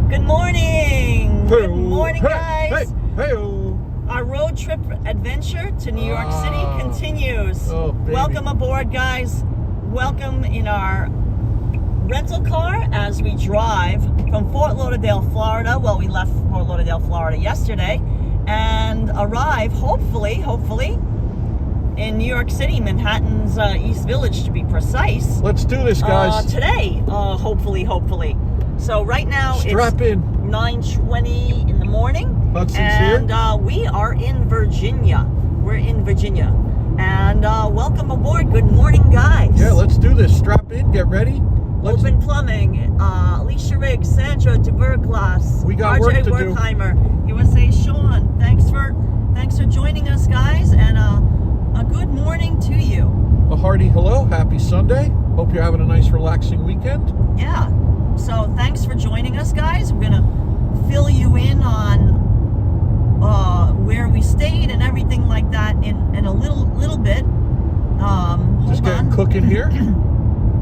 Good morning! Good morning, guys! Hey. Our road trip adventure to New York City continues. Oh, baby. Welcome aboard, guys. Welcome in our rental car as we drive from Fort Lauderdale, Florida. Well, we left Fort Lauderdale, Florida yesterday and arrive, hopefully, in New York City, Manhattan's East Village to be precise. Let's do this, guys. Today, hopefully. So right now Strap in. 9:20 in the morning. Hudson's and here. We are in Virginia. We're in Virginia. And welcome aboard. Good morning, guys. Yeah, let's do this. Strap in, get ready. Open Plumbing, Alicia Riggs, Sandra DeVerglas, We got RJ work to do. Wertheimer, USA Sean. Thanks for joining us, guys, and a good morning to you. A hearty hello. Happy Sunday. Hope you're having a nice, relaxing weekend. Yeah. So thanks for joining us, guys. We're gonna fill you in on where we stayed and everything like that in a little bit. Just getting cooking here.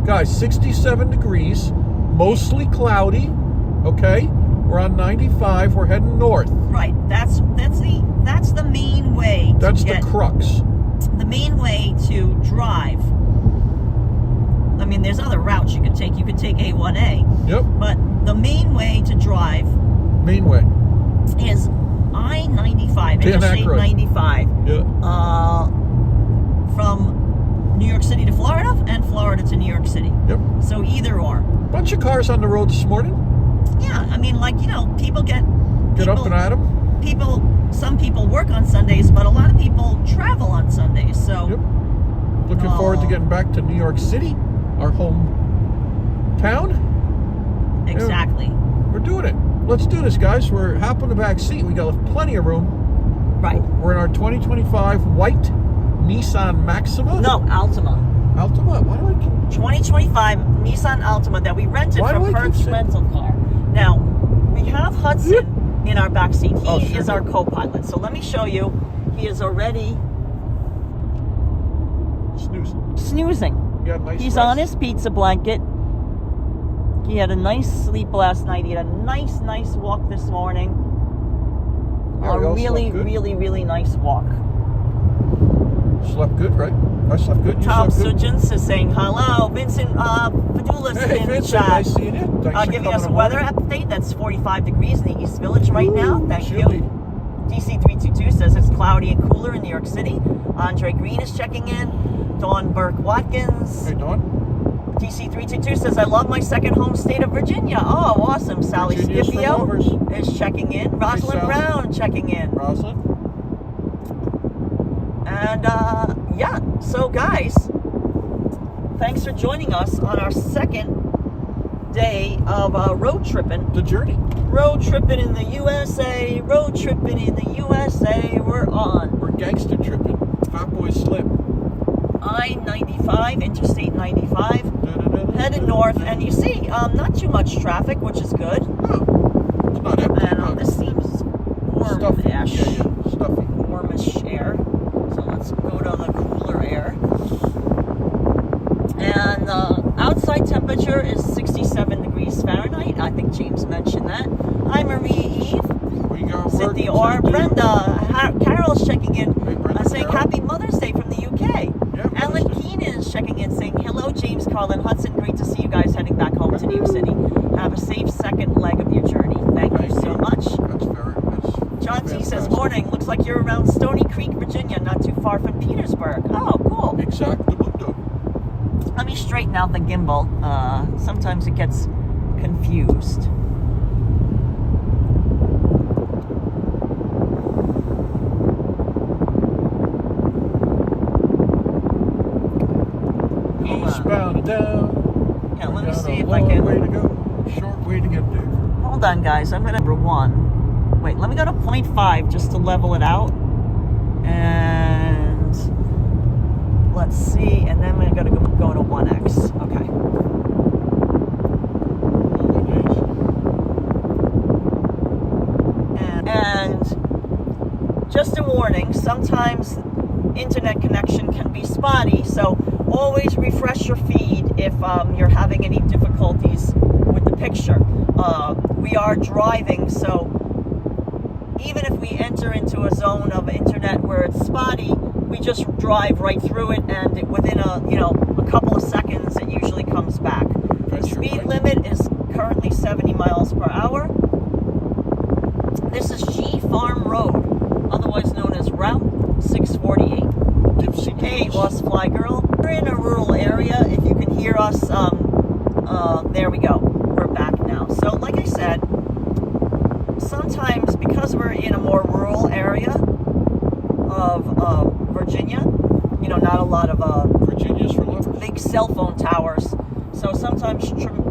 Guys, 67 degrees, mostly cloudy. Okay, we're on 95. We're heading north. Right. That's the main way. That's the crux. The main way to drive. I mean, there's other routes you could take. You could take A1A. Yep. But the main way to drive Main way. is I-95, Dan Interstate Aykroyd. 95. Yeah. From New York City to Florida and Florida to New York City. Yep. So either or. Bunch of cars on the road this morning. Yeah, I mean, like, people Get up and at 'em. Some people work on Sundays, but a lot of people travel on Sundays. So. Yep. Looking forward to getting back to New York City, our hometown. Exactly. Yeah, we're doing it. Let's do this, guys. We're hop in the back seat. We got plenty of room. Right. We're in our 2025 white Nissan Maxima. No, Altima. Altima. Why do I keep... 2025 Nissan Altima that we rented Why from do I keep Hertz saying- Rental Car. Now, we have Hudson in our back seat. He is our do. co-pilot. So let me show you. He is already snoozing. You got a nice He's rest? on his pizza blanket. He had a nice sleep last night. He had a nice walk this morning. Yeah, we all slept good. really nice walk. Slept good, right? I slept good. You Tom slept good? Sujins is saying hello. Vincent Padulas Hey, in the Vincent, chat. nice seeing you. Thanks for Giving coming us a aboard. weather update. That's 45 degrees in the East Village right now. Thank chilly. you. DC322 says it's cloudy and cooler in New York City. Andre Green is checking in. Dawn Burke Watkins. Hey, Dawn. DC322 says, I love my second home state of Virginia. Oh, awesome. Sally Virginia's for Scipio lovers. is checking in. Rosalind Sally. Brown checking in. Rosalind. And, yeah. So, guys, thanks for joining us on our second day of road tripping. The journey. Road tripping in the USA. Road tripping in the USA. We're on. We're gangster tripping. Fat Boy Slim. I-95, Interstate 95. Headed north, and you see, not too much traffic, which is good. No, it's not empty. And this seems Stuffy. warm-ish. Yeah, stuffy. Warmish air. So let's go to the cooler air. And outside temperature is 67 degrees Fahrenheit. I think James mentioned that. Hi, Marie Eve. We got work Cynthia to or do. Brenda. Carol's checking in, Hey, Brenda, saying Carol. Happy Mother's Day from the UK. Yeah, Alan Mother's Day. Keenan is checking in, saying hello, James, Karla, and Hudson. Great to see you guys heading back home to New York City. Have a safe second leg of your journey. Thank you so much. That's very nice. John T says, morning. Looks like you're around Stony Creek, Virginia, not too far from Petersburg. Oh, cool. Exactly. Let me straighten out the gimbal. Sometimes it gets confused. Eastbound and down. Yeah, let me Got see a if I long can. way to go. Short way to get there. Hold on, guys. I'm going to number 1. Wait, let me go to 0.5 just to level it out. And let's see. And then I'm going to go to 1x. Okay. And just a warning, sometimes internet connection can be spotty, so always refresh your feed if you're having any difficulties with the picture. we are driving, so even if we enter into a zone of internet where it's spotty, we just drive right through it, and within a couple of seconds, it usually comes back. The speed limit is currently 70 miles per hour. This is G Farm Road, otherwise known as Route 648. Dipsy Hey, Lost Fly Girl. We're in a rural area. If you can hear us, there we go. We're back now. So, like I said, sometimes because we're in a more rural area of Virginia, not a lot of Virginia's for lovers. big cell phone towers. So sometimes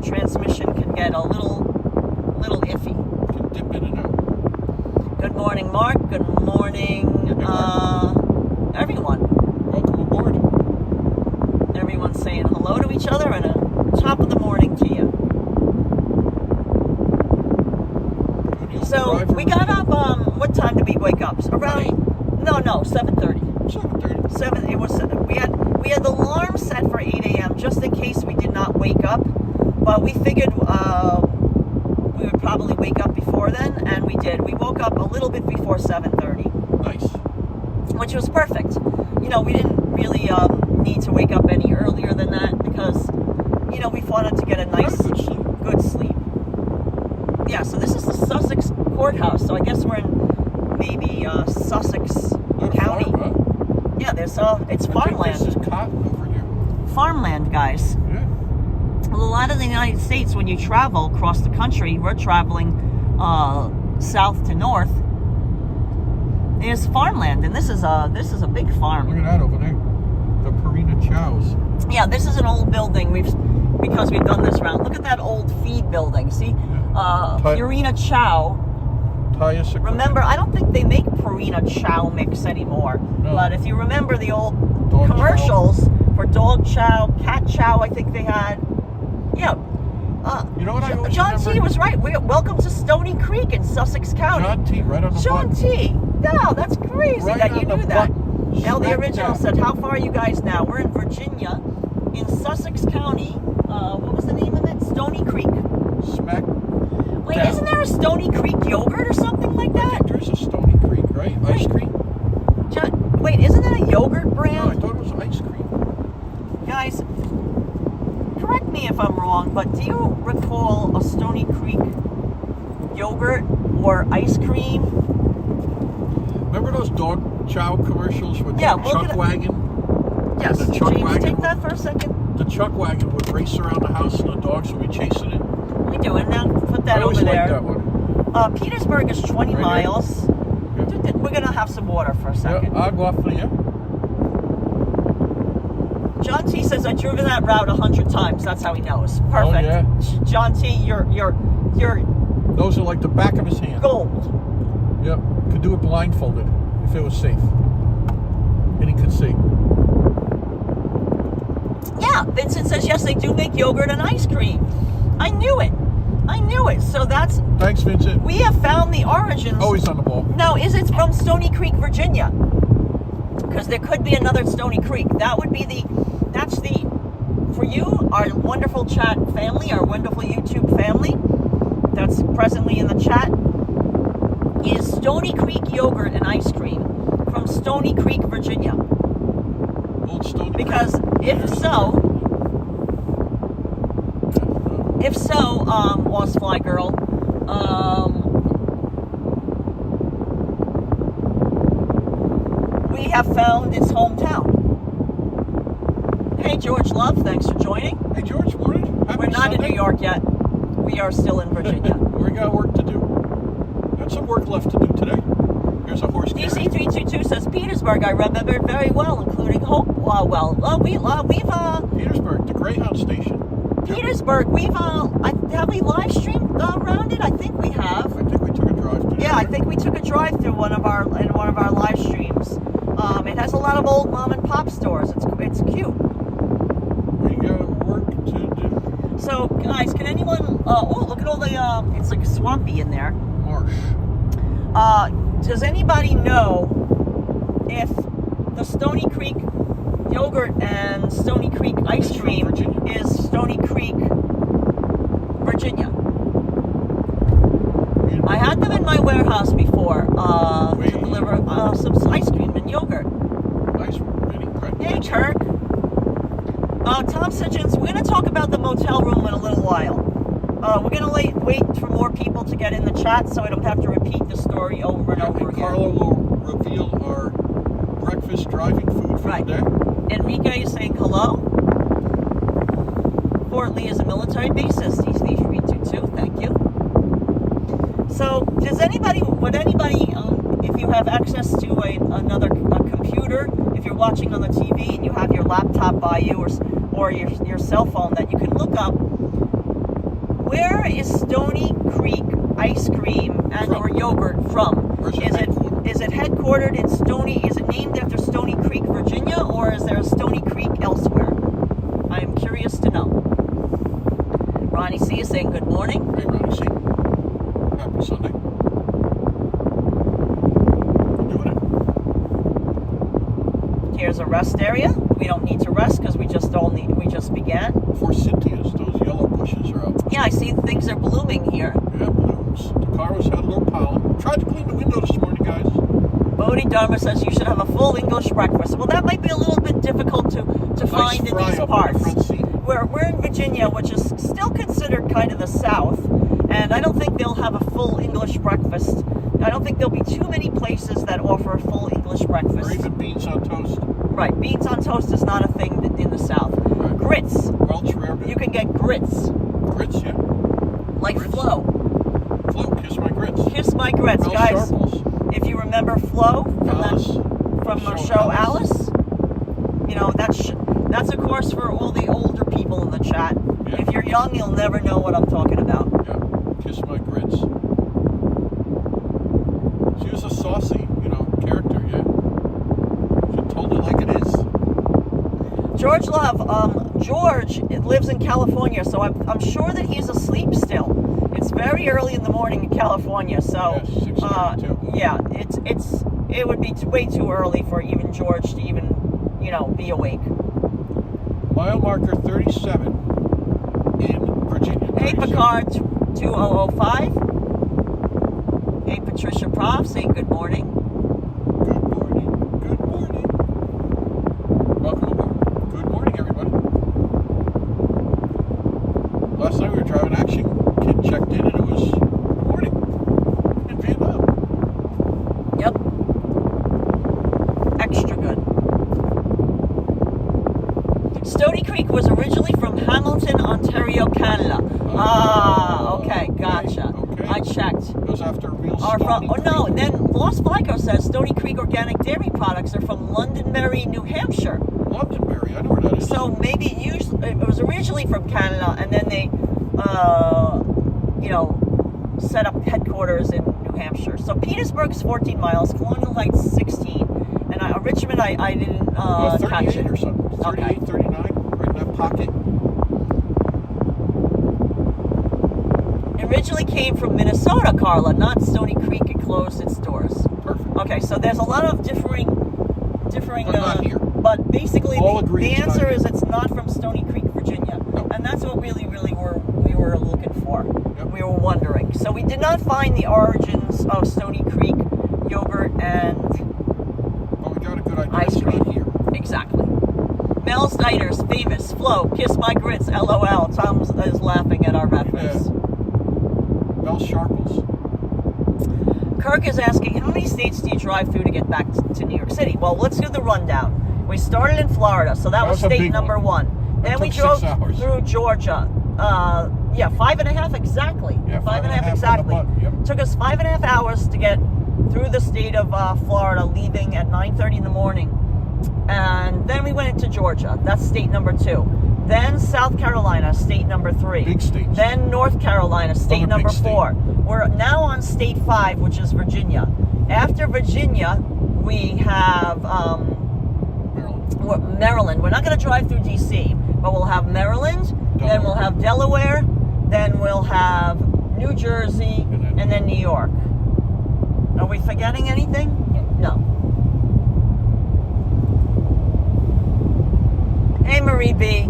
transmission can get a little iffy. Can dip in and out. Good morning, Mark. Good morning, everyone. Welcome aboard. Everyone's saying hello to each other and a top of the morning to you. So we got up. What time did we wake up? Around 7:30. 7:30. It was. We had the alarm set for 8 a.m. just in case we did not wake up, but we figured we would probably wake up before then, and we did. We woke up a little bit before 7:30. Nice. Which was perfect. We didn't really need to wake up any earlier than that because we wanted to get a nice good sleep. Yeah, so this is the Sussex courthouse. So I guess we're in maybe Sussex County. Farm, huh? Yeah, it's farmland. This is cotton over here. Farmland, guys. Yeah. Well, a lot of the United States, when you travel across the country, we're traveling south to north. There's farmland, and this is a big farm. Look at that over there. The Purina Chows. Yeah, this is an old building. Because we've done this round. Look at that old feed building. See, Purina Chow. Remember, I don't think they make Purina Chow mix anymore. No. But if you remember the old Dog commercials for dog chow, cat chow, I think they had. Yeah. You know what I always John T remember? was right. Welcome to Stony Creek in Sussex County. John T, right on the John button. T. No, that's crazy Right that on you the knew that. button. Now the Smack original dab. said, "How far are you guys now?" We're in Virginia, in Sussex County. What was the name of it? Stony Creek. Smack. Wait, down. isn't there a Stony Creek yogurt or something like I that? think there's a Stony Creek, right? Ice cream? Wait, isn't that a yogurt No, I brand? thought it was ice cream. Guys, correct me if I'm wrong, but do you recall a Stony Creek yogurt or ice cream? Remember those dog chow commercials with Yeah, the look chuck at it. wagon? Yes, The chuck James, wagon take would- that for a second. The chuck wagon would race around the house and the dogs would be chasing it. We do it now. Put that I always over liked there. that one. Petersburg is 20 Right here. miles. Yeah. We're gonna have some water for a second. Yeah, I'll go off for you. John T says I've driven that route 100 times. That's how he knows. Perfect. Oh, yeah. John T, you're Those are like the back of his hand. gold. Yep. Could do it blindfolded if it was safe. And he could see. Yeah, Vincent says yes, they do make yogurt and ice cream. I knew it. So Thanks, Vincent. we have found the origins. Always on the ball. No, it's from Stony Creek, Virginia. Because there could be another Stony Creek. That's for you, our wonderful chat family, our wonderful YouTube family that's presently in the chat, is Stony Creek yogurt and ice cream from Stony Creek, Virginia. Old Stony Because if so, Lost Fly Girl, we have found its hometown. Hey, George Love, thanks for joining. Hey, George, morning. Happy We're not Sunday. in New York yet. We are still in Virginia. We got work to do. Got some work left to do today. Here's a horse carriage. DC322 says Petersburg. I remember it very well, including Hope. Petersburg, the Greyhound station. Petersburg. Have we live streamed around it? I think we have. I think we took a drive today. Yeah, I think we took a drive through one of our live streams. It has a lot of old mom and pop stores. It's cute. We got work to do. So, guys, can anyone? Look at all the. It's like swampy in there. Marsh. Does anybody know if the Stony Creek yogurt and Stony Creek ice cream is Stony Creek, Virginia? had them in my warehouse before to deliver some ice cream and yogurt. Nice, Vinny. Hey, Kirk. Tom Sitchins, we're going to talk about the motel room in a little while. We're going to wait for more people to get in the chat so I don't have to repeat the story over and over again. Karla will reveal our breakfast driving food for the day. Enrique is saying hello. Fort Lee is a military base, says D322. Thank you. So, would anybody, if you have access to another computer, if you're watching on the TV and you have your laptop by you or your cell phone, that you can look up, where is Stony Creek ice cream or yogurt from? Is it headquartered in Stony? Is it named after Stony Creek, Virginia, or is there a Stony Creek elsewhere? I am curious to know. Ronnie C is saying good morning. Hey, Ronnie C. Happy Sunday. We're doing it. Here's a rest area. We don't need to rest because we just began. Forsythias, those yellow bushes are out. Yeah, I see things are blooming here. Yeah, blooms. The car was had a little pollen. Tried to clean the window this morning, guys. Bodhi Dharma says you should have a full English breakfast. Well, that might be a little bit difficult to find in these parts. We're in Virginia, which is still considered kind of the South, and I don't think they'll have a full English breakfast. I don't think there'll be too many places that offer a full English breakfast. Or even beans on toast. Right, beans on toast is not a thing in the South. Right. Grits. Welch rarebit. You can get grits. Grits, yeah. Like grits. Flo. Flo, kiss my grits. Kiss my grits, Mel guys. Sharples. If you remember Flo from the show Alice, you know that's of course for all the older people in the chat. Yeah. If you're young, you'll never know what I'm talking about. Yeah, kiss my grits. She was a saucy, character. Yeah, she told it like it is. George Love, George lives in California, so I'm sure that he's asleep still. It's very early in the morning in California, so yeah, it would be way too early for even George to even be awake. Mile marker 37 in Virginia. Hey, Picard 2005. Hey, Patricia Prof saying good morning. Good morning. Good morning. Welcome aboard. Good morning, everybody. Last night we were driving Action. Kid checked in and it was good morning in Vietnam. Yep. Extra good. Stony Creek was originally from Hamilton, Ontario, Canada. Okay, gotcha. Okay. I checked. It was after real then Lost Vico says Stony Creek organic dairy products are from Londonderry, New Hampshire. Londonderry, I know where that is. So maybe it was originally from Canada, and then they, set up headquarters in New Hampshire. So Petersburg's 14 miles, Colonial Heights 16, and Richmond I didn't catch it. Or something. 38, 39, right in that pocket. It originally came from Minnesota, Karla, not Stony Creek. It closed its doors. Perfect. Okay, so there's a lot of differing. But not here. But basically, the answer is it's not from Stony Creek, Virginia, and that's what we were looking for. Yep. We were wondering. So we did not find the origins of Stony Creek yogurt and we got a good idea. Ice cream here. Exactly. Mel's Diners, famous. Flo, kiss my grits, LOL. Tom is laughing at our reference. Yeah. Mel Sharples. Kirk is asking, how many states do you drive through to get back to New York City? Well, let's do the rundown. We started in Florida, so that was state number one. Then we drove through Georgia. 5.5 exactly. Yeah, 5.5 exactly. Yep. Took us 5.5 hours to get through the state of Florida, leaving at 9:30 in the morning. And then we went into Georgia. That's state number 2. Then South Carolina, state number 3. Big states. Then North Carolina, state number 4. We're now on state 5, which is Virginia. After Virginia, we have Maryland. We're not going to drive through D.C., but we'll have Maryland, then we'll have Delaware, then we'll have New Jersey, and then New York. Are we forgetting anything? No. Hey, Marie B.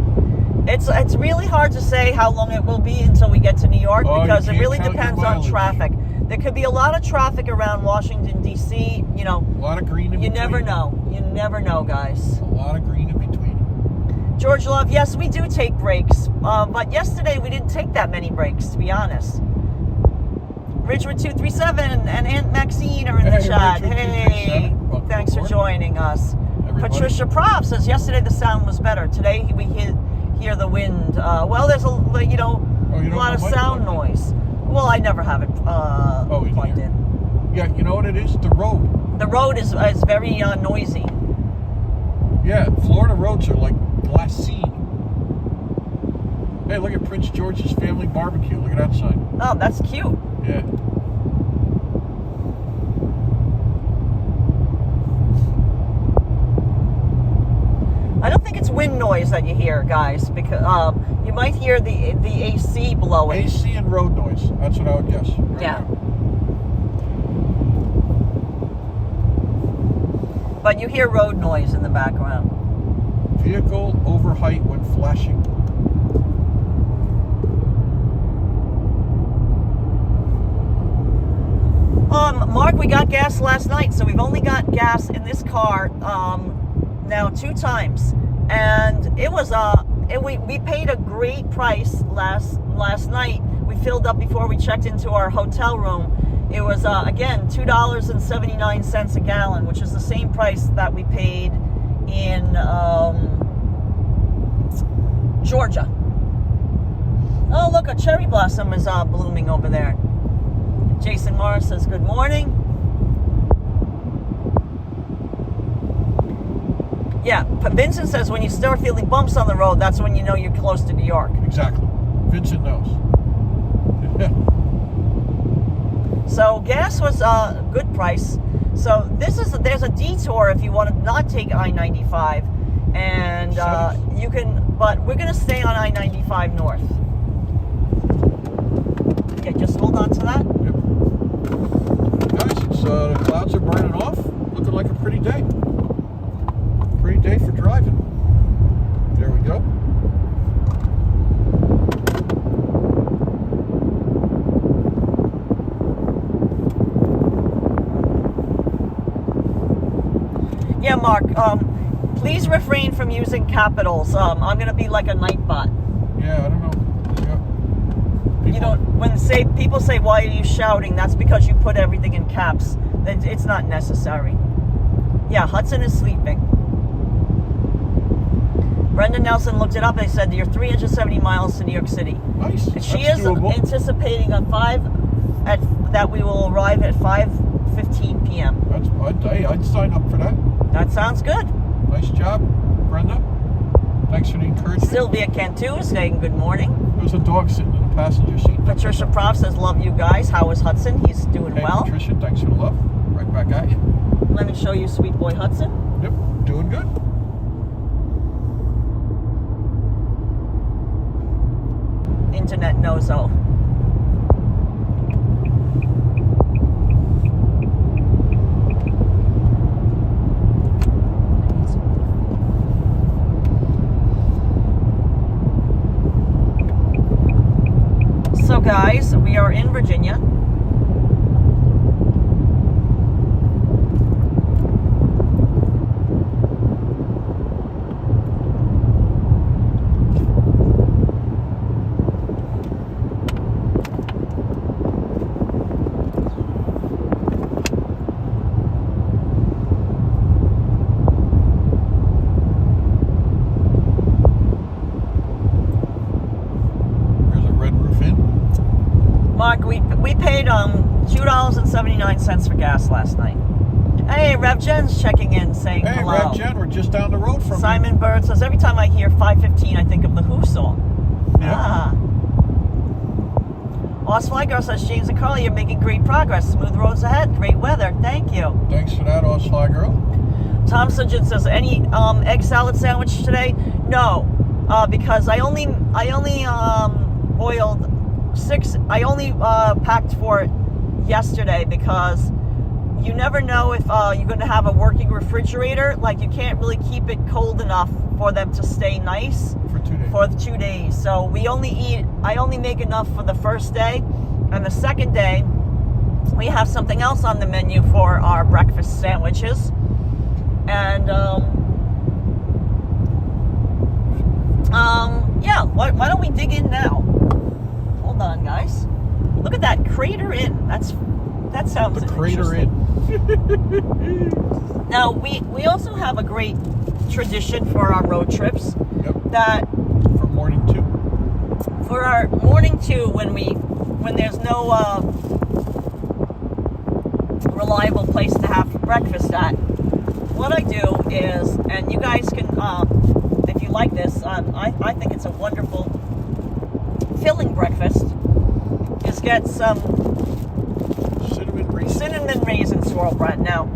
It's really hard to say how long it will be until we get to New York because it really depends on traffic. There could be a lot of traffic around Washington, D.C. You know, a lot of green in between. You never know. You never know, guys. A lot of green in between. George Love, yes, we do take breaks. But yesterday we didn't take that many breaks, to be honest. Ridgewood 237 and Aunt Maxine are in the chat. Hey, thanks for joining us. Everybody. Patricia Prof says yesterday the sound was better. Today we hear the wind. Well, there's a lot of sound noise. Well, I never have it plugged in. Yeah, you know what it is? The road. The road is very noisy. Yeah, Florida roads are like glassy. Hey, look at Prince George's family barbecue. Look at that sign. Oh, that's cute. Yeah. I don't think it's wind noise that you hear, guys, because you might hear the AC blowing. AC and road noise. That's what I would guess. Right yeah. Now. But you hear road noise in the background. Vehicle over height when flashing. Mark, we got gas last night, so we've only got gas in this car now 2 times, and it was we paid a great price last night. We filled up before we checked into our hotel room. It was again $2.79 a gallon, which is the same price that we paid in Georgia. Oh, look, a cherry blossom is blooming over there. Jason Morris says, good morning. Yeah, Vincent says when you start feeling bumps on the road, that's when you know you're close to New York. Exactly. Vincent knows. So gas was a good price. So there's a detour if you want to not take I-95. And you can, but we're going to stay on I-95 north. Yeah, just hold on to that. Yep. Guys, the clouds are burning off. Looking like a pretty day. Pretty day for driving. There we go. Yeah, Mark, please refrain from using capitals. I'm going to be like a nightbot. Yeah, I don't know. You don't, when people say, why are you shouting? That's because you put everything in caps. It's not necessary. Yeah, Hudson is sleeping. Brendan Nelson looked it up. They said you're 370 miles to New York City. Nice. And she is anticipating that we will arrive at 5:15 p.m. I'd sign up for that. That sounds good. Nice job, Brenda. Thanks for the encouragement. Sylvia Cantu is saying good morning. There's a dog sitting in the passenger seat. Patricia Prof says, love you guys. How is Hudson? He's doing well. Patricia, thanks for the love. Right back at you. Let me show you sweet boy Hudson. Yep, doing good. Internet no-zo. So guys, we are in Virginia. Mark, we paid $2.79 for gas last night. Hey, Rev Jen's checking in, saying hello. Hey, Rev Jen, we're just down the road from Simon Bird says, every time I hear 5:15, I think of the Who song. Yeah. Ah. Oz Fly Girl says, James and Karla, you're making great progress. Smooth roads ahead. Great weather. Thank you. Thanks for that, Oz Fly Girl. Tom Sujin says, any egg salad sandwich today? No, because I only boiled 6. I only packed for it yesterday because you never know if you're going to have a working refrigerator. Like, you can't really keep it cold enough for them to stay nice for 2 days. For the 2 days. So I only make enough for the first day, and the second day we have something else on the menu for our breakfast sandwiches. And yeah, why don't we dig in now? Hold on, guys. Look at that, Crater Inn. That sounds the Crater Inn. Now we also have a great tradition for our road trips. Yep. That for morning 2. For our morning 2, when there's no reliable place to have breakfast at, what I do is, and you guys can, if you like this, I think it's a wonderful filling breakfast, is get some cinnamon raisin swirl bread. Now,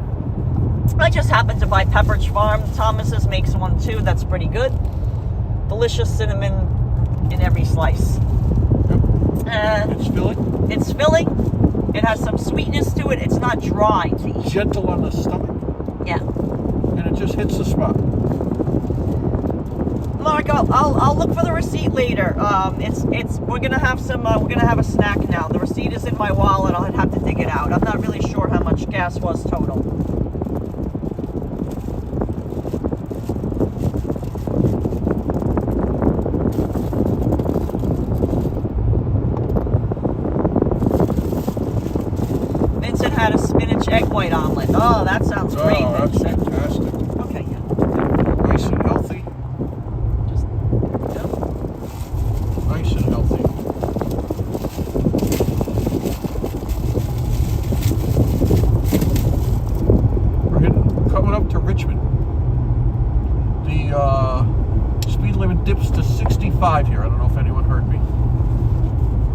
I just happened to buy Pepperidge Farm. Thomas's makes one too that's pretty good. Delicious cinnamon in every slice. Yep. It's filling. It's filling. It has some sweetness to it. It's not dry to eat. Gentle on the stomach. Yeah. And it just hits the spot. Mark, I'll look for the receipt later. We're gonna have a snack now. The receipt is in my wallet. I'll have to dig it out. I'm not really sure how much gas was total. Vincent had a spinach egg white omelet. Oh, that sounds great. Oh, that's Vincent. fantastic. Okay, yeah. Nice and healthy. Nice and healthy. We're coming up to Richmond. The speed limit dips to 65 here. I don't know if anyone heard me.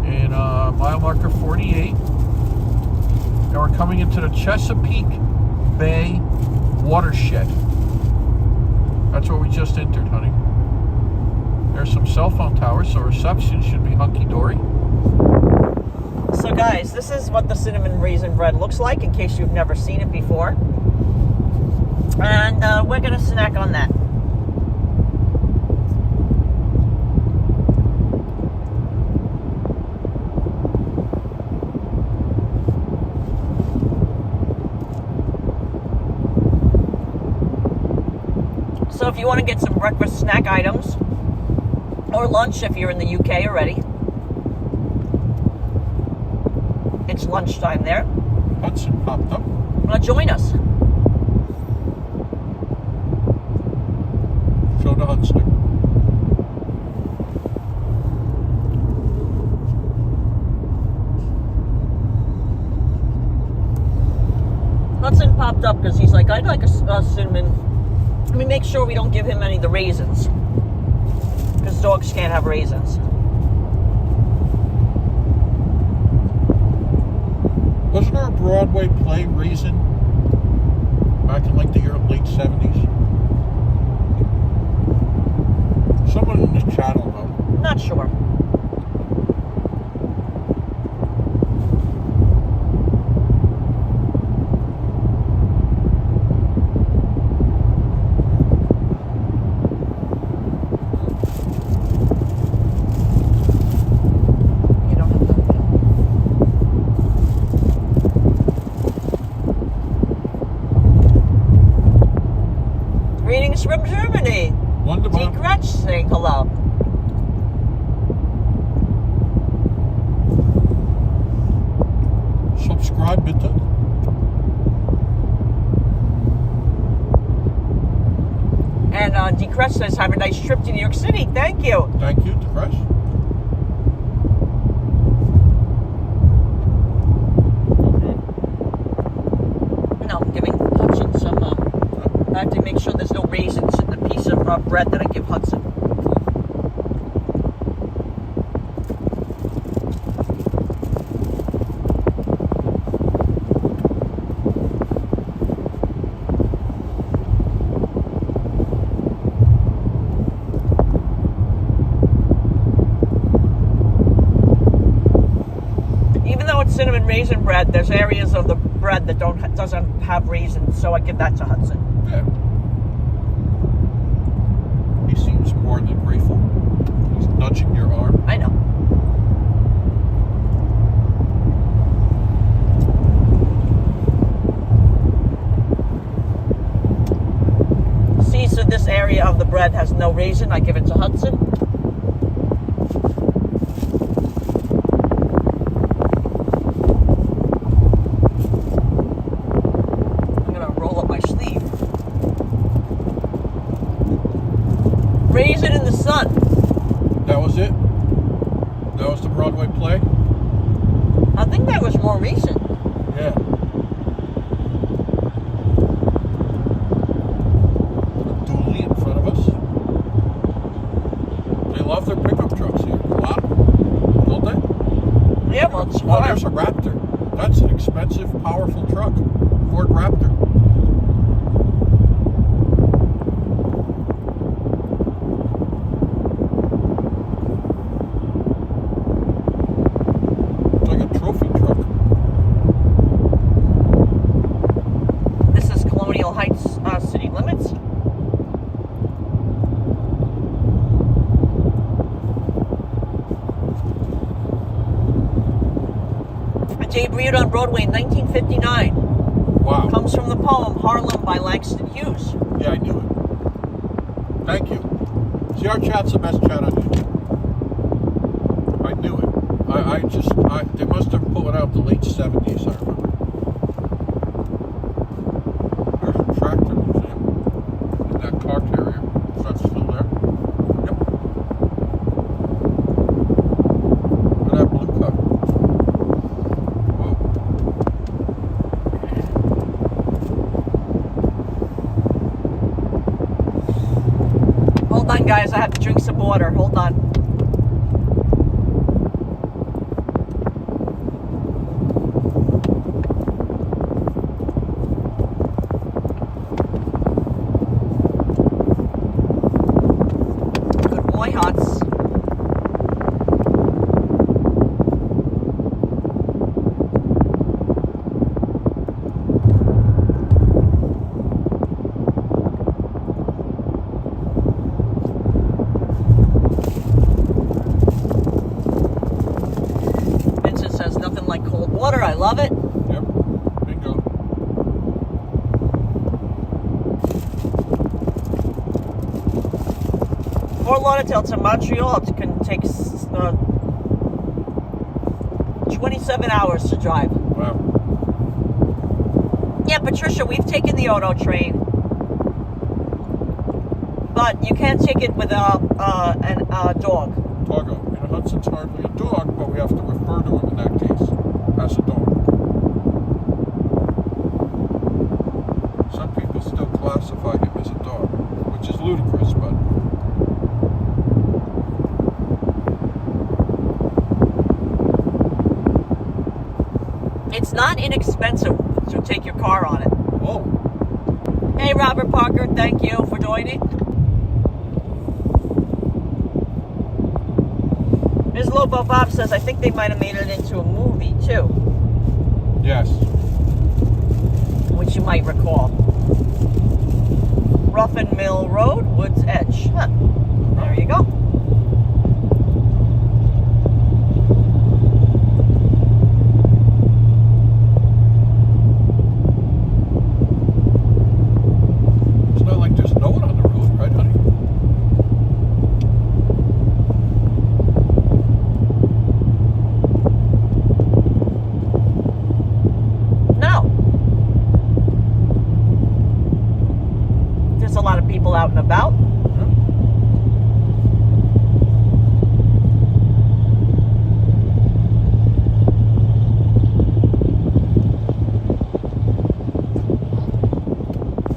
And mile marker 48. And we're coming into the Chesapeake Bay watershed. That's what we just entered, honey. There's some cell phone towers, so reception should be hunky-dory. So guys, this is what the cinnamon raisin bread looks like, in case you've never seen it before. And we're gonna snack on that. So if you want to get some breakfast snack items, or lunch if you're in the UK already, it's lunchtime there. Hudson popped up. Join us. Show the Hudson. Hudson popped up because he's like, I'd like a cinnamon. Let me make sure we don't give him any of the raisins, because dogs can't have raisins. Wasn't there a Broadway play, Raisin, back in like the late 70s? Someone in this channel though. Not sure. Greetings from Germany. Wonderful. Die Gretsch saying hello. Subscribe bitte. And Die Gretsch says, have a nice trip to New York City. Thank you. Thank you, Chris. No, I'm giving Hudson some, I have to make sure there's no raisins in the piece of bread that I give Hudson. Even though it's cinnamon raisin bread, there's areas of the bread that doesn't have raisins, so I give that to Hudson. Yeah. He seems more than grateful. He's nudging your arm. I know. area of the bread has no raisin, I give it to Hudson. I'm gonna roll up my sleeve. Raisin in the sun. That was it? That was the Broadway play? I think that was more recent. Yeah. Dually in front of us. They love their pickup trucks here. A lot of them. Don't they? Yeah, well, it's Oh, there's a Raptor. That's an expensive, powerful truck. Ford Raptor. It's like a trophy truck. This is Colonial Heights city limits. Debuted on Broadway in 1959. Wow. Comes from the poem Harlem by Langston Hughes. Yeah, I knew it. Thank you. See, our chat's the best chat on YouTube. I knew it. They must have pulled it out the late 70s, I remember. There's a tractor museum in that car carrier. Is that still there? Yep. Look at that blue car. Whoa. Hold on, guys. I have to drink some water. Hold on. Good boy, Hots. Vincent says nothing like cold water. I love it. Yep. Bingo. Fort Lauderdale to Montreal, it can take 27 hours to drive. Wow. Yeah, Patricia, we've taken the auto train, but you can't take it without a dog. Doggo. You know, Hudson's hardly a dog, but we have to refer to him in that case as a dog. Some people still classify him as a dog, which is ludicrous, but It's not inexpensive to take your car on it. oh, Hey, Robert Parker, thank you for joining. Ms. Lobo Bob says, I think they might have made it into a movie, too, yes. which you might recall. Ruffin Mill Road, Woods Edge. Huh. There you go. It's not like there's no one on the road, right, honey? No. There's a lot of people out and about.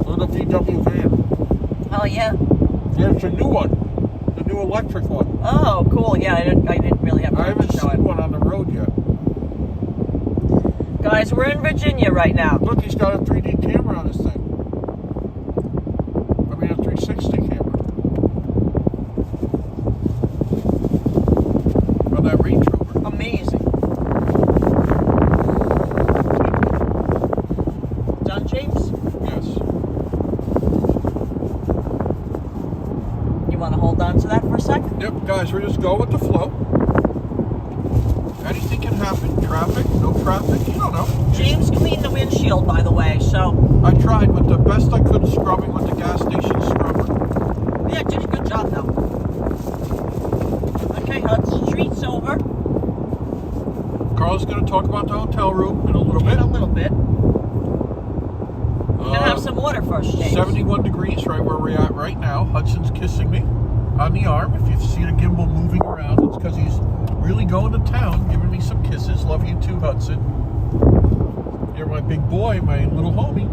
Look at the VW van. Oh, yeah. Yeah, it's a new one. The new electric one. Oh, cool. Yeah, I didn't really have I time haven't to show seen it. one on the road yet. Guys, we're in Virginia right now. Look, he's got a 3D camera on his thing. I mean, a 360 camera. On that Range Rover. Amazing. Done, James? Yes. You want to hold on to that for a sec? Yep, guys, we're just going with the flow. Anything can happen. Traffic, no traffic, you don't know. James cleaned the windshield, by the way, so I tried with the best I could scrubbing with the gas station scrubber. Yeah, did a good job though. Okay, Hudson Street's over. Karla's going to talk about the hotel room in a little bit. In a little bit. We're going to have some water first, James. 71 degrees right where we're at right now. Hudson's kissing me on the arm. If you see the gimbal moving around, it's because he's really going to town, giving me some kisses. Love you too, Hudson. You're my big boy, my little homie.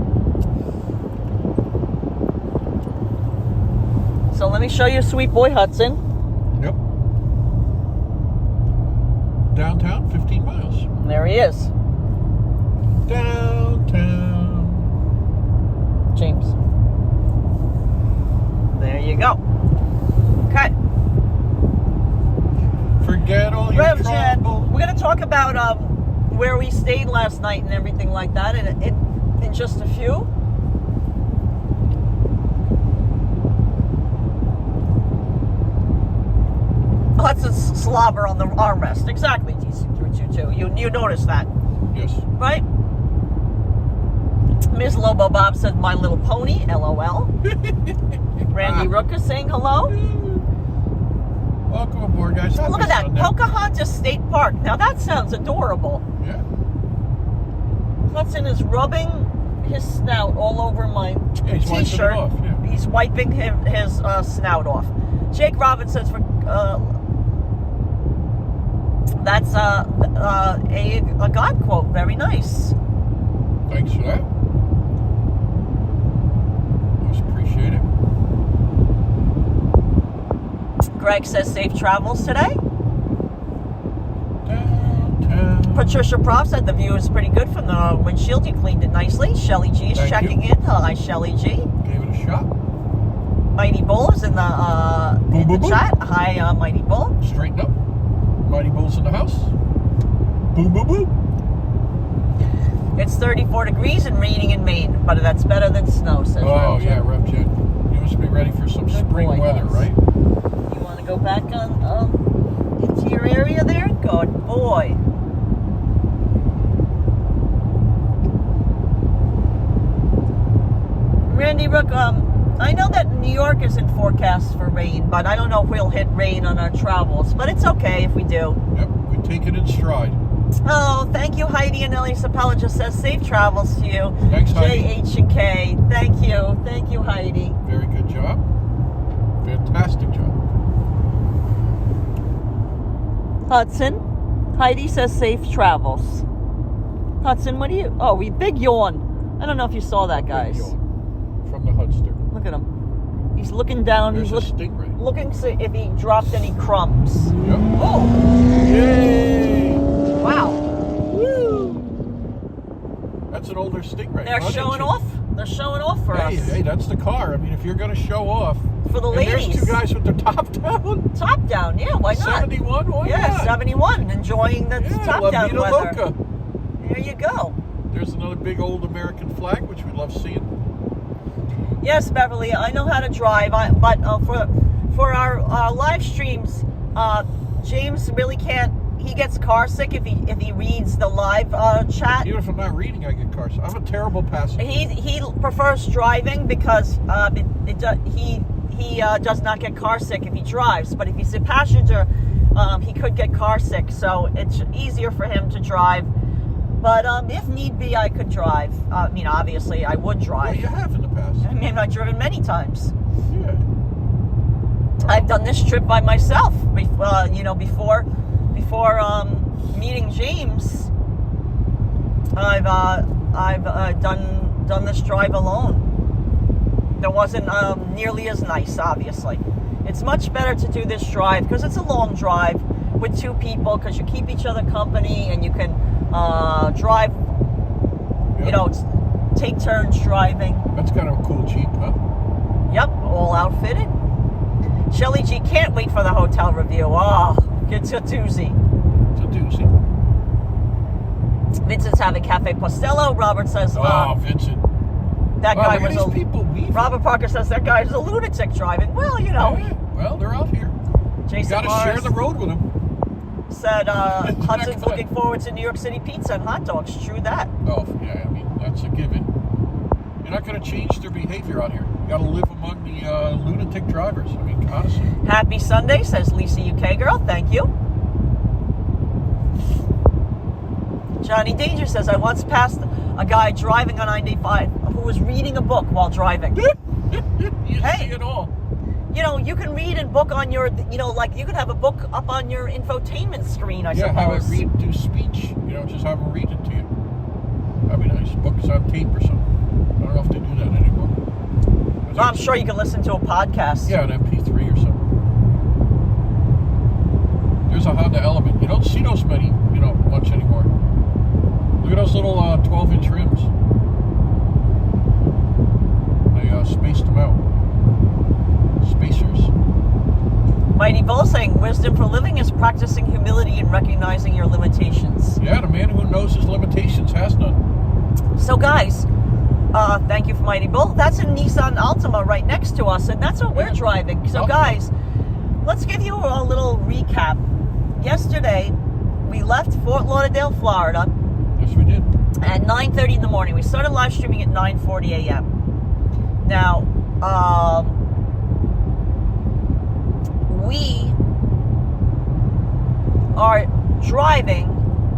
So let me show you sweet boy Hudson. Yep. Downtown, 15 miles. And there he is. Downtown. James. There you go. Okay. Forget all your trouble. We're going to talk about where we stayed last night and everything like that in just a few. Hudson's slobber on the armrest. Exactly, DC322. You noticed that, Yes. right? Ms. Lobo Bob said, "My Little Pony," LOL. Randy Rooker saying hello. Welcome aboard, guys. Look at that. Pocahontas State Park. Now that sounds adorable. Yeah. Hudson is rubbing his snout all over my He's wiping it t-shirt. off, yeah. He's wiping his snout off. Jake Robbins says, that's a God quote. Very nice. Thanks for that. Most appreciate it. Greg says safe travels today. Downtown. Patricia Prof said the view is pretty good from the windshield. You cleaned it nicely. Shelly G is Thank checking you. in. Hi, Shelly G. Gave it a shot. Mighty Bull is in the, Boom, boom, boom. chat. Hi, Mighty Bull. Straighten up. Mighty Bulls in the house. Boom, boom, boom. It's 34 degrees and raining in Maine, but that's better than snow, says Oh, Roger. yeah, Repjet. You must be ready for some Good spring boy, weather, yes. right? You want to go back on into your area there? Good boy. Randy Rook, I know that New York is in forecast for rain, but I don't know if we'll hit rain on our travels, but it's okay if we do. Yep, we take it in stride. Oh, thank you, Heidi. And Ellie Sapella just says safe travels to you. Thanks, Heidi. JH and K. Thank you. Thank you, Heidi. Very good job. Fantastic job. Hudson. Heidi says safe travels. Hudson, what do you... Oh, big yawn. I don't know if you saw that, guys. Big yawn from the Hudster. Look at him. He's looking down. There's He's a stingray. looking to see if he dropped any crumbs. Yep. Oh, Yay! wow. Woo! That's an older stingray. They're huh, showing didn't you? off. They're showing off for Hey, us. hey, that's the car. I mean, if you're going to show off. For the And ladies. there's two guys with their top down. Top down, yeah, why not? 71, why Yeah, not? 71, enjoying the Yeah, top La down Vida weather. Loca. There you go. There's another big old American flag, which we love seeing. Yes, Beverly, I know how to drive, but for our live streams, James really can't. He gets car sick if he reads the live chat. Even if I'm not reading, I get car sick. I'm a terrible passenger. He prefers driving because he does not get car sick if he drives. But if he's a passenger, he could get car sick. So it's easier for him to drive. But if need be, I could drive. I mean, obviously, I would Well, drive. you have in the past. I mean, I've driven many times. Yeah. I've done this trip by myself. Before meeting James, I've done this drive alone. It wasn't nearly as nice, obviously. It's much better to do this drive because it's a long drive with two people because you keep each other company and you can drive. Yep. You know, take turns driving. That's kind of a cool Jeep, huh? Yep, all outfitted. Shelly G can't wait for the hotel review. Oh, it's a doozy. It's a doozy. Vincent's having Cafe Postello. Robert says, Oh, Vincent. that Wow, guy look at was these people weaving. Robert Parker says that guy is a lunatic driving. Well, you know. Oh, yeah. Well, they're out here. You Jason got to share Mars the road with them. said Hudson's Exactly. looking forward to New York City pizza and hot dogs. True that. Oh, yeah, I mean, that's a given. You're not going to change their behavior out here. You got to live among the lunatic drivers. I mean, honestly. Happy Sunday, says Lisa UK girl. Thank you. Johnny Danger says, I once passed a guy driving on 95 who was reading a book while driving. You see it all. You know, you can read a book on your, you know, like you can have a book up on your infotainment screen, I suppose. Yeah, have it do speech. You know, just have them read it to you. That'd be nice. Books on tape or something. I don't know if they do that anymore. Well, I'm sure you can listen to a podcast. Yeah, an MP3 or something. There's a Honda Element. You don't see those many, you know, much anymore. Look at those little 12-inch rims. They spaced them out. Spacers. Mighty Bull saying, wisdom for living is practicing humility and recognizing your limitations. Yeah, the man who knows his limitations has none. So guys, thank you for Mighty Bull. That's a Nissan Altima right next to us, and that's what we're driving. So guys, let's give you a little recap. Yesterday, we left Fort Lauderdale, Florida. Yes, we did. At 9:30 in the morning. We started live streaming at 9:40 a.m. Now, we are driving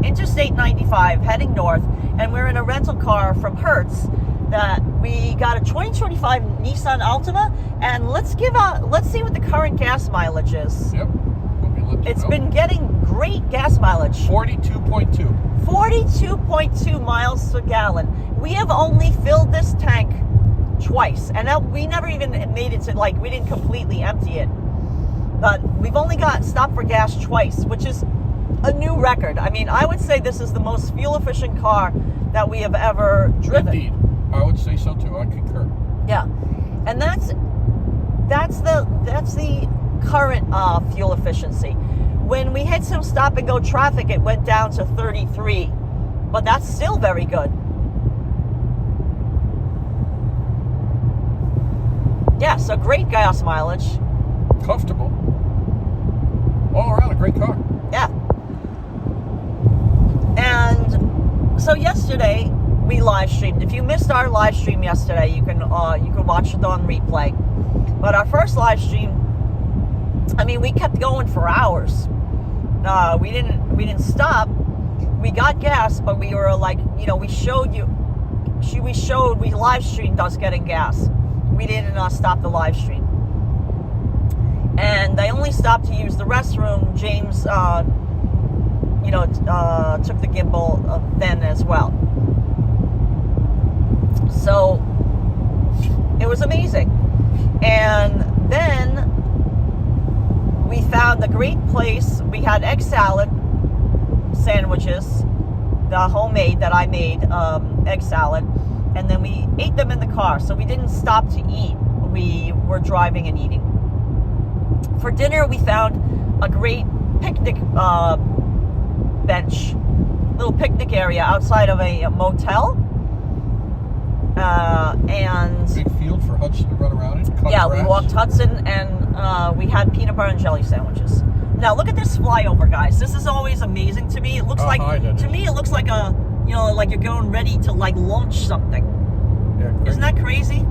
Interstate 95 heading north, and we're in a rental car from Hertz that we got a 2025 Nissan Altima, and let's see what the current gas mileage is. Yep. It's been getting great gas mileage. 42.2. 42.2 miles per gallon. We have only filled this tank twice, and we never even made it to, like, we didn't completely empty it. But we've only stopped for gas twice, which is a new record. I mean, I would say this is the most fuel-efficient car that we have ever driven. Indeed. I would say so, too. I concur. Yeah. And that's the current fuel efficiency. When we hit some stop-and-go traffic, it went down to 33. But that's still very good. Yeah, so great gas mileage. Comfortable. All around a great car. Yeah. And so yesterday we live streamed. If you missed our live stream yesterday, you can watch it on replay. But our first live stream, I mean, we kept going for hours. We didn't stop. We got gas, but we were like, you know, we live streamed us getting gas. We didn't stop the live stream. And they only stopped to use the restroom. James, took the gimbal then as well. So it was amazing. And then we found a great place. We had egg salad sandwiches, the homemade that I made, egg salad. And then we ate them in the car. So we didn't stop to eat. We were driving and eating. For dinner, we found a great picnic bench, little picnic area outside of a motel. And big field for Hudson to run around in. Yeah, we walked Hudson, and we had peanut butter and jelly sandwiches. Now look at this flyover, guys. This is always amazing to me. It looks like it looks like like you're going ready to like launch something. Yeah, great. Isn't that crazy?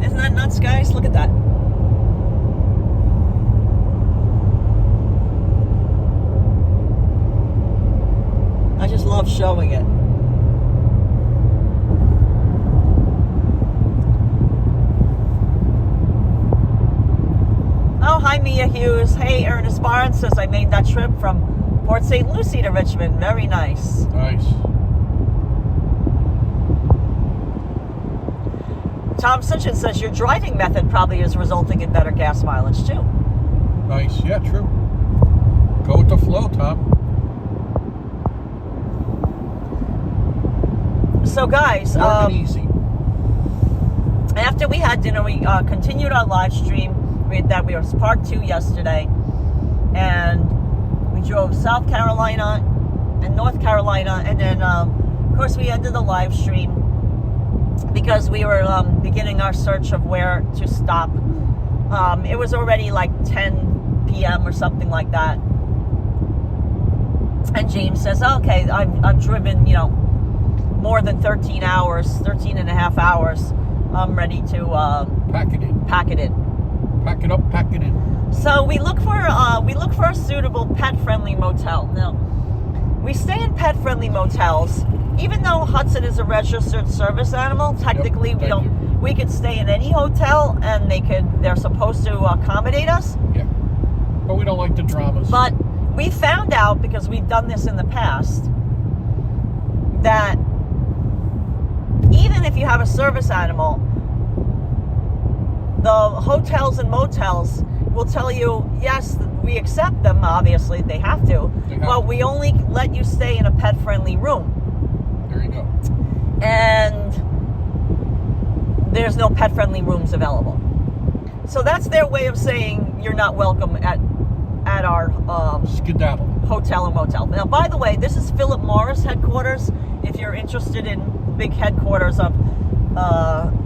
Isn't that nuts, guys? Look at that. I just love showing it. Oh, hi, Mia Hughes. Hey, Ernest Barnes says I made that trip from Port St. Lucie to Richmond. Very nice. Nice. Tom Sitchin says your driving method probably is resulting in better gas mileage, too. Nice. Yeah, true. Go with the flow, Tom. So, guys, easy. After we had dinner, we continued our live stream. We was part 2 yesterday, and we drove South Carolina and North Carolina, and then, of course, we ended the live stream because we were beginning our search of where to stop. It was already like 10 p.m. or something like that. And James says, okay, I've driven, more than 13 and a half hours. I'm ready to pack it in. Pack it in. Pack it up, pack it in. So we look for a suitable pet-friendly motel. Now, we stay in pet-friendly motels. Even though Hudson is a registered service animal, technically we could stay in any hotel and they're supposed to accommodate us. Yeah. But we don't like the dramas. But we found out, because we've done this in the past, that even if you have a service animal, the hotels and motels will tell you, yes, we accept them, obviously, they have to, but we only let you stay in a pet-friendly room. There you go. And there's no pet-friendly rooms available. So that's their way of saying you're not welcome at our skedaddle hotel or motel. Now, by the way, this is Philip Morris headquarters. If you're interested in big headquarters of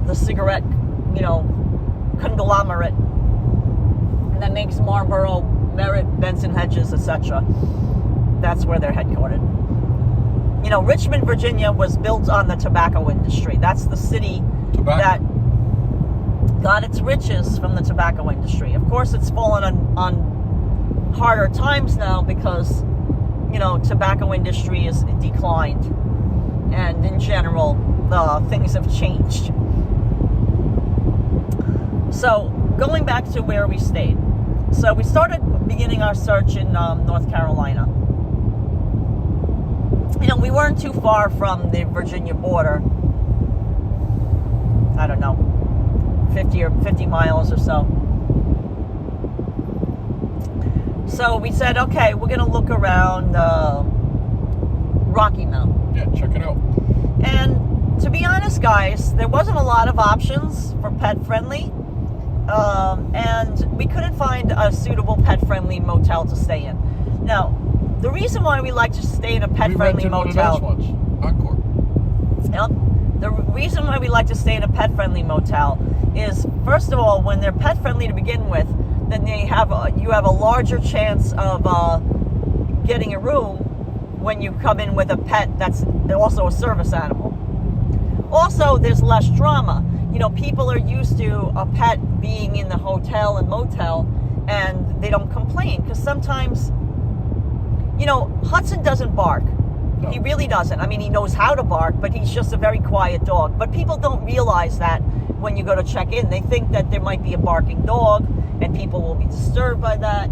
the cigarette, conglomerate that makes Marlboro, Merit, Benson Hedges, etc. That's where they're headquartered. Richmond, Virginia was built on the tobacco industry. That's the city that got its riches from the tobacco industry. Of course, it's fallen on harder times now because, tobacco industry is declined. And in general, things have changed. So, going back to where we stayed. So, we started beginning our search in North Carolina. We weren't too far from the Virginia border. I don't know, 50 miles or so. So we said, okay, we're going to look around Rocky Mount. Yeah, check it out. And to be honest, guys, there wasn't a lot of options for pet-friendly. And we couldn't find a suitable pet-friendly motel to stay in. Now, the reason why we like to stay in a pet-friendly motel... One of those once. Encore. The reason why we like to stay in a pet-friendly motel is, first of all, when they're pet-friendly to begin with, then you have a larger chance of getting a room when you come in with a pet that's also a service animal. Also, there's less drama. People are used to a pet being in the hotel and motel, and they don't complain, because sometimes, Hudson doesn't bark. No. He really doesn't. I mean, he knows how to bark, but he's just a very quiet dog. But people don't realize that when you go to check in. They think that there might be a barking dog, and people will be disturbed by that.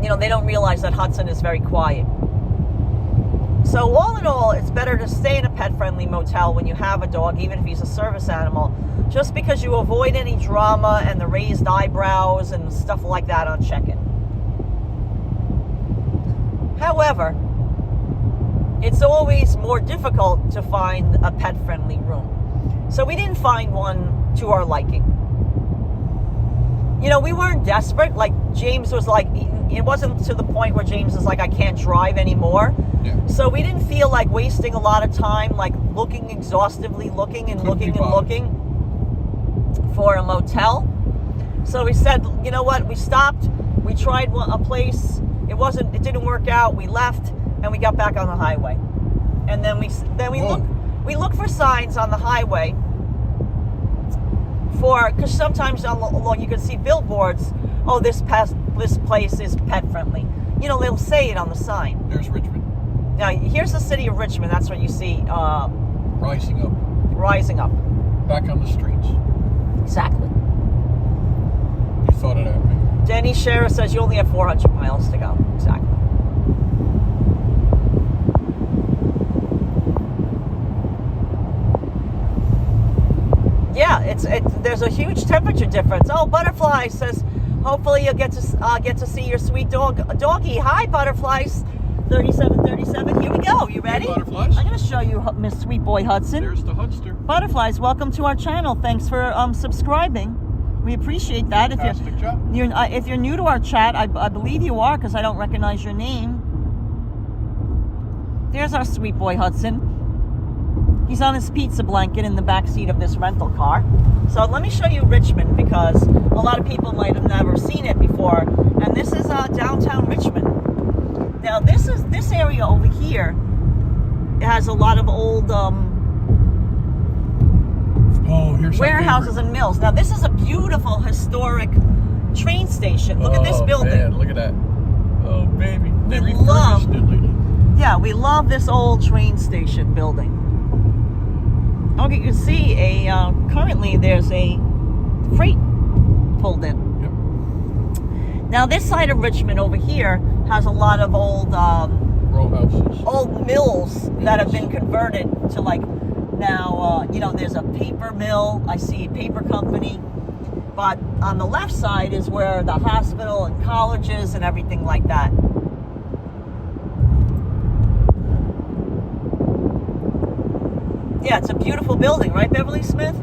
They don't realize that Hudson is very quiet. So all in all, it's better to stay in a pet-friendly motel when you have a dog, even if he's a service animal, just because you avoid any drama and the raised eyebrows and stuff like that on check-in. However, it's always more difficult to find a pet-friendly room. So we didn't find one to our liking. We weren't desperate. Like, James was like, it wasn't to the point where James was like, I can't drive anymore. Yeah. So we didn't feel like wasting a lot of time, like looking exhaustively, looking for a motel. So we said, you know what? We stopped. We tried a place. It didn't work out. We left and we got back on the highway. And then we look for signs on the highway because sometimes along you can see billboards. Oh, this place is pet friendly. They'll say it on the sign. There's Richmond. Now here's the city of Richmond. That's what you see. Rising up. Back on the streets. Exactly. You thought it happened. Denny Sheriff says you only have 400 miles to go. Exactly. Yeah, there's a huge temperature difference. Oh, Butterfly says, hopefully you'll get to see your sweet doggy. Hi, Butterflies. 3737. Here we go. You ready? Hey, Butterflies. I'm going to show you Miss Sweet Boy Hudson. There's the Hudster. Butterflies, welcome to our channel. Thanks for subscribing. We appreciate that. Fantastic job. If you're new to our chat, I believe you are, because I don't recognize your name. There's our sweet boy Hudson. He's on his pizza blanket in the back seat of this rental car. So let me show you Richmond, because a lot of people might have never seen it before. And this is downtown Richmond. Now this area over here. It has a lot of old here's warehouses and mills. Now this is a beautiful historic train station. Look at this building. Man, look at that. Oh baby, they We refurbished it lately. Yeah, we love this old train station building. Okay, you can see currently there's a freight pulled in. Yep. Now this side of Richmond over here has a lot of old row houses, old mills that have been converted to like now, there's a paper mill. I see a paper company. But on the left side is where the hospital and colleges and everything like that. Yeah, it's a beautiful building, right, Beverly Smith?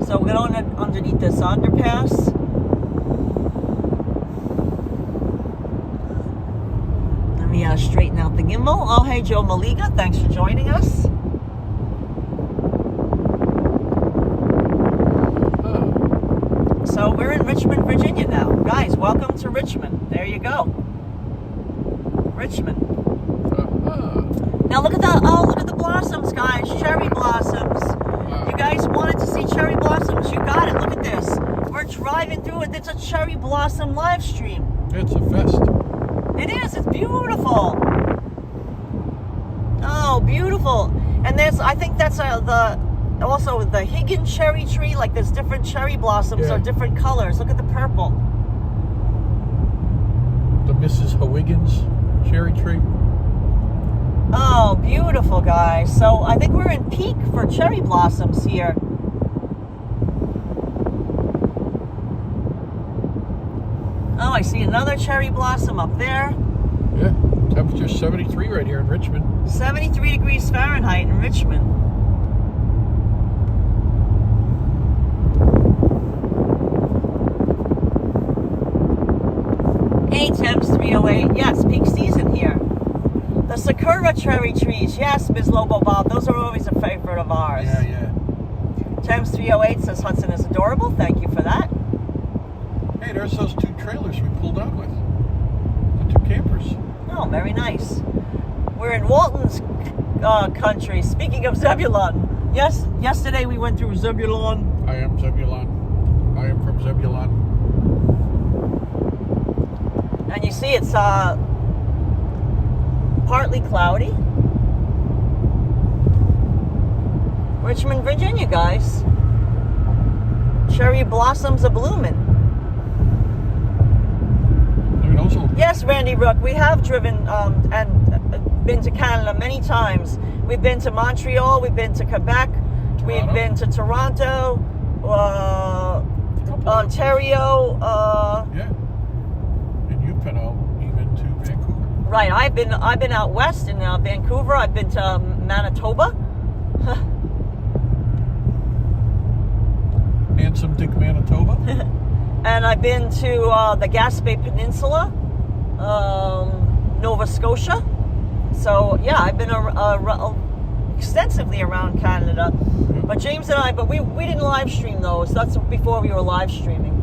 So we're going underneath this underpass. Let me straighten out the gimbal. Oh, hey, Joe Maliga, thanks for joining us. So we're in Richmond, Virginia now. Guys, welcome to Richmond. There you go. Richmond. Now look at the blossoms, guys. Cherry blossoms. Wow. You guys wanted to see cherry blossoms. You got it. Look at this. We're driving through it. It's a cherry blossom live stream. It's a fest. It is. It's beautiful. Oh, beautiful. And I think that's also the Higgins cherry tree. Like there's different cherry blossoms or different colors. Look at the purple. The Mrs. Higgins cherry tree. Oh, beautiful, guys. So I think we're in peak for cherry blossoms here. Oh, I see another cherry blossom up there. Yeah, temperature 73 right here in Richmond. 73 degrees Fahrenheit in Richmond. Hey, Temps 308. Yes, peak season here. The Sakura cherry trees. Yes, Ms. Lobo Bob. Those are always a favorite of ours. Yeah. Temps 308 says Hudson is adorable. Thank you for that. Hey, there's those two trailers we pulled out with. The two campers. Oh, very nice. We're in Walton's country. Speaking of Zebulon. Yes, yesterday we went through Zebulon. I am Zebulon. I am from Zebulon. And you see it's partly cloudy. Richmond, Virginia, guys. Cherry blossoms are blooming. Yes, Randy Rook, we have driven and been to Canada many times. We've been to Montreal, we've been to Quebec, we've been to Toronto, Ontario. And you've been out even to Vancouver. Right, I've been out west in Vancouver. I've been to Manitoba. Handsome Dick, Manitoba. And I've been to the Gaspé Peninsula, Nova Scotia. So yeah, I've been extensively around Canada. But James and I, we didn't live stream those. That's before we were live streaming.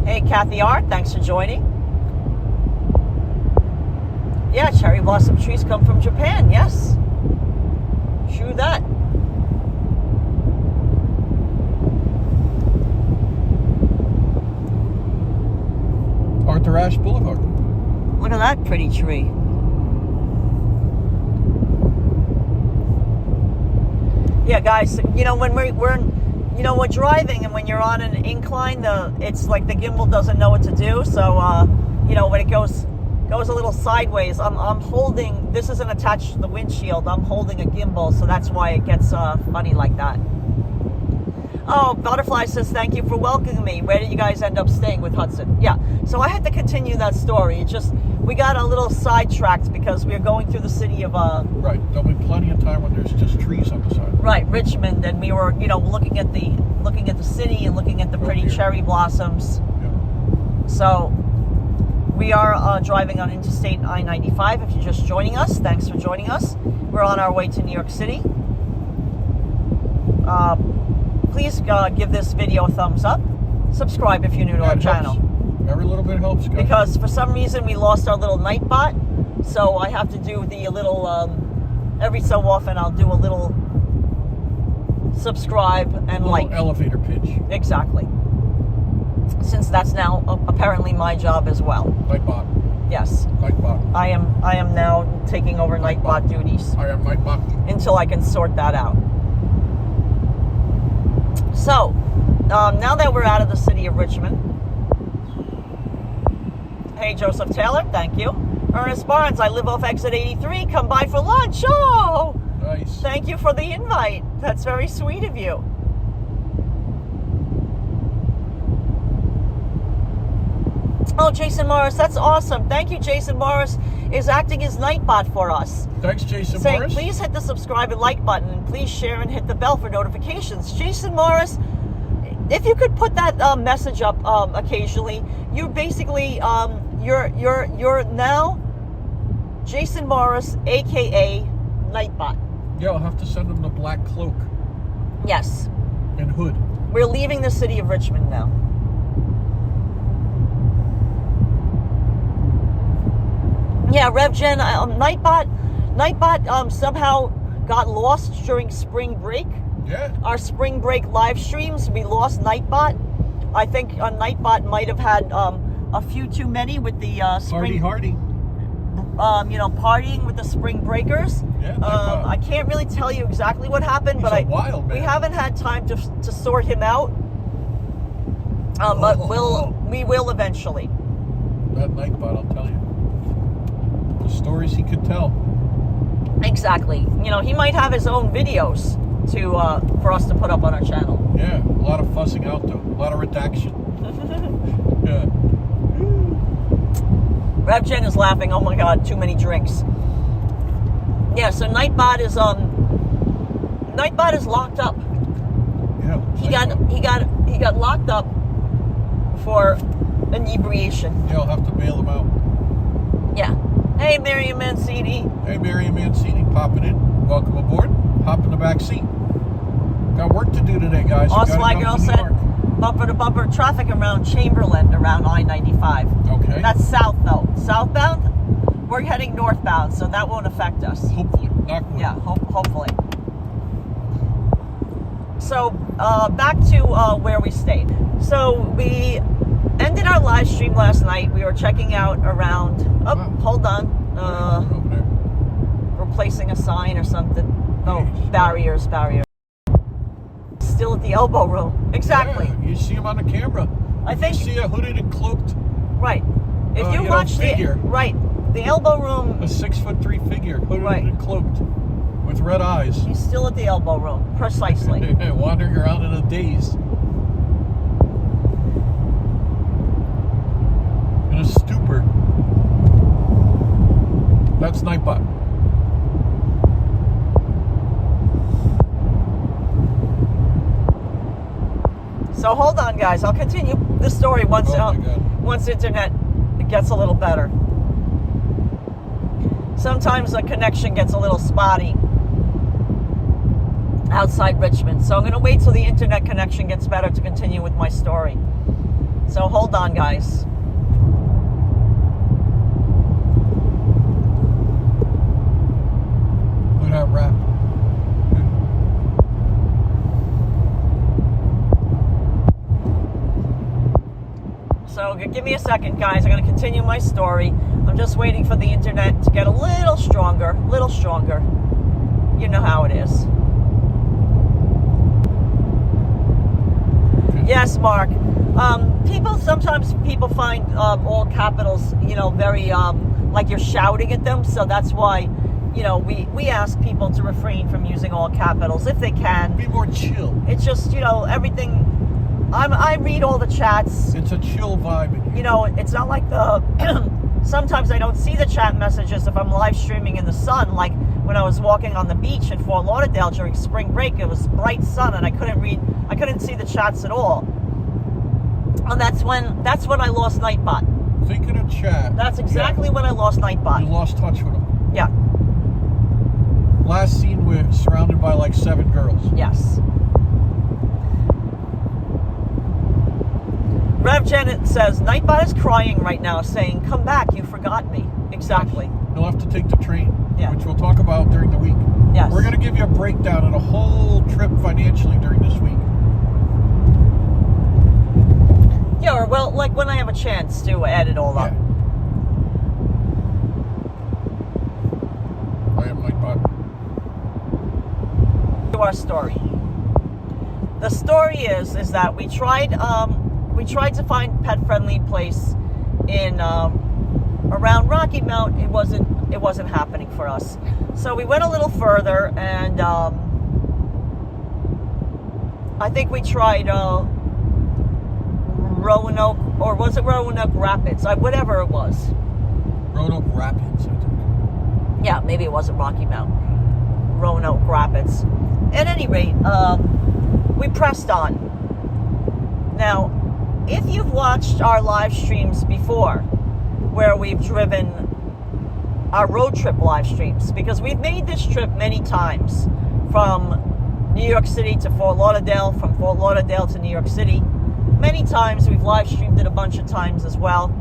Hey, Kathy R, thanks for joining. Yeah, cherry blossom trees come from Japan, yes. True that. Arthur Ashe Boulevard. Look at that pretty tree. Yeah, guys, when we're driving and when you're on an incline, it's like the gimbal doesn't know what to do. So, when it goes a little sideways, I'm holding, this isn't attached to the windshield, I'm holding a gimbal, so that's why it gets funny like that. Oh, Butterfly says, thank you for welcoming me. Where did you guys end up staying with Hudson? Yeah, so I had to continue that story. We got a little sidetracked because we were going through the city of... Right, there'll be plenty of time when there's just trees on the side. Right, Richmond, and we were, looking at the city and looking at the pretty cherry blossoms. Yeah. So... we are driving on Interstate I-95. If you're just joining us, thanks for joining us. We're on our way to New York City. Please give this video a thumbs up. subscribe if you're new to our That helps. channel. Every little bit helps, guys. Because for some reason we lost our little night bot, so I have to do the little, every so often I'll do a little subscribe and like. Elevator pitch. Exactly. Since that's now apparently my job as well. Nightbot. Yes. Nightbot. I am now taking over Nightbot duties. I am Nightbot. Until I can sort that out. So, now that we're out of the city of Richmond. Hey, Joseph Taylor, thank you. Ernest Barnes, I live off exit 83. Come by for lunch. Oh! Nice. Thank you for the invite. That's very sweet of you. Oh, Jason Morris, that's awesome. Thank you, Jason Morris is acting as Nightbot for us. Thanks, Jason Saying, Morris. please hit the subscribe and like button, and please share and hit the bell for notifications. Jason Morris, if you could put that message up occasionally, you basically you're now Jason Morris, aka Nightbot. Yeah, I'll have to send him the black cloak Yes, and hood. we're leaving the city of Richmond now. Yeah, RevGen, Nightbot somehow got lost during spring break. Yeah. Our spring break live streams, we lost Nightbot. I think Nightbot might have had a few too many with the spring. Hardy. Partying with the spring breakers. Yeah. I can't really tell you exactly what happened, but wild man. we haven't had time to sort him out. But we will eventually. That Nightbot, I'll tell you. The stories he could tell. Exactly. He might have his own videos for us to put up on our channel. Yeah, a lot of fussing out though. A lot of redaction. Yeah. RevGen is laughing. Oh my God, too many drinks. Yeah, so Nightbot is locked up. Yeah. He got locked up for inebriation. Yeah, I'll have to bail him out. Yeah. Hey, Miriam Mancini. Hey, Miriam Mancini, popping in. Welcome aboard. Hop in the back seat. Got work to do today, guys. My girl said bumper to bumper traffic around Chamberlain around I-95. Okay. That's south though. Southbound, we're heading northbound, so that won't affect us. Hopefully. Knock wood. Yeah, hopefully. So, back to where we stayed. So, we ended our live stream last night. We were checking out around... Oh, Wow. hold on. Over there. Replacing a sign or something. Oh, barriers. Still at the elbow room. Exactly. Yeah, you see him on the camera. I think... You see a hooded and cloaked... Right. If you watch figure. Right. The elbow room... A 6'3" figure, hooded and cloaked. With red eyes. He's still at the elbow room. Precisely. Wandering around in a daze. In a stupor. That's Nightbot. So hold on, guys. I'll continue the story once internet gets a little better. Sometimes the connection gets a little spotty outside Richmond. So I'm going to wait till the internet connection gets better to continue with my story. So hold on, guys. Look at that rap. So give me a second, guys. I'm going to continue my story. I'm just waiting for the internet to get a little stronger. You know how it is. Yes, Mark. Sometimes people find all capitals, very like you're shouting at them. So that's why, we ask people to refrain from using all capitals if they can. Be more chill. It's just, everything. I read all the chats. It's a chill vibe. It's not like sometimes I don't see the chat messages if I'm live streaming in the sun. Like when I was walking on the beach in Fort Lauderdale during spring break, it was bright sun and I couldn't see the chats at all. And that's when I lost Nightbot. Thinking of chat. That's exactly when I lost Nightbot. You lost touch with him. Yeah. Last scene, we're surrounded by like 7 girls. Yes. Chef Janet says, Nightbot is crying right now, saying, come back, you forgot me. Exactly. You'll have to take the train, which we'll talk about during the week. Yes. We're going to give you a breakdown of the whole trip financially during this week. Yeah, or well, like when I have a chance to add it all up. I am Nightbot. To our story. The story is that we tried to find pet-friendly place in around Rocky Mount. It wasn't happening for us. So we went a little further, and I think we tried Roanoke, or was it Roanoke Rapids? Whatever it was. Roanoke Rapids, I think. Yeah, maybe it wasn't Rocky Mount. Roanoke Rapids. At any rate, we pressed on. Now, if you've watched our live streams before, where we've driven our road trip live streams, because we've made this trip many times from New York City to Fort Lauderdale, from Fort Lauderdale to New York City. Many times. We've live streamed it a bunch of times as well.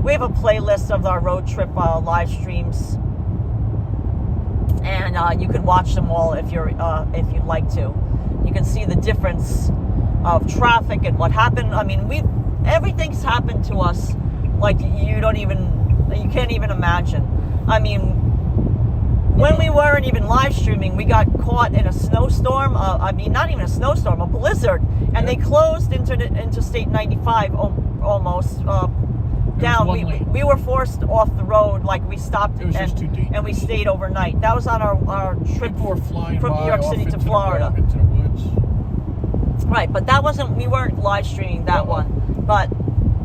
We have a playlist of our road trip live streams, and you can watch them all if you'd like to. You can see the difference of traffic and what happened. I mean, everything's happened to us like you can't even imagine. I mean, when we weren't even live streaming, we got caught in a snowstorm. Not even a snowstorm, a blizzard, and they closed Interstate 95 almost down. We were forced off the road, like we stopped and we stayed overnight. That was on our trip from New York City to Florida. Into the woods. Right, but we weren't live streaming that one. But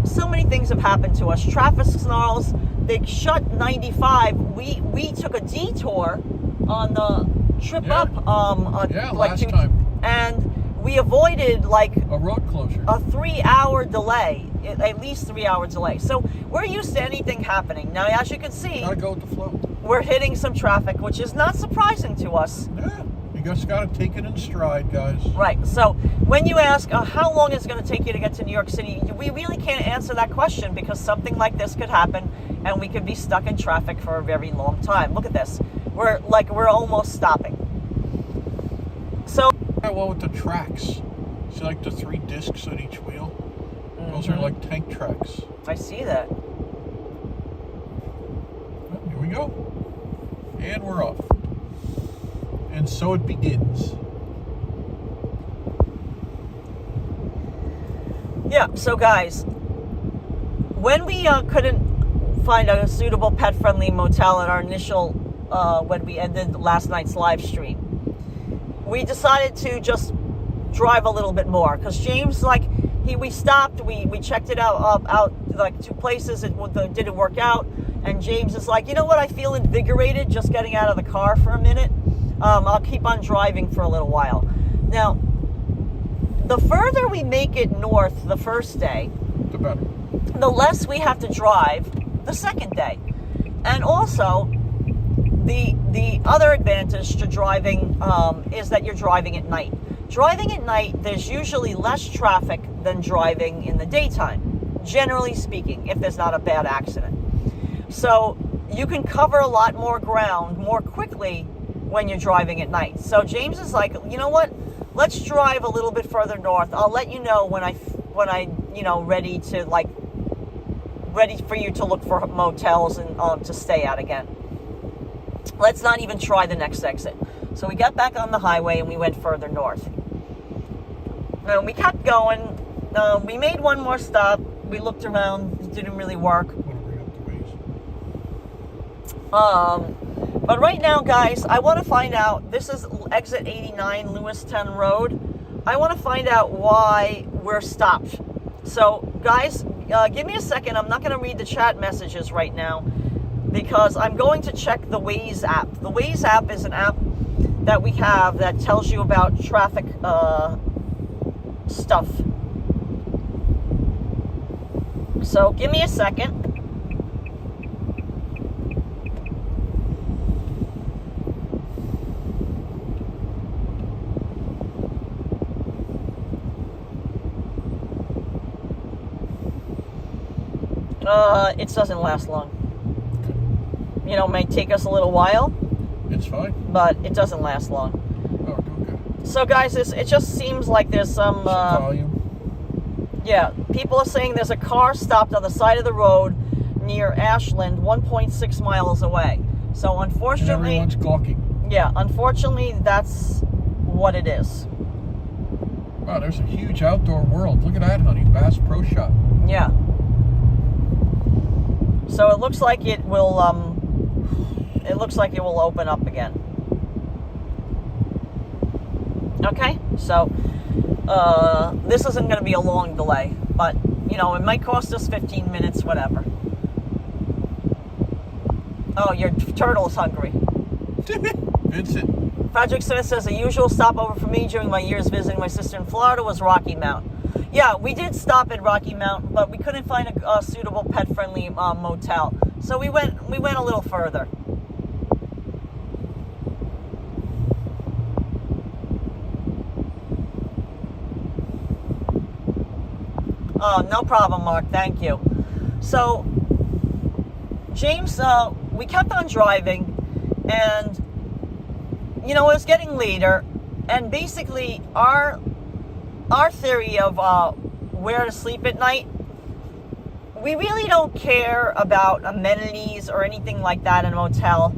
so many things have happened to us. Traffic snarls. They shut 95. We took a detour on the trip up. Last time. And we avoided like a road closure, a 3-hour delay, at least 3-hour delay. So we're used to anything happening. Now, as you can see, gotta go with the flow. We're hitting some traffic, which is not surprising to us. Yeah, you just gotta take it in stride, guys. Right. So when you ask how long is it going to take you to get to New York City, we really can't answer that question, because something like this could happen, and we could be stuck in traffic for a very long time. Look at this. We're almost stopping. So. Well, with the tracks, see like the 3 discs on each wheel? Those are like tank tracks. I see that. Well, here we go. And we're off. And so it begins. Yeah, so guys, when we couldn't find a suitable pet-friendly motel at our initial, when we ended last night's live stream, we decided to just drive a little bit more, because James, we stopped, we checked it out like 2 places, it didn't work out, and James is like, you know what, I feel invigorated just getting out of the car for a minute. I'll keep on driving for a little while. Now, the further we make it north the first day, the better. The less we have to drive the second day. And also, the other advantage to driving is that you're driving at night. Driving at night, there's usually less traffic than driving in the daytime, generally speaking, if there's not a bad accident. So you can cover a lot more ground more quickly when you're driving at night. So James is like, you know what? Let's drive a little bit further north. I'll let you know when I ready for you to look for motels and to stay at again. Let's not even try the next exit. So we got back on the highway and we went further north. And we kept going. We made one more stop. We looked around. It didn't really work. But right now, guys, I want to find out. This is exit 89, Lewiston Road. I want to find out why we're stopped. So, guys, give me a second. I'm not going to read the chat messages right now, because I'm going to check the Waze app. The Waze app is an app that we have that tells you about traffic stuff. So give me a second. It doesn't last long. You know, it may take us a little while. It's fine. But it doesn't last long. Oh, okay. So guys, it just seems like there's some volume. Yeah, people are saying there's a car stopped on the side of the road near Ashland, 1.6 miles away. So unfortunately, and everyone's gawking. Yeah, unfortunately, that's what it is. Wow, there's a huge outdoor world. Look at that, honey. Bass Pro Shop. Yeah. So it looks like it will. It looks like it will open up again. Okay, so this isn't going to be a long delay, but you know, it might cost us 15 minutes, whatever. Oh, your turtle's hungry. Vincent. Frederick Smith says the usual stopover for me during my years visiting my sister in Florida was Rocky Mount. Yeah, we did stop at Rocky Mount, but we couldn't find a suitable pet-friendly motel, so we went a little further. Oh, no problem, Mark. Thank you. So, James, we kept on driving, and, you know, it was getting later, and basically our theory of where to sleep at night, we really don't care about amenities or anything like that in a motel.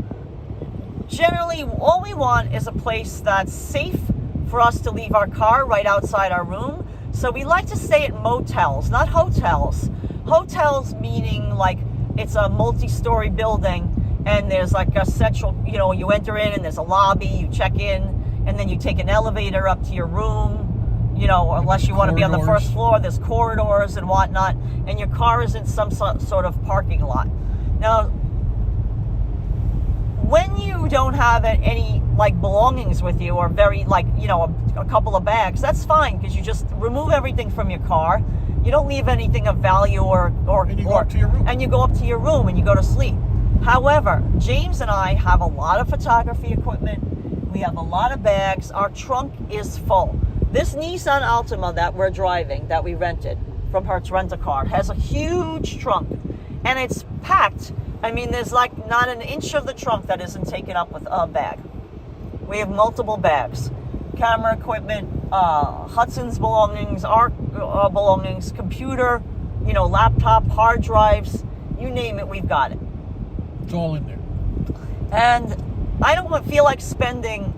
Generally, all we want is a place that's safe for us to leave our car right outside our room. So we like to stay at motels, not hotels. Hotels meaning like it's a multi-story building and there's like a central, you know, you enter in and there's a lobby, you check in, and then you take an elevator up to your room, you know, unless you want to be on the first floor, there's corridors and whatnot, and your car is in some sort of parking lot. Now, when you don't have any like belongings with you, or very like, you know, a couple of bags, that's fine, because you just remove everything from your car. You don't leave anything of value and you go up to your room. And you go up to your room and you go to sleep. However, James and I have a lot of photography equipment. We have a lot of bags. Our trunk is full. This Nissan Altima that we're driving, that we rented from Hertz Rent-A-Car, has a huge trunk, and it's packed. I mean, there's like not an inch of the trunk that isn't taken up with a bag. We have multiple bags. Camera equipment, Hudson's belongings, our belongings, computer, you know, laptop, hard drives, you name it, we've got it. It's all in there. And I don't feel like spending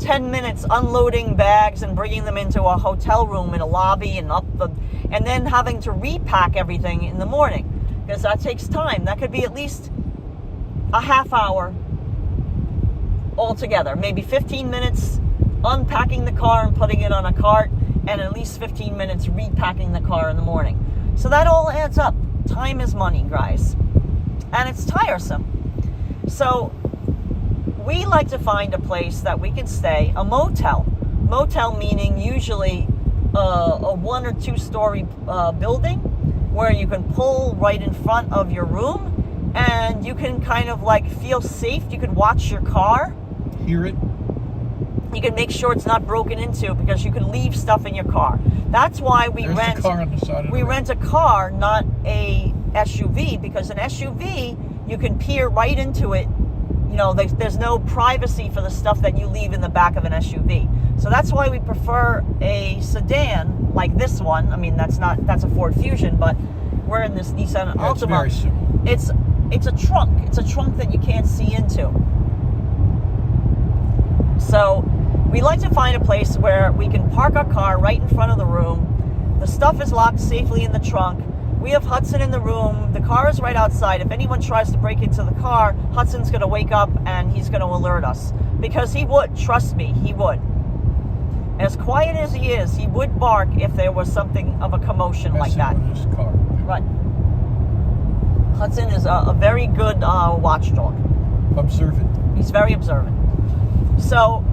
10 minutes unloading bags and bringing them into a hotel room in a lobby and then having to repack everything in the morning, because that takes time. That could be at least a half hour altogether, maybe 15 minutes unpacking the car and putting it on a cart, and at least 15 minutes repacking the car in the morning. So that all adds up. Time is money, guys. And it's tiresome. So we like to find a place that we can stay, a motel. Motel meaning usually a 1 or 2 story building where you can pull right in front of your room, and you can kind of like feel safe. You can watch your car. Hear it. You can make sure it's not broken into, because you can leave stuff in your car. That's why we rent. Car on the side of the road. Rent a car, not a SUV, because an SUV you can peer right into it. You know, there's no privacy for the stuff that you leave in the back of an SUV. So that's why we prefer a sedan like this one. I mean, that's a Ford Fusion, but we're in this Nissan Altima. It's very simple. It's a trunk. It's a trunk that you can't see into. So we like to find a place where we can park our car right in front of the room. The stuff is locked safely in the trunk. We have Hudson in the room. The car is right outside. If anyone tries to break into the car, Hudson's going to wake up and he's going to alert us. Because he would, trust me, he would. As quiet as he would bark if there was something of a commotion like that. His car. Right. Hudson is a very good watchdog. Observant. He's very observant. So,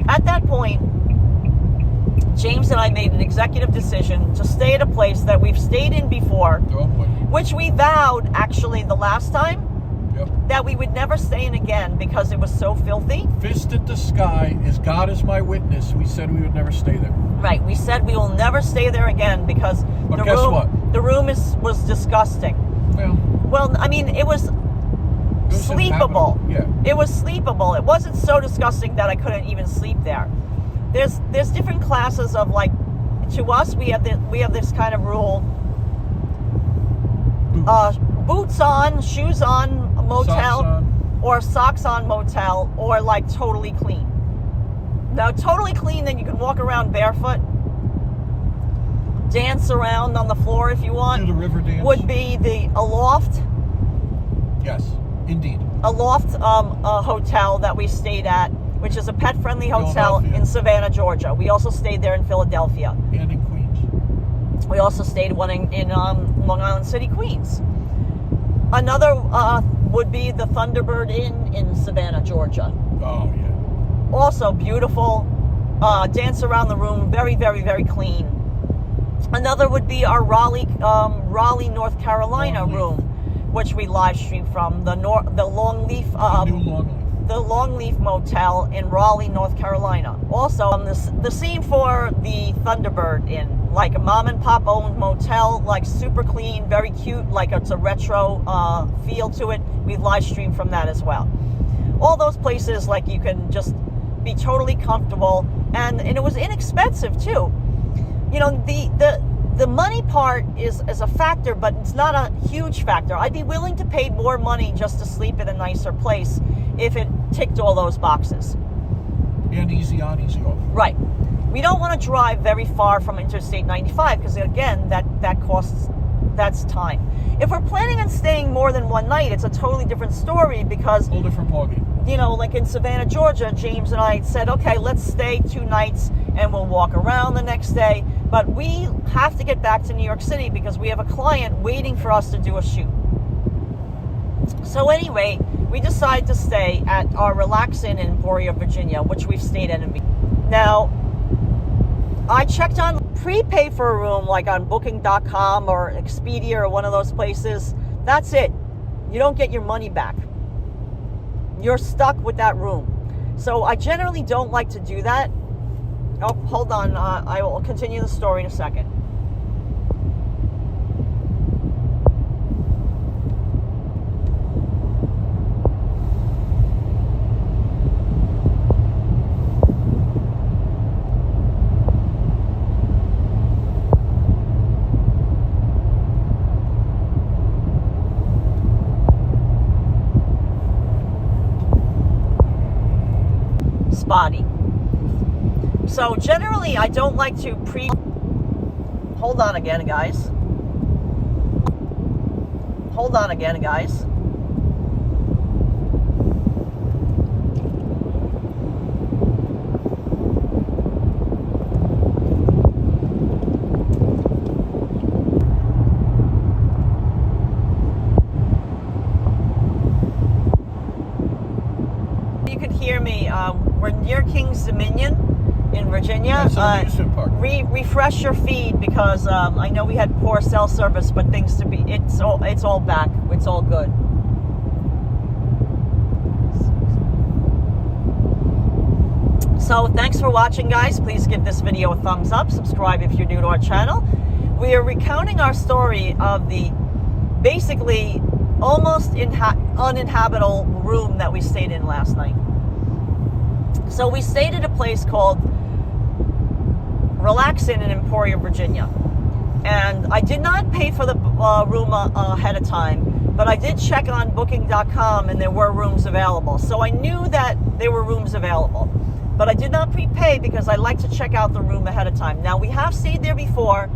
at that point, James and I made an executive decision to stay at a place that we've stayed in before, Oh boy. which we vowed, actually, the last time, that we would never stay in again because it was so filthy. Fist at the sky, as God is my witness, we said we would never stay there. Right, we said we will never stay there again because But guess what? The room was disgusting. Well, I mean, it was sleepable. Yeah. It was sleepable. It wasn't so disgusting that I couldn't even sleep there. There's different classes of, like, to us we have this kind of rule. Boots on, shoes on motel, or socks on motel, or like totally clean. Now, totally clean, then you can walk around barefoot, dance around on the floor if you want. Do the river dance. Would be a loft. Yes, indeed. A loft hotel that we stayed at, which is a pet-friendly hotel in Savannah, Georgia. We also stayed there in Philadelphia. And in Queens. We also stayed one in Long Island City, Queens. Another would be the Thunderbird Inn in Savannah, Georgia. Oh, yeah. Also beautiful. Dance around the room. Very, very, very clean. Another would be our Raleigh, North Carolina room, which we live streamed from. The Longleaf. New Longleaf. The Longleaf Motel in Raleigh, North Carolina. Also, the same for the Thunderbird Inn. Like a mom and pop owned motel, like super clean, very cute, like it's a retro feel to it. We live stream from that as well. All those places, like, you can just be totally comfortable, and it was inexpensive too. You know, the money part is a factor, but it's not a huge factor. I'd be willing to pay more money just to sleep in a nicer place if it ticked all those boxes. And easy on, easy off. Right. We don't want to drive very far from Interstate 95 because, again, that's time. If we're planning on staying more than one night, it's a totally different story because... Whole different ballgame. You know, like in Savannah, Georgia, James and I said, okay, let's stay 2 nights and we'll walk around the next day. But we have to get back to New York City because we have a client waiting for us to do a shoot. So anyway, we decided to stay at our Relax Inn in Emporia, Virginia, which we've stayed at. Now, I checked on prepay for a room, like on Booking.com or Expedia or one of those places. That's it. You don't get your money back. You're stuck with that room. So I generally don't like to do that. Oh, hold on. I will continue the story in a second. Spotty. So generally I don't like to hold on again, guys. Hold on again, guys. You could hear me. We're near Kings Dominion in Virginia. That's an amusement park. Refresh your feed because I know we had poor cell service, but it's all back. It's all good. So thanks for watching, guys. Please give this video a thumbs up. Subscribe if you're new to our channel. We are recounting our story of the basically almost uninhabitable room that we stayed in last night. So we stayed at a place called Relax Inn in Emporia, Virginia. And I did not pay for the room ahead of time, but I did check on Booking.com and there were rooms available. So I knew that there were rooms available. But I did not prepay because I like to check out the room ahead of time. Now, we have stayed there before.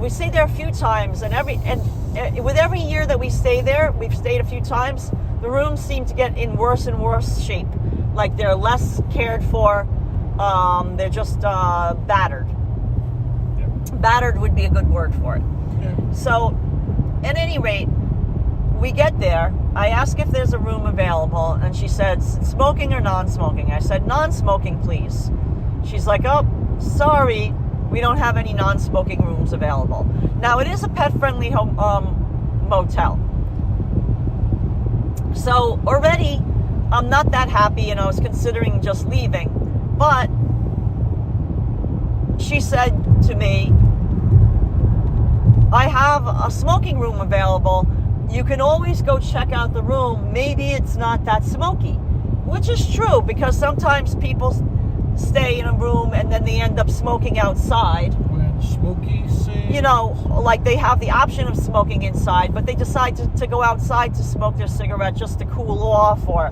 We stayed there a few times, and with every year that we stay there, we've stayed a few times, the rooms seem to get in worse and worse shape. Like they're less cared for. They're just battered. Yeah. Battered would be a good word for it. Yeah. So, at any rate, we get there. I ask if there's a room available, and she said, smoking or non-smoking? I said, non-smoking, please. She's like, oh, sorry, we don't have any non-smoking rooms available. Now, it is a pet-friendly motel. So already, I'm not that happy, and I was considering just leaving. But she said to me, I have a smoking room available. You can always go check out the room. Maybe it's not that smoky. Which is true, because sometimes people stay in a room and then they end up smoking outside. When smoky sings. You know, like they have the option of smoking inside, but they decide to go outside to smoke their cigarette just to cool off or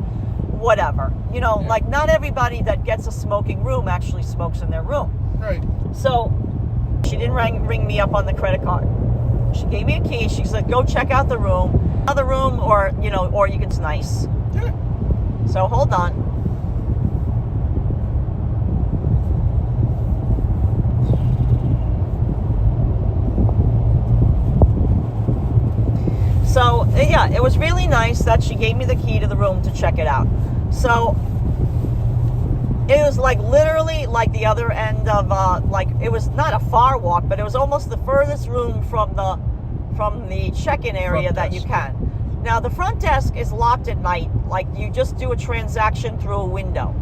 whatever. You know, Yeah. like not everybody that gets a smoking room actually smokes in their room. Right. So she didn't ring me up on the credit card. She gave me a key. She said, go check out the room. Other room, or, you know, or you can, it's nice. Yeah. So hold on. So yeah, it was really nice that she gave me the key to the room to check it out. So it was like literally like the other end of like, it was not a far walk, but it was almost the furthest room from the check-in area that you can. Now the front desk is locked at night. Like you just do a transaction through a window.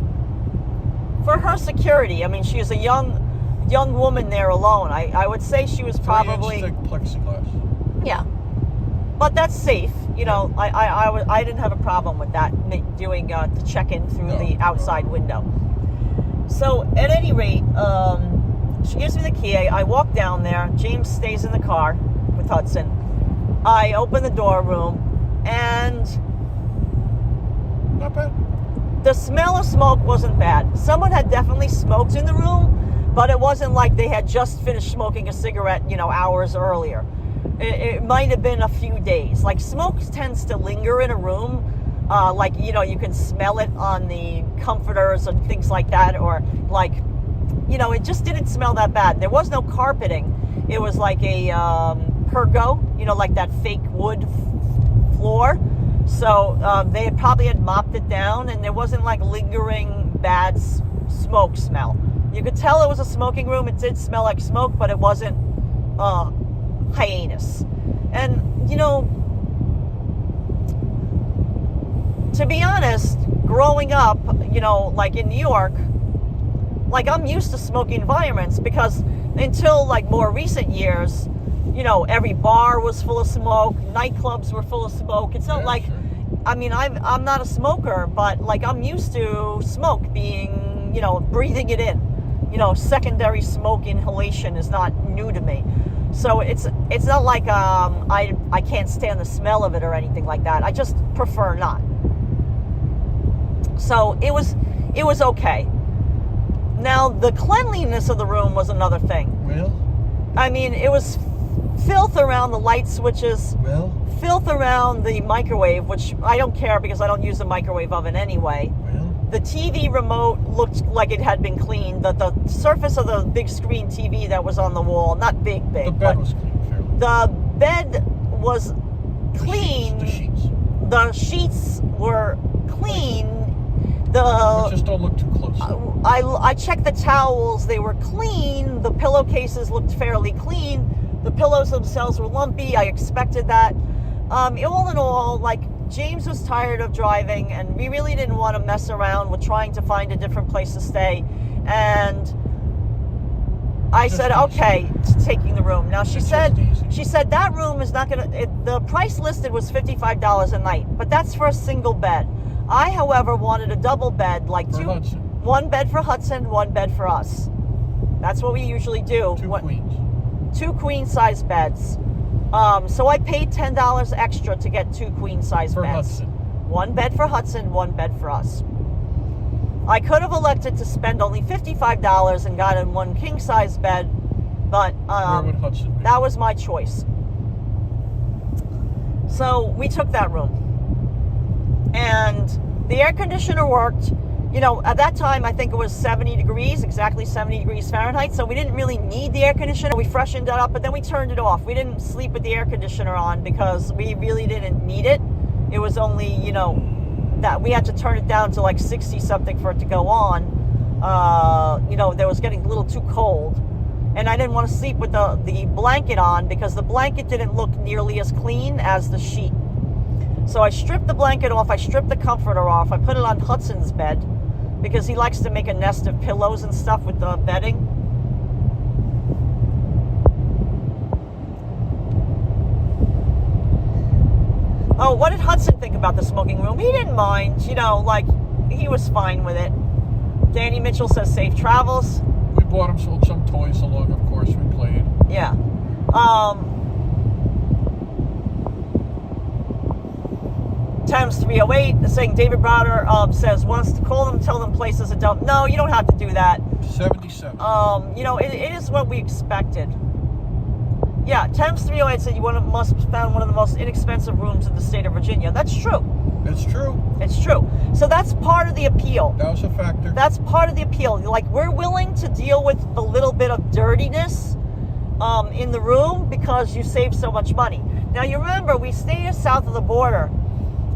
For her security, I mean, she is a young woman there alone. I would say she was probably 3-inch thick plexiglass. Yeah, but that's safe. You know, I didn't have a problem with that, doing the check-in through the outside window. So at any rate, she gives me the key. I walk down there. James stays in the car with Hudson. I open the door room, and Not bad. the smell of smoke wasn't bad. Someone had definitely smoked in the room, but it wasn't like they had just finished smoking a cigarette, you know, hours earlier. It might have been a few days. Like smoke tends to linger in a room. Like, you know, you can smell it on the comforters and things like that, or like, you know, it just didn't smell that bad. There was no carpeting. It was like a pergo, you know, like that fake wood floor. So they had probably mopped it down, and there wasn't like lingering bad smoke smell. You could tell it was a smoking room. It did smell like smoke, but it wasn't heinous. And, you know, to be honest, growing up, you know, like in New York, like I'm used to smoky environments, because until like more recent years, you know, every bar was full of smoke, nightclubs were full of smoke. It's not like, I mean, I'm not a smoker, but like I'm used to smoke being, you know, breathing it in. You know, secondary smoke inhalation is not new to me. So it's not like I can't stand the smell of it or anything like that. I just prefer not. So it was okay. Now the cleanliness of the room was another thing. Well, I mean, it was filth around the light switches, filth around the microwave, which I don't care because I don't use a microwave oven anyway. The TV remote looked like it had been cleaned. The surface of the big screen TV that was on the wall, not big, the bed but was clean, fairly. the bed was clean. The sheets were clean. Just don't look too close. I checked the towels. They were clean. The pillowcases looked fairly clean. The pillows themselves were lumpy. I expected that. All in all, like, James was tired of driving, and we really didn't want to mess around with trying to find a different place to stay. And I said, okay, taking the room. Now she said that room is not going to, the price listed was $55 a night, but that's for a single bed. I, however, wanted a double bed, like one bed for Hudson, one bed for us. That's what we usually do. Two queen size beds. So I paid $10 extra to get two queen size beds. Hudson. One bed for Hudson, one bed for us. I could have elected to spend only $55 and got in one king size bed, but where would Hudson be? That was my choice. So we took that room. And the air conditioner worked. You know, at that time, I think it was 70 degrees, exactly 70 degrees Fahrenheit. So we didn't really need the air conditioner. We freshened it up, but then we turned it off. We didn't sleep with the air conditioner on because we really didn't need it. It was only, you know, that we had to turn it down to like 60 something for it to go on. You know, there was getting a little too cold. And I didn't want to sleep with the blanket on because the blanket didn't look nearly as clean as the sheet. So I stripped the blanket off, I stripped the comforter off, I put it on Hudson's bed because he likes to make a nest of pillows and stuff with the bedding. Oh, what did Hudson think about the smoking room? He didn't mind, you know, like, he was fine with it. Danny Mitchell says safe travels. We bought him some toys along, of course, we played. Yeah. Times 308 saying David Browder says wants to call them, tell them place is a dump. No, you don't have to do that. 77. You know, it is what we expected. Yeah, Times 308 said you must have found one of the most inexpensive rooms in the state of Virginia. That's true. It's true. It's true. So that's part of the appeal. That was a factor. That's part of the appeal. Like, we're willing to deal with a little bit of dirtiness in the room because you save so much money. Now, you remember, we stay south of the border,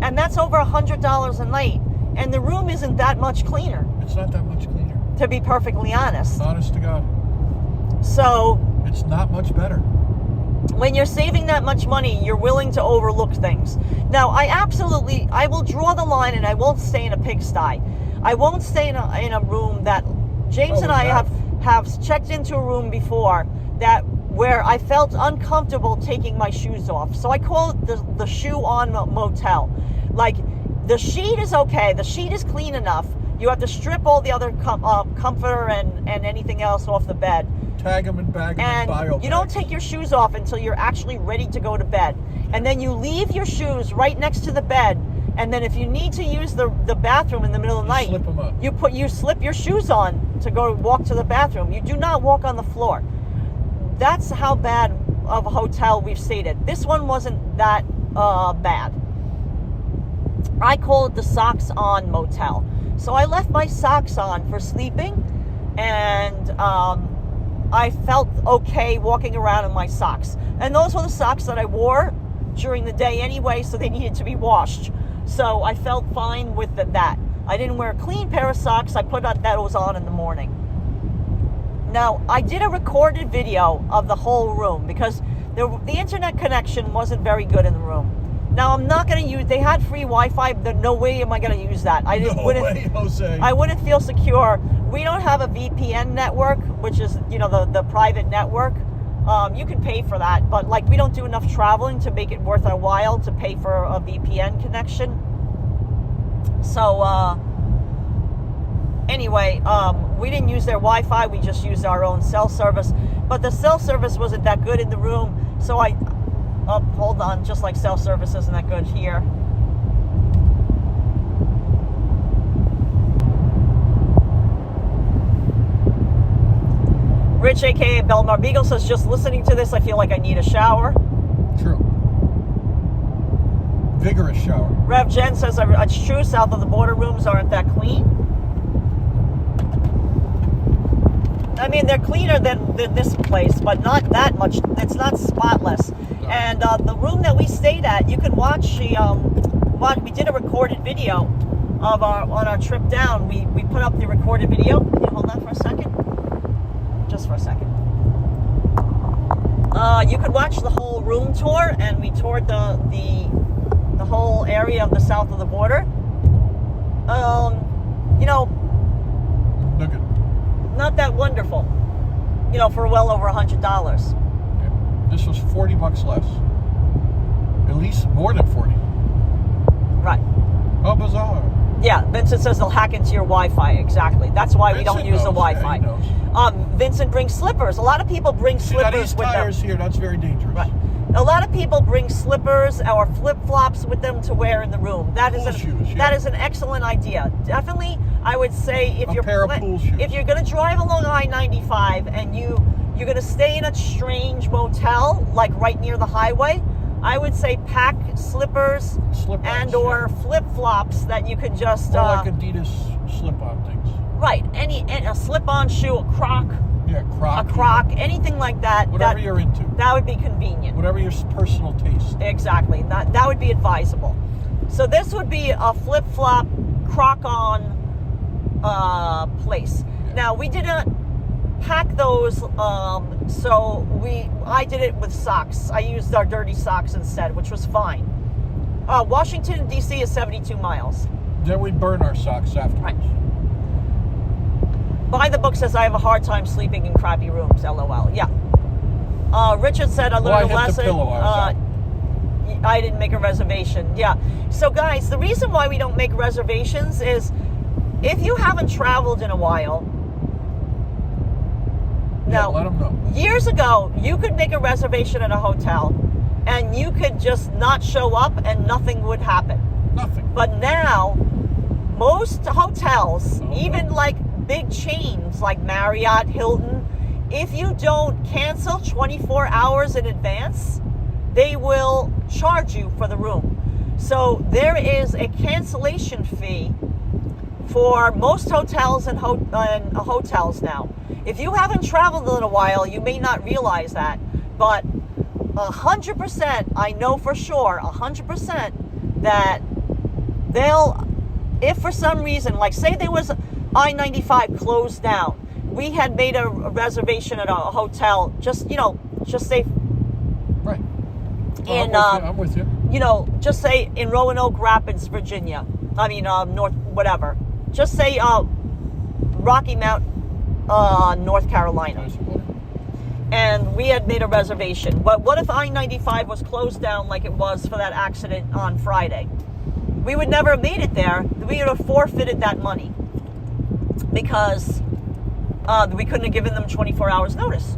and that's over $100 a night, and the room isn't that much cleaner. It's not that much cleaner. To be perfectly honest. Honest to God. So... it's not much better. When you're saving that much money, you're willing to overlook things. Now, I will draw the line, and I won't stay in a pigsty. I won't stay in a room that James and I have checked into a room before where I felt uncomfortable taking my shoes off. So I call it the shoe-on motel. Like, the sheet is okay. The sheet is clean enough. You have to strip all the other comforter and anything else off the bed. Tag them and bag them and bio. You don't take your shoes off until you're actually ready to go to bed. And then you leave your shoes right next to the bed. And then if you need to use the bathroom in the middle of the night, slip them up. You slip your shoes on to go walk to the bathroom. You do not walk on the floor. That's how bad of a hotel we've stayed at. This one wasn't that bad. I call it the socks on motel. So I left my socks on for sleeping, and I felt okay walking around in my socks. And those were the socks that I wore during the day anyway, so they needed to be washed. So I felt fine with that. I didn't wear a clean pair of socks. I put those on in the morning. Now, I did a recorded video of the whole room because the internet connection wasn't very good in the room. Now, I'm not going to use... They had free Wi-Fi. No way am I going to use that. No way, Jose. I wouldn't feel secure. We don't have a VPN network, which is, you know, the private network. You can pay for that, but, like, we don't do enough traveling to make it worth our while to pay for a VPN connection. So, anyway, we didn't use their Wi-Fi. We just used our own cell service. But the cell service wasn't that good in the room, so oh, hold on, just like cell service isn't that good here. Rich, a.k.a. Belmar Beagle, says, just listening to this, I feel like I need a shower. True. Vigorous shower. Rev Jen says, it's true, south of the border rooms aren't that clean. I mean, they're cleaner than this place, but not that much. It's not spotless. No. And the room that we stayed at, you can watch we did a recorded video of on our trip down. We put up the recorded video. Can you hold that for a second? Just for a second. You could watch the whole room tour, and we toured the whole area of the south of the border. You know, look at. Not that wonderful, you know, for well over $100. Yeah. This was $40 less. At least more than 40. Right. How bizarre. Yeah, Vincent says they'll hack into your Wi-Fi. Exactly. That's why we don't use the Wi-Fi. Yeah, Vincent brings slippers. A lot of people bring slippers with them. Tires here. That's very dangerous. Right. A lot of people bring slippers or flip-flops with them to wear in the room. That is an excellent idea. Definitely, I would say if you're going to drive along I-95 and you're going to stay in a strange motel, like right near the highway, I would say pack slippers or flip-flops that you can just... Or like Adidas slip-on things. Right. A slip-on shoe, a Croc. Yeah, Croc. A Croc, anything like that. Whatever you're into. That would be convenient. Whatever your personal taste. Exactly. That would be advisable. So this would be a flip-flop, Croc-on place. Yeah. Now, we didn't pack those, so I did it with socks. I used our dirty socks instead, which was fine. Washington, D.C. is 72 miles. Then we burn our socks afterwards. Right. By the book says I have a hard time sleeping in crappy rooms, LOL. Yeah. Richard said I learned a lesson. The pillow. I didn't make a reservation. Yeah. So guys, the reason why we don't make reservations is if you haven't traveled in a while. Now, let them know. Years ago, you could make a reservation at a hotel and you could just not show up and nothing would happen. Nothing. But now, most hotels, even like big chains like Marriott, Hilton, if you don't cancel 24 hours in advance, they will charge you for the room. So there is a cancellation fee for most hotels and hotels now. If you haven't traveled in a while, you may not realize that, but 100%, I know for sure, 100% that they'll, if for some reason, like say there was I-95 closed down, we had made a reservation at a hotel, just say, right. I'm with you. Just say in Roanoke Rapids, Virginia. North, whatever. Just say Rocky Mount, North Carolina. And we had made a reservation. But what if I-95 was closed down like it was for that accident on Friday? We would never have made it there. We would have forfeited that money because we couldn't have given them 24 hours notice.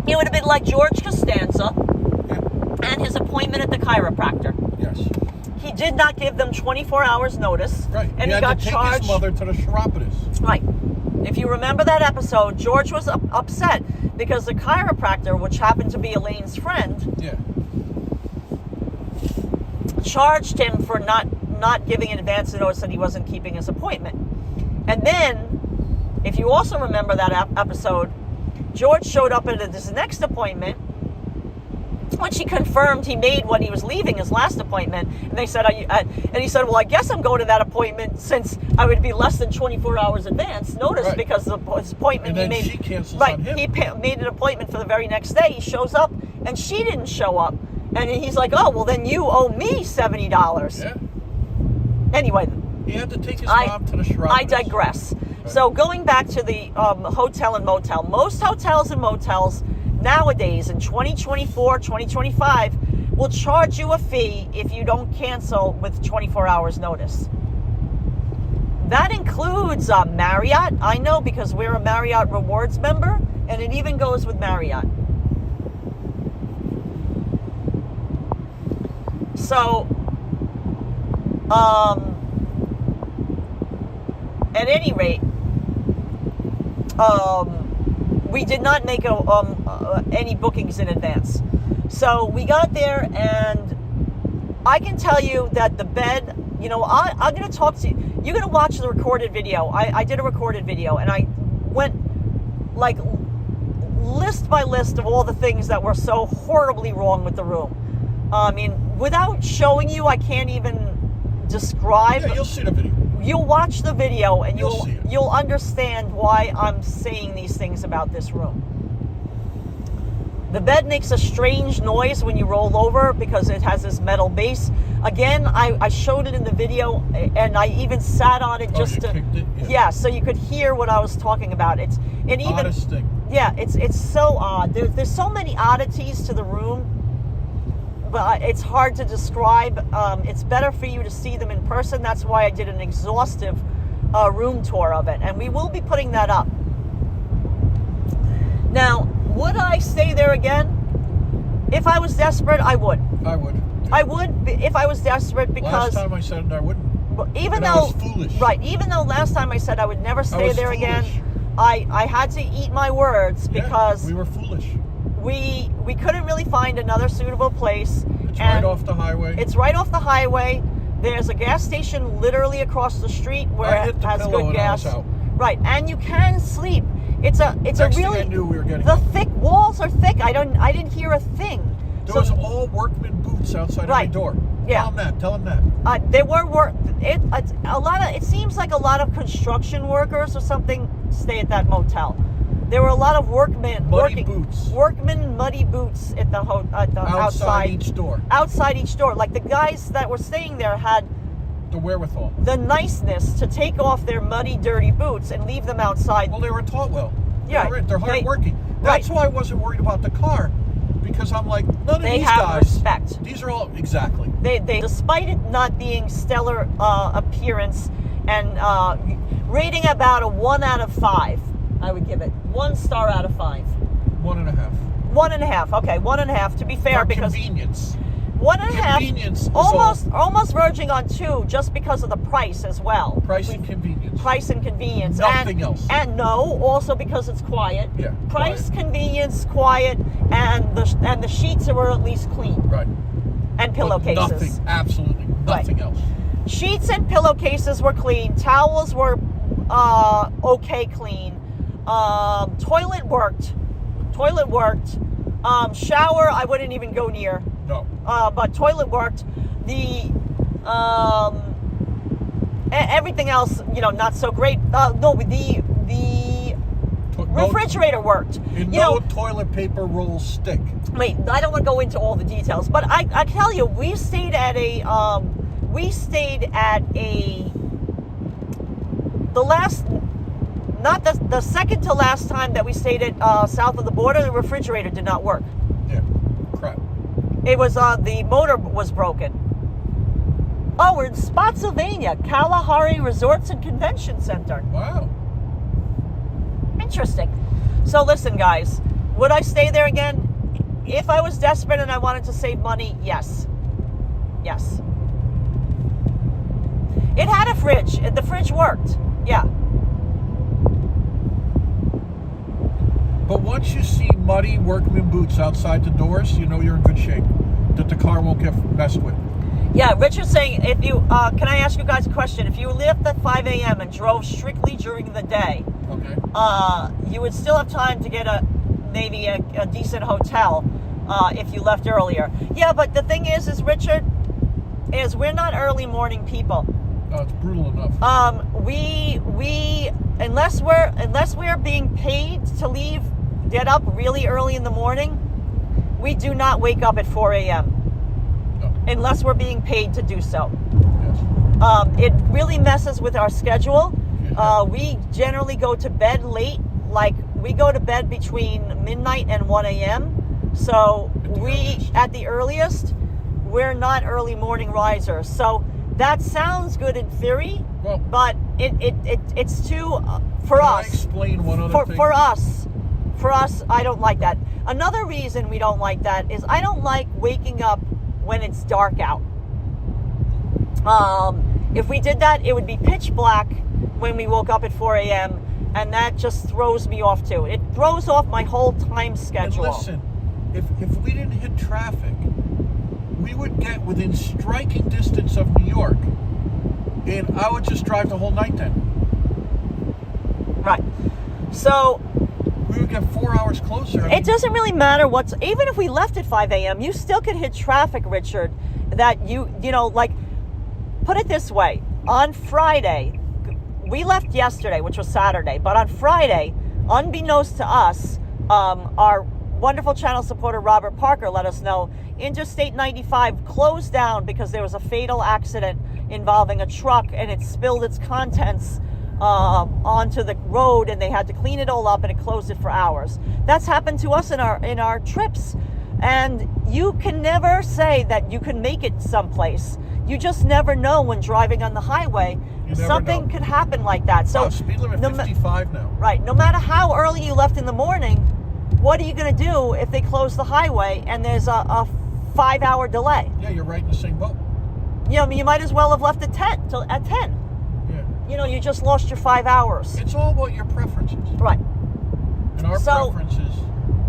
It would have been like George Costanza and his appointment at the chiropractor. Yes. He did not give them 24 hours notice. Right. And he got got to take charged. His mother to the chiropodist. Right. If you remember that episode, George was upset because the chiropractor, which happened to be Elaine's friend, charged him for not giving an advance notice that he wasn't keeping his appointment. And then, if you also remember that episode, George showed up at his next appointment, which he confirmed he made when he was leaving his last appointment. And they said, and he said, well, I guess I'm going to that appointment since I would be less than 24 hours advance notice because of his appointment and then he made. She cancels right, on him. He made an appointment for the very next day. He shows up and she didn't show up. And he's like, oh, well, then you owe me $70. Yeah. Anyway. He had to take his mom to the chiropodist. I digress. Right. So going back to the hotel and motel, most hotels and motels nowadays in 2024, 2025 will charge you a fee if you don't cancel with 24 hours notice. That includes Marriott. I know because we're a Marriott Rewards member, and it even goes with Marriott. So, at any rate, we did not make any bookings in advance. So we got there, and I can tell you that the bed, I'm going to talk to you. You're going to watch the recorded video. I did a recorded video, and I went like list by list of all the things that were so horribly wrong with the room. Without showing you, I can't even describe. Yeah, you'll see the video. You'll watch the video and you'll understand why I'm saying these things about this room. The bed makes a strange noise when you roll over because it has this metal base. Again, I showed it in the video, and I even sat on it just to kicked it? Yeah, so you could hear what I was talking about. Oddest thing. Yeah, it's so odd. There's so many oddities to the room, but it's hard to describe. It's better for you to see them in person. That's why I did an exhaustive room tour of it, and we will be putting that up. Now, would I stay there again? If I was desperate, I would. I would. I would if I was desperate because... Last time I said I wouldn't. Even though... I was foolish. Right, even though last time I said I would never stay there again, I had to eat my words because... we were foolish. We couldn't really find another suitable place. It's right off the highway. It's right off the highway. There's a gas station literally across the street where it has good gas. Right, and you can sleep. It's a really... Next thing I knew, we were getting... The thick walls are thick. I didn't hear a thing. There was all workman boots outside every door. Yeah. Tell them that. There were it seems like a lot of construction workers or something stay at that motel. There were a lot of workmen Muddy boots. Workmen muddy boots at the outside each door. Outside each door. Like the guys that were staying there had The wherewithal. the niceness to take off their muddy, dirty boots and leave them outside. Well, they were taught well. Yeah, They're hardworking. That's why I wasn't worried about the car, because I'm like, none of They these have guys. respect. These are all exactly. They despite it not being stellar appearance and rating about a 1 out of 5, I would give it 1 star out of 5. 1.5. 1.5. Okay, 1.5 to be fair, For because convenience. 1.5, Convenience is almost verging on 2, just because of the price as well. Price and convenience. Price and convenience. Nothing else. And no, also because it's quiet. Yeah. Price, quiet. convenience, quiet, and the sheets were at least clean. Right. And But pillowcases. nothing. Absolutely nothing Right. else. Sheets and pillowcases were clean. Towels were okay clean. Toilet worked. Shower I wouldn't even go near. No. But toilet worked. The everything else, not so great. No, the refrigerator worked. Toilet paper rolls stick. Wait, I don't want to go into all the details, but I tell you, we stayed at the second to last time that we stayed at south of the border, the refrigerator did not work. Yeah. Crap. It was the motor was broken. Oh, we're in Spotsylvania, Kalahari Resorts and Convention Center. Wow. Interesting. So listen, guys, would I stay there again? If I was desperate and I wanted to save money, yes. Yes. It had a fridge. The fridge worked. Yeah. But once you see muddy workman boots outside the doors, you know you're in good shape. That the car won't get messed with. Yeah, Richard's saying, if you, can I ask you guys a question? If you left at 5 a.m. and drove strictly during the day, Okay. you would still have time to get maybe a decent hotel if you left earlier. Yeah, but the thing is Richard, is we're not early morning people. Oh, it's brutal enough. We unless we're being paid to get up really early in the morning, we do not wake up at 4 a.m. No. unless we're being paid to do so. Yes. It really messes with our schedule. Yeah. We generally go to bed late, like we go to bed between midnight and 1 a.m. So at the earliest, we're not early morning risers. So that sounds good in theory, Well, but it's too for can us. I explain one other thing? For us, I don't like that. Another reason we don't like that is I don't like waking up when it's dark out. If we did that, it would be pitch black when we woke up at 4 a.m. and that just throws me off too. It throws off my whole time schedule. And listen, if we didn't hit traffic, we would get within striking distance of New York, and I would just drive the whole night then. Right. So We would get 4 hours closer. it doesn't really matter even if we left at 5 a.m., you still could hit traffic, Richard, that like, put it this way. On Friday, we left yesterday, which was Saturday, but on Friday, unbeknownst to us, our wonderful channel supporter Robert Parker let us know Interstate 95 closed down because there was a fatal accident involving a truck and it spilled its contents onto the road, and they had to clean it all up, and it closed it for hours. That's happened to us in our trips, and you can never say that you can make it someplace. You just never know when driving on the highway. Something could happen like that. So speed limit 55 now. Right. No matter how early you left in the morning, what are you going to do if they close the highway and there's a 5-hour delay? Yeah, you're right in the same boat. You might as well have left at 10. Yeah. You just lost your 5 hours. It's all about your preferences. Right. And our preferences.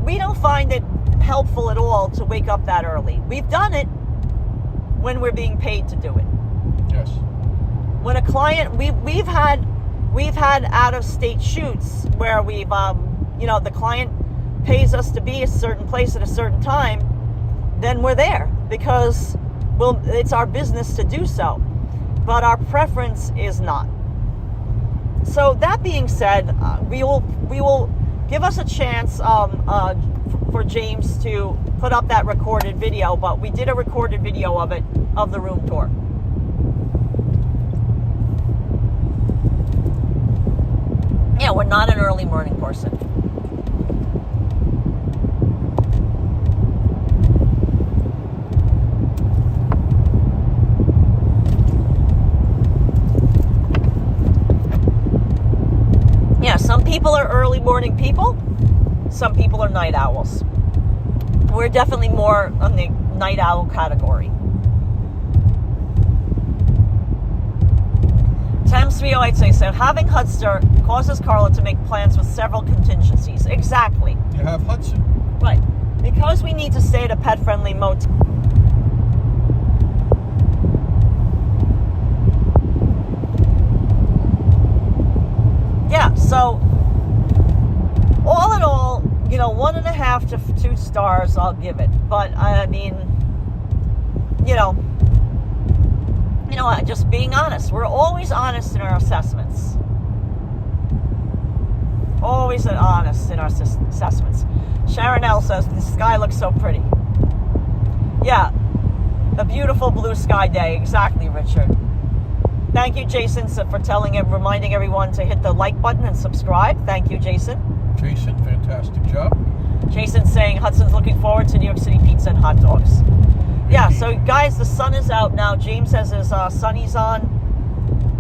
We don't find it helpful at all to wake up that early. We've done it when we're being paid to do it. Yes. When a client, we've had out of state shoots where we've the client pays us to be a certain place at a certain time, then we're there because it's our business to do so, but our preference is not. So that being said, we will give us a chance for James to put up that recorded video, but we did a recorded video of it, of the room tour. Yeah, we're not an early morning person. Yeah, some people are early morning people. Some people are night owls. We're definitely more on the night owl category. Thames 308 says, so having Hudster causes Karla to make plans with several contingencies. Exactly. You have Hudson. Right. Because we need to stay at a pet-friendly motel. Yeah, so all in all, 1.5 to 2 stars, I'll give it. But I mean, just being honest. We're always honest in our assessments. Always honest in our assessments. Sharon L says, the sky looks so pretty. Yeah, a beautiful blue sky day. Exactly, Richard. Thank you, Jason, for reminding everyone to hit the like button and subscribe. Thank you, Jason. Jason, fantastic job. Jason's saying Hudson's looking forward to New York City pizza and hot dogs. Yeah, so guys, the sun is out now. James has his sunnies on.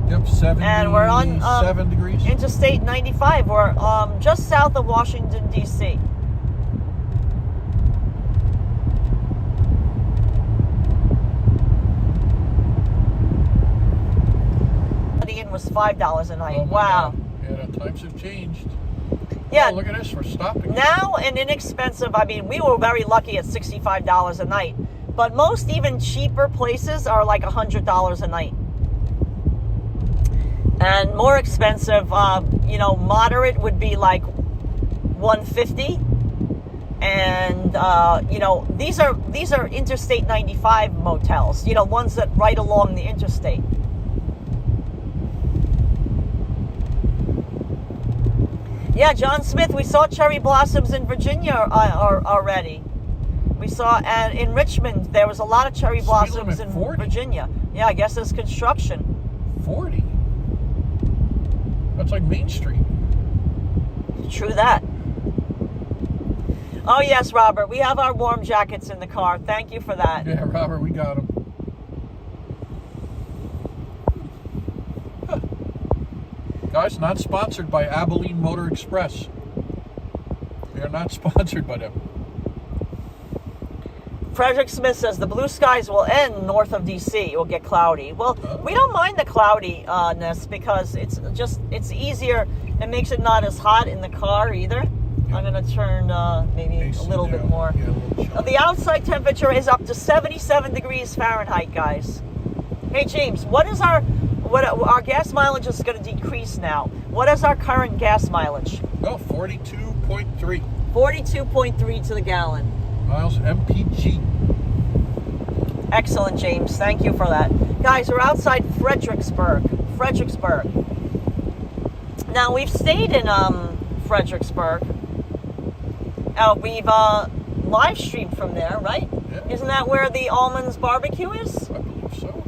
Yep, 77 and we're on degrees. Interstate 95. We're just south of Washington, D.C. Was $5 a night. Oh wow. God. Yeah, times have changed. Yeah. Oh, look at this. We're stopping. Now an inexpensive, I mean, we were very lucky at $65 a night. But most even cheaper places are like $100 a night. And more expensive, moderate would be like $150. And these are Interstate 95 motels. Ones that right along the interstate. Yeah, John Smith, we saw cherry blossoms in Virginia already. We saw, and in Richmond, there was a lot of cherry blossoms in 40. Virginia. Yeah, I guess there's construction. 40? That's like Main Street. True that. Oh, yes, Robert, we have our warm jackets in the car. Thank you for that. Yeah, Robert, we got them. Guys, not sponsored by Abilene Motor Express. We are not sponsored by them. Frederick Smith says the blue skies will end north of D.C. It will get cloudy. Well, we don't mind the cloudiness because it's easier. It makes it not as hot in the car either. Yeah. I'm going to turn maybe AC a little bit more. Yeah, the outside temperature is up to 77 degrees Fahrenheit, guys. Hey, James, what our gas mileage is going to decrease now. What is our current gas mileage? Oh, 42.3. 42.3 to the gallon. Miles MPG. Excellent, James. Thank you for that. Guys, we're outside Fredericksburg. Now, we've stayed in Fredericksburg. We've live streamed from there, right? Yeah. Isn't that where the Almonds Barbecue is? I believe so.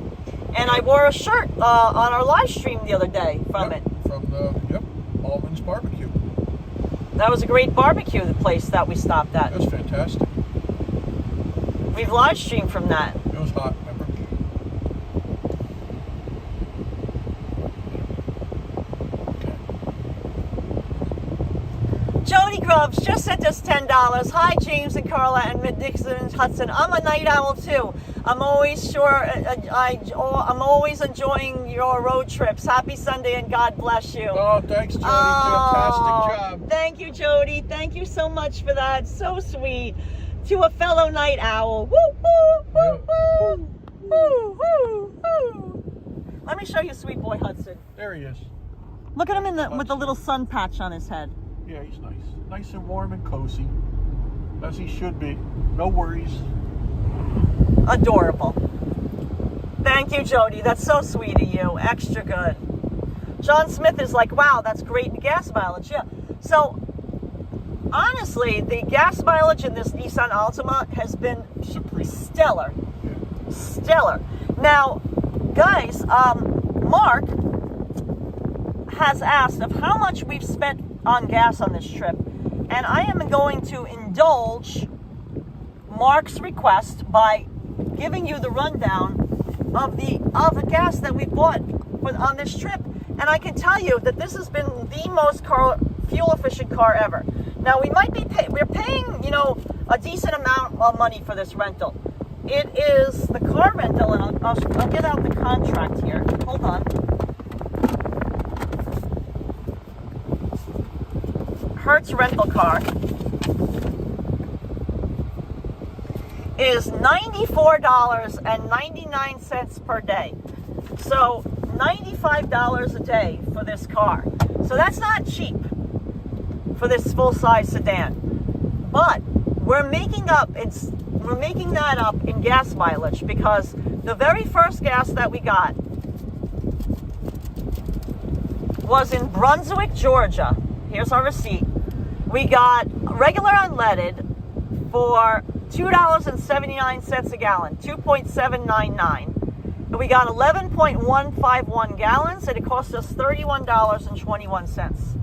And I wore a shirt on our live stream the other day from it. From the Almonds Barbecue. That was a great barbecue, the place that we stopped at. That was fantastic. We've live streamed from that. It was hot, remember? Okay. Jody Grubbs just sent us $10. Hi, James and Karla and Mid-Dixon and Hudson. I'm a night owl too. I'm always enjoying your road trips. Happy Sunday and God bless you. Oh, thanks, Jody. Fantastic job. Thank you, Jody. Thank you so much for that. So sweet. To a fellow night owl. Woo, woo, woo, woo. Woo, woo, woo. Let me show you sweet boy Hudson. There he is. Look at him with the little sun patch on his head. Yeah, he's nice. Nice and warm and cozy. As he should be. No worries. Adorable. Thank you, Jody. That's so sweet of you. Extra good. John Smith is like, wow, that's great gas mileage. Yeah. So, honestly, the gas mileage in this Nissan Altima has been Supreme. stellar. Yeah. Stellar. Now, guys, Mark has asked of how much we've spent on gas on this trip, and I am going to indulge Mark's request by giving you the rundown of the gas that we bought on this trip. And I can tell you that this has been the most fuel efficient car ever. Now we might be we're paying, you know, a decent amount of money for this rental. It is the car rental, and I'll get out the contract here. Hold on. Hertz rental car is $94.99 per day. So $95 a day for this car. So that's not cheap for this full-size sedan. But we're making that up in gas mileage, because the very first gas that we got was in Brunswick, Georgia. Here's our receipt. We got regular unleaded for $2.79 a gallon, 2.799. And we got 11.151 gallons, and it cost us $31.21.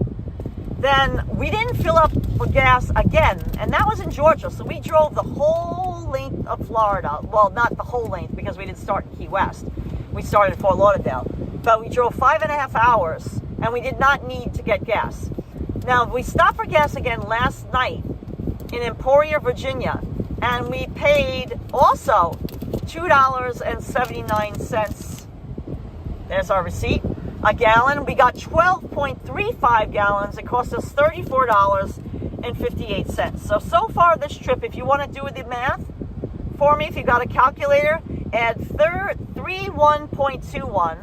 Then we didn't fill up with gas again, and that was in Georgia. So we drove the whole length of Florida. Well, not the whole length, because we didn't start in Key West. We started in Fort Lauderdale. But we drove 5.5 hours, and we did not need to get gas. Now, we stopped for gas again last night in Emporia, Virginia, and we paid also $2.79. There's our receipt. A gallon. We got 12.35 gallons. It cost us $34.58. So far this trip, if you want to do the math for me, if you got a calculator, add 31.21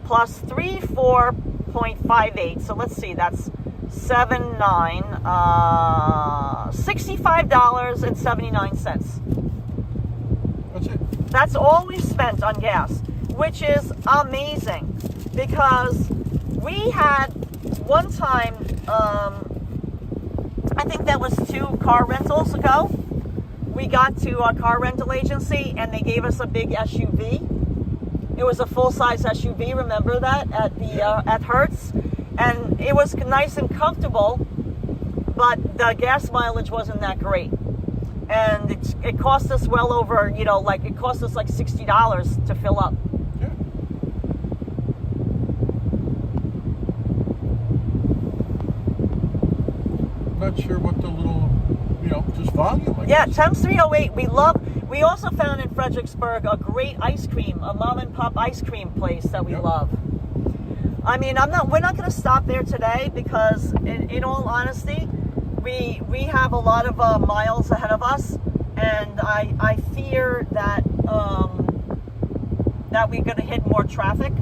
plus 34.58. So let's see, that's $65.79. That's it. That's all we spent on gas, which is amazing, because we had one time, I think that was 2 car rentals ago, we got to a car rental agency and they gave us a big SUV. It was a full-size SUV, remember that, at Hertz? And it was nice and comfortable, but the gas mileage wasn't that great. And it cost us well over, you know, like it cost us like $60 to fill up. Yeah. Not sure what the little, you know, just volume. Yeah, Thames 308. We also found in Fredericksburg a great ice cream, a mom and pop ice cream place that we love. I mean, we're not going to stop there today, because in all honesty, we have a lot of miles ahead of us, and I fear that that we're going to hit more traffic.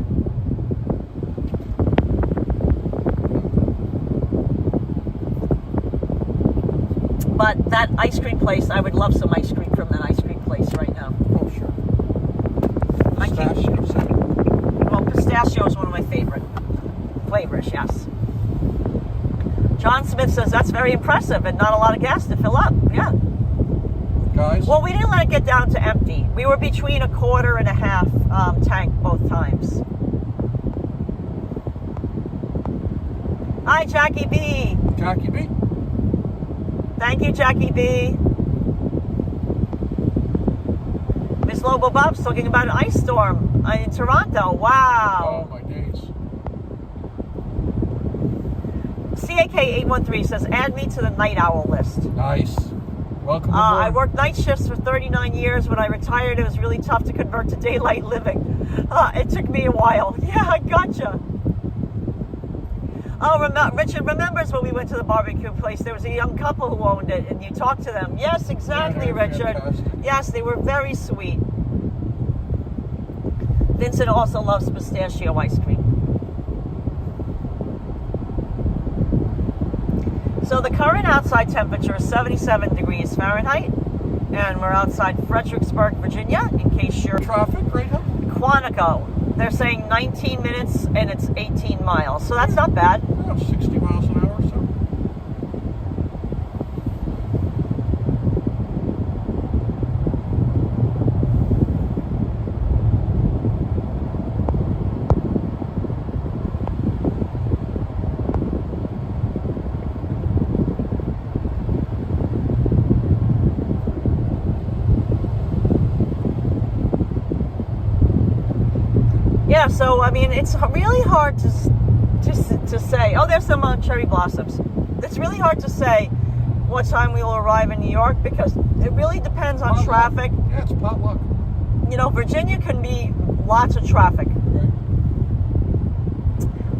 But that ice cream place, I would love some ice cream from that ice cream place right now. Oh, sure. Pistachio. Well, pistachio is one of my favorite flavors, yes. John Smith says that's very impressive and not a lot of gas to fill up. Yeah. Guys? Well, we didn't let it get down to empty. We were between a quarter and a half tank both times. Hi, Jackie B. Jackie B. Thank you, Jackie B. Miss Lobo Bob's talking about an ice storm in Toronto. Wow. Oh, my days. CAK813 says, add me to the night owl list. Nice. Welcome aboard. I worked night shifts for 39 years. When I retired, it was really tough to convert to daylight living. It took me a while. Yeah, I gotcha. Oh, Richard remembers when we went to the barbecue place, there was a young couple who owned it, and you talked to them. Yes, exactly, Richard. Fantastic. Yes, they were very sweet. Vincent also loves pistachio ice cream. So the current outside temperature is 77 degrees Fahrenheit, and we're outside Fredericksburg, Virginia, in case you're... Traffic right now? Quantico. They're saying 19 minutes and it's 18 miles, so that's not bad. Yeah, 60 miles an hour or so. Yeah, so I mean, it's really hard to say. Oh, there's some cherry blossoms. It's really hard to say what time we will arrive in New York because it really depends on traffic. Yeah, it's potluck. You know, Virginia can be lots of traffic. Right.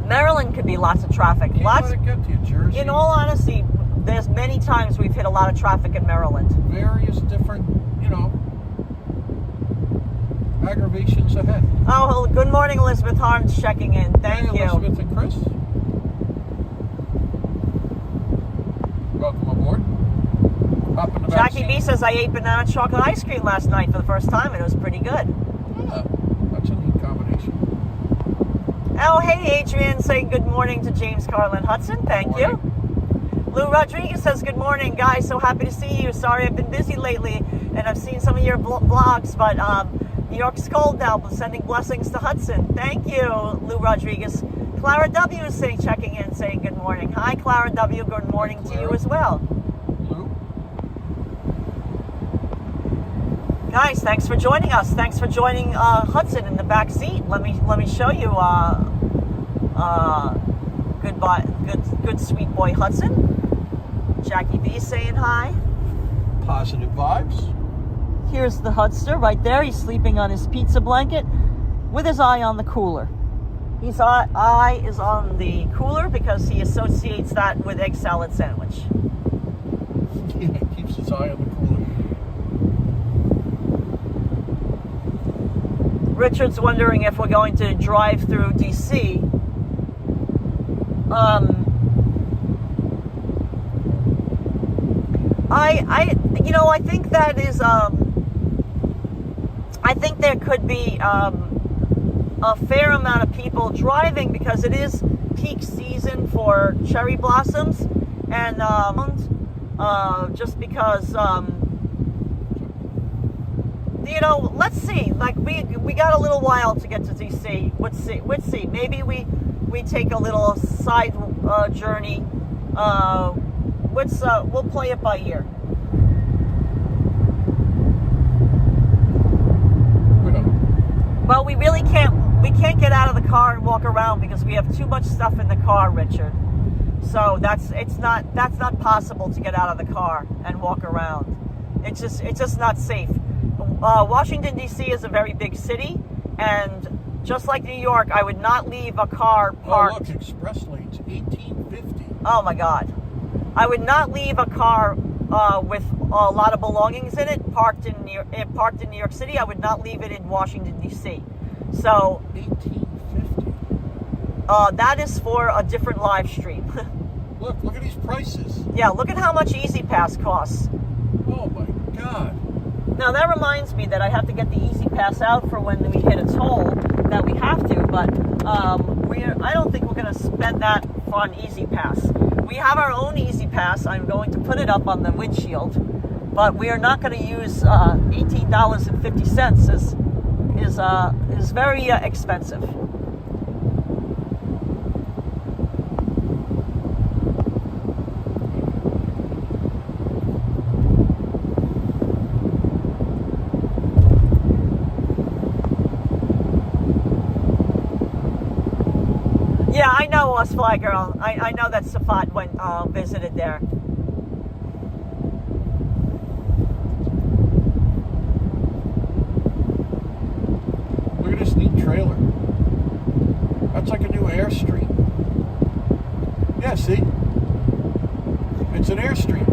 Maryland could be lots of traffic. Can't let it get to you, Jersey. In all honesty, there's many times we've hit a lot of traffic in Maryland. Various different, you know, aggravations ahead. Oh, good morning, Elizabeth Harms checking in. Thank you. Elizabeth and Chris. Welcome aboard. Hop in the back Jackie seat. B says, I ate banana chocolate ice cream last night for the first time, and it was pretty good. Yeah, that's a neat combination. Oh, hey, Adrian, saying good morning to James, Karla, and Hudson. Thank you. Lou Rodriguez says, good morning, guys. So happy to see you. Sorry I've been busy lately, and I've seen some of your vlogs, but New York's cold now, but sending blessings to Hudson. Thank you, Lou Rodriguez. Clara W. is checking in, saying good morning. Hi, Clara W. Good morning to you as well. Lou. Guys, thanks for joining us. Thanks for joining Hudson in the back seat. Let me show you good sweet boy Hudson. Jackie B saying hi. Positive vibes. Here's the Hudster right there. He's sleeping on his pizza blanket with his eye on the cooler. His eye is on the cooler because he associates that with egg salad sandwich. Yeah, he keeps his eye on the cooler. Richard's wondering if we're going to drive through DC. I think that is, I think there could be a fair amount of people driving because it is peak season for cherry blossoms, and just because, let's see. Like we got a little while to get to DC. Let's see. Maybe we take a little side journey. We'll play it by ear. Well, we really can't. We can't get out of the car and walk around because we have too much stuff in the car, Richard. So that's not possible to get out of the car and walk around. It's just not safe. Washington D.C. is a very big city, and just like New York, I would not leave a car parked. Oh, look, express lanes, 1850. Oh my God, I would not leave a car with a lot of belongings in it parked in New York City. I would not leave it in Washington D.C. So 1850. That is for a different live stream. Look at these prices. Yeah, look at how much Easy Pass costs. Oh my God. Now that reminds me that I have to get the Easy Pass out for when we hit a toll that we have to, but I don't think we're going to spend that on Easy Pass. We have our own Easy Pass. I'm going to put it up on the windshield, but we are not going to use $18.50 is very expensive. Yeah, I know, Us Fly Girl. I know that Safat went visited there. Look at this neat trailer. That's like a new Airstream. Yeah, see? It's an Airstream.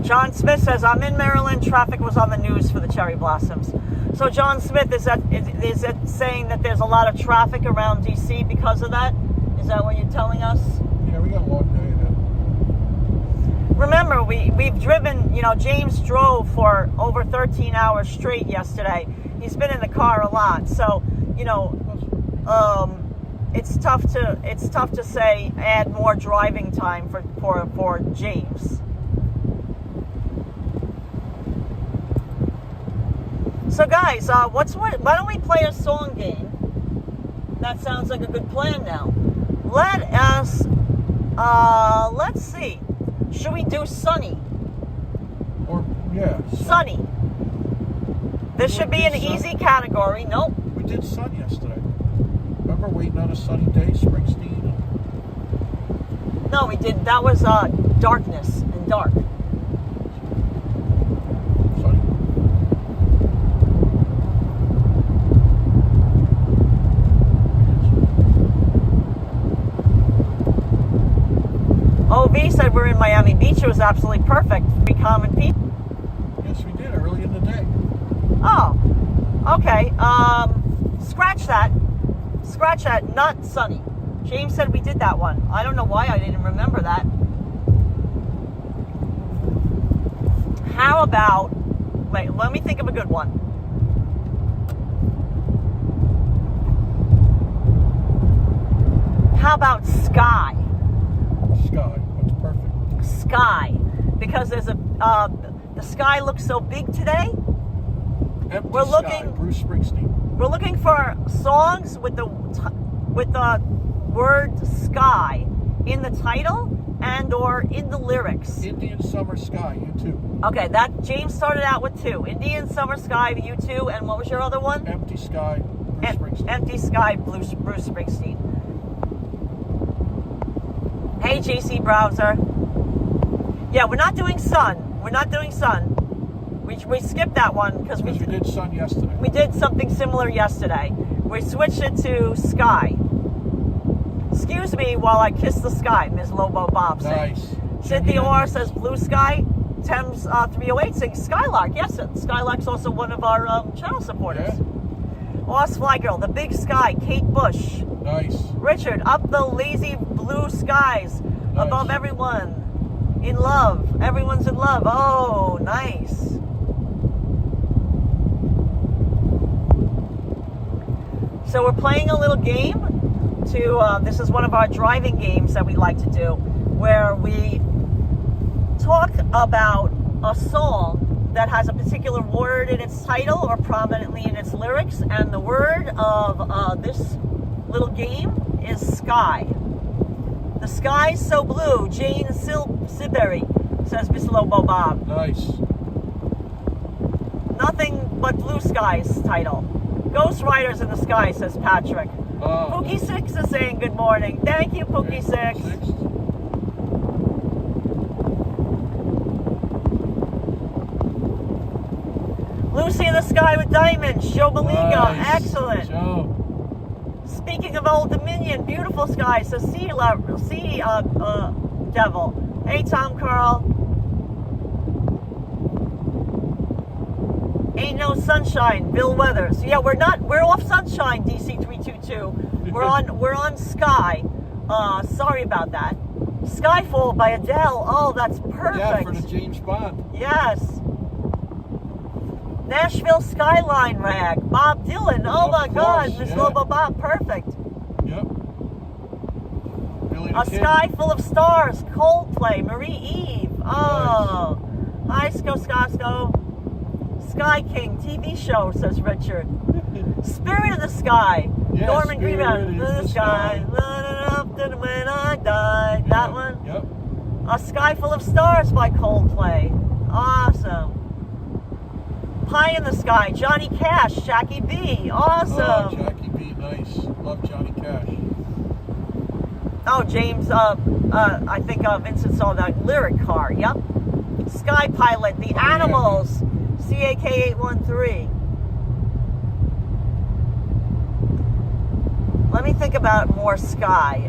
John Smith says, I'm in Maryland. Traffic was on the news for the cherry blossoms. So John Smith, is it saying that there's a lot of traffic around DC because of that? Is that what you're telling us? Yeah, we got a long day ahead. Remember, we've driven, James drove for over 13 hours straight yesterday. He's been in the car a lot. So, it's tough to say add more driving time for James. So So guys, why don't we play a song game? That sounds like a good plan now. Let's see. Should we do Sunny? Or, yeah. Sunny. This should be an easy category. Nope. We did Sun yesterday. Remember Waiting on a Sunny Day, Springsteen? No, we did. That was Darkness and Dark. Sunny. OV said we're in Miami Beach. It was absolutely perfect. Three common people. Yes, we did, early in the day. Oh, okay. Scratch that. Scratch that. Not Sunny. James said we did that one. I don't know why I didn't remember that. How about... Wait, let me think of a good one. How about Sky? Sky, that's perfect. Sky. Because there's a... the sky looks so big today. Empty We're Sky, looking... Bruce Springsteen. We're looking for songs with the word sky in the title and or in the lyrics. Indian Summer Sky, U2. Okay, that James started out with 2. Indian Summer Sky, U2, and what was your other one? Empty Sky, Bruce Springsteen. Empty Sky, Bruce Springsteen. Hey, JC Browser. Yeah, we're not doing Sun. We're not doing Sun. We skipped that one because we did Sun yesterday. We did something similar yesterday. We switched it to Sky. Excuse me while I kiss the sky, Ms. Lobo Bob said. Nice. Cynthia Orr says Blue Sky. Thames 308 saying Skylark. Yes, Skylark's also one of our channel supporters. Yeah. Oz Fly Girl, The Big Sky, Kate Bush. Nice. Richard, Up the Lazy Blue Skies. Nice. Above everyone. In love. Everyone's in love. Oh, nice. So we're playing a little game this is one of our driving games that we like to do, where we talk about a song that has a particular word in its title or prominently in its lyrics, and the word of this little game is sky. The sky's so blue, Jane Silberry, says Miss Lobo Bob. Nice. Nothing but blue skies title. Ghost Riders in the Sky, says Patrick. Pookie 6 is saying good morning. Thank you, Pookie 6. Lucy in the Sky with Diamonds. Joe Maliga. Nice. Excellent. Joe. Speaking of Old Dominion, beautiful sky, says Devil. Hey, Tom Carl. Ain't no sunshine, Bill Weathers. Yeah, we're off sunshine, DC322. We're on Sky. Sorry about that. Skyfall by Adele. Oh, that's perfect. Yeah, for the James Bond. Yes. Nashville Skyline Rag. Bob Dylan. Oh my God, Miss Lobo Bob, perfect. Yep. A Sky Full of Stars. Coldplay. Marie Eve. Oh. Nice. Hi, Sko. Sky King TV show, says Richard. Spirit of the Sky. Yes, Norman Greenbaum. the Sky. When I die. That one. Yep. A Sky Full of Stars by Coldplay. Awesome. Pie in the Sky. Johnny Cash. Jackie B. Awesome. Oh, Jackie B. Nice. Love Johnny Cash. Oh, James. I think Vincent saw that lyric car. Yep. Sky Pilot. The Animals. CAK 813. Let me think about more sky.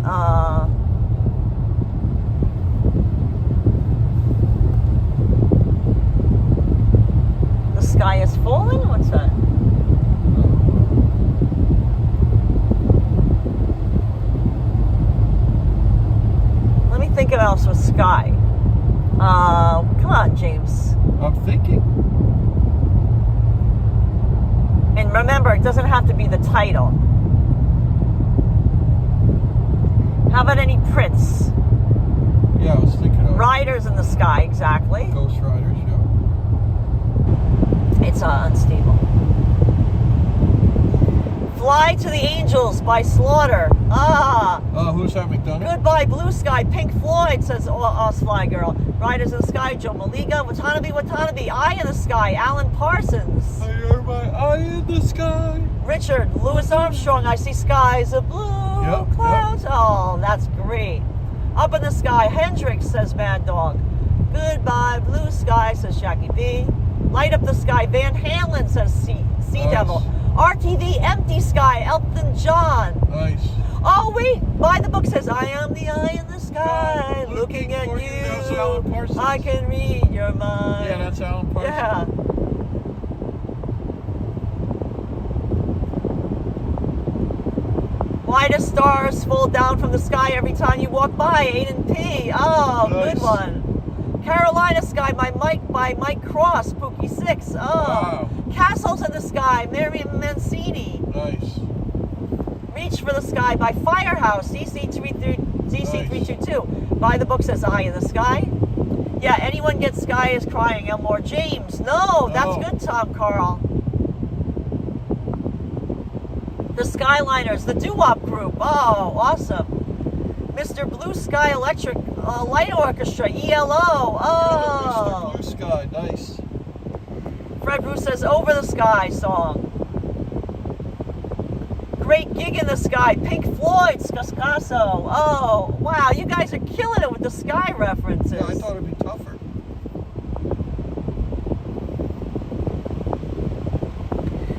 The sky is falling? What's that? Let me think of else with sky. Come on, James. I'm thinking. And remember, it doesn't have to be the title. How about any Prince? Yeah, I was thinking of Riders in the Sky, exactly. Ghost Riders, yeah. It's unstable. Fly to the Angels by Slaughter. Ah. Who's that, McDonough? Goodbye Blue Sky, Pink Floyd, says Us Fly Girl. Riders in the Sky, Joe Maliga. Watanabe, Eye in the Sky, Alan Parsons. I hear my eye in the sky. Richard, Louis Armstrong, I see skies of blue clouds. Oh, that's great. Up in the Sky, Hendrix, says Mad Dog. Goodbye Blue Sky, says Jackie B. Light Up the Sky, Van Halen, says Sea Devil. RTV, Empty Sky, Elton John. Nice. Oh, wait. By the Book says, I am the eye in the sky, looking at you. That's Alan Parsons. I can read your mind. Yeah, that's Alan Parsons. Yeah. Why do stars fall down from the sky every time you walk by? Aiden P. Oh, nice. Good one. Carolina Sky by Mike Cross, Pookie 6. Oh. Wow. Castles in the Sky, Miriam Mancini. Nice. Reach for the Sky by Firehouse, DC322. By the Book says Eye in the Sky. Yeah, anyone gets Sky is Crying, Elmore James. No, that's good, Tom Carl. The Skyliners, the Doo-Wop Group. Oh, awesome. Mr. Blue Sky Electric Light Orchestra, ELO. Oh. Mr. Blue Sky, nice. Fred Bruce says Over the Sky song. Great Gig in the Sky, Pink Floyd, Scascasso. Oh, wow, you guys are killing it with the Sky references. Yeah, I thought it'd be tougher.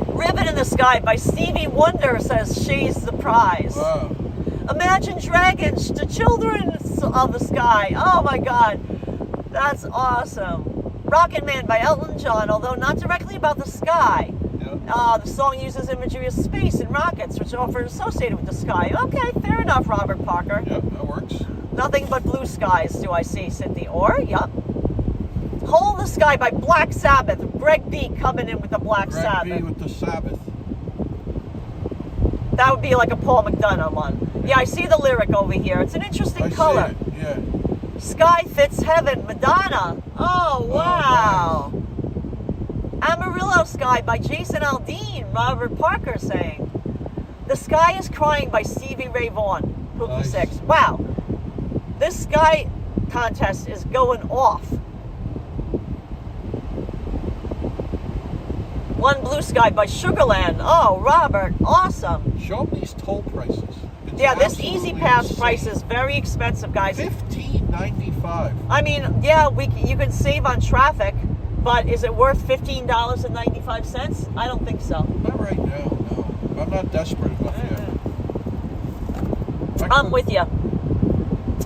Ribbon in the Sky by Stevie Wonder, says Shay's the Prize. Wow. Imagine Dragons, the Children of the Sky. Oh my God, that's awesome. Rockin' Man by Elton John, although not directly about the sky. Yeah. The song uses imagery of space and rockets, which are often associated with the sky. Okay, fair enough, Robert Parker. Yep, that works. Nothing but blue skies, do I see, Cynthia Orr? Yup. Hole in the Sky by Black Sabbath. Greg B coming in with the Black Sabbath. Greg B with the Sabbath. That would be like a Paul McDonough one. Yeah, I see the lyric over here. It's an interesting color. See it. Yeah. Sky Fits Heaven, Madonna. Oh, wow. Oh, nice. Amarillo Sky by Jason Aldean, Robert Parker saying. The Sky is Crying by Stevie Ray Vaughan, Pookie Nice. 6. Wow. This Sky contest is going off. One Blue Sky by Sugarland. Oh, Robert, awesome. Show them these toll prices. It's Yeah, this Easy absolutely Pass insane. price is very expensive, guys. $15.95. I mean, yeah, you can save on traffic, but is it worth $15.95? I don't think so. Not right now, no. I'm not desperate enough yet. I'm with you.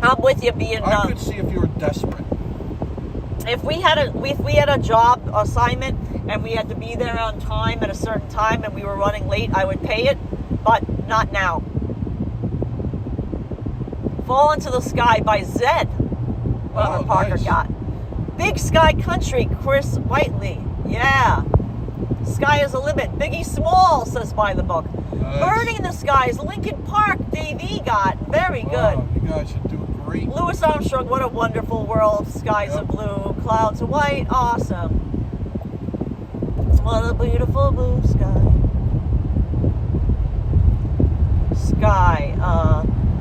I'm with you. Being I could see if you were desperate. if we had a job assignment and we had to be there on time at a certain time and we were running late, I would pay it, but not now. Fall Into the Sky by Zed. Robert Parker nice. got. Big Sky Country, Chris Whiteley. Yeah. Sky is the Limit. Biggie Small, says By the Book. Nice. Burning in the Skies, Linkin Park, Dave E. got. Very good. Wow, you guys are doing great. Louis Armstrong, What a Wonderful World. Skies are blue, clouds are white. Awesome. What a beautiful blue sky.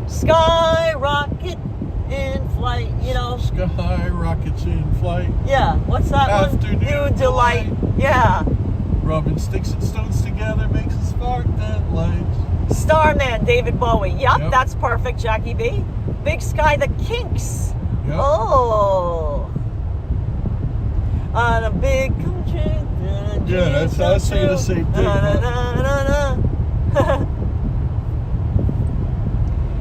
Sky rocket in flight, you know. Sky rockets in flight. Yeah, what's that Afternoon one? New Delight. Yeah. Rubbing sticks and stones together makes a spark that lights. Starman, David Bowie. Yep, Yep. that's perfect, Jackie B. Big Sky, The Kinks. Yep. Oh. On a big country. Yeah, that's I was saying the same thing.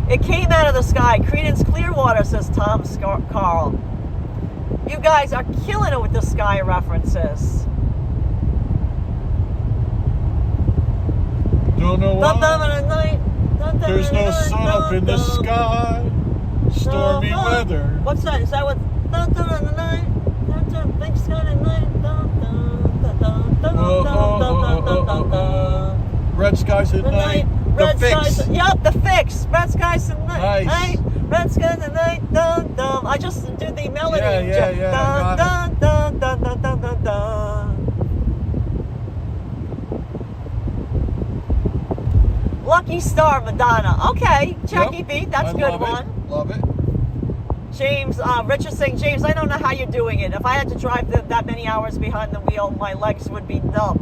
It came out of the sky. Creedence Clearwater, says Tom Carl. You guys are killing it with the sky references. Don't know why. There's no sun up in the sky. Stormy weather. What's that? Is that what? Big sky tonight. Red skies at night. Red The skies. Fix. Yup, The Fix. Red skies at night. Nice. Red skies at night. Dun, dun. I just did the melody. Yeah. Dun, Got it. dun, dun, dun, dun, dun, dun. Lucky Star, Madonna. Okay, Jackie Yep. B, that's a good one. Love it. James, Richard's saying, James, I don't know how you're doing it. If I had to drive that many hours behind the wheel, my legs would be numb.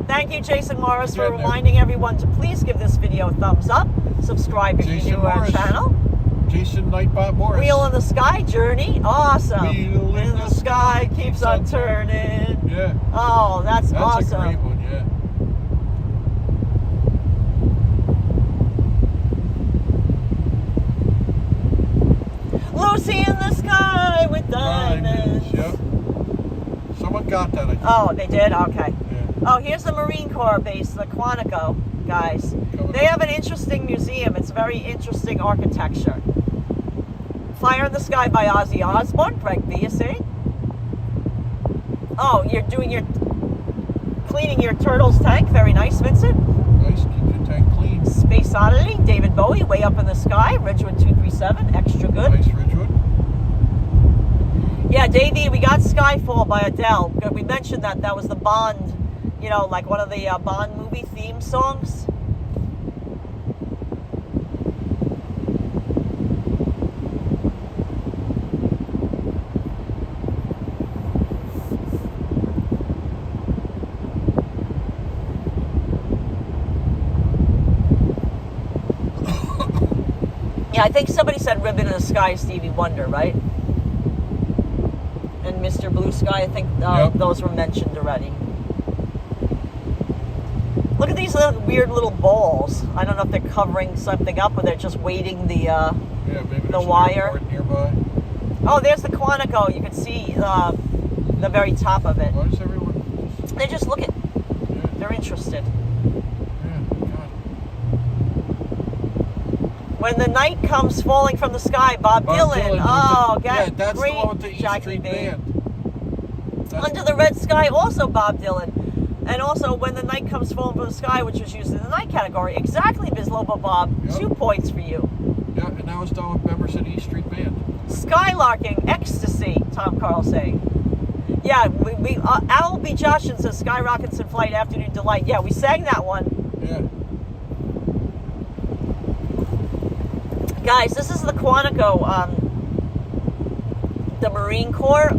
Thank you, Jason Morris, for reminding everyone to please give this video a thumbs up. Subscribe if you're new to our channel. Jason Nightbot Morris. Wheel in the Sky, Journey. Awesome. Wheel in the sky keeps on turning. Yeah. Oh, that's awesome. That's a great one, yeah. Lucy in the Sky with diamonds. Yep. Someone got that, I think. Oh, they did? Okay. Yeah. Oh, here's the Marine Corps base, the Quantico, guys. They have an interesting museum. It's very interesting architecture. Fire in the Sky by Ozzy Osbourne. Greg B, you see? Oh, you're cleaning your turtle's tank. Very nice, Vincent. Nice, keep your tank clean. Space Oddity, David Bowie, Way Up in the Sky, Ridgewood 237, extra good. Nice, Ridgewood. Yeah, Davey, we got Skyfall by Adele. We mentioned that was the Bond, like one of the Bond movie theme songs. Yeah, I think somebody said Ribbon in the Sky, Stevie Wonder, right? And Mr. Blue Sky, I think those were mentioned already. Look at these weird little balls. I don't know if they're covering something up or they're just waiting the wire. Nearby. Oh, there's the Quantico. You can see the very top of it. Why is everyone... They just look at. Yeah. They're interested. When the Night Comes Falling from the Sky, Bob Dylan. Oh, that's great. The one with the E Street Band. Under the Red Sky, also Bob Dylan. And also When the Night Comes Falling from the Sky, which was used in the night category. Exactly, Biz Lobo Bob. Yep. 2 points for you. Yeah, and that was done with members of the E Street Band. Skylarking, Ecstasy, Tom Carl saying. Yeah, Owl B. Joshin says Skyrockets in Flight, Afternoon Delight. Yeah, we sang that one. Yeah. Guys, this is the Quantico, the Marine Corps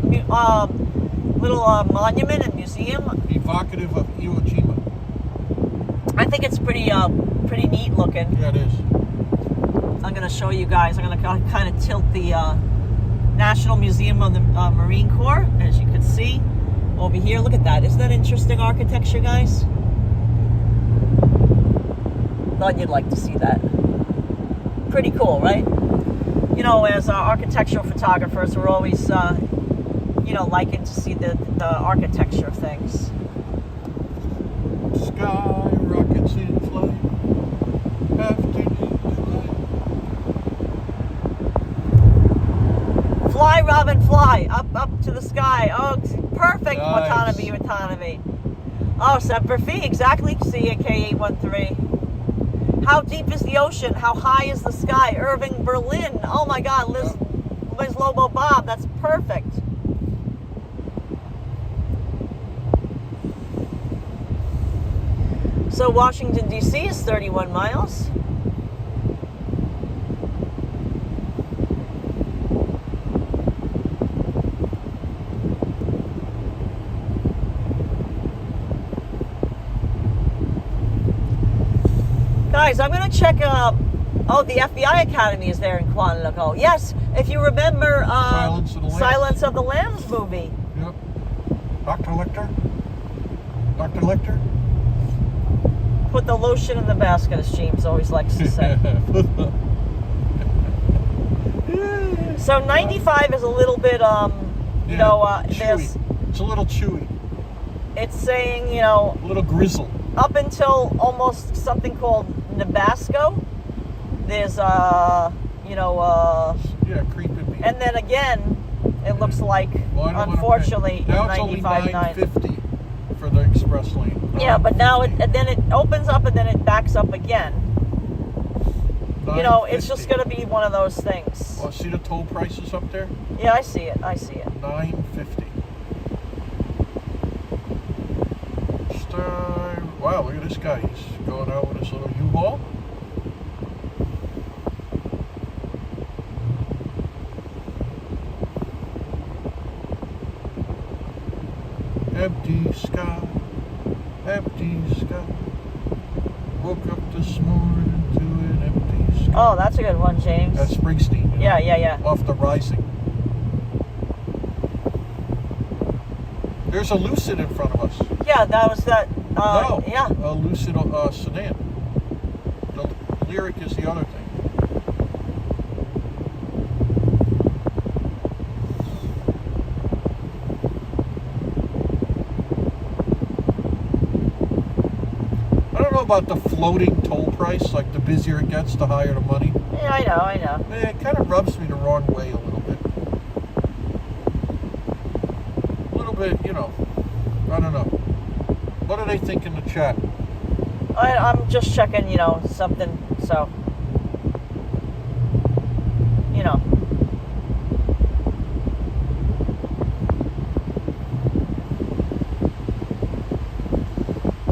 little monument and museum. Evocative of Iwo Jima. I think it's pretty neat looking. Yeah, it is. I'm going to show you guys. I'm going to kind of tilt the National Museum of the Marine Corps, as you can see over here. Look at that. Isn't that interesting architecture, guys? Thought you'd like to see that. Pretty cool, right? As architectural photographers, we're always, liking to see the architecture of things. Sky rockets in flight, afternoon delight. Fly, Robin, fly, up to the sky. Oh, perfect, Nice. Watanabe. Oh, Semper Fi, exactly, CAK813. How deep is the ocean? How high is the sky? Irving Berlin. Oh my God, Liz Lobo Bob. That's perfect. So Washington, D.C. is 31 miles. Guys, I'm going to check, the FBI Academy is there in Quantico. Yes, if you remember Silence of the Lambs movie. Yep. Dr. Lecter? Put the lotion in the basket, as James always likes to say. So 95 is a little bit, chewy. It's a little chewy. It's saying, a little grizzle. Up until almost something called Nabasco, there's creeping me. and then again, it looks like, unfortunately, now it's only 950 for the express lane. Yeah, but now then it opens up and then it backs up again. It's just going to be one of those things. Oh, see the toll prices up there? Yeah, I see it. $9.50. Wow, look at this guy. He's going out with his little U-Haul. Empty sky, empty sky. Woke up this morning to an empty sky. Oh, that's a good one, James. That's Springsteen. You know, Yeah. Off the Rising. There's a Lucid in front of us. Yeah, that was that. No, Yeah. a Lucid sedan. The Lyric is the other thing. I don't know about the floating toll price. Like the busier it gets, the higher the money. Yeah, I know. It kind of rubs me the wrong way a little bit. A little bit, you know. I don't know. What do they think in the chat? I'm just checking, you know, something, so, you know.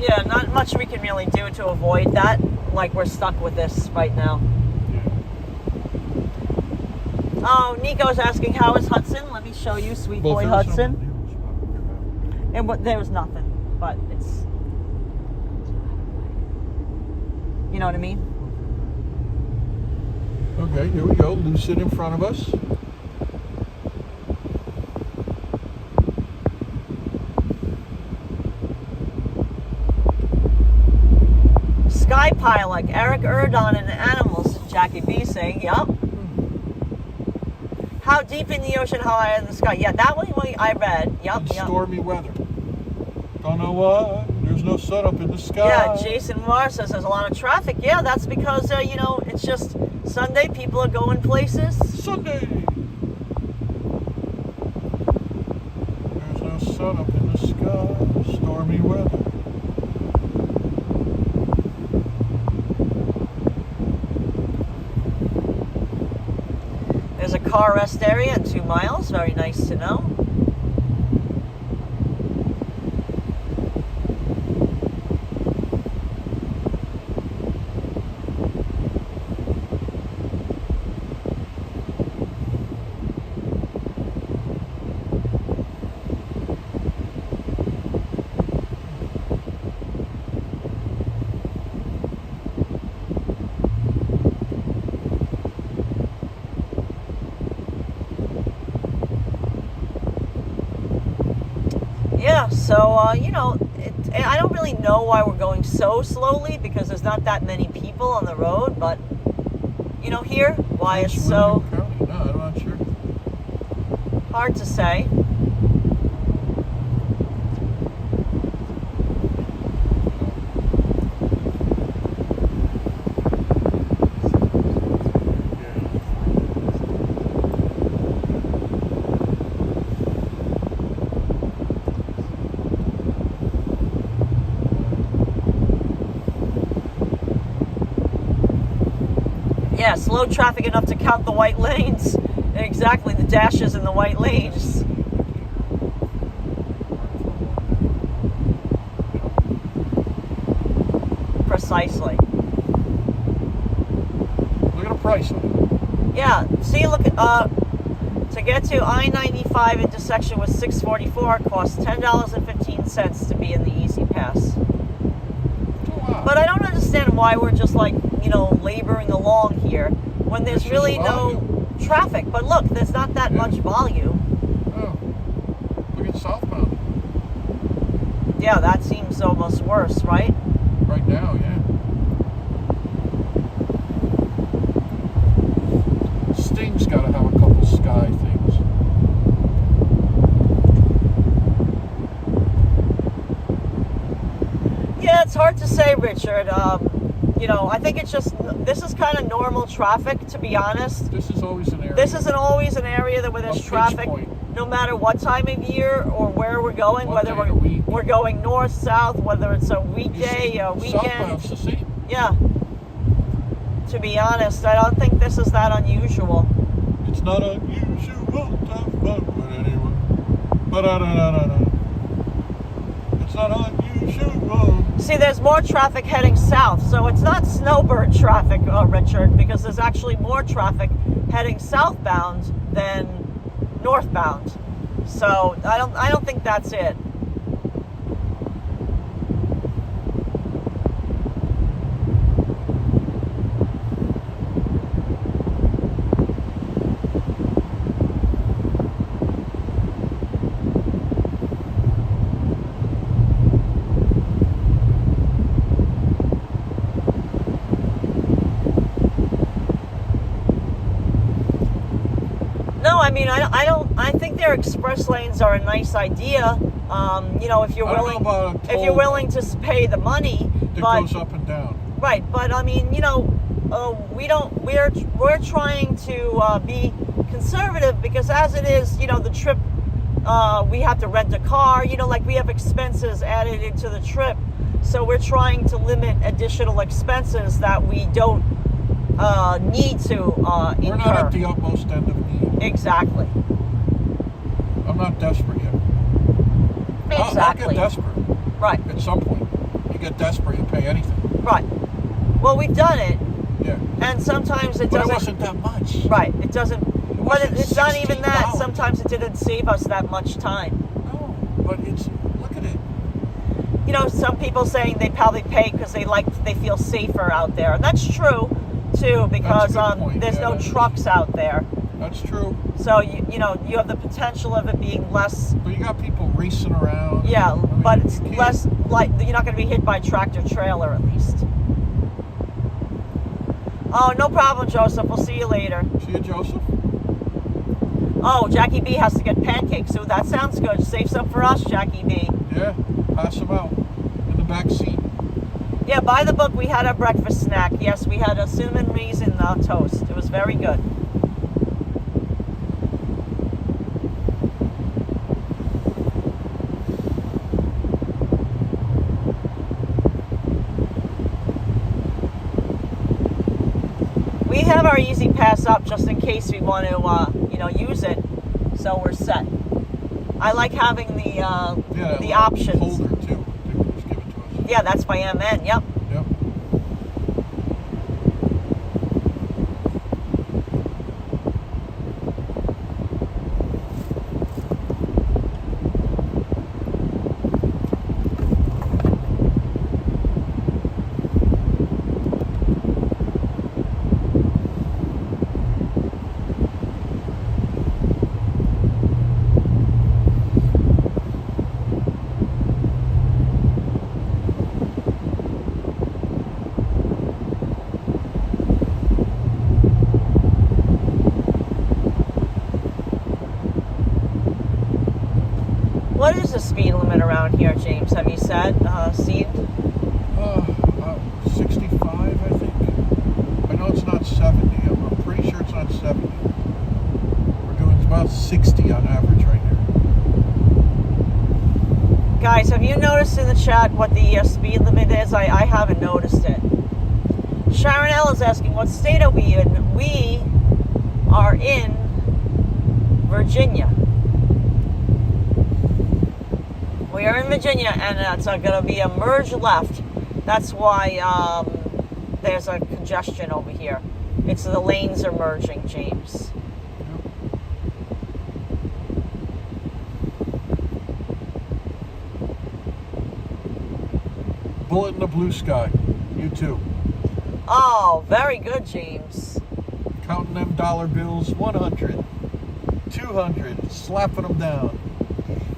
Yeah, not much we can really do to avoid that. Like, we're stuck with this right now. Yeah. Oh, Nico's asking, how is Hudson? Let me show you, sweet boy Hudson. And there was nothing, but it's, you know what I mean? Okay, here we go. Lucid in front of us. Sky pie like Eric Erdon and the Animals, Jackie B saying, yup. How deep in the ocean, how high in the sky? Yeah, that one I read. Yup. Stormy weather. Don't know why. There's no sun up in the sky. Yeah, Jason Moore says there's a lot of traffic. Yeah, that's because, you know, it's just Sunday. People are going places. Sunday. There's no sun up in the sky. Stormy weather. There's a car rest area in 2 miles. Very nice to know. So, you know, I don't really know why we're going so slowly because there's not that many people on the road, but, you know, here, why it's so No, I'm not sure. hard to say. Yeah, slow traffic enough to count the white lanes. Exactly, the dashes in the white lanes. Precisely. Look at the price of it. Yeah, see, look at, to get to I-95 intersection with 644 costs $10.15 to be in the Easy Pass. Wow. But I don't understand why we're just like, you know, laboring along here when there's It's really just no traffic. But look, there's not that much volume. Oh, look at southbound. Yeah, that seems almost worse, right? Right now, yeah. Sting's got to have a couple sky things. Yeah, it's hard to say, Richard. You know, I think it's just, this is kind of normal traffic, to be honest. This is always an area. This isn't always an area where there's pinch traffic, point. no matter what time of year or where we're going, What whether day of the week. we're going north, south, whether it's a You weekday, see, a weekend. southbound's the same. Yeah. To be honest, I don't think this is that unusual. It's not unusual to have fun with anyone. Ba-da-da-da-da-da. It's not unusual. See, there's more traffic heading south, so it's not snowbird traffic, Richard, because there's actually more traffic heading southbound than northbound. So I don't think that's it. I mean, I think their express lanes are a nice idea. You know, if you're willing to pay the money, it goes up and down. Right, but I mean, you know, we're trying to be conservative, because as it is, you know, the trip, we have to rent a car. You know, like, we have expenses added into the trip, so we're trying to limit additional expenses that we don't need to incur. We're not at the utmost end of need. Exactly. I'm not desperate yet. Exactly. I'll get desperate. Right. At some point. You get desperate, you pay anything. Right. Well, we've done it. Yeah. And sometimes it doesn't. But it wasn't that much. Right. It doesn't. But it's not even that. $16. Sometimes it didn't save us that much time. No. But look at it. You know, some people saying they probably pay because they feel safer out there. And that's true, too, because there's no trucks out there. That's true. So, you know, you have the potential of it being less... But you got people racing around. Yeah, but it's less, like, you're not going to be hit by tractor trailer, at least. Oh, no problem, Joseph. We'll see you later. See you, Joseph. Oh, Jackie B has to get pancakes, so that sounds good. Save some for us, Jackie B. Yeah, pass them out in the back seat. Yeah, by the book, we had a breakfast snack. Yes, we had a cinnamon raisin toast. It was very good. We have our Easy Pass up just in case we want to, you know, use it, so we're set. I like having the options. Holder too. They would just give it to us. Yeah, that's by MN. Yep. Yep. What is the speed limit around here, James? Have you seen? 65, I think. I know it's not 70. I'm pretty sure it's not 70. We're doing about 60 on average right here. Guys, have you noticed in the chat what the speed limit is? I haven't noticed it. Sharon L is asking, what state are we in? We are in Virginia. We are in Virginia, and it's going to be a merge left. That's why there's a congestion over here. It's the lanes are merging, James. Bullet in the blue sky. You too. Oh, very good, James. Counting them dollar bills. 100, 200, slapping them down.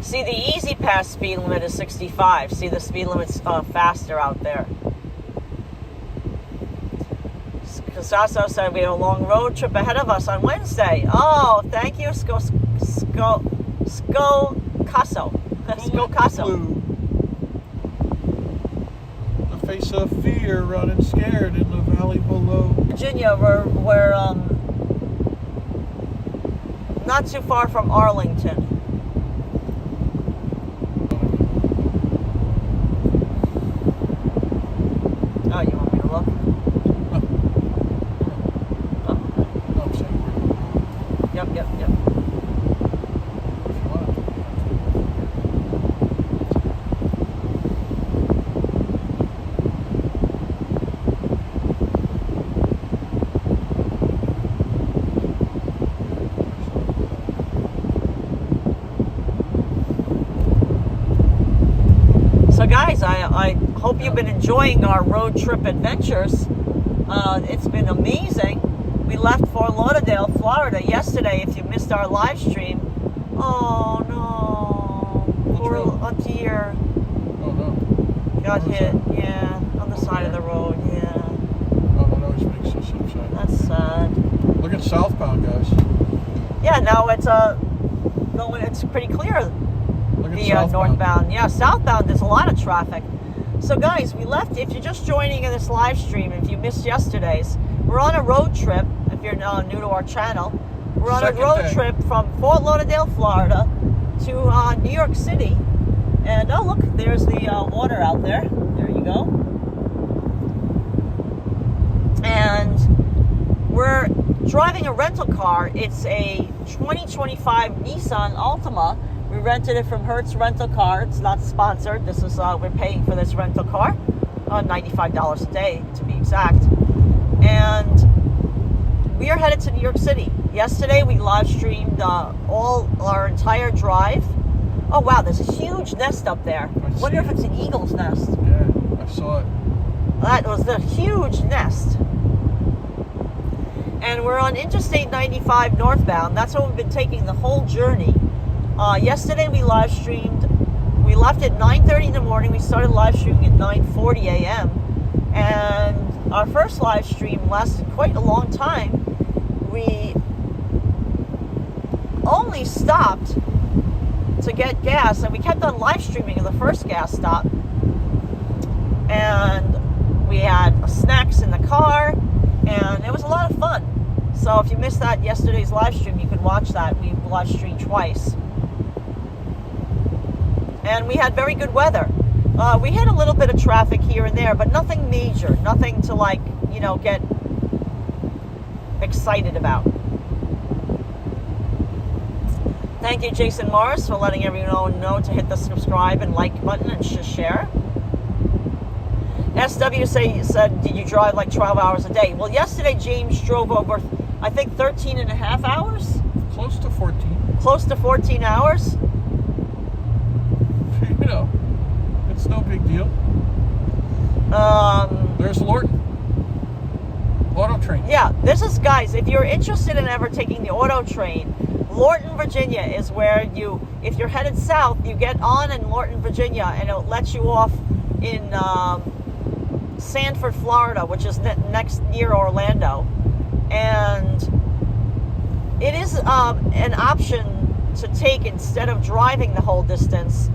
See, the Easy Pass speed limit is 65. See, the speed limit's faster out there. Casasso said we have a long road trip ahead of us on Wednesday. Oh, thank you, Scocasso. The face of fear, running scared in the valley below. Virginia, we're not too far from Arlington. Oh, you want me to look? No, I'm saying Yep. if you want to. guys, I hope you've been enjoying our road trip adventures. It's been amazing. We left Fort Lauderdale, Florida yesterday. If you missed our live stream, oh no, poor a deer. Oh no. Got hit, yeah, on the side of the road, yeah. Oh, that always makes us upset. That's sad. Look at southbound, guys. Yeah, now it's going. It's pretty clear. Look at The southbound. northbound, yeah, southbound. There's a lot of traffic. So, guys, we left. If you're just joining in this live stream, if you missed yesterday's, we're on a road trip. If you're new to our channel, we're on a road trip from Fort Lauderdale, Florida, to New York City. And oh, look, there's the water out there. There you go. And we're driving a rental car. It's a 2025 Nissan Altima. We rented it from Hertz Rental Car. It's not sponsored. This is we're paying for this rental car, $95 a day to be exact. And we are headed to New York City. Yesterday we live streamed our entire drive. Oh wow, there's a huge nest up there. Wonder if it's an eagle's nest. Yeah, I saw it. That was the huge nest. And we're on Interstate 95 northbound. That's what we've been taking the whole journey. Yesterday we live streamed. We left at 9:30 in the morning. We started live streaming at 9:40 a.m. And our first live stream lasted quite a long time. We only stopped to get gas, and we kept on live streaming at the first gas stop. And we had snacks in the car, and it was a lot of fun. So if you missed that yesterday's live stream, you can watch that. We live streamed twice. And we had very good weather. We had a little bit of traffic here and there, but nothing major, nothing to get excited about. Thank you, Jason Morris, for letting everyone know to hit the subscribe and like button and share. SW said, did you drive like 12 hours a day? Well, yesterday James drove over, I think, 13 and a half hours. Close to 14. Close to 14 hours. You know, it's no big deal. There's Lorton. Auto train. Yeah, this is, guys, if you're interested in ever taking the auto train, Lorton, Virginia is where if you're headed south, you get on in Lorton, Virginia, and it lets you off in Sanford, Florida, which is next near Orlando. And it is an option to take instead of driving the whole distance,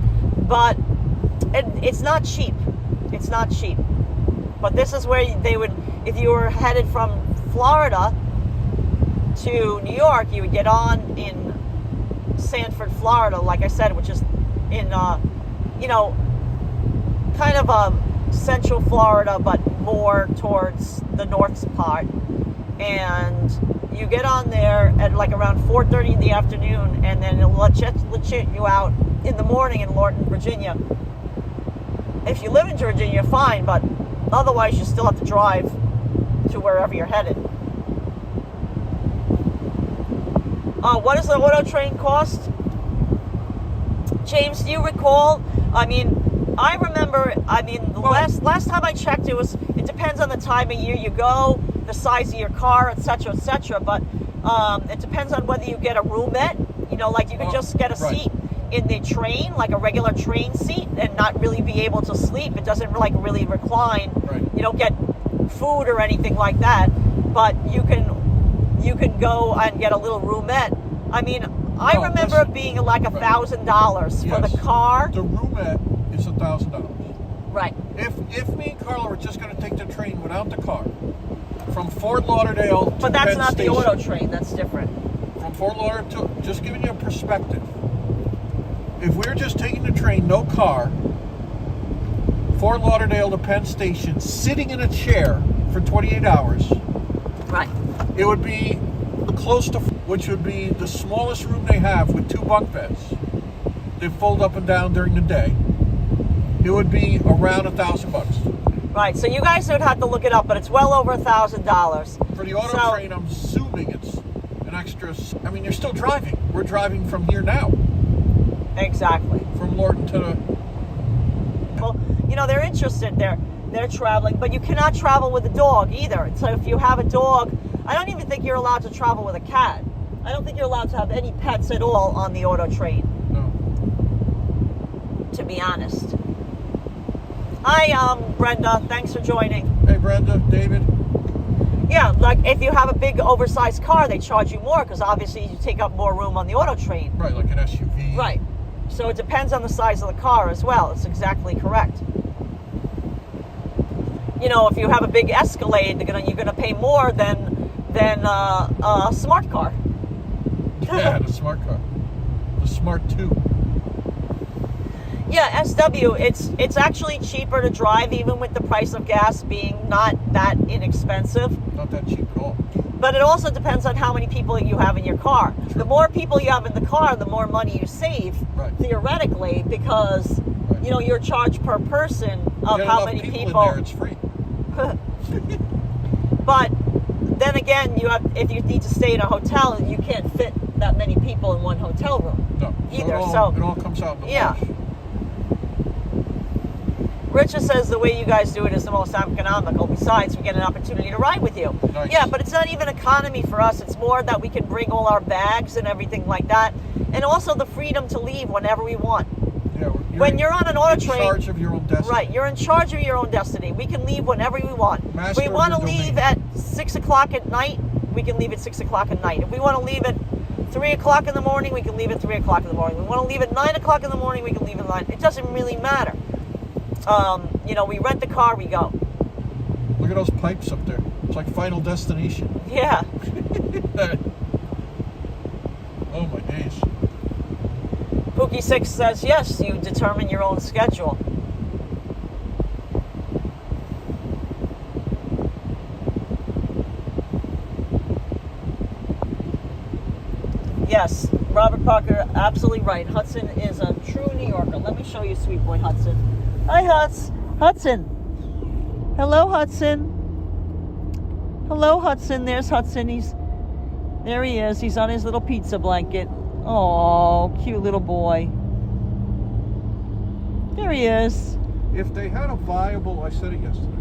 but it's not cheap. It's not cheap. But this is where they would, if you were headed from Florida to New York, you would get on in Sanford, Florida, like I said, which is in, kind of central Florida, but more towards the north part. And you get on there at like around 4:30 in the afternoon, and then it'll let you out in the morning in Lorton, Virginia. If you live in Virginia, fine, but otherwise you still have to drive to wherever you're headed. What does the auto train cost? James, do you recall? I remember, last time I checked, it depends on the time of year you go, the size of your car, etc., but it depends on whether you get a roomette, like you can just get a seat in the train, like a regular train seat, and not really be able to sleep. It doesn't really recline. Right. You don't get food or anything like that, but you can go and get a little roomette. I remember it being like $1,000 for the car. The roomette is $1,000. Right. If me and Karla were just going to take the train without the car from Fort Lauderdale to But that's Penn not Station, the auto train. That's different. From Fort Lauderdale to, just giving you a perspective. If we're just taking the train, no car, Fort Lauderdale to Penn Station, sitting in a chair for 28 hours, Right. it would be close to, which would be the smallest room they have with 2 bunk beds. They fold up and down during the day. It would be around $1,000. Right. So you guys would have to look it up, but it's well over $1,000. For the auto train, I'm assuming it's an extra. You're still driving. We're driving from here now. Exactly. From Lorton to the. Well, they're interested. They're traveling, but you cannot travel with a dog either. So if you have a dog, I don't even think you're allowed to travel with a cat. I don't think you're allowed to have any pets at all on the auto train. No. To be honest. Hi, Brenda. Thanks for joining. Hey, Brenda, David. Yeah, like if you have a big oversized car, they charge you more because obviously you take up more room on the auto train. Right, like an SUV. Right. So it depends on the size of the car as well. It's exactly correct. If you have a big Escalade, you're gonna pay more than a smart car. Yeah, the smart car. The Smart 2. Yeah, SW, it's actually cheaper to drive even with the price of gas being not that inexpensive. Not that cheap at all. But it also depends on how many people you have in your car. True. The more people you have in the car, the more money you save, right. Theoretically, because, right. You're charged per person of how many people. In there, it's free. But then again, if you need to stay in a hotel, you can't fit that many people in one hotel room. No. Either. So it all comes out in the wash. Richard says the way you guys do it is the most economical. Besides, we get an opportunity to ride with you. Nice. Yeah, but it's not even economy for us. It's more that we can bring all our bags and everything like that. And also the freedom to leave whenever we want. Yeah, when you're on an auto train, in charge of your own destiny. Right, you're in charge of your own destiny. We can leave whenever we want. Master if we want to of your leave domain. at 6 o'clock at night, we can leave at 6 o'clock at night. If we want to leave at 3 o'clock in the morning, we can leave at 3 o'clock in the morning. If we want to leave at 9 o'clock in the morning, we can leave at 9. It doesn't really matter. We rent the car, we go. Look at those pipes up there. It's like Final Destination. Yeah. Oh my days. Pookie6 says, yes, you determine your own schedule. Yes, Robert Parker, absolutely right. Hudson is a true New Yorker. Let me show you sweet boy Hudson. Hi, Hudson. Hello, Hudson. Hello, Hudson. There's Hudson. There he is. He's on his little pizza blanket. Oh, cute little boy. There he is. If they had a viable, I said it yesterday,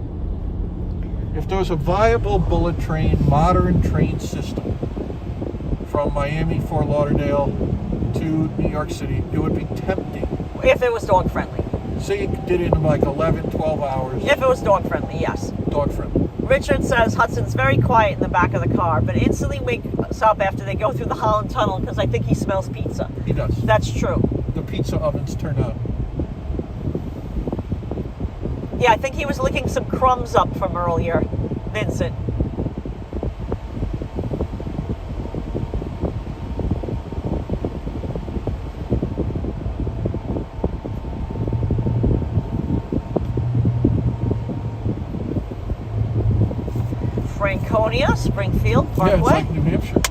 if there was a viable bullet train, modern train system from Miami, Fort Lauderdale to New York City, it would be tempting. If it was dog friendly. Say you did it in like 11, 12 hours. If it was dog friendly, yes. Dog friendly. Richard says Hudson's very quiet in the back of the car, but instantly wakes up after they go through the Holland Tunnel because I think he smells pizza. He does. That's true. The pizza ovens turn on. Yeah, I think he was licking some crumbs up from earlier, Vincent. Franconia, Springfield, Parkway. Yeah, it's like New Hampshire.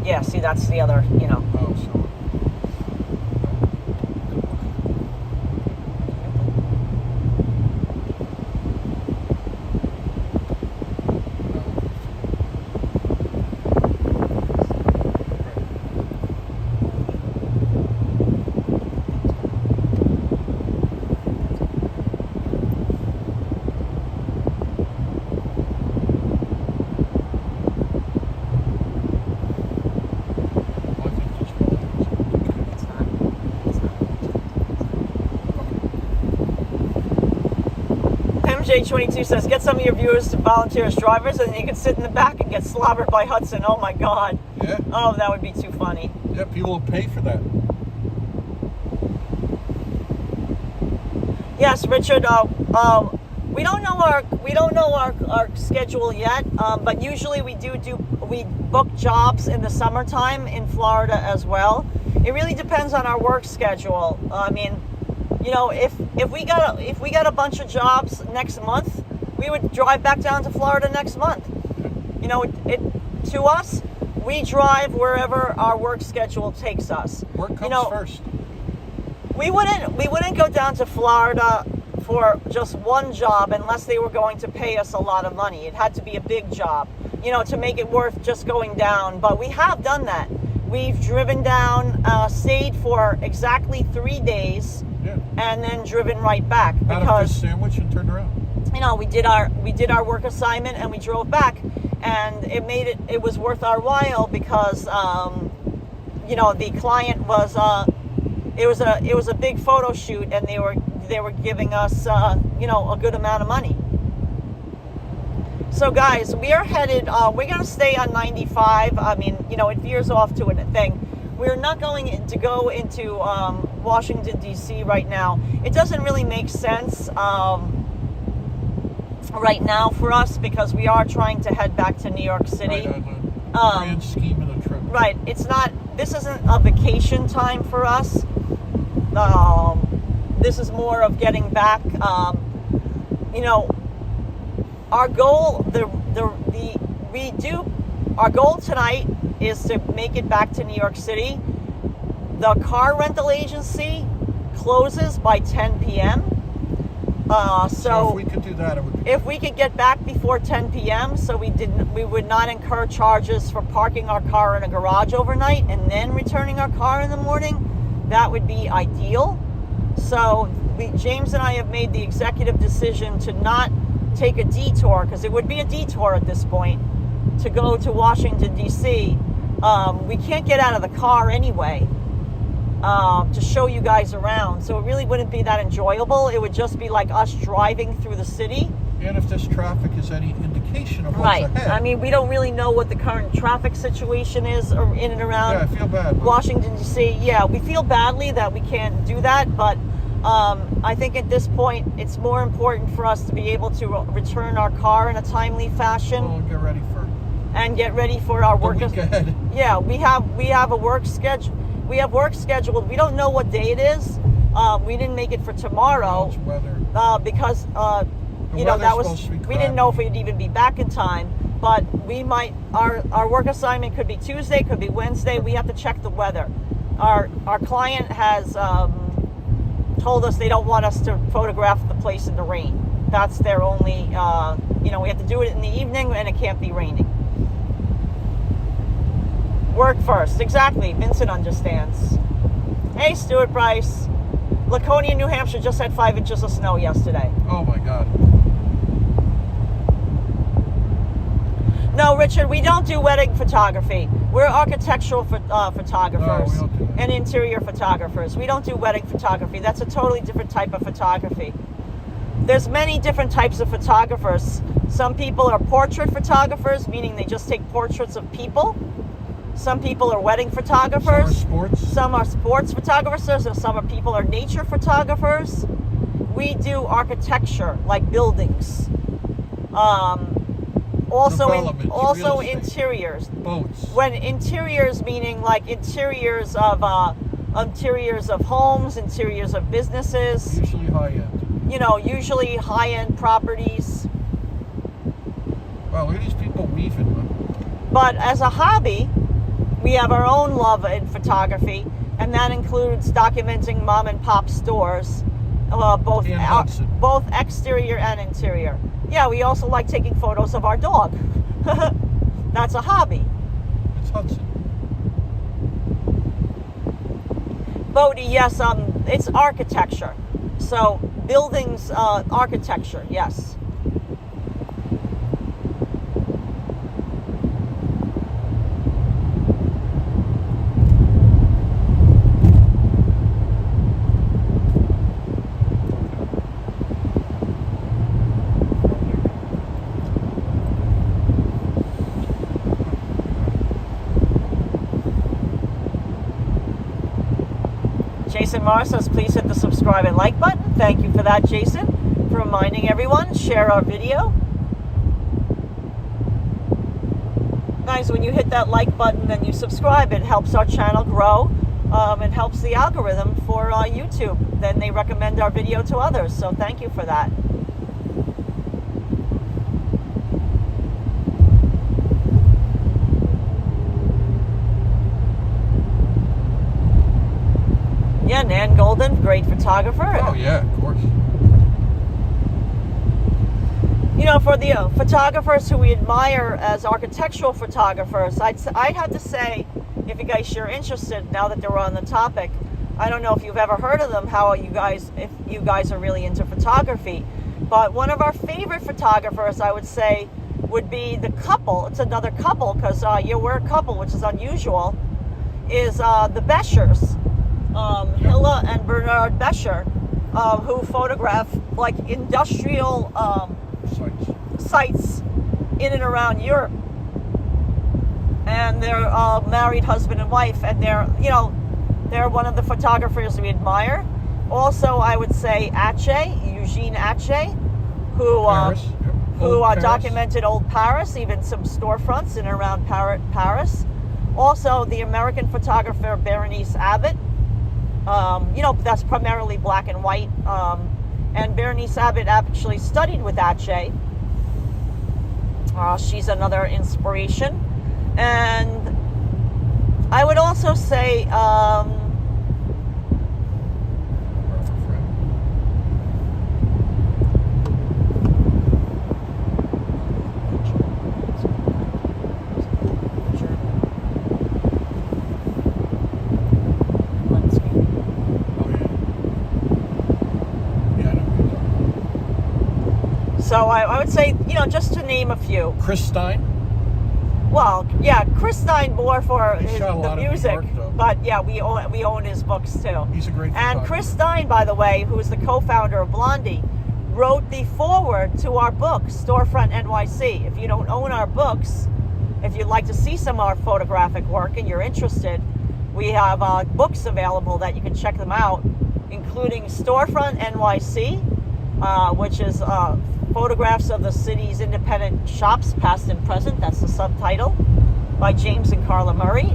Yeah, see, that's the other, Oh, so. MJ22 says, get some of your viewers to volunteer as drivers, and then you can sit in the back and get slobbered by Hudson. Oh my God. Yeah. Oh, that would be too funny. Yeah, people will pay for that. Yes, Richard. We don't know our schedule yet, but usually we book jobs in the summertime in Florida as well. It really depends on our work schedule. I mean, if we got a bunch of jobs next month, we would drive back down to Florida next month. To us, we drive wherever our work schedule takes us. Work comes first. We wouldn't go down to Florida for just one job unless they were going to pay us a lot of money. It had to be a big job, to make it worth just going down. But we have done that. We've driven down, stayed for exactly 3 days, and then driven right back had a fish sandwich and turned around. We did our work assignment and we drove back, and it was worth our while because the client was it was a big photo shoot, and they were giving us a good amount of money. So guys, we are headed, we're going to stay on 95. I mean, it veers off to a thing. We're not going to go into Washington, D.C. right now. It doesn't really make sense right now for us because we are trying to head back to New York City. Right, grand scheme of the trip. Right. This isn't a vacation time for us. This is more of getting back. Our goal, our goal tonight is to make it back to New York City. The car rental agency closes by 10 p.m. So if we could do that, it would be if we could get back before 10 p.m. so we would not incur charges for parking our car in a garage overnight and then returning our car in the morning, that would be ideal. So James and I have made the executive decision to not take a detour, because it would be a detour at this point, to go to Washington, D.C. We can't get out of the car anyway to show you guys around. So it really wouldn't be that enjoyable. It would just be like us driving through the city. And if this traffic is any indication of what's ahead. I mean, we don't really know what the current traffic situation is in and around I feel bad. Washington, D.C. Yeah, we feel badly that we can't do that, but I think at this point it's more important for us to be able to return our car in a timely fashion. We'll get ready for our the work week ahead. Yeah, we have a work schedule. We have work scheduled. We don't know what day it is. We didn't make it for tomorrow because we didn't know if we'd even be back in time. But we might. Our work assignment could be Tuesday, could be Wednesday. We have to check the weather. Our client has told us they don't want us to photograph the place in the rain. That's their only. We have to do it in the evening, and it can't be raining. Work first. Exactly. Vincent understands. Hey, Stuart Bryce. Laconia, New Hampshire just had 5 inches of snow yesterday. Oh, my God. No, Richard, we don't do wedding photography. We're architectural photographers and interior photographers. We don't do wedding photography. That's a totally different type of photography. There's many different types of photographers. Some people are portrait photographers, meaning they just take portraits of people. Some people are wedding photographers. Some are sports photographers, and some people are nature photographers. We do architecture, like buildings. Also interiors. Boats. When interiors, meaning like interiors of homes, interiors of businesses. Usually high end. Usually high end properties. Wow, look at these people weaving. But as a hobby, we have our own love in photography, and that includes documenting mom and pop stores, both exterior and interior. Yeah, we also like taking photos of our dog. That's a hobby. It's Hudson. Bodie, yes, it's architecture. So buildings, architecture, yes. Jason Mars says, please hit the subscribe and like button. Thank you for that, Jason, for reminding everyone. Share our video. Guys, when you hit that like button and you subscribe, it helps our channel grow. It helps the algorithm for YouTube. Then they recommend our video to others. So thank you for that. Yeah, Nan Golden, great photographer. Oh, yeah, of course. You know, for the photographers who we admire as architectural photographers, I'd have to say, if you guys are interested, now that they're on the topic, I don't know if you've ever heard of them, if you guys are really into photography, but one of our favorite photographers, I would say, would be the couple. It's another couple, because we're a couple, which is unusual, is the Beschers, Hilla and Bernard Bescher, who photograph like industrial sites in and around Europe. And they're married husband and wife, and they're one of the photographers we admire. Also, I would say Eugene Atget, who documented old Paris, even some storefronts in and around Paris. Also, the American photographer Berenice Abbott. That's primarily black and white. And Berenice Abbott actually studied with Atget. She's another inspiration. And I would also say, so I would say, just to name a few. Chris Stein? Well, yeah, Chris Stein more for the music, but yeah, we own his books too. He's a great photographer. And Chris Stein, by the way, who is the co-founder of Blondie, wrote the foreword to our book, Storefront NYC. If you don't own our books, if you'd like to see some of our photographic work and you're interested, we have books available that you can check them out, including Storefront NYC, which is photographs of the city's independent shops, past and present. That's the subtitle, by James and Karla Murray.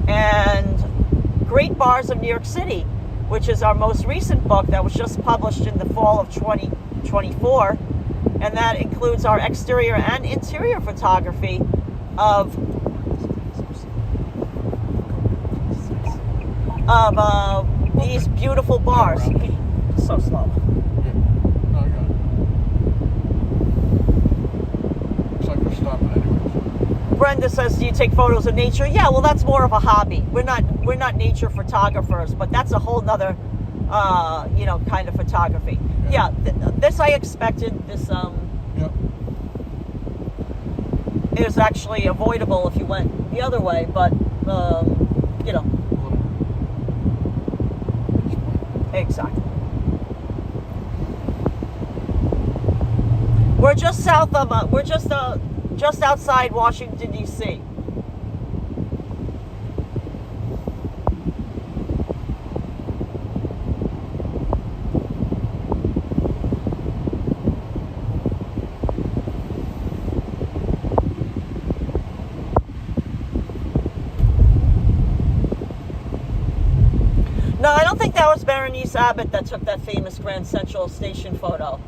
And Great Bars of New York City, which is our most recent book that was just published in the fall of 2024. And that includes our exterior and interior photography of these beautiful bars. So slow. Brenda says, do you take photos of nature? Yeah, well, that's more of a hobby. We're not nature photographers, but that's a whole nother, kind of photography. Yeah, this I expected. This is actually avoidable if you went the other way, but exactly. We're just south of. We're just outside Washington, D.C. No, I don't think that was Berenice Abbott that took that famous Grand Central Station photo.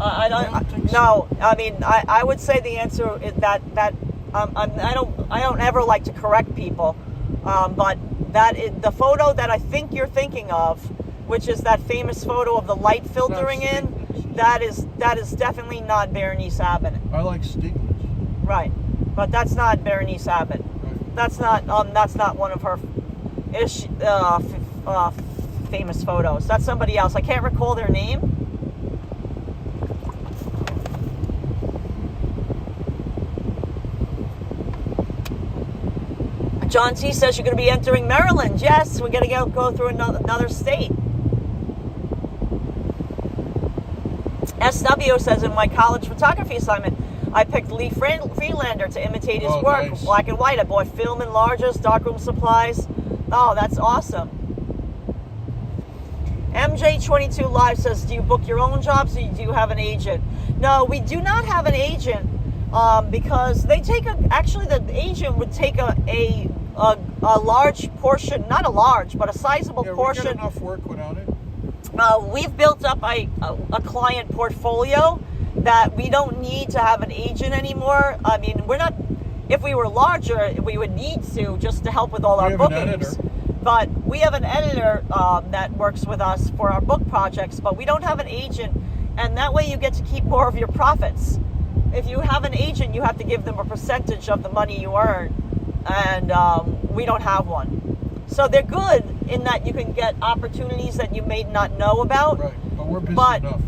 I would say the answer is that I don't ever like to correct people, but that is the photo that I think you're thinking of, which is that famous photo of the light filtering in. That is definitely not Berenice Abbott. I like Stieglitz. Right, but that's not Berenice Abbott. Right. That's not one of her famous photos. That's somebody else. I can't recall their name. John T says you're going to be entering Maryland. Yes, we're going to go through another state. SW says, in my college photography assignment, I picked Lee Freelander to imitate his work. Nice. Black and white. I bought film enlargers, darkroom supplies. Oh, that's awesome. MJ22 Live says, do you book your own jobs or do you have an agent? No, we do not have an agent because they take the agent would take a large portion, not a large, but a sizable portion. We get enough work without it. We've built up a client portfolio that we don't need to have an agent anymore. I mean, we're not, if we were larger, we would need to just to help with all our bookings. But we have an editor that works with us for our book projects, but we don't have an agent. And that way you get to keep more of your profits. If you have an agent, you have to give them a percentage of the money you earn. And we don't have one. So they're good in that you can get opportunities that you may not know about. Right, but we're busy enough.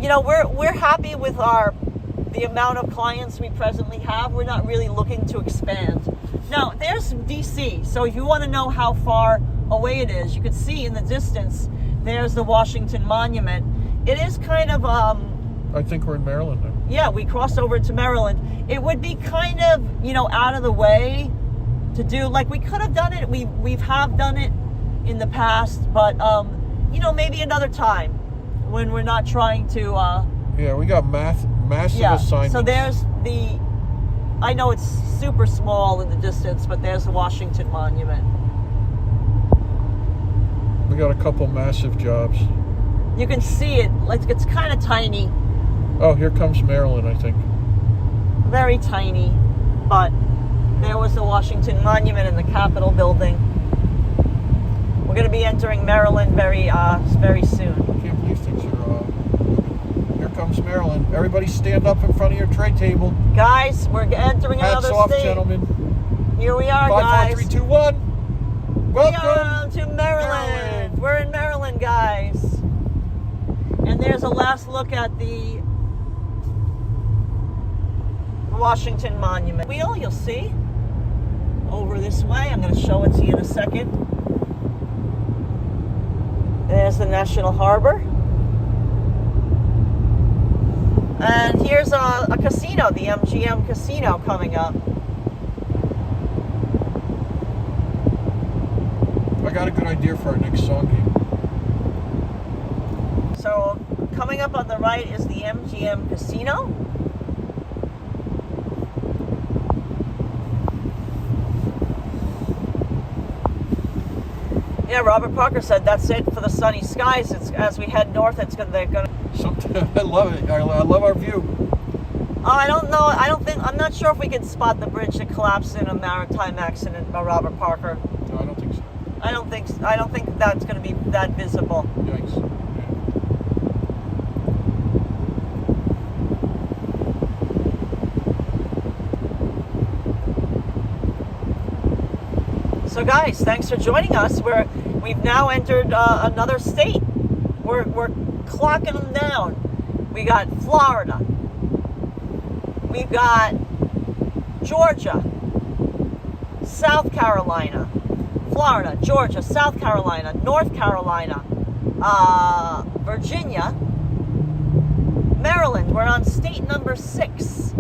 You know, we're happy with the amount of clients we presently have. We're not really looking to expand. Now, there's DC. So if you want to know how far away it is, you can see in the distance, there's the Washington Monument. It is kind of... I think we're in Maryland now. Yeah, we crossed over to Maryland. It would be kind of, you know, out of the way to do. Like, we could have done it. We've done it in the past, but, you know, maybe another time when we're not trying to... yeah, we got massive assignments. So there's the... I know it's super small in the distance, but there's the Washington Monument. We got a couple massive jobs. You can see it. Like, it's kind of tiny. Oh, here comes Maryland, I think. Very tiny. But there was the Washington Monument and the Capitol building. We're going to be entering Maryland very soon. I can't believe things are... Here comes Maryland. Everybody stand up in front of your tray table. Guys, we're entering another Hats off, state. Gentlemen. Here we are, 5, guys. 4, 3, 2, 1. Welcome we are to Maryland. We're in Maryland, guys. And there's a last look at the Washington Monument. You'll see over this way. I'm going to show it to you in a second. There's the National Harbor. And here's a casino, the MGM Casino coming up. I got a good idea for our next song game. So coming up on the right is the MGM Casino. Yeah, Robert Parker said that's it for the sunny skies. It's as we head north. They're gonna. I love it. I love our view. Oh, I don't know. I'm not sure if we can spot the bridge that collapsed in a maritime accident by Robert Parker. No, I don't think so. I don't think that's going to be that visible. Yikes. Yeah. So, guys, thanks for joining us. We've now entered another state. We're clocking them down. We got Florida. We've got Georgia, South Carolina, Florida, Georgia, South Carolina, North Carolina, Virginia, Maryland. We're on state number 6.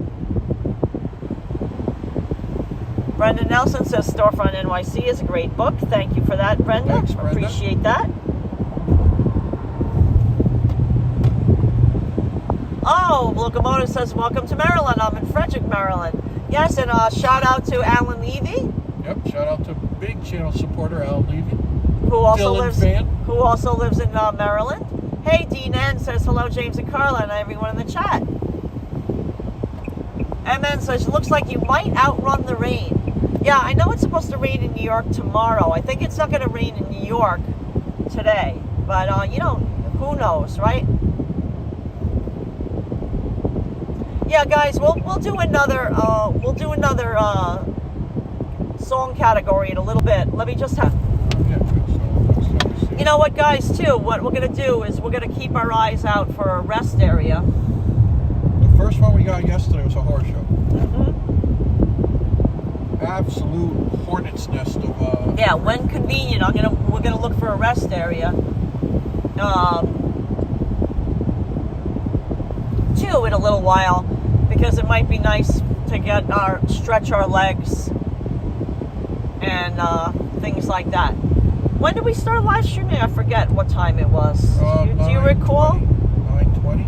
Brenda Nelson says Storefront NYC is a great book. Thank you for that, Brenda. Thanks, Brenda. Appreciate that. Oh, Locomotive says, welcome to Maryland. I'm in Frederick, Maryland. Yes, and shout out to Alan Levy. Yep, shout out to big channel supporter Alan Levy. Who also lives in Maryland. Hey, Dean N says, hello, James and Karla, and everyone in the chat. MN says, looks like you might outrun the rain. Yeah, I know it's supposed to rain in New York tomorrow. I think it's not going to rain in New York today. But, you know, who knows, right? Yeah, guys, we'll do another song category in a little bit. Let me just have. You know what, guys? Too, what we're gonna do is we're gonna keep our eyes out for a rest area. The first one we got yesterday was a horror show. Mm-hmm. Absolute hornet's nest of. Yeah, when convenient, we're gonna look for a rest area. 2 in a little while, because it might be nice to stretch our legs and things like that. When did we start live streaming? I forget what time it was. Do you recall? 9:20.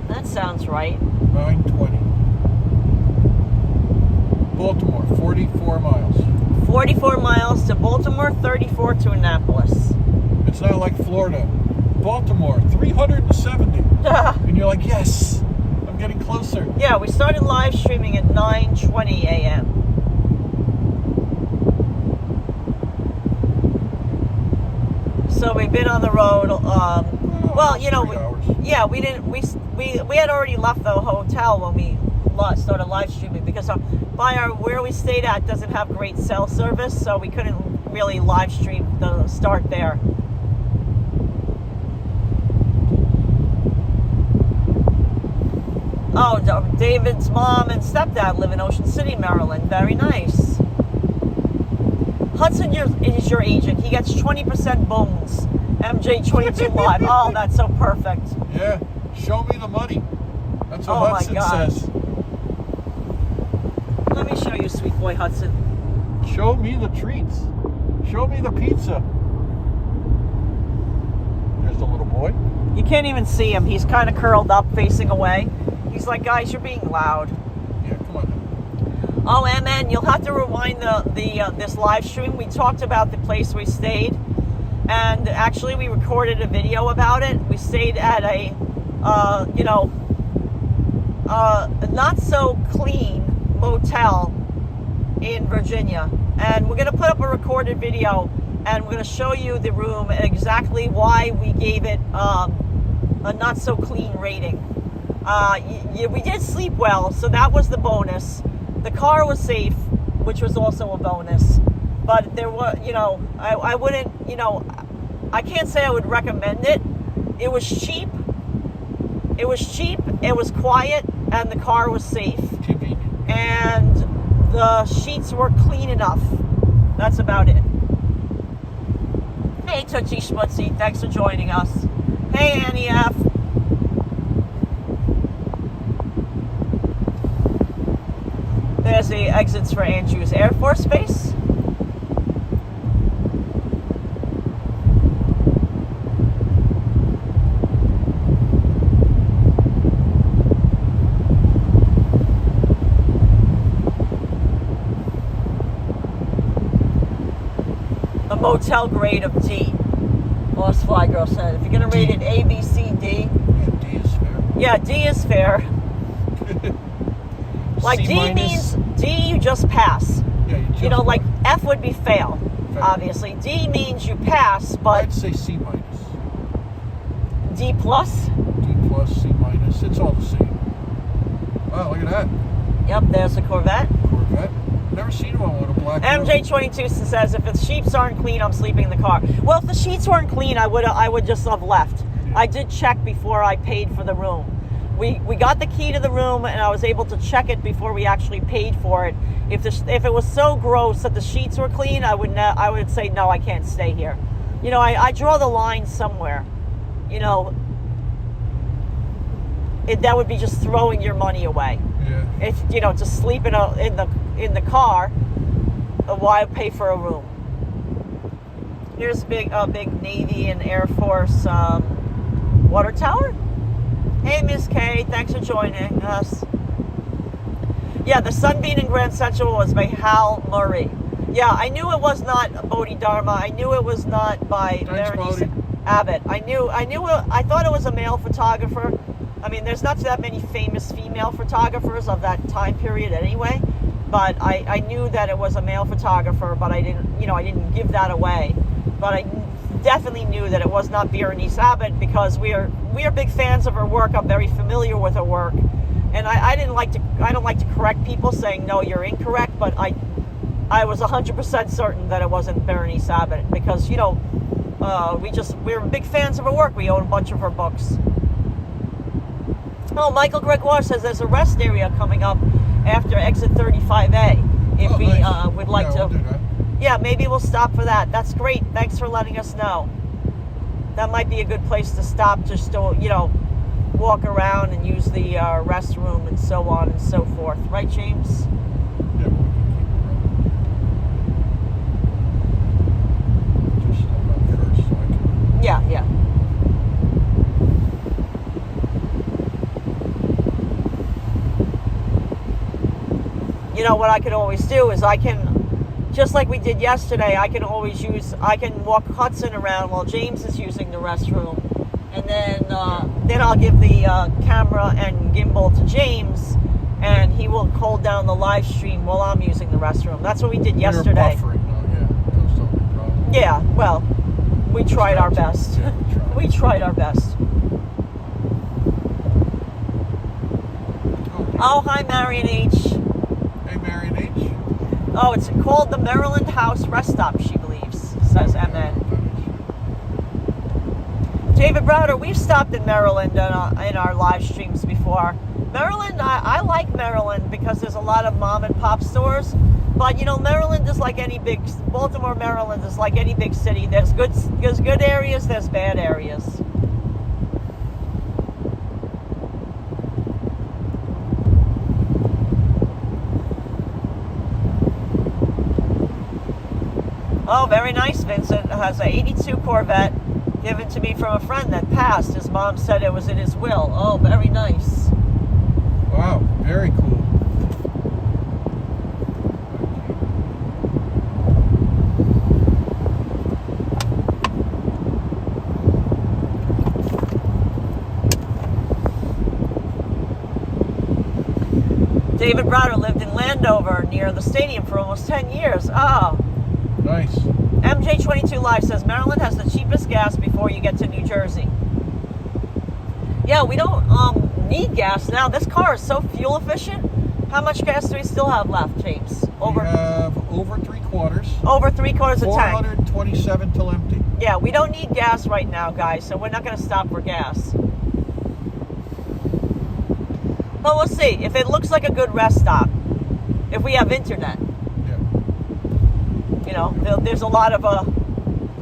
That sounds right. 9:20. Baltimore, 44 miles. 44 miles to Baltimore, 34 to Annapolis. It's not like Florida. Baltimore, 370. And you're like, yes, I'm getting closer. Yeah, we started live streaming at 9:20 a.m. So we've been on the road Well, almost 3 hours. yeah, we didn't. We had already left the hotel when we started live streaming because where we stayed at doesn't have great cell service, so we couldn't really live stream the start there. Oh, David's mom and stepdad live in Ocean City, Maryland. Very nice. Hudson is your agent. He gets 20% bones. MJ22 Live. Oh, that's so perfect. Yeah, show me the money. That's what Hudson says. Let me show you, sweet boy Hudson. Show me the treats. Show me the pizza. There's the little boy. You can't even see him. He's kind of curled up, facing away. He's like, guys, you're being loud. Yeah, come on. Oh, MN, you'll have to rewind this live stream. We talked about the place we stayed, and actually we recorded a video about it. We stayed at a, not so clean motel in Virginia, and we're going to put up a recorded video, and we're going to show you the room and exactly why we gave it a not so clean rating. We did sleep well, so that was the bonus. The car was safe, which was also a bonus. But there were, I wouldn't, I can't say I would recommend it. It was cheap. It was cheap, it was quiet, and the car was safe. And the sheets were clean enough. That's about it. Hey, Tootsie Schmutzy, thanks for joining us. Hey, Annie F. There's the exits for Andrews Air Force Base. A motel grade of D. Lost Fly Girl said, if you're going to rate it A, B, C, D. Yeah, D is fair. Yeah, D is fair. Like D minus. means D, you just pass. Yeah, you like F would be fail, obviously. D means you pass, but I'd say C minus. D plus. D plus, C minus. It's all the same. Wow, look at that. Yep, there's a Corvette. Corvette. Never seen one with a black. MJ22 says, if the sheets aren't clean, I'm sleeping in the car. Well, if the sheets weren't clean, I would just have left. Yeah. I did check before I paid for the room. We got the key to the room, and I was able to check it before we actually paid for it. If it was so gross that the sheets were clean, I would say no, I can't stay here. I draw the line somewhere. That would be just throwing your money away. Yeah. If to sleep in the car, why pay for a room? Here's a big Navy and Air Force water tower. Hey, Miss K, thanks for joining us. Yeah, the Sunbeam in Grand Central was by Hal Murray. Yeah, I knew it was not Bodhidharma. I knew it was not by Berenice Abbott. I thought it was a male photographer. I mean, there's not that many famous female photographers of that time period anyway. But I knew that it was a male photographer, but I didn't give that away. But I definitely knew that it was not Berenice Abbott because we are big fans of her work. I'm very familiar with her work, and I don't like to correct people saying no, you're incorrect. But I was 100% certain that it wasn't Berenice Abbott because we're big fans of her work. We own a bunch of her books. Oh, Michael Gregoire says there's a rest area coming up after exit 35A. If we nice. Would like to. We'll do that. Yeah, maybe we'll stop for that. That's great. Thanks for letting us know. That might be a good place to stop, just to, walk around and use the restroom and so on and so forth. Right, James? Yeah, we can keep it running. Just step out first so I can... Yeah. What I could always do is just like we did yesterday, I can walk Hudson around while James is using the restroom. And then I'll give the camera and gimbal to James, and he will hold down the live stream while I'm using the restroom. That's what we did yesterday. Buffering, that's not the problem. Yeah, well, we tried our best. Yeah, we tried our best. Oh, hi, Marion H. Hey, Marion H. Oh, it's called the Maryland House Rest Stop, she believes, says MN. David Browder, we've stopped in Maryland in our live streams before. Maryland, I like Maryland because there's a lot of mom and pop stores. But, you know, Maryland is like any big, Baltimore, Maryland is like any big city. There's good areas, there's bad areas. Oh, very nice, Vincent. Has a 82 Corvette given to me from a friend that passed. His mom said it was in his will. Oh, very nice. Wow, very cool. David Browder lived in Landover near the stadium for almost 10 years. Oh. Nice. MJ22 Live says Maryland has the cheapest gas before you get to New Jersey. Yeah, we don't need gas now. This car is so fuel efficient. How much gas do we still have left, James? We have over 3/4. Over 3/4 a tank. 427 till empty. Yeah, we don't need gas right now, guys, so we're not going to stop for gas. But we'll see. If it looks like a good rest stop, if we have internet. Yeah. You know, there's a lot of...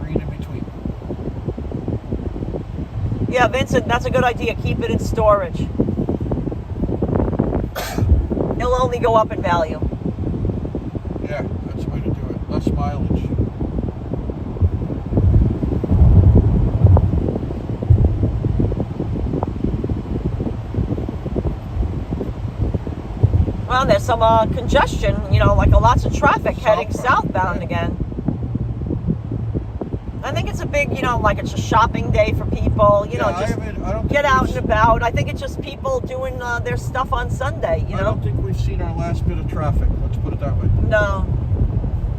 Green in between. Yeah, Vincent, that's a good idea. Keep it in storage. It'll only go up in value. Yeah, that's the way to do it. Less mileage. Well, there's some congestion, you know, like lots of traffic heading southbound again. I think it's a big, you know, like it's a shopping day for people, you know, just I don't get out and about. I think it's just people doing their stuff on Sunday, you know. I don't think we've seen our last bit of traffic, let's put it that way. No.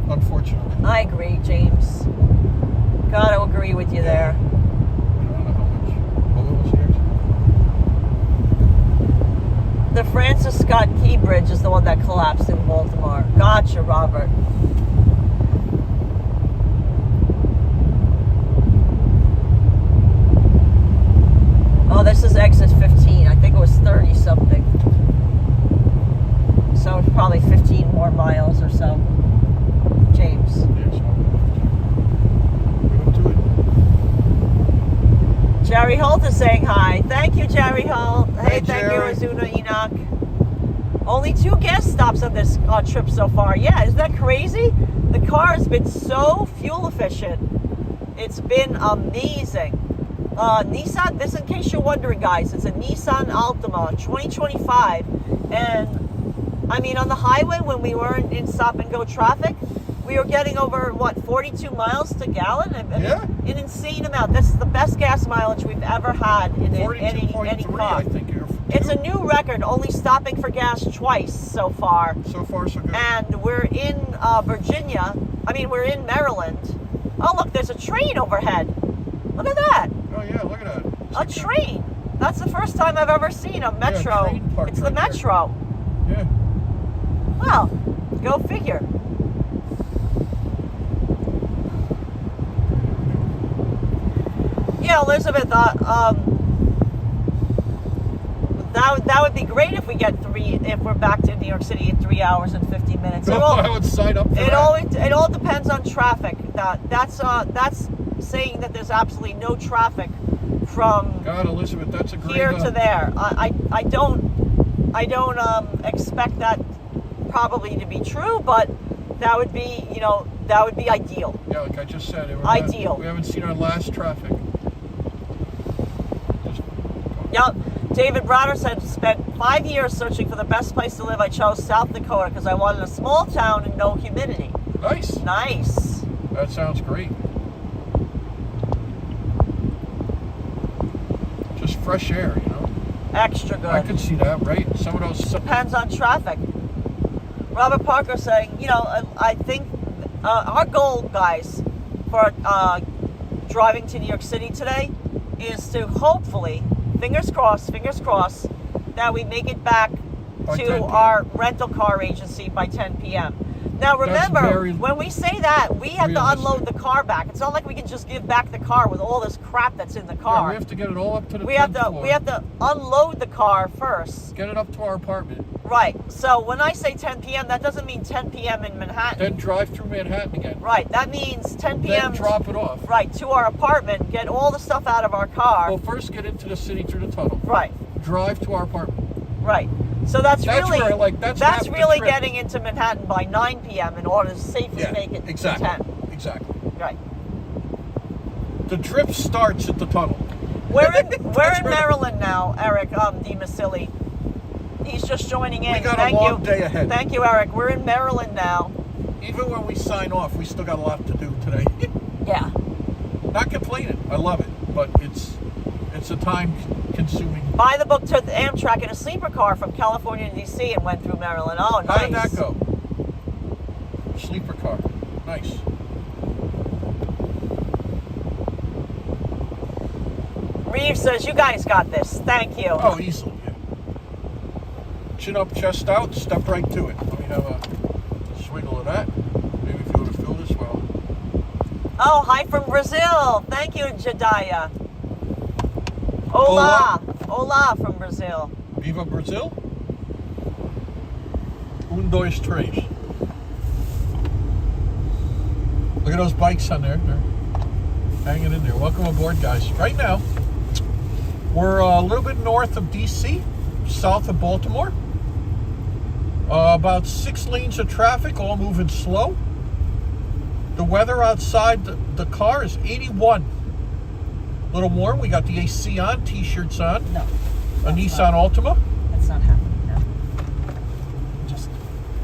Unfortunately. I agree, James. Gotta agree with you there. I don't know how much. What was here? The Francis Scott Key Bridge is the one that collapsed in Baltimore. Gotcha, Robert. Oh, this is exit 15. I think it was 30 something. So it's probably 15 more miles or so. James. Jerry Holt is saying hi. Thank you, Jerry Holt. Hey, thank you, Azuna Enoch. Only 2 gas stops on this trip so far. Yeah, isn't that crazy? The car has been so fuel efficient. It's been amazing. Nissan, this in case you're wondering, guys, it's a Nissan Altima 2025. And, I mean, on the highway when we were in stop and go traffic, we were getting over, what, 42 miles to gallon? I mean, yeah. An insane amount. This is the best gas mileage we've ever had in any car. I think. It's a new record, only stopping for gas twice so far. So far, so good. And we're in Virginia. I mean, we're in Maryland. Oh, look, there's a train overhead. Look at that. Oh, yeah, look at that. A train. That's the first time I've ever seen a metro. Yeah, it's the metro. There. Yeah. Well, go figure. Yeah, Elizabeth, that would be great if we get if we're back to New York City in 3 hours and 15 minutes. I would sign up for that. It all depends on traffic. That's saying that there's absolutely no traffic from God, Elizabeth, that's a great here to there. I don't expect that probably to be true, but that would be, you know, that would be ideal. Yeah, like I just said, ideal. We haven't seen our last traffic. Yep. David Browder said, spent 5 years searching for the best place to live. I chose South Dakota because I wanted a small town and no humidity. Nice. Nice. That sounds great. Just fresh air, you know? Extra good. I could see that, right? Some of those... Depends on traffic. Robert Parker saying, you know, I think our goal, guys, for driving to New York City today is to hopefully, fingers crossed, that we make it back By to 10 p.m. our rental car agency by 10 p.m. Now remember, very when we say that, we have to realistic. unload the car back. It's not like we can just give back the car with all this crap that's in the Yeah, car. we have to get it all up to the we have 10th to floor. we have to unload the car first. Get it up to our apartment. Right. So when I say 10 p.m., that doesn't mean 10 p.m. in Manhattan. Then drive through Manhattan again. Right. That means 10 p.m. Then drop it off. Right, to our apartment, get all the stuff out of our car. Well, first get into the city through the tunnel. Right. Drive to our apartment. Right. So that's really where, like, that's half the really trip. getting into Manhattan by 9 p.m. in order to safely make it exactly. to 10. Exactly. Right. The trip starts at the tunnel. We're in where- Maryland now, Eric DiMasilli. He's just joining in. We got Thank a long you. day ahead. Thank you, Eric. We're in Maryland now. Even when we sign off, we still got a lot to do today. Yeah. Not complaining. I love it, but it's a time-consuming. Buy the book, took the Amtrak in a sleeper car from California to D.C. and went through Maryland. Oh, nice. How did that go? Sleeper car. Nice. Reeves says, you guys got this. Thank you. Oh, easily, yeah. Chin up, chest out, step right to it. Let me have a swiggle of that. Maybe if you want to fill this well. Oh, hi from Brazil. Thank you, Jediah. Hola. Hola from Brazil. Viva Brazil. Un, dois, tres. Look at those bikes on there. They're hanging in there. Welcome aboard, guys. Right now, we're a little bit north of D.C., south of Baltimore. About 6 lanes of traffic, all moving slow. The weather outside the car is 81. A little warm. We got the AC on, t-shirts on. No. A Nissan Altima. That's not happening now. Just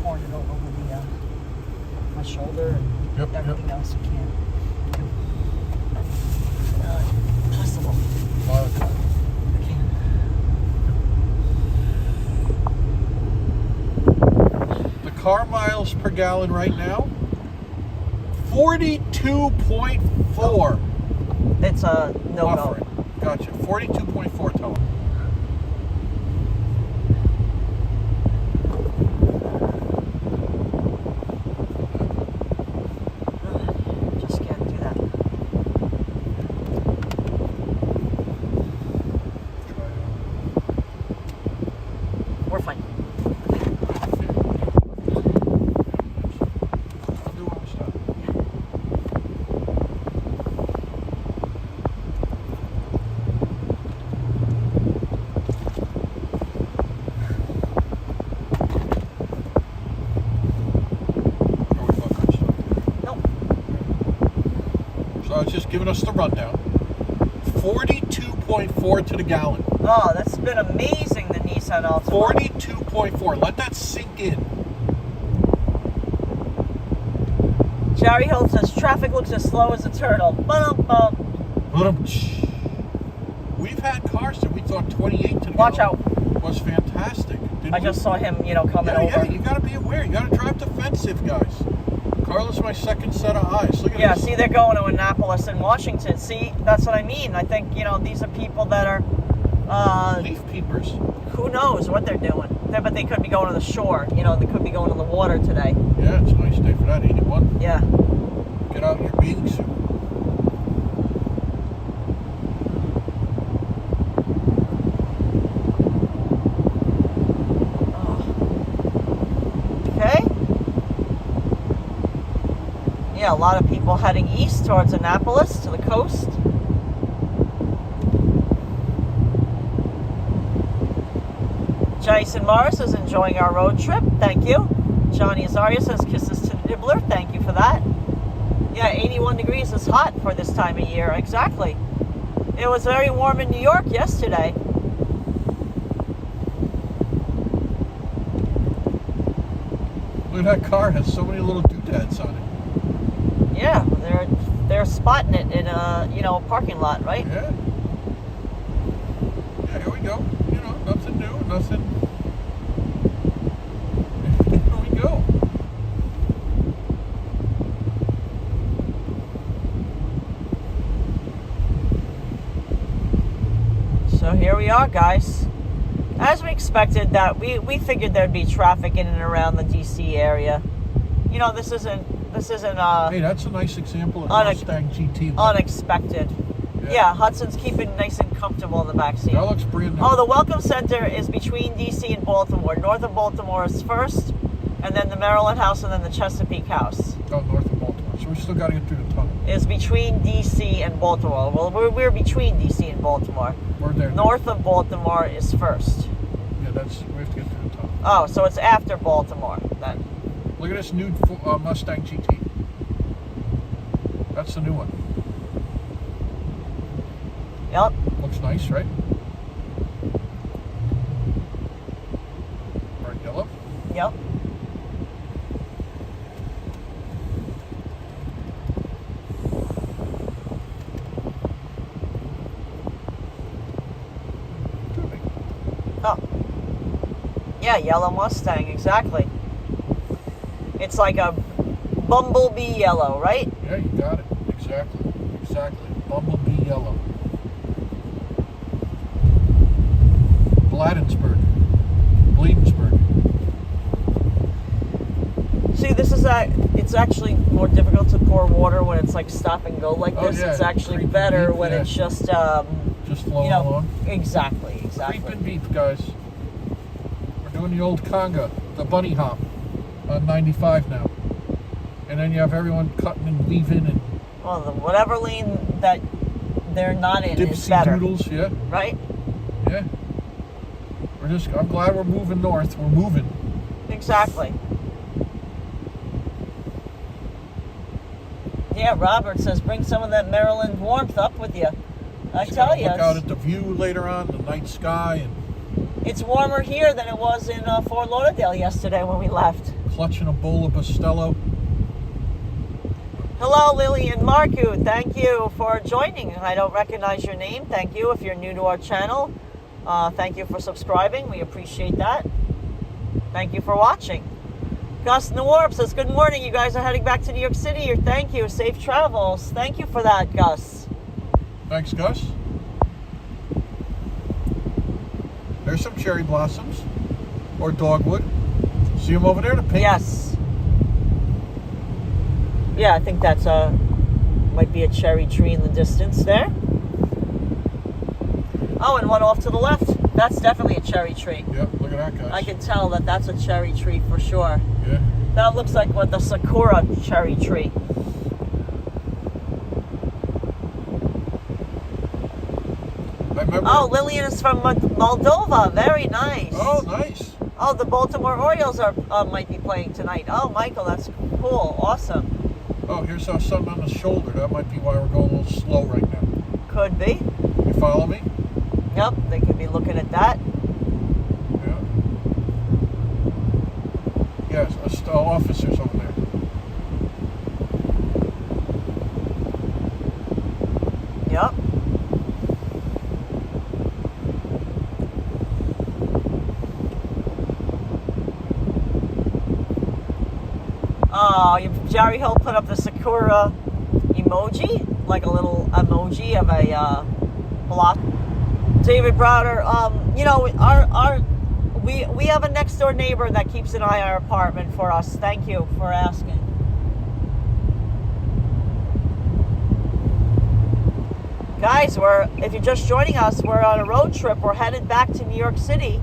pouring it over my shoulder and everything else you can. Possible. The car miles per gallon right now, 42.4. It's a no-go. Gotcha. 42.4 total. Just can't do that. We're fine. I'll do what we start. So it's just giving us the rundown. 42.4 to the gallon. Oh, that's been amazing, the Nissan Altima. 42.4. Let that sink in. Jerry Hill says, traffic looks as slow as a turtle. Bum-bum. We've had cars that we thought 28 to the Watch gallon out. was fantastic. I just saw him, coming over. Yeah, you gotta be aware. You gotta drive defensive, guys. Karla's my second set of eyes. Look at Yeah, this. see, they're going to Annapolis and Washington. See, that's what I mean. I think, these are people that are, Leaf peepers. who knows what they're doing. But they could be going to the shore. They could be going to the water today. Yeah, it's a nice day for that. 81. Yeah. Get out in your bathing suit. Okay. Yeah, a lot of people heading east towards Annapolis, to the coast. Jason Morris is enjoying our road trip. Thank you. Johnny Azaria says kisses to the nibbler. Thank you for that. Yeah, 81 degrees is hot for this time of year. Exactly. It was very warm in New York yesterday. Look at that car. It has so many little doodads on it. Yeah, they're spotting it in a parking lot, right? Yeah. Yeah, here we go. Nothing new, nothing. Here we go. So here we are, guys. As we expected, that we figured there'd be traffic in and around the DC area. You know, this isn't Hey, that's a nice example of Mustang GT. Unexpected. Yeah, Hudson's keeping nice and comfortable in the back seat. That looks brand new. Oh, the Welcome Center is between DC and Baltimore. North of Baltimore is first, and then the Maryland House, and then the Chesapeake House. Oh, north of Baltimore. So we still got to get through the tunnel. Is between DC and Baltimore. Well, we're between DC and Baltimore. We're there. North of Baltimore is first. Yeah, we have to get through the tunnel. Oh, so it's after Baltimore then. Look at this new Mustang GT. That's the new one. Yep. Looks nice, right? Bright yellow. Yep. Oh. Yeah, yellow Mustang, exactly. It's like a bumblebee yellow, right? Yeah, you got it. Exactly. Bumblebee yellow. Bladensburg. See, this is it's actually more difficult to pour water when it's like stop and go like this. Yeah. It's actually better when it's just flowing along. Exactly. Creep and beep, guys. We're doing the old conga, the bunny hop on 95 now. And then you have everyone cutting and weaving and well, whatever lane that they're not in is better. Doodles, yeah. Right? Yeah. I'm glad we're moving north. We're moving. Exactly. Yeah, Robert says bring some of that Maryland warmth up with you. I tell you. Look out at the view later on, the night sky. And it's warmer here than it was in Fort Lauderdale yesterday when we left. Clutching a bowl of Bustelo. Hello, Lily and Marku. Thank you for joining. I don't recognize your name. Thank you if you're new to our channel. Thank you for subscribing. We appreciate that. Thank you for watching. Gus Nawarp says, good morning. You guys are heading back to New York City. Thank you. Safe travels. Thank you for that, Gus. Thanks, Gus. There's some cherry blossoms or dogwood. See them over there, the pink? Yes. Yeah, I think that's might be a cherry tree in the distance there. Oh, and one off to the left. That's definitely a cherry tree. Yep, look at that, guys. I can tell that that's a cherry tree for sure. Yeah. That looks like what the Sakura cherry tree. I remember. Oh, Lillian is from Moldova. Very nice. Oh, nice. Oh, the Baltimore Orioles might be playing tonight. Oh, Michael, that's cool. Awesome. Oh, here's something on the shoulder. That might be why we're going a little slow right now. Could be. You follow me? Yep, they could be looking at that. Yeah. Yes, officers over there. Yep. Oh, Jerry Hill put up the Sakura emoji, like a little emoji of a block. David Browder, you know, we have a next door neighbor that keeps an eye on our apartment for us. Thank you for asking. Guys, if you're just joining us, we're on a road trip. We're headed back to New York City.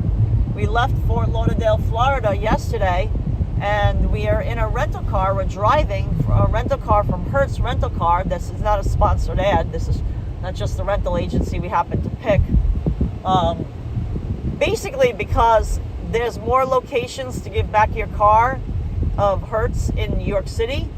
We left Fort Lauderdale, Florida yesterday, and we are in a rental car. We're driving a rental car from Hertz Rental Car. This is not a sponsored ad. This is not just the rental agency we happened to pick. Basically because there's more locations to give back your car of Hertz in New York City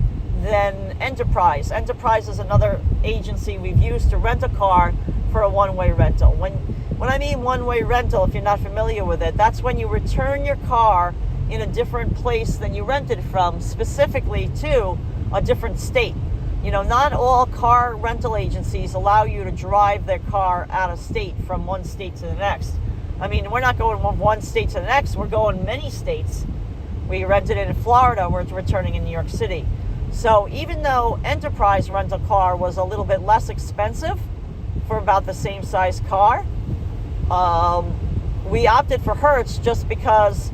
than Enterprise. Enterprise is another agency we've used to rent a car for a one-way rental. When I mean one-way rental, if you're not familiar with it, that's when you return your car in a different place than you rented from, specifically to a different state. You know, not all car rental agencies allow you to drive their car out of state from one state to the next. I mean, we're not going from one state to the next, we're going many states. We rented it in Florida, we're returning in New York City. So even though Enterprise rental car was a little bit less expensive for about the same size car, we opted for Hertz just because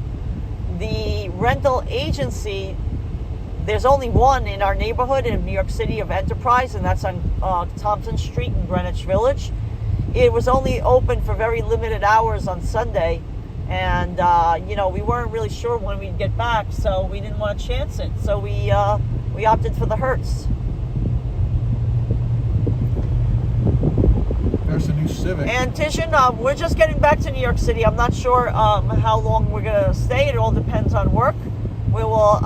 the rental agency, there's only one in our neighborhood in New York City of Enterprise, and that's on Thompson Street in Greenwich Village. It was only open for very limited hours on Sunday, and we weren't really sure when we'd get back, so we didn't want to chance it. So we opted for the Hertz. There's a new Civic. And Tishan, we're just getting back to New York City. I'm not sure how long we're going to stay. It all depends on work. We will,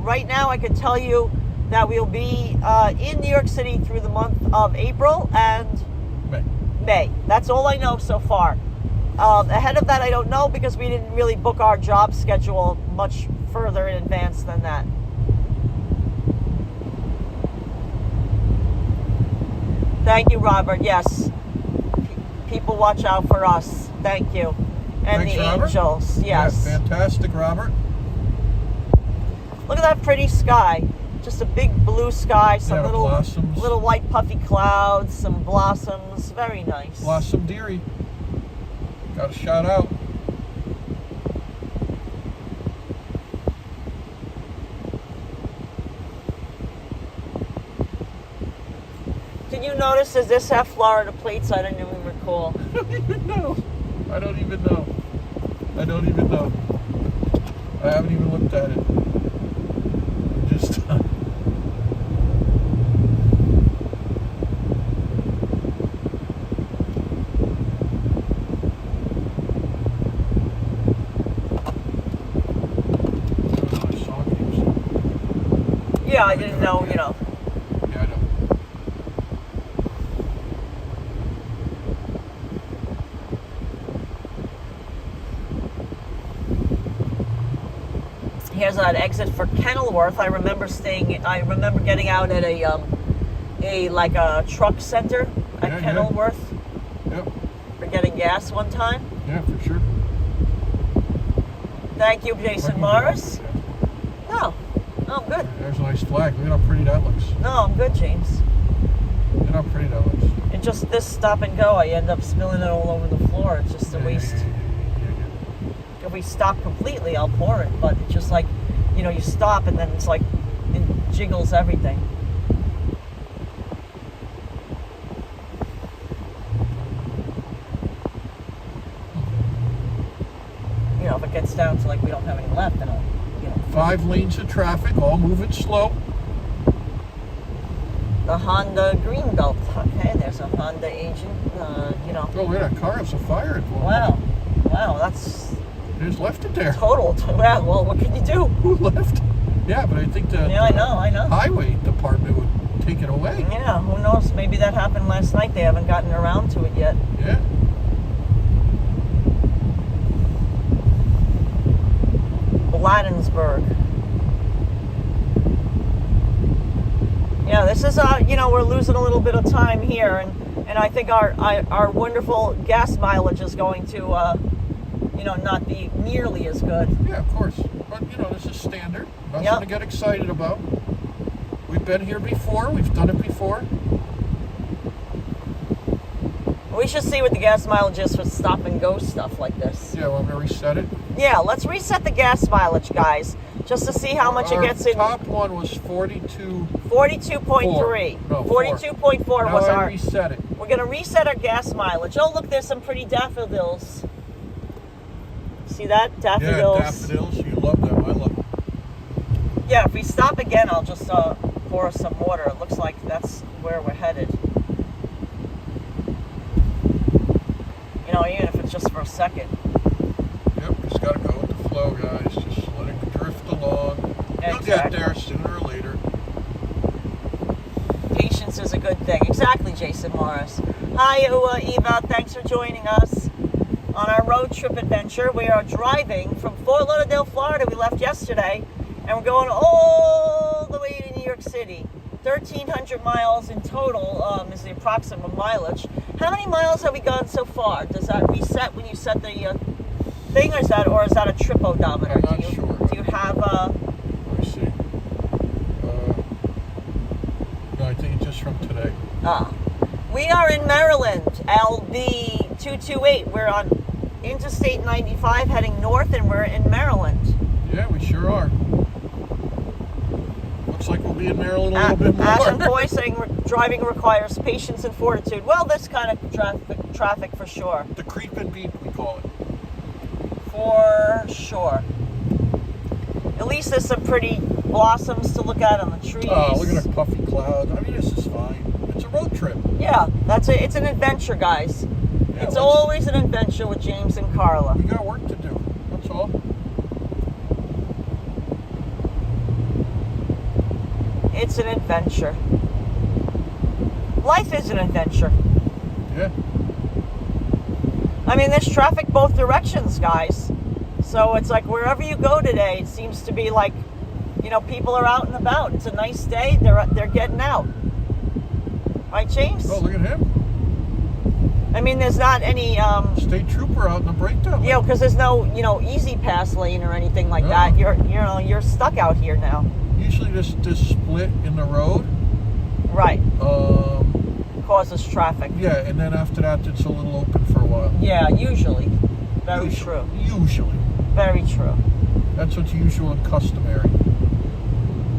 right now I can tell you that we'll be in New York City through the month of April and May. That's all I know so far. Ahead of that, I don't know because we didn't really book our job schedule much further in advance than that. Thank you, Robert. Yes. People watch out for us. Thank you. And Thanks, the Robert. angels. Yes. Yeah, fantastic, Robert. Look at that pretty sky. Just a big blue sky, some blossoms. little white puffy clouds, some blossoms. Very nice. Blossom Deary. Got a shout out. Did you notice, does this have Florida plates? I don't even recall. I don't even know. I don't even know. I haven't even looked at it. Just... Yeah, I didn't know, Yeah, I know. Here's that exit for Kenilworth. I remember getting out at a truck center at Kenilworth. Yep. For getting gas one time. Yeah, for sure. Thank you, Jason Morris. No, I'm good. There's a nice flag. Look at how pretty that looks. No, I'm good, James. Look at how pretty that looks. And just this stop and go, I end up spilling it all over the floor. It's just a waste. Yeah. If we stop completely, I'll pour it. But it's just like, you stop and then it's like, it jiggles everything. If it gets down to like we don't have any left, then I'll, 5 lanes of traffic, all moving slow. The Honda Greenbelt. Okay, there's a Honda agent. Oh, look at that car. It's a fire at one. Wow, that's... They just left it there. Totaled. Well, what can you do? Who left? Yeah, but I think the I know. highway department would take it away. Yeah, who knows? Maybe that happened last night. They haven't gotten around to it yet. Yeah. Bladensburg. Yeah, this is we're losing a little bit of time here, and I think our wonderful gas mileage is going to not be nearly as good. Yeah, of course. But this is standard. Nothing to get excited about. We've been here before. We've done it before. We should see what the gas mileage is for stop and go stuff like this. Yeah, want me to reset it? Yeah, let's reset the gas mileage, guys, just to see how much it gets in. Our top one was 42. 42.3. No, 42.4 was our. Reset it. We're gonna reset our gas mileage. Oh, look, there's some pretty daffodils. See that? Daffodils. Yeah, daffodils. You love them. I love them. Yeah, if we stop again, I'll just pour us some water. It looks like that's where we're headed. Even if it's just for a second. Yep, just gotta go with the flow, guys. Just let it drift along. Exactly. You'll get there sooner or later. Patience is a good thing. Exactly, Jason Morris. Hi, Eva. Thanks for joining us on our road trip adventure. We are driving from Fort Lauderdale, Florida. We left yesterday, and we're going all the way to New York City. 1,300 miles in total is the approximate mileage. How many miles have we gone so far? Does that reset when you set the thing, or is that a trip odometer? I'm not sure. Do you have? Let me see. No, I think it's just from today. We are in Maryland, LB 228. We're on Interstate 95 heading north, and we're in Maryland. Yeah, we sure are. Looks like we'll be in Maryland a little bit more. Ashton Boy saying driving requires patience and fortitude. Well, this kind of traffic for sure. The creep and beep, we call it. For sure. At least there's some pretty blossoms to look at on the trees. Oh, look at the puffy clouds. I mean, this is fine. It's a road trip. Yeah, it's an adventure, guys. Yeah, it's always an adventure with James and Karla. We got work to do. That's all. It's an adventure. Life is an adventure. Yeah. I mean, there's traffic both directions, guys. So it's like wherever you go today, it seems to be like, you know, people are out and about. It's a nice day. They're getting out. Right, James? Oh, look at him. I mean, there's not any... State trooper out in the breakdown. You know, because there's no, easy pass lane or anything like that. You're stuck out here now. Usually this split in the road. Right. Causes traffic. Yeah, and then after that, it's a little open for a while. Yeah, usually. Very true. Usually. Very true. That's what's usual and customary.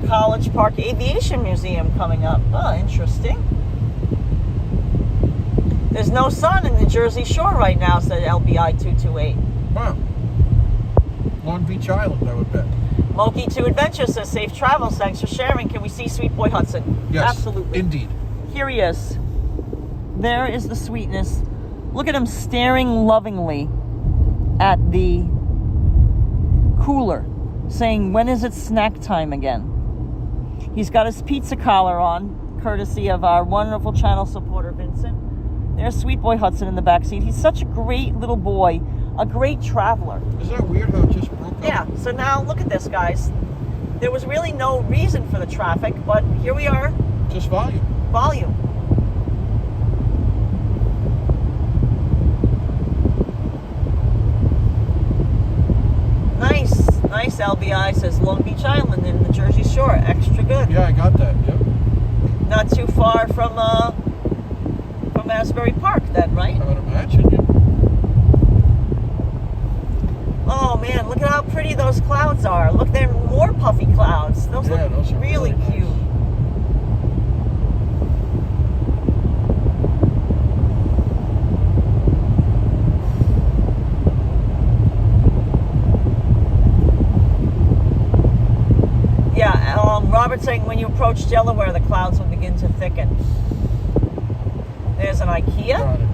College Park Aviation Museum coming up. Oh, interesting. There's no sun in the Jersey Shore right now, said LBI 228. Wow. Long Beach Island, I would bet. Moki2 Adventure says, safe travels, thanks for sharing. Can we see Sweet Boy Hudson? Yes, absolutely. Indeed. Here he is. There is the sweetness. Look at him staring lovingly at the cooler, saying, when is it snack time again? He's got his pizza collar on, courtesy of our wonderful channel supporter, Vincent. There's Sweet Boy Hudson in the backseat. He's such a great little boy, a great traveler. Isn't that weird how it just broke up? Yeah, so now look at this, guys. There was really no reason for the traffic, but here we are. Just volume. Volume. Nice LBI says Long Beach Island in the Jersey Shore. Extra good. Yeah, I got that. Yep. Not too far from Asbury Park then, right? I would imagine. Yeah. Oh man, look at how pretty those clouds are. Look, they're more puffy clouds. Those look are really cute. Nice. Robert saying when you approach Delaware, the clouds will begin to thicken. There's an IKEA. Got it.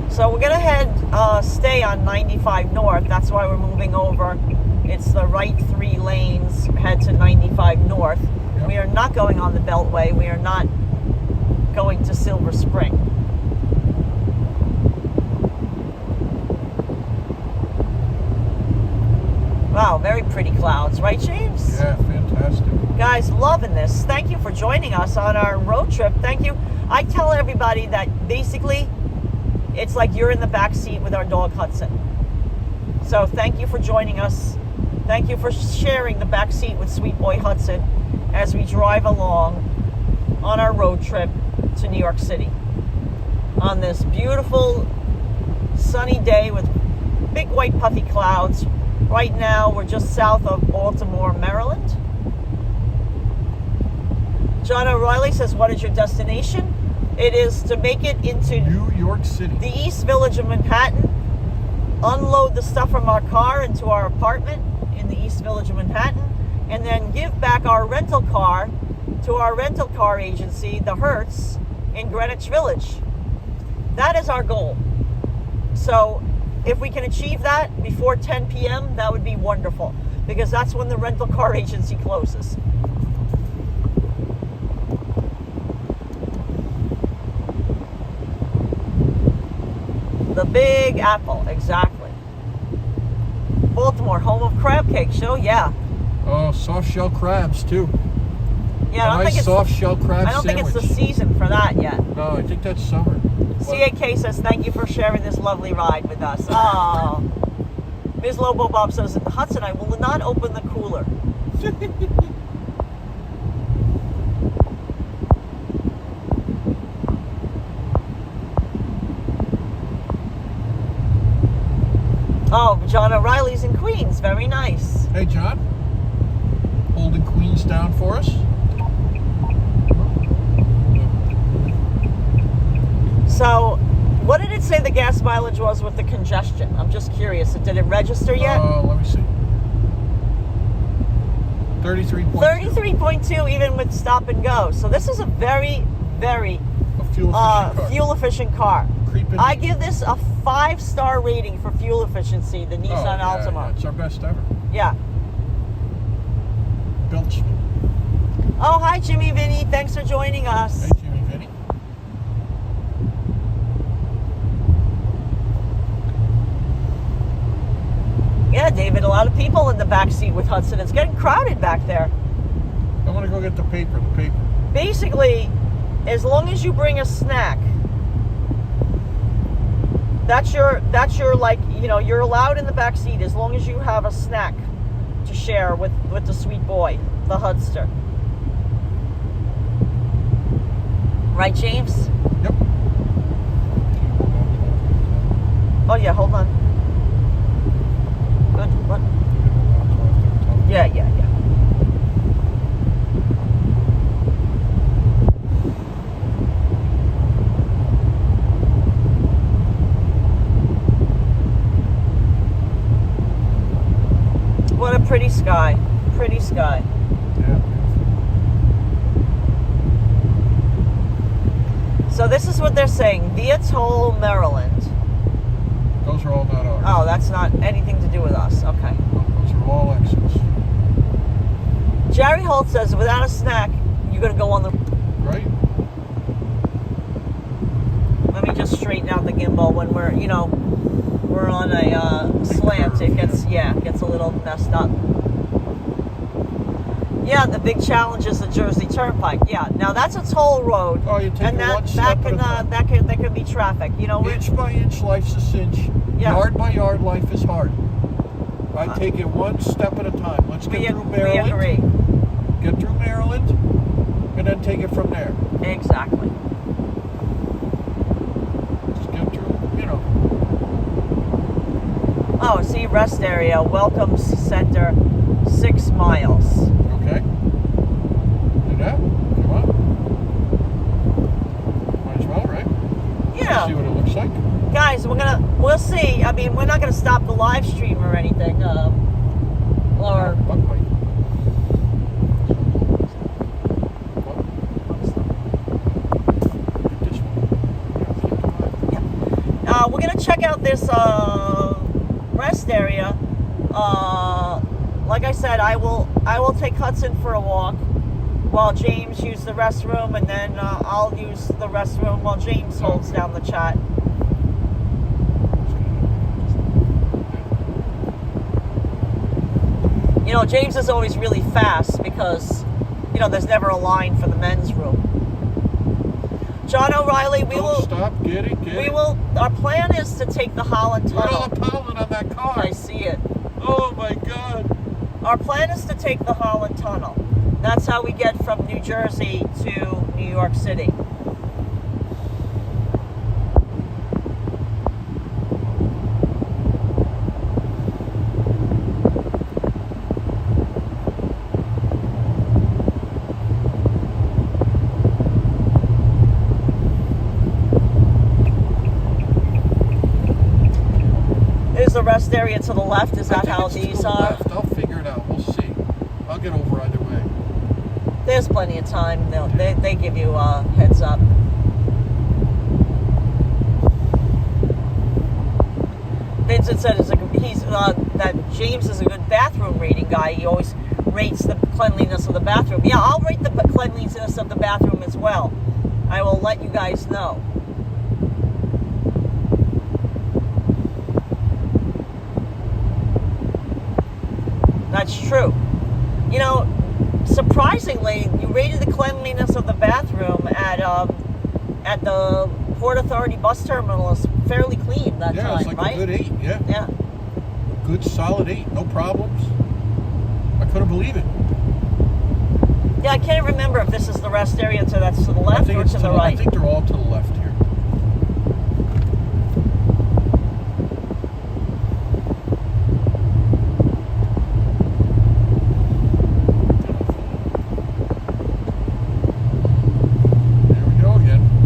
Yep. So we're gonna stay on 95 North. That's why we're moving over. It's the right 3 lanes, head to 95 North. Yep. We are not going on the Beltway. We are not going to Silver Spring. Wow, very pretty clouds, right, James? Yeah, fantastic. Guys, loving this. Thank you for joining us on our road trip. Thank you. I tell everybody that basically it's like you're in the back seat with our dog Hudson. So thank you for joining us. Thank you for sharing the back seat with Sweet Boy Hudson as we drive along on our road trip to New York City on this beautiful sunny day with big white puffy clouds. Right now, we're just south of Baltimore, Maryland. John O'Reilly says, what is your destination? It is to make it into New York City, the East Village of Manhattan, unload the stuff from our car into our apartment in the East Village of Manhattan, and then give back our rental car to our rental car agency, the Hertz, in Greenwich Village. That is our goal. So if we can achieve that before 10 p.m., that would be wonderful, because that's when the rental car agency closes. The Big Apple, exactly. Baltimore, home of crab cake show, yeah. Oh, soft shell crabs too. Yeah, I don't think it's soft shell crab I don't think it's the sandwich. season for that yet. No, I think that's summer. CAK says, thank you for sharing this lovely ride with us. Oh. Ms. Lobo Bob says, Hudson, I will not open the cooler. John O'Reilly's in Queens. Very nice. Hey, John. Holding Queens down for us. So, what did it say the gas mileage was with the congestion? I'm just curious. Did it register yet? Let me see. 33.2. 33.2 even with stop and go. So this is a very, very fuel efficient car. I give this a 5-star rating for fuel efficiency, the Nissan Altima. Yeah, it's our best ever. Yeah. Belch. Oh, hi, Jimmy Vinny. Thanks for joining us. Hey, Jimmy Vinny. Yeah, David, a lot of people in the back seat with Hudson. It's getting crowded back there. I'm going to go get the paper. Basically, as long as you bring a snack, that's your like, you know, you're allowed in the back seat as long as you have a snack to share with the sweet boy, the Hudster. Right, James? Yep. Oh, yeah, hold on. Good. What? Yeah. What a pretty sky. Pretty sky. Yeah. So this is what they're saying. Via Toll, Maryland. Those are all not ours. Oh, that's not anything to do with us. Okay. Those are all exits. Jerry Holt says, without a snack, you're going to go on the... Right. Let me just straighten out the gimbal when we're, you know, we're on a slant. It gets a little messed up. Yeah, the big challenge is the Jersey Turnpike. Yeah, now that's a toll road. Oh, you take and it one step at a time. That could be traffic. You know, inch by inch, life's a cinch. Yeah. Yard by yard, life is hard. I take it one step at a time. Let's get through Maryland. We agree. Get through Maryland, and then take it from there. Exactly. Just get through, you know. Oh, see, rest area, welcome center, 6 miles. Okay. Do that. Come on. Might as well, right? Yeah. See what it looks like. Guys, we'll see. I mean, we're not gonna stop the live stream or anything. Or we're gonna check out this rest area. Like I said, I will take Hudson for a walk while James uses the restroom, and then I'll use the restroom while James holds down the chat. You know, James is always really fast because, you know, there's never a line for the men's room. John O'Reilly, we will stop. Get it. Our plan is to take the Holland Tunnel. Look at all the pollen on that car. I see it. Oh my God. Our plan is to take the Holland Tunnel. That's how we get from New Jersey to New York City. The rest area to the left, is that how these are? Left. I'll figure it out. We'll see. I'll get over either way. There's plenty of time. They give you a heads up. Vincent said that James is a good bathroom rating guy. He always rates the cleanliness of the bathroom. Yeah, I'll rate the cleanliness of the bathroom as well. I will let you guys know. That's true. You know, surprisingly, you rated the cleanliness of the bathroom at the Port Authority bus terminal as fairly clean that time, it's like right? a good 8, yeah. Yeah. Good solid 8, no problems. I couldn't believe it. Yeah, I can't remember if this is the rest area that's to the left or to the right. I think they're all to the left here.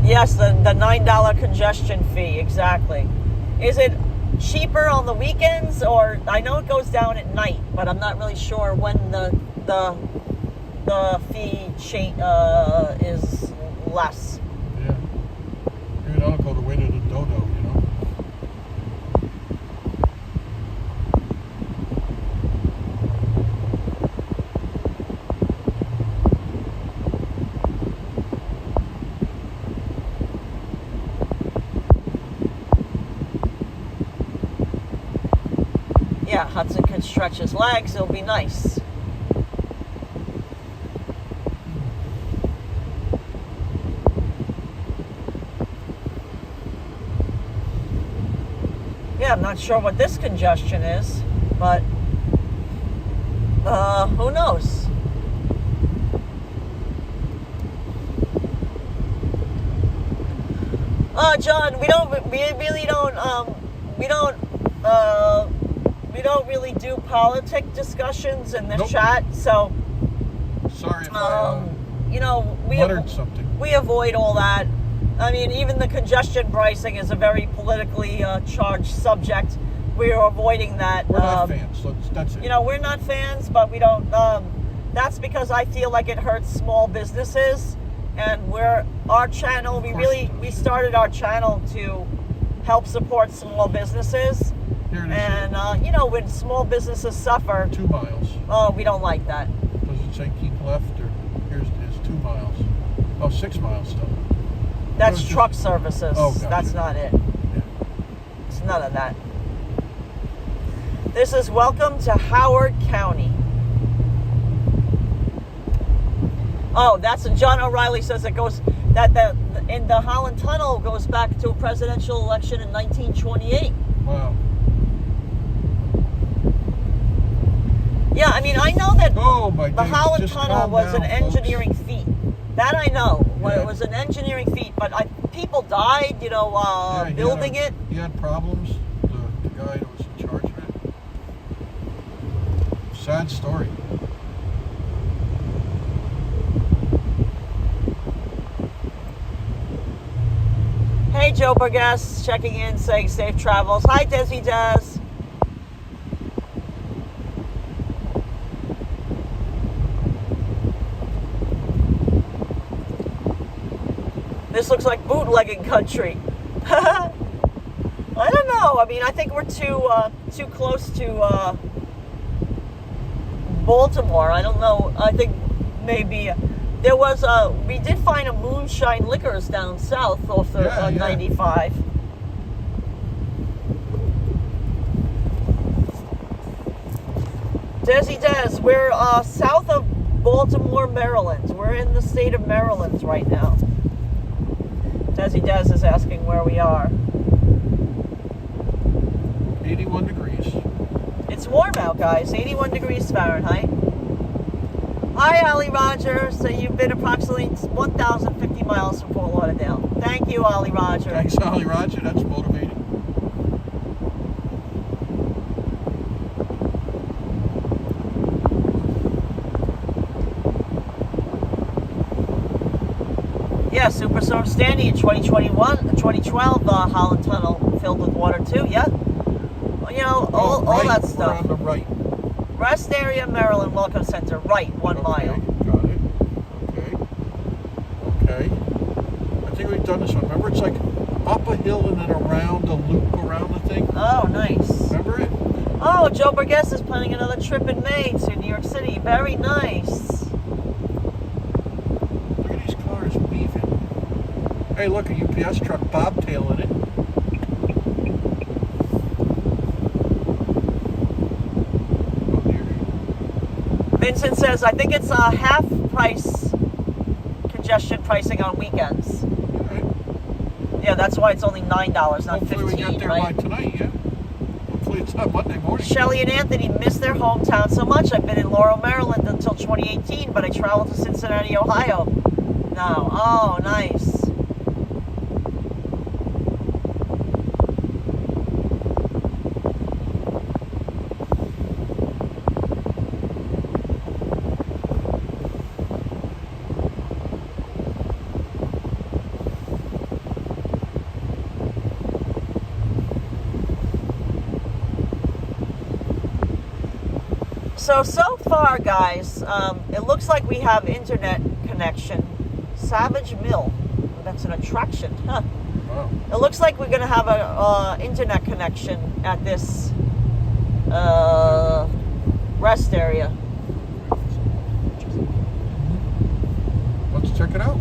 Yes, the $9 congestion fee, exactly. Is it cheaper on the weekends, or I know it goes down at night, but I'm not really sure when the fee is less. Yeah. Maybe I'll go the way to the dodo, you know. Yeah, Hudson can stretch his legs. It'll be nice. Yeah, I'm not sure what this congestion is, but who knows? John, we don't really do politic discussions in this Nope. chat, so Sorry if I muttered something. we avoid all that. I mean, even the congestion pricing is a very politically charged subject. We're avoiding that. We're not fans. That's it. We're not fans, but we don't. That's because I feel like it hurts small businesses, and our channel. We started our channel to help support small businesses. Here it is. And when small businesses suffer, 2 miles. oh, we don't like that. Does it say keep left, or here's 2 miles? Oh, 6 miles still. That's just truck services. Oh, gotcha. That's not it. Yeah. It's none of that. This is welcome to Howard County. Oh, that's John O'Reilly says it goes that the Holland Tunnel goes back to a presidential election in 1928. Wow. Yeah, I mean, I know that Oh my the goodness. Holland Just Tunnel calm was down, an folks. engineering feat. That I know. Well, Yeah. it was an engineering feat, but people died, Yeah, building it. He had problems. The guy that was in charge of it. Sad story. Hey, Joe Burgess, checking in, saying safe travels. Hi, Desi Des. This looks like bootlegging country. I don't know. I mean, I think we're too close to Baltimore. I don't know. I think maybe there was we did find a Moonshine Liquors down south off the 95. Desi Des, we're south of Baltimore, Maryland. We're in the state of Maryland right now. Desi Des is asking where we are. 81 degrees. It's warm out, guys. 81 degrees Fahrenheit. Hi, Ollie Roger. So you've been approximately 1,050 miles from Fort Lauderdale. Thank you, Ollie Roger. Thanks, Ollie Roger. That's motivating. Yeah, Superstorm Sandy in 2012, Holland Tunnel filled with water too. Yeah, all right. that stuff. We're on the right. Rest Area, Maryland Welcome Center, right, 1 mile. Got it. Okay. I think we've done this one. Remember, it's like up a hill and then around a loop around the thing. Oh, nice. Remember it? Oh, Joe Burgess is planning another trip in May to New York City. Very nice. Look at these cars weaving. Hey, look, a UPS truck bobtailing it. Vincent says, I think it's a half price congestion pricing on weekends. Okay. Yeah, that's why it's only $9, not Hopefully we get $15, there right? by tonight, yeah? Hopefully it's not Monday morning. Shelley and Anthony miss their hometown so much. I've been in Laurel, Maryland until 2018, but I traveled to Cincinnati, Ohio. No. Oh, nice. So far, guys, it looks like we have internet connection. Savage Mill. Oh, that's an attraction, huh? Wow. It looks like we're going to have a internet connection at this rest area. Let's check it out.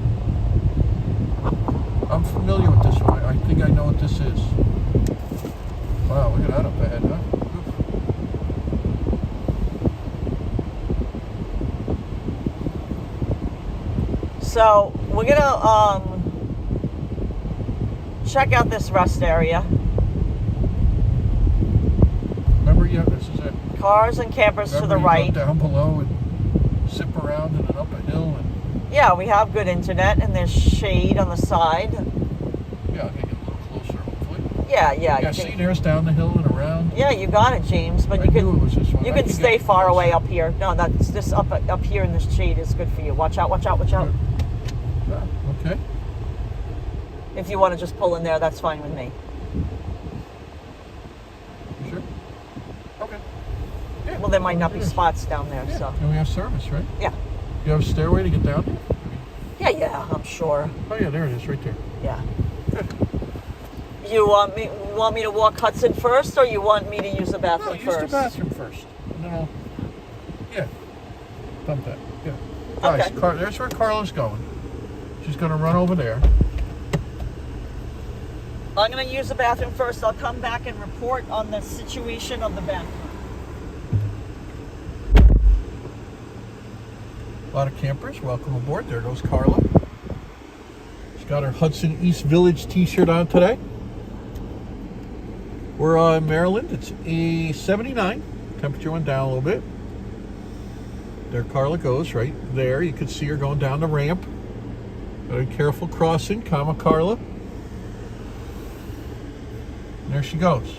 I'm familiar with this one. I think I know what this is. Wow, look at that up ahead, huh? So we're gonna check out this rest area. Remember, yeah, this is it. Cars and campers to the right. Go down below and zip around and then up a hill and. Yeah, we have good internet and there's shade on the side. Yeah, I'll get you a little closer, hopefully. Yeah. Yeah, see, there's down the hill and around. Yeah, you got it, James. But I knew it was this one. you can stay far away up here. No, that's this up here in this shade is good for you. Watch out! Watch out! Watch out! Yeah, okay. If you want to just pull in there, that's fine with me. You sure? Okay. Yeah. Well, there might not be spots down there, Yeah. so. And we have service, right? Yeah. You have a stairway to get down here? Yeah, I'm sure. Oh yeah, there it is, right there. Yeah. Good. You want me to walk Hudson first, or you want me to use the bathroom Use first? the bathroom first. And then I'll, yeah, dump that. Yeah. Guys, Okay. there's where Karla's going. She's going to run over there. I'm going to use the bathroom first. I'll come back and report on the situation of the bathroom. A lot of campers. Welcome aboard. There goes Karla. She's got her Hudson East Village t-shirt on today. We're in Maryland. It's a 79. Temperature went down a little bit. There Karla goes, right there. You can see her going down the ramp. Very careful crossing, Karla. And there she goes.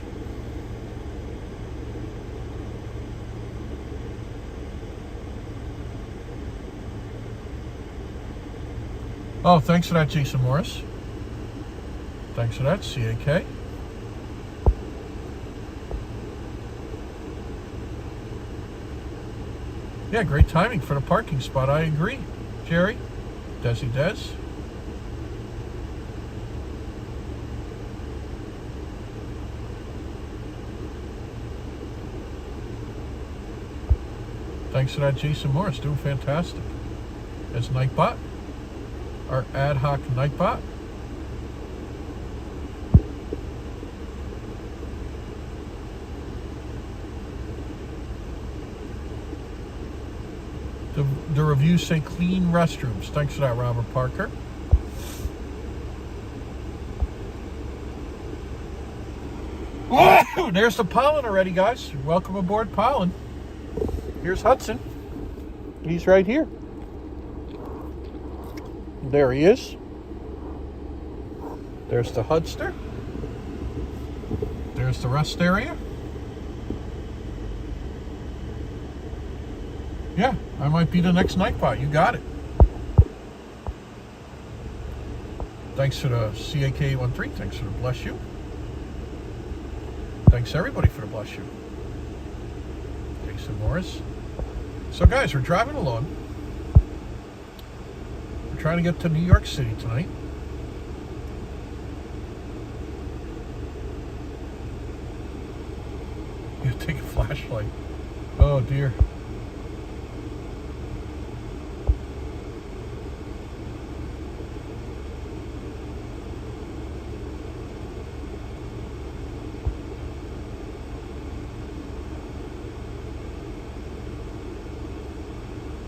Oh, thanks for that, Jason Morris. Thanks for that, CAK. Yeah, great timing for the parking spot. I agree, Jerry. Desi Des. Thanks for that, Jason Morris. Doing fantastic. As Nightbot. Our ad hoc Nightbot. The reviews say clean restrooms. Thanks for that, Robert Parker. There's the Pollen already, guys. Welcome aboard, Pollen. Here's Hudson. He's right here. There he is. There's the Hudster. There's the rest area. Yeah, I might be the next Nightbot. You got it. Thanks for the CAK13. Thanks for the bless you. Thanks everybody for the bless you. Jason Morris. So guys, we're driving along. We're trying to get to New York City tonight. You take a flashlight. Oh dear.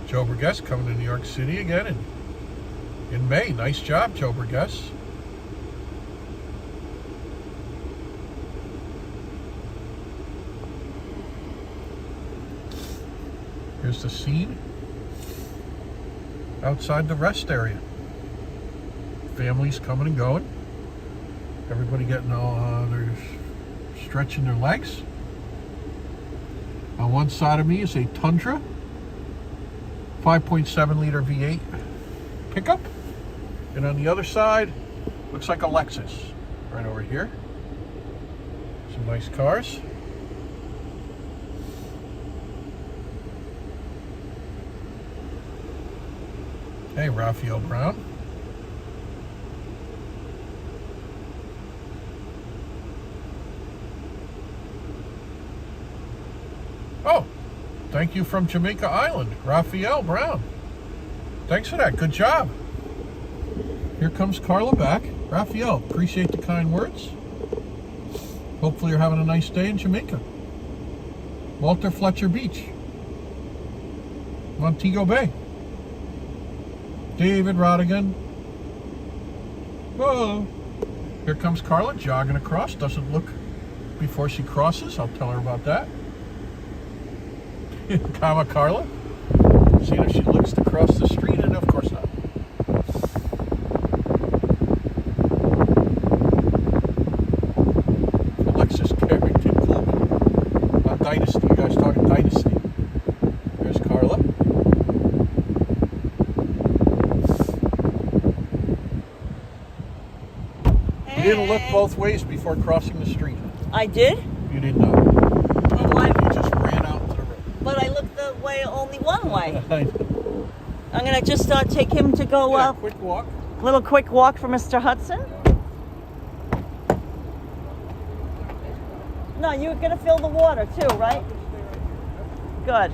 Joe Burgess coming to New York City again in May. Nice job, Joe Burgess. Here's the scene outside the rest area. Families coming and going. Everybody getting all, they're stretching their legs. On one side of me is a Tundra. 5.7 liter V8 pickup, and on the other side looks like a Lexus right over here. Some nice cars. Hey, Raphael Brown. Oh, thank you from Jamaica Island, Raphael Brown. Thanks for that. Good job. Here comes Karla back. Raphael, appreciate the kind words. Hopefully you're having a nice day in Jamaica. Walter Fletcher Beach. Montego Bay. David Rodigan. Whoa. Here comes Karla jogging across. Doesn't look before she crosses. I'll tell her about that. Comma Karla. Seeing if she looks to cross the street, and of course not. Alexis Carrington Club. Dynasty. You guys talking Dynasty. There's Karla. You didn't look both ways before crossing the street. I did? You did not. Oh, why? You just ran out to the road. But I looked the way only one way. I'm going to just take him to go quick walk. Little quick walk for Mr. Hudson. No, you're going to fill the water too, right? Good.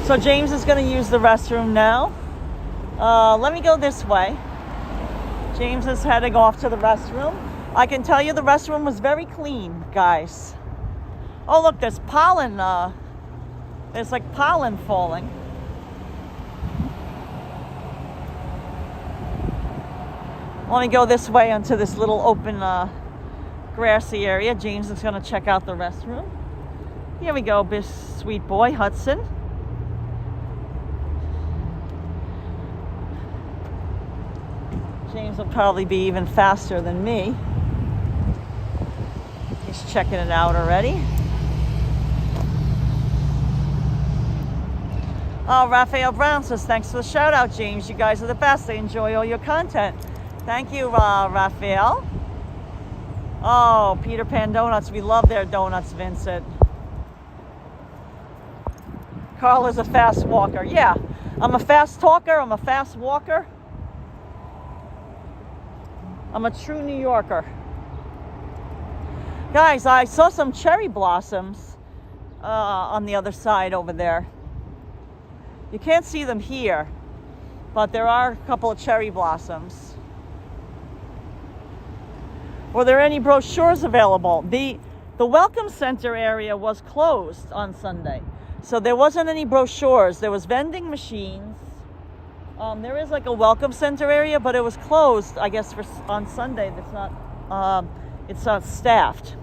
So James is going to use the restroom now. Let me go this way. James is heading off to the restroom. I can tell you the restroom was very clean, guys. Oh, look, there's pollen. There's like pollen falling. Let me go this way onto this little open grassy area. James is going to check out the restroom. Here we go, sweet boy, Hudson. James will probably be even faster than me. He's checking it out already. Oh, Raphael Brown says, thanks for the shout out, James. You guys are the best. I enjoy all your content. Thank you, Raphael. Oh, Peter Pan Donuts. We love their donuts, Vincent. Karla's a fast walker. Yeah, I'm a fast talker. I'm a fast walker. I'm a true New Yorker. Guys, I saw some cherry blossoms on the other side over there. You can't see them here, but there are a couple of cherry blossoms. Were there any brochures available? The Welcome Center area was closed on Sunday, so there wasn't any brochures. There was vending machines. There is like a Welcome Center area, but it was closed, I guess, on Sunday. It's not staffed.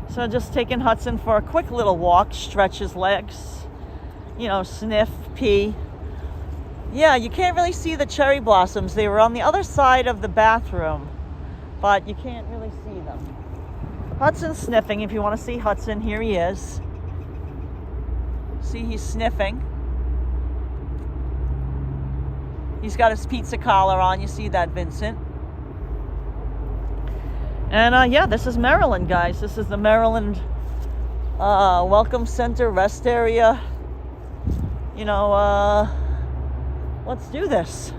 So just taking Hudson for a quick little walk, stretch his legs, you know, sniff, pee. Yeah, you can't really see the cherry blossoms. They were on the other side of the bathroom, but you can't really see them. Hudson's sniffing. If you want to see Hudson, here he is. See, he's sniffing. He's got his pizza collar on. You see that, Vincent? And yeah, this is Maryland, guys. This is the Maryland Welcome Center rest area. You know, let's do this.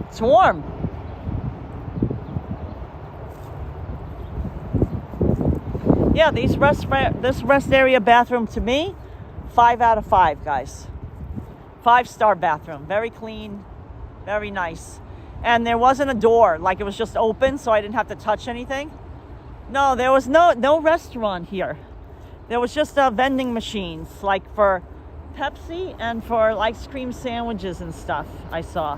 It's warm. Yeah, this rest area bathroom, to me, 5 out of 5, guys. 5-star bathroom. Very clean, very nice. And there wasn't a door, like it was just open, so I didn't have to touch anything. No, there was no restaurant here. There was just vending machines, like for Pepsi and for ice cream sandwiches and stuff, I saw.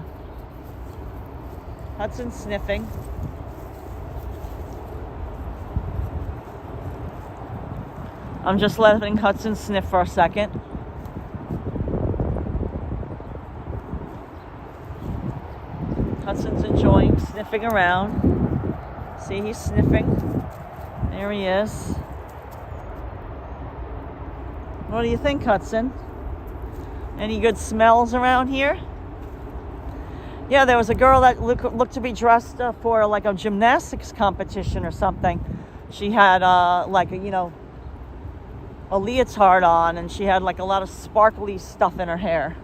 Hudson sniffing. I'm just letting Hudson sniff for a second. Hudson's enjoying sniffing around. See, he's sniffing. There he is. What do you think, Hudson? Any good smells around here? Yeah, there was a girl that looked to be dressed for like a gymnastics competition or something. She had like a leotard on, and she had like a lot of sparkly stuff in her hair.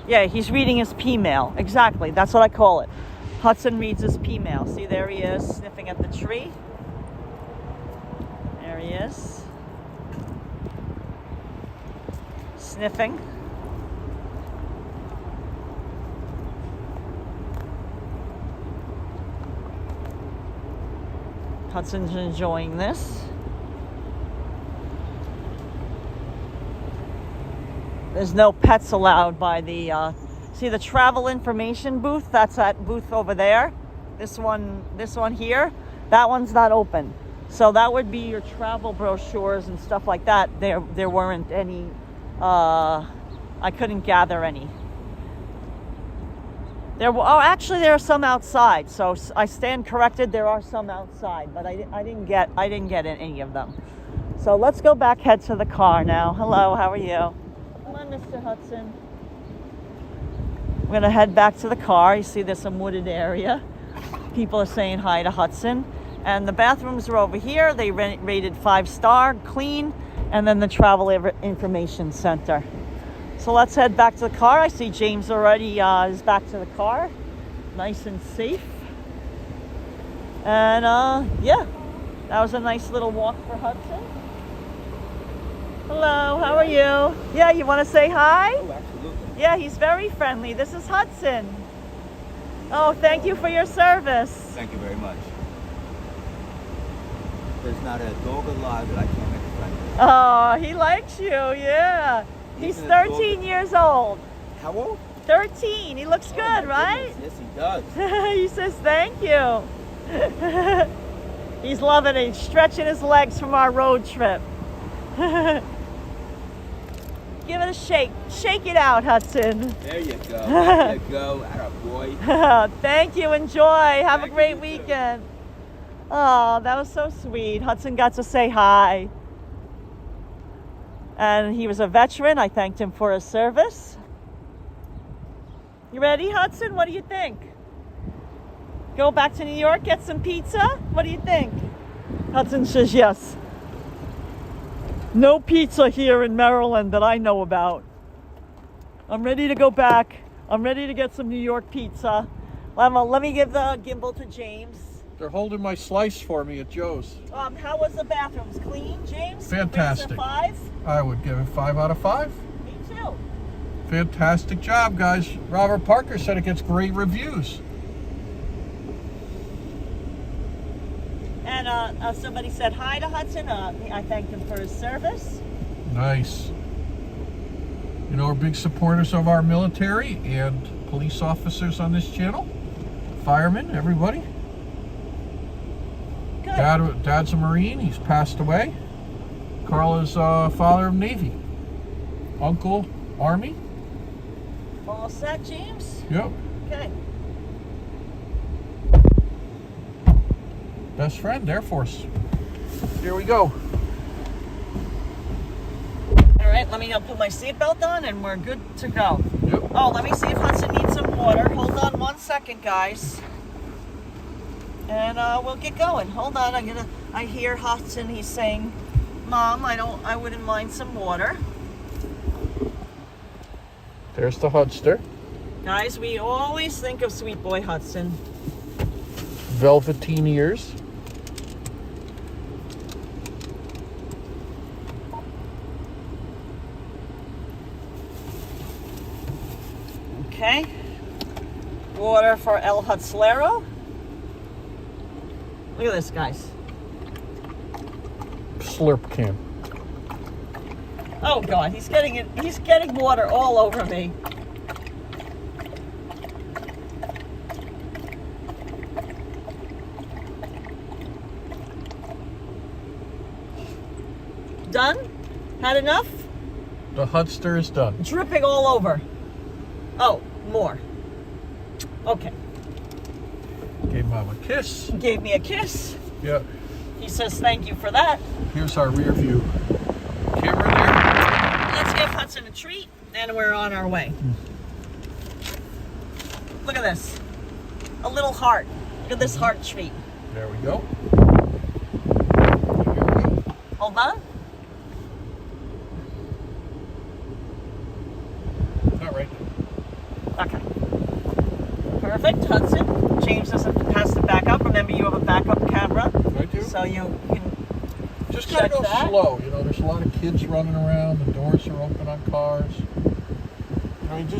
Yeah, he's reading his P-mail. Exactly, that's what I call it. Hudson reads his P-mail. See, there he is, sniffing at the tree. There he is. Sniffing. Hudson's enjoying this. There's no pets allowed by the, see the travel information booth? That's that booth over there. This one here, that one's not open. So that would be your travel brochures and stuff like that. There weren't any, I couldn't gather any. Actually there are some outside. So I stand corrected, there are some outside, but I didn't get any of them. So let's go back, head to the car now. Hello, how are you? Come on, Mr. Hudson. We're gonna head back to the car. You see there's some wooded area. People are saying hi to Hudson. And the bathrooms are over here. They rated 5-star, clean, and then the travel information center. So let's head back to the car. I see James already is back to the car. Nice and safe. And yeah, that was a nice little walk for Hudson. Hello, how are you? Yeah, you want to say hi? Oh, absolutely. Yeah, he's very friendly. This is Hudson. Oh, thank you for your service. Thank you very much. There's not a dog alive that I can't make a friend with. Oh, he likes you, yeah. He's 13 years old. How old? 13. He looks good, right? Goodness. Yes, he does. He says thank you. He's loving it. He's stretching his legs from our road trip. Give it a shake. Shake it out, Hudson. There you go. There you go. Attaboy. Thank you. Enjoy. Have a great weekend. Oh, that was so sweet. Hudson got to say hi. And he was a veteran. I thanked him for his service. You ready, Hudson? What do you think? Go back to New York, get some pizza? What do you think? Hudson says yes. No pizza here in Maryland that I know about. I'm ready to go back. I'm ready to get some New York pizza. Let me give the gimbal to James. They're holding my slice for me at Joe's. How was the bathrooms? Clean, James? Fantastic. 5? I would give it 5 out of 5. Me too. Fantastic job, guys. Robert Parker said it gets great reviews. And somebody said hi to Hudson. I thanked him for his service. Nice. You know, we're big supporters of our military and police officers on this channel. Firemen, everybody. Good. Dad's a Marine. He's passed away. Karla's father of Navy. Uncle, Army. All set, James? Yep. Okay. Best friend, Air Force. Here we go. All right, let me put my seatbelt on and we're good to go. Yep. Oh, let me see if Hudson needs some water. Hold on 1 second, guys. And we'll get going. Hold on, I hear Hudson, he's saying, Mom, I wouldn't mind some water. There's the Hudster. Guys, we always think of sweet boy Hudson. Velveteen ears. Okay. Water for El Hudslero. Look at this, guys. Slurp can. Oh God, he's getting water all over me. Done? Had enough? The Hudster is done. Dripping all over. Oh, more. Okay. Gave Mom a kiss. Gave me a kiss. Yeah. He says thank you for that. Here's our rear view camera there. Let's give Hudson a treat, and we're on our way. Look at this. A little heart. Look at this heart treat. There we go. Hold on. Not right. Okay. Perfect, Hudson. James has to back up. Remember, you have a backup camera. I do. So you can just gotta go that. slow. You know, there's a lot of kids running around. The doors are open on cars. I mean, you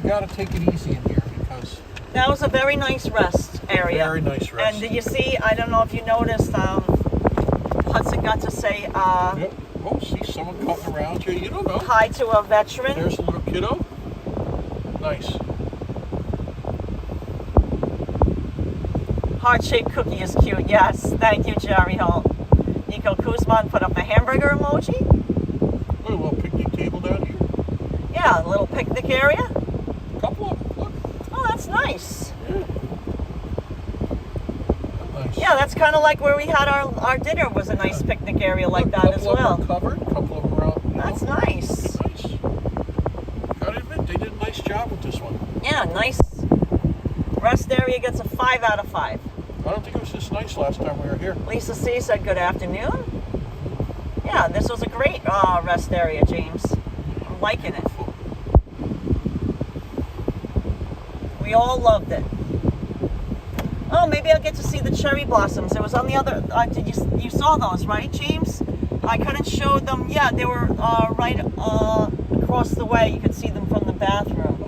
gotta take it easy in here because that was a very nice rest area. Very nice rest. And did you see? I don't know if you noticed. Hudson got to say yep. Oh, see someone cutting around here. You don't know. Hi to a veteran. There's a little kiddo. Nice. Heart-shaped cookie is cute. Yes, thank you, Jerry Holt. Nico Kuzman put up a hamburger emoji. Oh, a little picnic table down here. Yeah, a little picnic area. A couple of them. Look. Oh, that's nice. Yeah. Nice. Yeah, that's kind of like where we had our dinner. Was a nice picnic area like that as well. A couple of them are covered. A couple of them are out. That's nice. Nice. Gotta admit, they did a nice job with this one. Yeah, nice. Rest area gets a 5 out of 5. I don't think it was this nice last time we were here. Lisa C said good afternoon. Yeah, this was a great rest area, James. I'm liking it. We all loved it. Oh, maybe I'll get to see the cherry blossoms. It was on the other. You saw those, right, James? I couldn't show them. Yeah, they were right across the way. You could see them from the bathroom.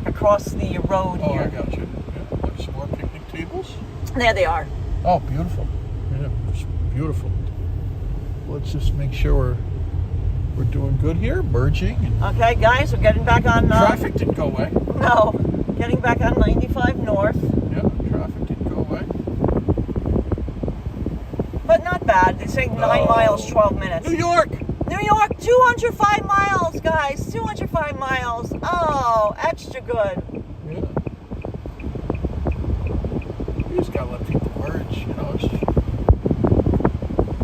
Across the road here. Oh, I got you. Yeah, look, some more picnic tables. There they are. Oh, beautiful. Yeah, it's beautiful. Let's just make sure we're doing good here. Merging. Okay, guys, we're getting back on. Traffic didn't go away. No, getting back on 95 North. Yeah, traffic didn't go away. But not bad. They say 9 miles, 12 minutes. New York! New York, 205 miles, guys. 205 miles. Oh, extra good. Yeah. You just gotta let people merge, you know.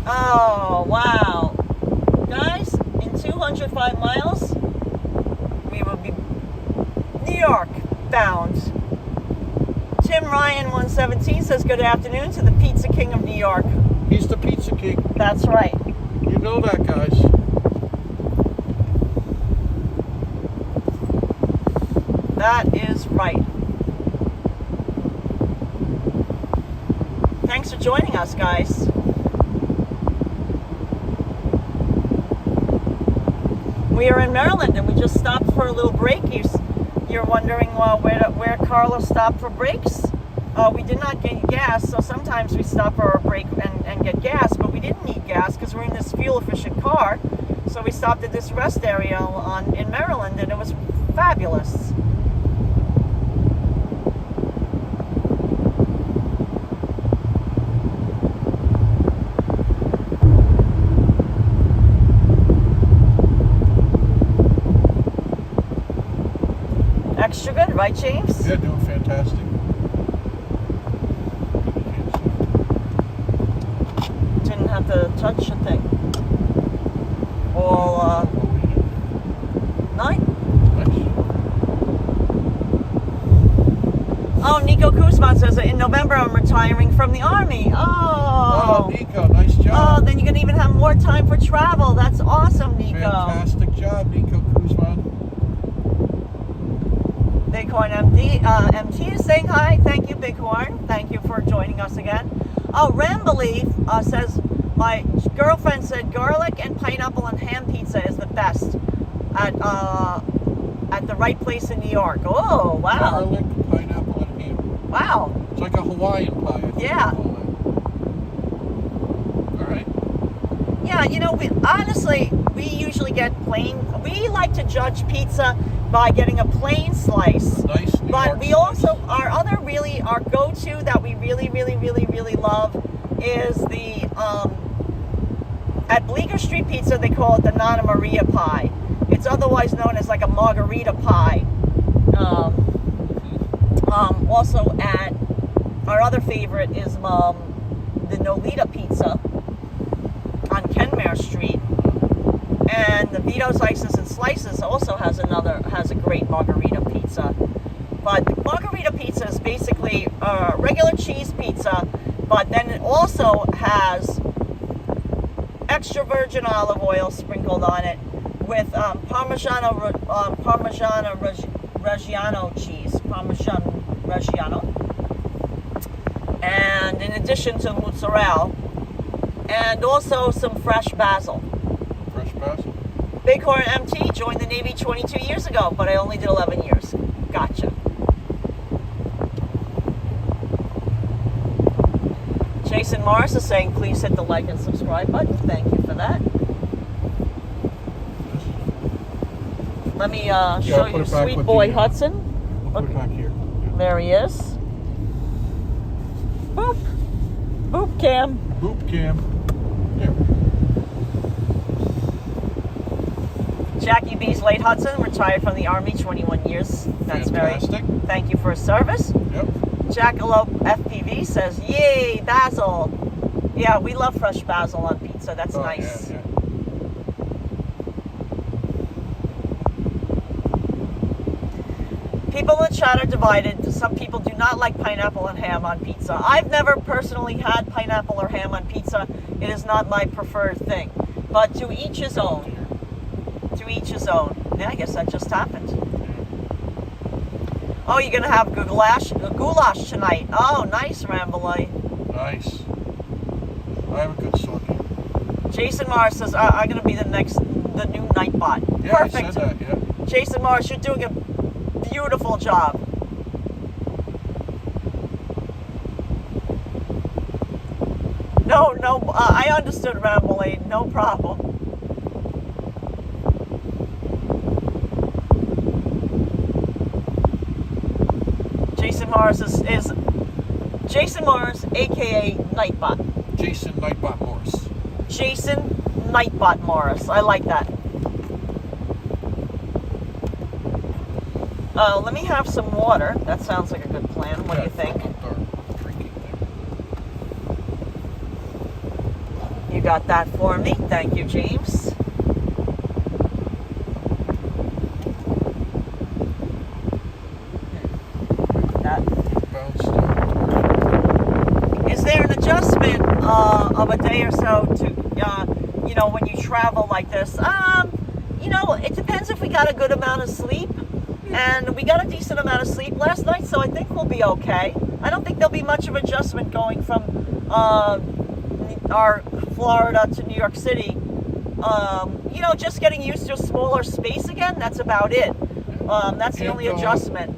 Oh, wow. Guys, in 205 miles, we will be New York bound. Tim Ryan 117 says good afternoon to the Pizza King of New York. He's the Pizza King. That's right. You know that, guys. That is right. Thanks for joining us, guys. We are in Maryland, and we just stopped for a little break. You're wondering where Karla stopped for breaks? We did not get gas, so sometimes we stop for a break and get gas, but we didn't need gas because we're in this fuel-efficient car. So we stopped at this rest area in Maryland, and it was fabulous. Extra good, right, James? Yeah, doing fantastic. Didn't have to touch a thing. All night. Oh, Nico Kuzman says that in November I'm retiring from the Army. Oh, Nico, nice job. Oh, then you're gonna even have more time for travel. That's awesome, Nico. Fantastic job, Nico Kuzman. Bighorn MT is saying hi. Thank you, Bighorn. Thank you for joining us again. Oh, Rambelief says, my girlfriend said garlic and pineapple and ham pizza is the best at the right place in New York. Oh, wow. Garlic, pineapple, and ham. Wow. It's like a Hawaiian pie, I think. Yeah. All right. Yeah, you know, we usually get plain. We like to judge pizza by getting a plain slice. Nice New But York we slice. also, our go-to that we really love is the, at Bleecker Street Pizza, they call it the Nana Maria pie. It's otherwise known as like a margarita pie. Also at our other favorite is the Nolita Pizza on Kenmare Street, and the Vito's Ices and Slices also has a great margarita pizza. But margarita pizza is basically a regular cheese pizza, but then it also has extra virgin olive oil sprinkled on it with Parmigiano Reggiano cheese, Parmesan Reggiano, and in addition to mozzarella, and also some fresh basil. Fresh basil. Bighorn MT joined the Navy 22 years ago, but I only did 11 years. Gotcha. Jason Morris is saying, please hit the like and subscribe button. Thank you for that. Let me show you sweet boy Hudson. We'll put it back here. Yeah. There he is. Boop. Boop cam. Boop cam. There. Jackie B's late Hudson, retired from the Army, 21 years. That's fantastic. Thank you for his service. Yep. Jackalope FPV says, yay, basil. Yeah, we love fresh basil on pizza. That's nice. Yeah, yeah. People in the chat are divided. Some people do not like pineapple and ham on pizza. I've never personally had pineapple or ham on pizza. It is not my preferred thing. But to each his own. To each his own. Yeah, I guess that just happened. Oh, you're going to have goulash tonight. Oh, nice, Rambley. Nice. I have a good soggy. Jason Mars says, I'm going to be the new Nightbot. Yeah, Perfect. I said that, yeah. Jason Mars, you're doing a beautiful job. No, I understood, Rambley. No problem. Jason Mars is Jason Mars, aka Nightbot. Jason Nightbot Morris. Jason Nightbot Morris. I like that. Let me have some water. That sounds like a good plan. What do you think? You got that for me. Thank you, James. Is there an adjustment of a day or so to, when you travel like this? It depends if we got a good amount of sleep. And we got a decent amount of sleep last night, so I think we'll be okay. I don't think there'll be much of adjustment going from our Florida to New York City. Just getting used to a smaller space again, that's about it. That's the only adjustment.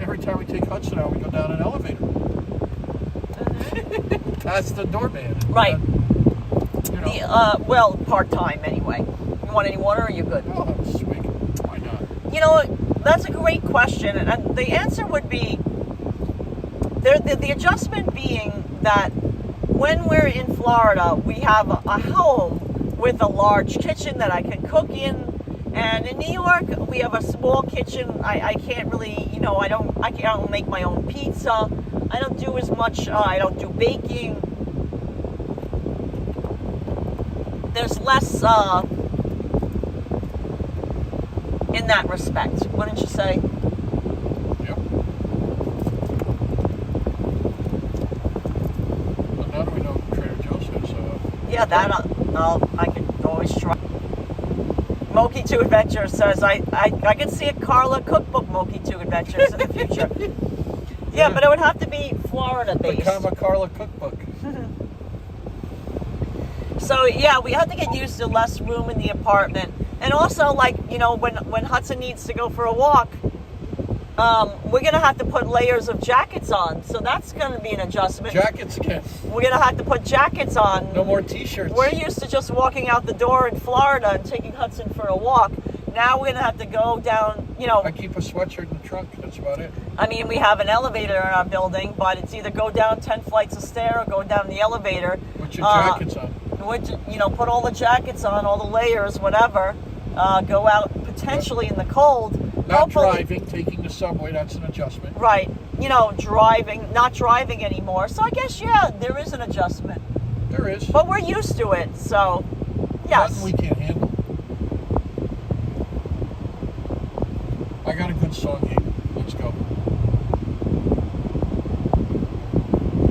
Every time we take Hudson out, we go down an elevator. That's the doorman. Right. Part-time anyway. You want any water or are you good? Oh, that's sweet. Why not? That's a great question, and the answer would be the adjustment being that when we're in Florida, we have a home with a large kitchen that I can cook in, and in New York we have a small kitchen. I can't really, I don't make my own pizza. I don't do as much. I don't do baking. There's less. In that respect, wouldn't you say? Yep. But now that we know Trader Joe's has yeah, that I could always try. Moki 2 Adventures says, I could see a Karla cookbook, Moki 2 Adventures, in the future. Yeah, but it would have to be Florida-based. Become a Karla cookbook. So, yeah, we have to get used to less room in the apartment. And also, when Hudson needs to go for a walk, we're going to have to put layers of jackets on. So that's going to be an adjustment. Jackets again. We're going to have to put jackets on. No more T-shirts. We're used to just walking out the door in Florida and taking Hudson for a walk. Now we're going to have to go down, I keep a sweatshirt in the trunk. That's about it. I mean, we have an elevator in our building, but it's either go down 10 flights of stairs or go down the elevator. Put your jackets on. Put all the jackets on, all the layers, whatever. Go out potentially in the cold. Not driving, taking the subway, that's an adjustment. Right. you know, not driving anymore. So I guess, yeah, there is an adjustment. There is. But we're used to it, so yes. Nothing we can't handle. I got a good song here. Let's go.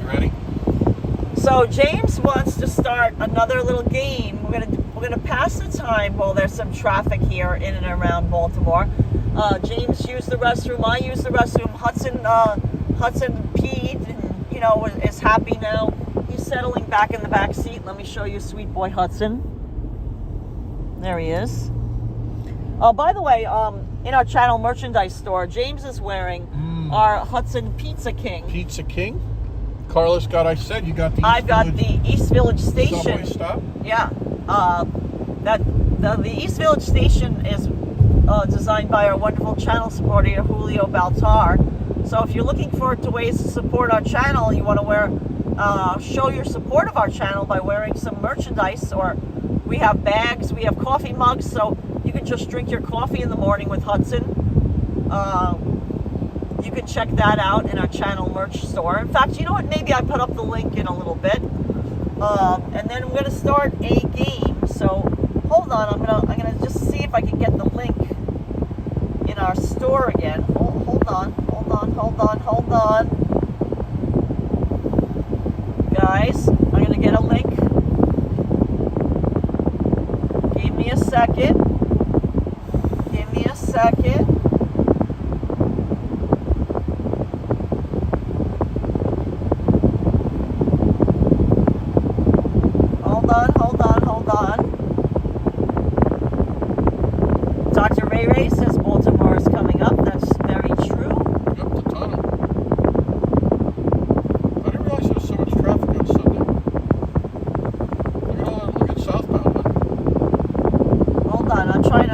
You ready? So James wants to start another little game. We're gonna pass the time while there's some traffic here in and around Baltimore. James used the restroom. I used the restroom. Hudson peed and, you know, is happy now. He's settling back in the back seat. Let me show you sweet boy Hudson. There he is. Oh, by the way, in our channel merchandise store, James is wearing our Hudson Pizza King. Pizza King? Karla's got, I said, you got the I've got the East Village Station. Subway stop? Yeah. The East Village Station is designed by our wonderful channel supporter, Julio Baltar. So if you're looking for ways to support our channel, you want to show your support of our channel by wearing some merchandise, or we have bags, we have coffee mugs, so you can just drink your coffee in the morning with Hudson. You can check that out in our channel merch store. In fact, you know what? Maybe I put up the link in a little bit. And then I'm going to start a game. So hold on, I'm gonna just see if I can get the link in our store again. Hold on. Guys, I'm gonna get a link. Give me a second. Hold on. Dr. Ray Ray says Baltimore is coming up. That's very true. Yep, the tunnel. I didn't realize there was so much traffic on Sunday. Look at southbound. Hold on, I'm trying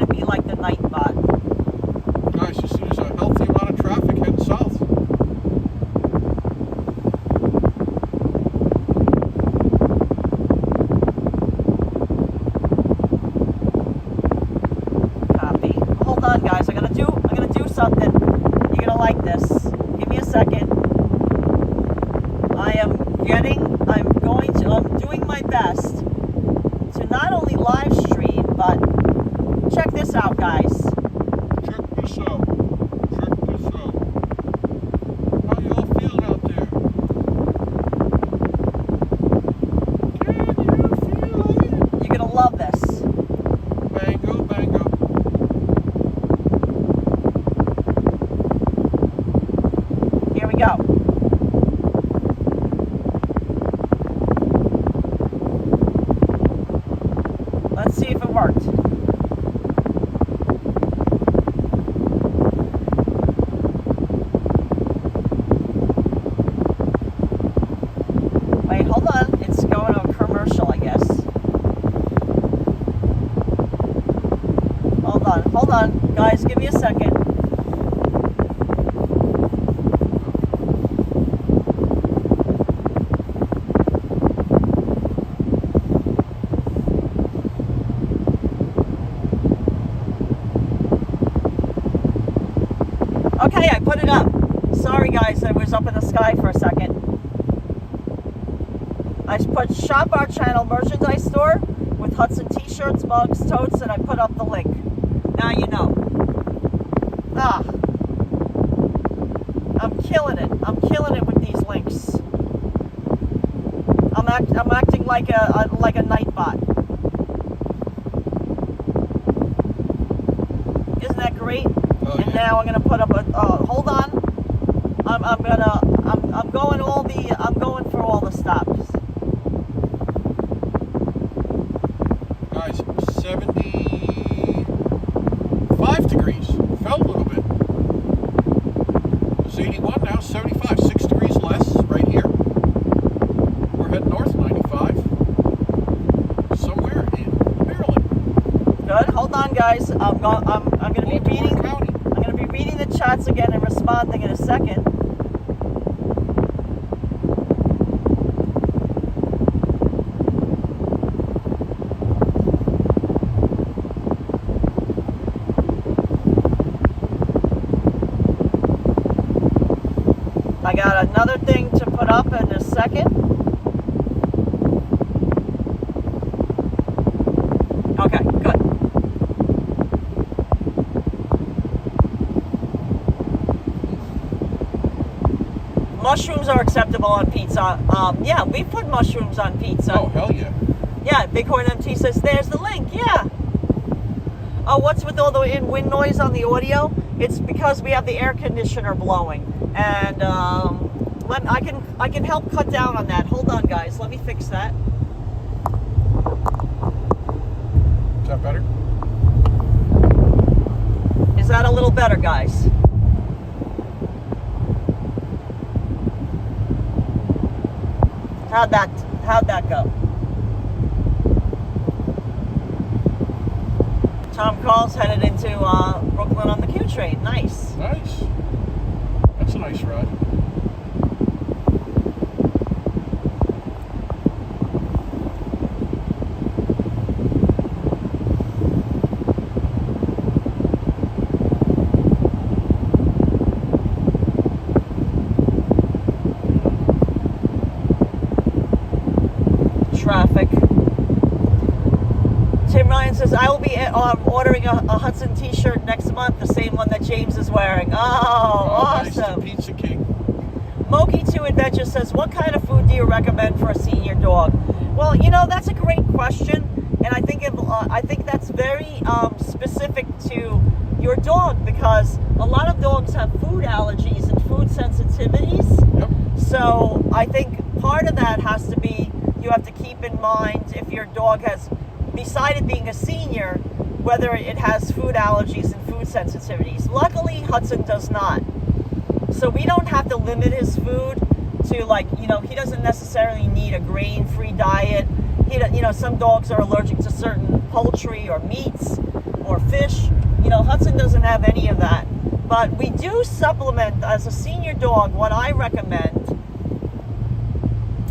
to be like the night bot. Guys, you see there's a healthy amount of traffic heading south. Guys, I'm gonna do something. You're gonna like this. Give me a second. I'm doing my best to not only live stream, but check this out, guys. Check this out. How you all feeling out there? Can you feel it? You're gonna love this. Bango. Here we go. Let's see if it worked. Wait, hold on. It's going to a commercial, I guess. Hold on. Guys, give me a second. Okay, I put it up. Sorry guys, I was up in the sky for a second. I put Shop Our Channel merchandise store with Hudson t-shirts, mugs, totes, and I put up the link. Now you know. I'm killing it. I'm killing it with these links. I'm acting like a night bot. Isn't that great? Oh, and yeah. now I'm gonna put up a. Hold on. I'm going for all the stops. Guys, 75 degrees. Fell a little bit. It's 81 now, 75. 6 degrees less right here. We're heading north 95. Somewhere in Maryland. Good. Hold on, guys. I'm gonna be reading. County. I'm gonna be reading the chats again and responding in a second. another thing to put up in a second. Okay, good. Mushrooms are acceptable on pizza. Yeah, we put mushrooms on pizza. Oh, hell yeah. Yeah, Bighorn MT says, there's the link. Yeah. Oh, what's with all the wind noise on the audio? It's because we have the air conditioner blowing. And I can help cut down on that. Hold on, guys. Let me fix that. Is that better? Is that a little better, guys? How'd that go? Tom Carl's headed into Brooklyn on the Q train. Nice. Nice. That's a nice ride. Traffic. Tim Ryan says, I will be ordering a Hudson t-shirt next month, the same one that James is wearing. Oh, awesome. Nice. The Pizza King. Moki2 Adventure says, what kind of food do you recommend for a senior dog? Well, you know, that's a great question, and I think that's very specific to your dog, because a lot of dogs have food allergies and food sensitivities. Yep. So I think part of that has to be, you have to keep in mind if your dog has, beside it being a senior, whether it has food allergies and food sensitivities. Luckily, Hudson does not. So we don't have to limit his food to, like, you know, he doesn't necessarily need a grain-free diet. You know, some dogs are allergic to certain poultry or meats or fish. You know, Hudson doesn't have any of that. But we do supplement, as a senior dog, what I recommend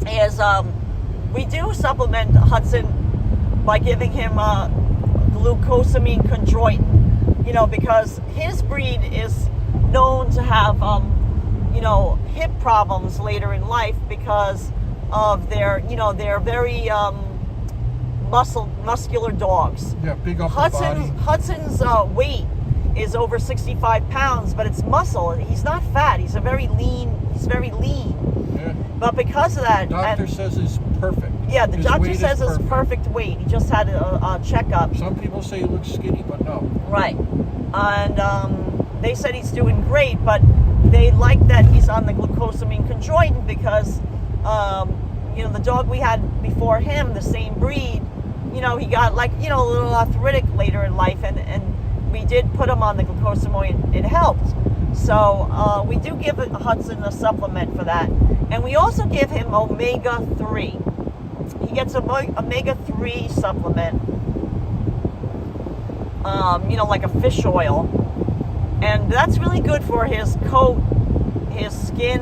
is we do supplement Hudson by giving him glucosamine chondroitin, you know, because his breed is known to have, you know, hip problems later in life because of their, you know, they're very muscular dogs. Yeah, big upper body. Hudson's weight is over 65 pounds, but it's muscle. He's not fat. He's very lean. Yeah. But because of that, Doctor says it's perfect. Yeah, the His doctor weight says is it's perfect weight. He just had a checkup. Some people say he looks skinny, but no. Right. And they said he's doing great, but they like that he's on the glucosamine chondroitin because, you know, the dog we had before him, the same breed, you know, he got, like, you know, a little arthritic later in life, and we did put him on the glucosamine. It helped. So we do give Hudson a supplement for that. And we also give him omega-3. He gets a omega-3 supplement, you know, like a fish oil. And that's really good for his coat, his skin,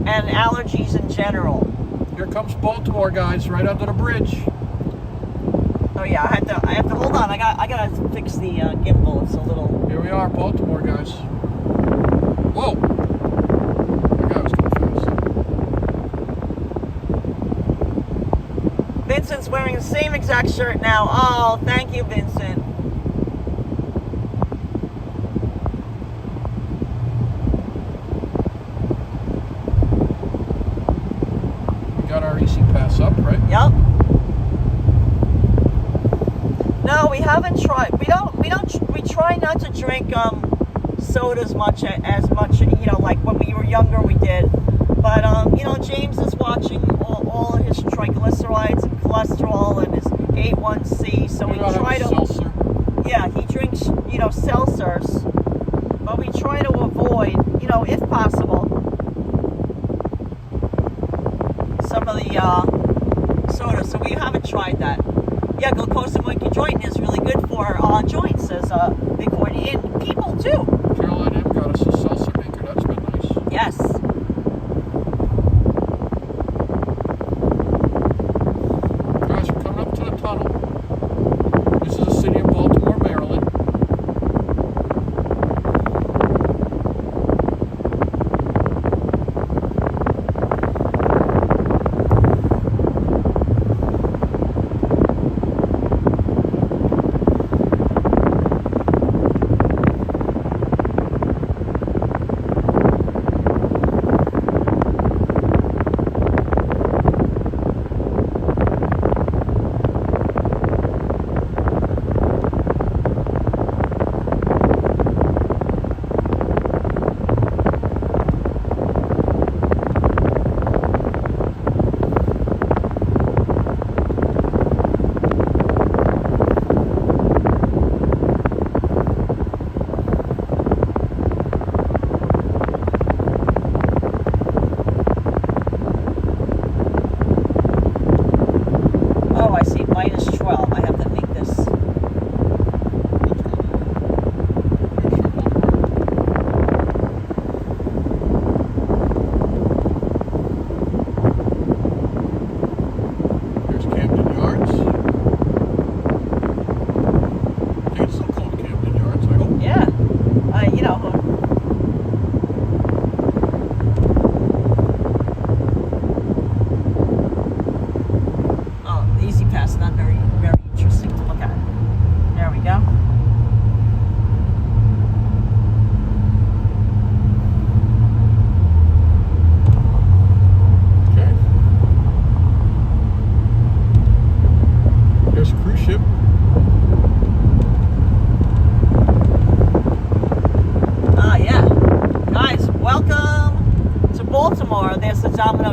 and allergies in general. Here comes Baltimore, guys, right under the bridge. Oh yeah, I have to hold on. I gotta fix the gimbal. It's a little. Here we are, Baltimore, guys. Whoa! That guy was going fast. Vincent's wearing the same exact shirt now. Oh, thank you, Vincent. We got our EC Pass up, right? Yep. No, we haven't tried. We try not to drink soda as much, you know, like when we were younger we did. But you know, James is watching all of his triglycerides and cholesterol and his A1C, so we try to. Seltzer. Yeah, he drinks, you know, seltzers, but we try to avoid, you know, if possible, some of the soda. So we haven't tried that. Yeah, glucosamine chondroitin is really good for joints, says Bighorn, and people too. Carolina M got us a seltzer maker. That's been nice. Yes. Guys, we're coming up to the tunnel. This is the city of Baltimore, Maryland.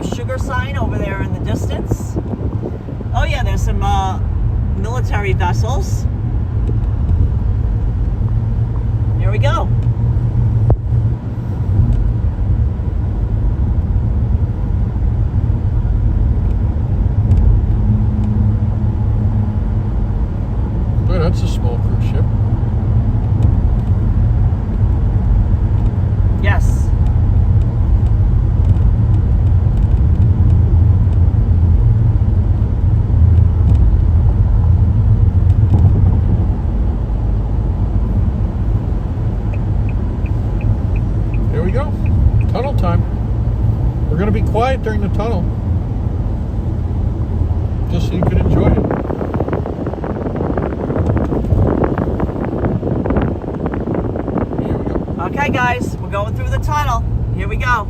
sugar sign over there in the distance. Oh yeah, there's some military vessels. Here we go. But that's a small cruise ship. Yes. There we go. Tunnel time. We're going to be quiet during the tunnel, just so you can enjoy it. Here we go. Okay, guys, we're going through the tunnel. Here we go.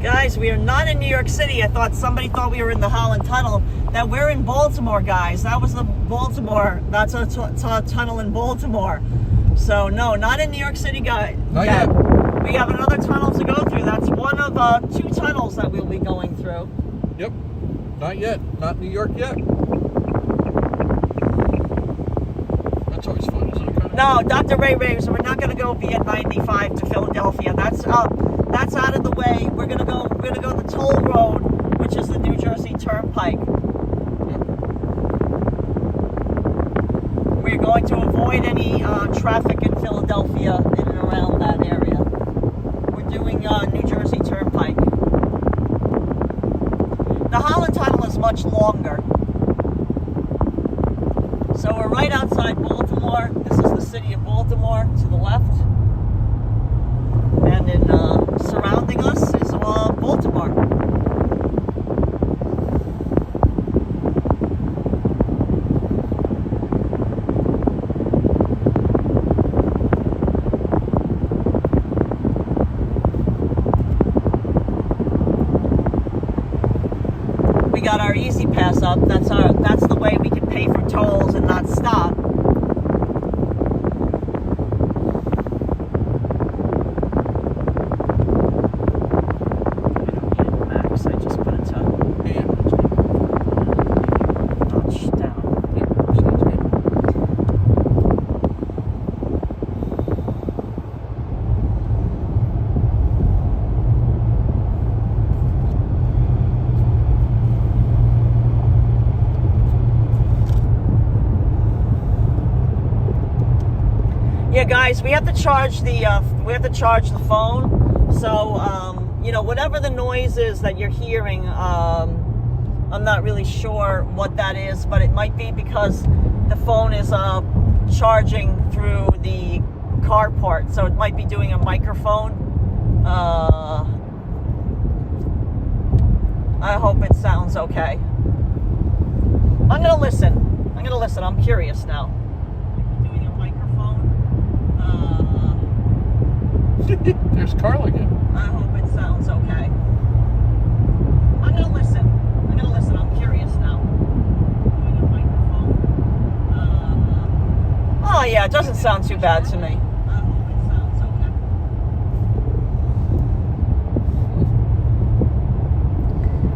Guys, we are not in New York City. I thought somebody thought we were in the Holland Tunnel. That we're in Baltimore, guys. That was the Baltimore. That's a tunnel in Baltimore. So no, not in New York City, guys. Not yet. We have another tunnel to go through. That's one of 2 tunnels that we'll be going through. Yep. Not yet. Not New York yet. That's always fun, isn't it? No, Dr. Ray Raves, we're not going to go via 95 to Philadelphia. That's out of the way. We're gonna go the toll road, which is the New Jersey Turnpike. We're going to avoid any traffic in Philadelphia in and around that area. We're doing New Jersey Turnpike. The Holland Tunnel is much longer. So we're right outside Baltimore. This is the city of Baltimore to the left. And in surrounding us is Baltimore. We got our Easy Pass up. That's the way we can pay for tolls and not stop. Yeah, guys, we have to charge the phone. So you know, whatever the noise is that you're hearing, I'm not really sure what that is, but it might be because the phone is charging through the car port, so it might be doing a microphone. I hope it sounds okay. I'm gonna listen. I'm curious now. Doing a microphone. There's Karla again. I hope it sounds okay. Yeah, it doesn't sound too bad to me.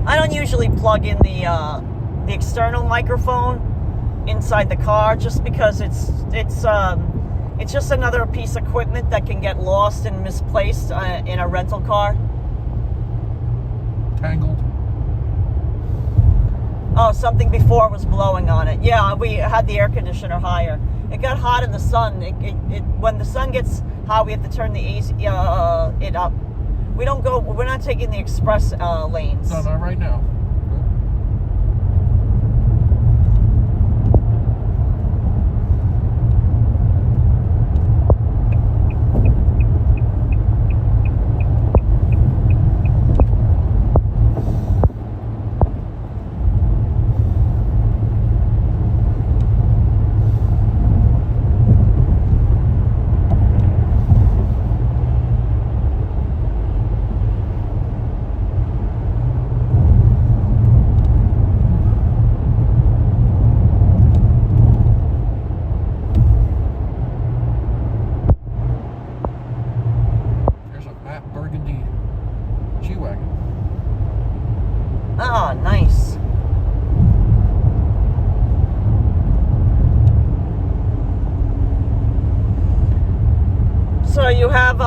I don't usually plug in the external microphone inside the car just because it's just another piece of equipment that can get lost and misplaced in a rental car. Tangled. Oh, something before was blowing on it. Yeah, we had the air conditioner higher. It got hot in the sun. When the sun gets hot, we have to turn the AC it up. We're not taking the express lanes. No, not right now. Ah, nice. So you have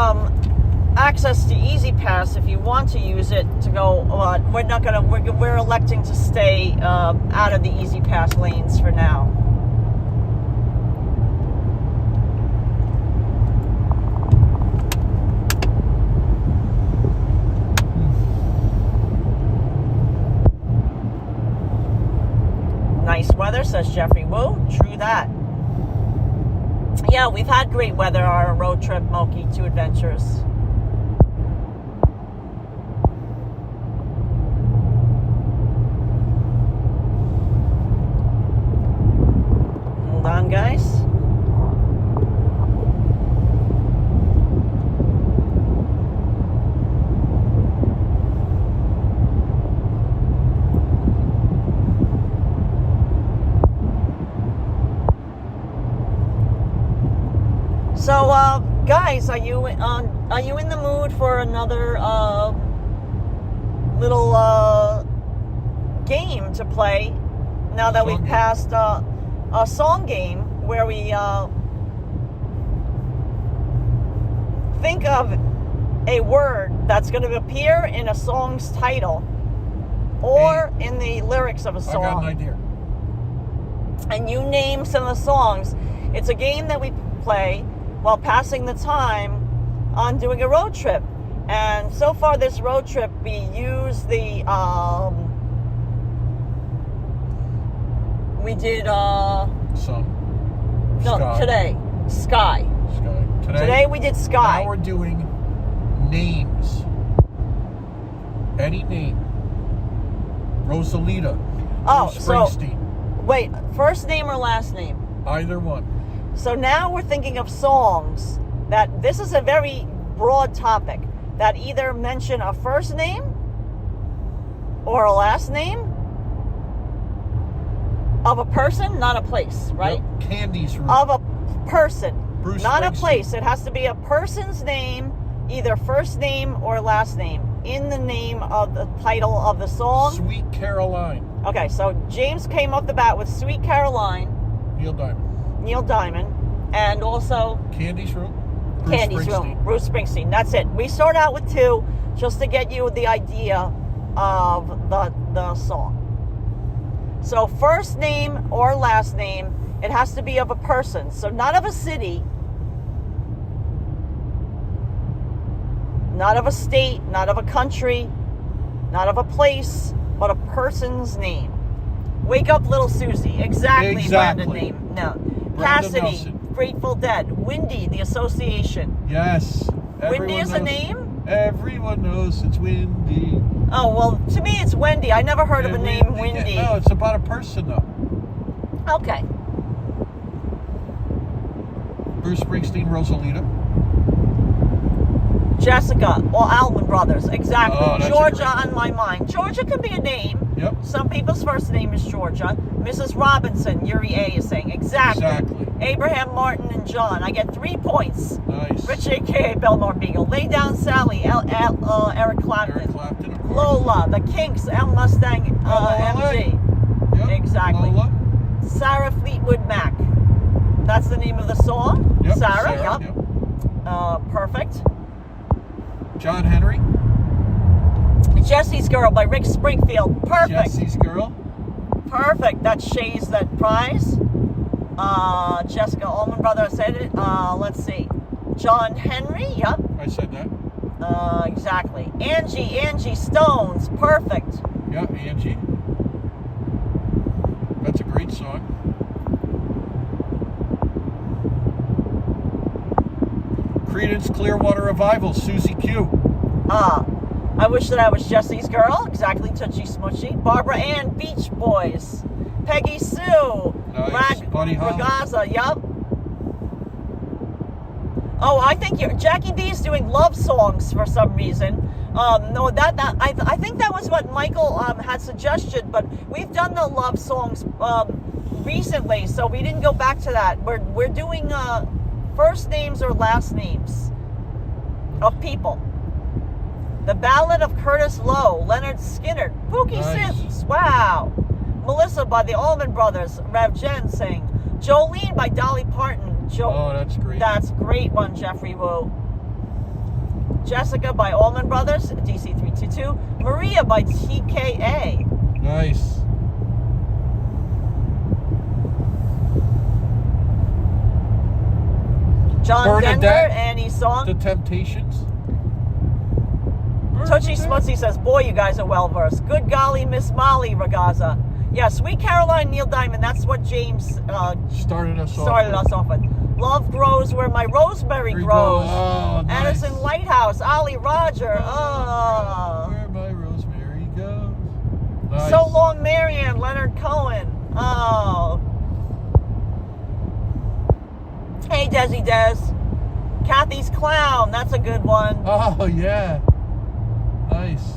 access to Easy Pass if you want to use it to go. We're electing to stay out of the Easy Pass lanes for now. Nice weather, says Jeffrey. Whoa, true that. Yeah, we've had great weather on our road trip, Moki, to Adventures. Hold on, guys. So, guys, are you in the mood for another little game to play? Now that we've passed a song game where we think of a word that's going to appear in a song's title or in the lyrics of a song. I got an idea. And you name some of the songs. It's a game that we play while passing the time on doing a road trip. And so far this road trip, we use the, we did, Sun. no, Sky. today, Sky. Today we did Sky. Now we're doing names. Any name. Rosalita. Oh, Springsteen. so, wait, first name or last name? Either one. So now we're thinking of songs that, this is a very broad topic, that either mention a first name or a last name of a person, not a place, right? Yep. Candy's Room. Of a person, Bruce not a Springsteen. place. It has to be a person's name, either first name or last name, in the name of the title of the song. Sweet Caroline. Okay, so James came off the bat with Sweet Caroline. Neil Diamond, and also Candy's Room. Candy's Room, Bruce Springsteen. That's it. We start out with two just to get you the idea of the song. So first name or last name, it has to be of a person. So not of a city, not of a state, not of a country, not of a place, but a person's name. Wake Up Little Susie. Exactly. Brandon name. No. Cassidy, Nelson. Grateful Dead. Windy, The Association. Yes. Windy is a knows. name? Everyone knows it's Windy. Oh, well, to me it's Wendy. I never heard of a name Windy. No, it's about a person, though. Okay. Bruce Springsteen, Rosalita. Jessica, or Allman Brothers, exactly. Oh, that's a Georgia great on my mind. Georgia could be a name. Yep. Some people's first name is Georgia. Mrs. Robinson, Yuri A is saying. Exactly. Abraham Martin and John. I get 3 points. Nice. Rich A.K.A. Belmar Beagle. Lay Down Sally, Eric Clapton. Eric Clapton, of course. Lola, The Kinks, L Mustang, MG. Yep. Exactly. Lola. Sarah Fleetwood Mac. That's the name of the song. Yep. Sarah, Yep. Perfect. John Henry. Jesse's Girl by Rick Springfield. Perfect. Jesse's Girl. Perfect. That shays that prize. Jessica Allman Brother said it. Let's see. John Henry. Yep. I said that. Exactly. Angie Stones. Perfect. Yep, Angie. That's a great song. Creedence Clearwater Revival, Susie Q. I wish that I was Jesse's Girl. Exactly. Touchy Smushy. Barbara Ann, Beach Boys. Peggy Sue. Nice. Buddy Holly. Ragazza. Yep. Oh, I think Jackie B is doing love songs for some reason. No, I think that was what Michael had suggested, but we've done the love songs recently, so we didn't go back to that. We're doing first names or last names of people. The Ballad of Curtis Lowe, Leonard Skinner, Pookie Sims, wow. Melissa by the Allman Brothers, Rev Jen saying. Jolene by Dolly Parton. Oh, that's great. That's a great one, Jeffrey Wu. Jessica by Allman Brothers, DC322. Maria by TKA. Nice. John Bernadette, Denver, Annie's song. The Temptations. Touchy Smutsy says, boy, you guys are well-versed. Good golly, Miss Molly Ragazza. Yeah, Sweet Caroline, Neil Diamond. That's what James started us off with. Love grows where my rosemary grows. Oh, nice. Addison Lighthouse, Ollie Roger. Where my rosemary goes. Nice. So Long Marianne, Leonard Cohen. Oh. Hey, Desi Des. Kathy's Clown. That's a good one. Oh, yeah. Nice.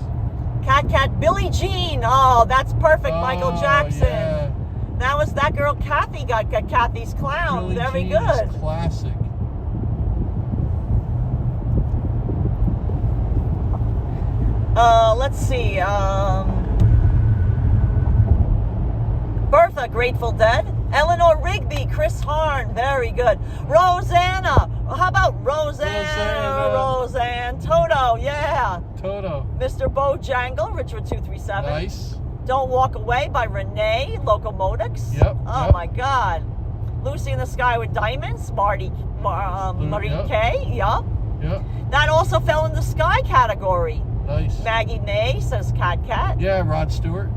Cat, Billie Jean. Oh, that's perfect. Michael Jackson. Yeah. That was that girl Kathy got Kathy's Clown. Billie Very Jean good. Is classic. Let's see. Bertha, Grateful Dead. Eleanor Rigby, Chris Harn. Very good. Rosanna. How about Roseanne. Toto, yeah. Toto. Mr. Bojangle, Richard237. Nice. Don't Walk Away by Renee, Locomotics. Yep. Oh, my God. Lucy in the Sky with Diamonds, Marie K. Yup. Yep. That also fell in the Sky category. Nice. Maggie Nay says Cat. Yeah, Rod Stewart.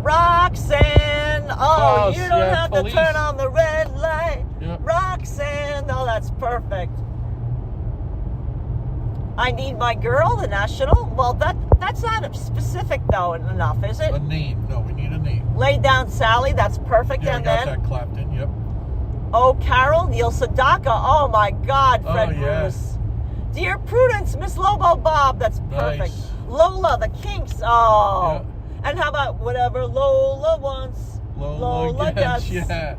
Roxanne. Oh, you don't have Police. to turn on the red light. Yep. Roxanne. Oh, that's perfect. I Need My Girl, The National. Well, that's not specific, though, enough, is it? A name. No, we need a name. Lay Down Sally, that's perfect. Yeah, and I got then, that Clapton, yep. Oh, Carol, Neil Sedaka. Oh, my God, Fred Bruce. Dear Prudence, Miss Lobo Bob, that's perfect. Nice. Lola, The Kinks. Oh. Yeah. And how about Whatever Lola Wants, Lola Gets. Yeah.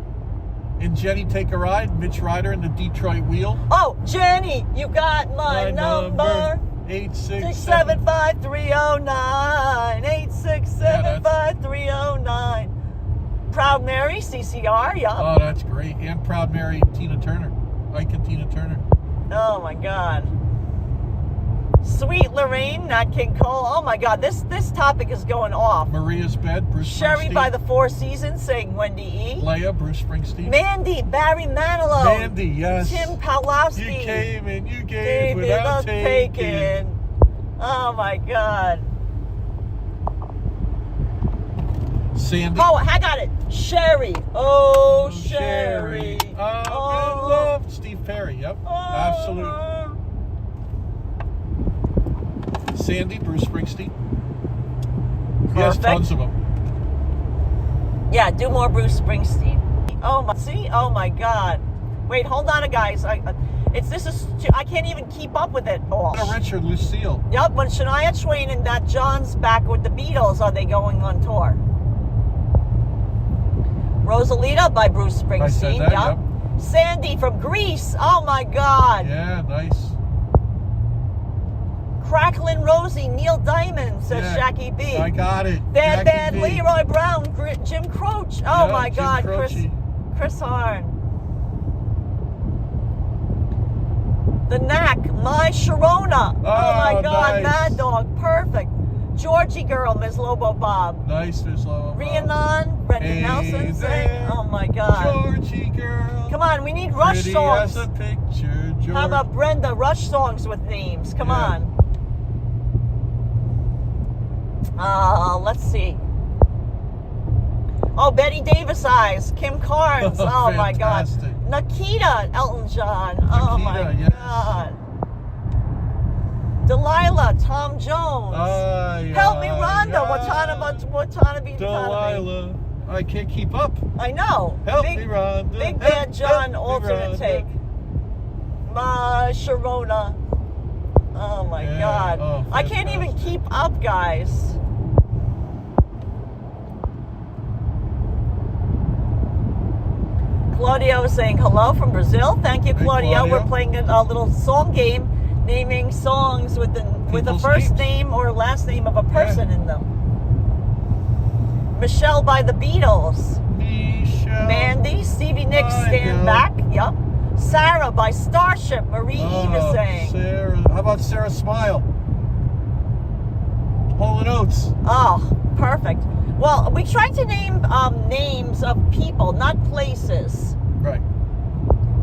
And Jenny Take a Ride, Mitch Ryder and the Detroit Wheel. Oh, Jenny, you got my number. 8675309. 8675309. Proud Mary, CCR, yeah. Oh, that's great. And Proud Mary, Tina Turner. Ike and Tina Turner. Oh my God. Sweet Lorraine, Nat King Cole. Oh my God, this topic is going off. Maria's Bed, Bruce Sherry Springsteen. by the Four Seasons, saying Wendy E. Leia, Bruce Springsteen. Mandy, Barry Manilow. Mandy, yes. Tim Pawlowski. You came and you gave without taking. Oh my God. Sandy. Oh, I got it. Sherry. Oh, Sherry. I'm in love. Steve Perry, yep. Absolutely. Sandy, Bruce Springsteen. Yes, tons of them. Yeah, do more Bruce Springsteen. Oh my, see? Oh my God. Wait, hold on, guys. I can't even keep up with it all. Richard Lucille. Yep, when Shania Twain and that John's back with the Beatles, are they going on tour? Rosalita by Bruce Springsteen. I said that, yep. Sandy from Greece. Oh my God. Yeah, nice. Cracklin' Rosie, Neil Diamond, says Jackie B. I got it. Bad Jackie Bad B. Leroy Brown, Jim Croce. Oh Yeah, my Jim God, Croce. Chris Harn. The Knack, My Sharona. Oh my God, nice. Mad Dog, perfect. Georgie Girl, Ms. Lobo Bob. Nice, Miss Lobo. Rhiannon, Brendan Nelson saying, oh my God. Georgie girl. Come on, we need Rush Pretty songs. as a picture, George. How about Brenda? Rush songs with names. Come on. Let's see. Oh, Betty Davis Eyes, Kim Carnes. Oh my God. Nikita, Elton John. Oh my God. Delilah, Tom Jones. Help me, Rhonda. Watanabe. Delilah. I can't keep up. I know. Help me, Rhonda. Big Bad John, alternate take. My Sharona. Oh my God. Oh, I can't even keep up, guys. Claudio is saying hello from Brazil. Thank you, Claudio. Claudio. We're playing a little song game, naming songs with the first name or last name of a person in them. Michelle by the Beatles. Michelle. Mandy, Stevie Nicks, Stand Back. Yup. Sarah by Starship. Marie Eve is saying. Sarah. How about Sarah Smile? Hall & Oates. Oh, perfect. Well, we tried to name names of people, not places. Right.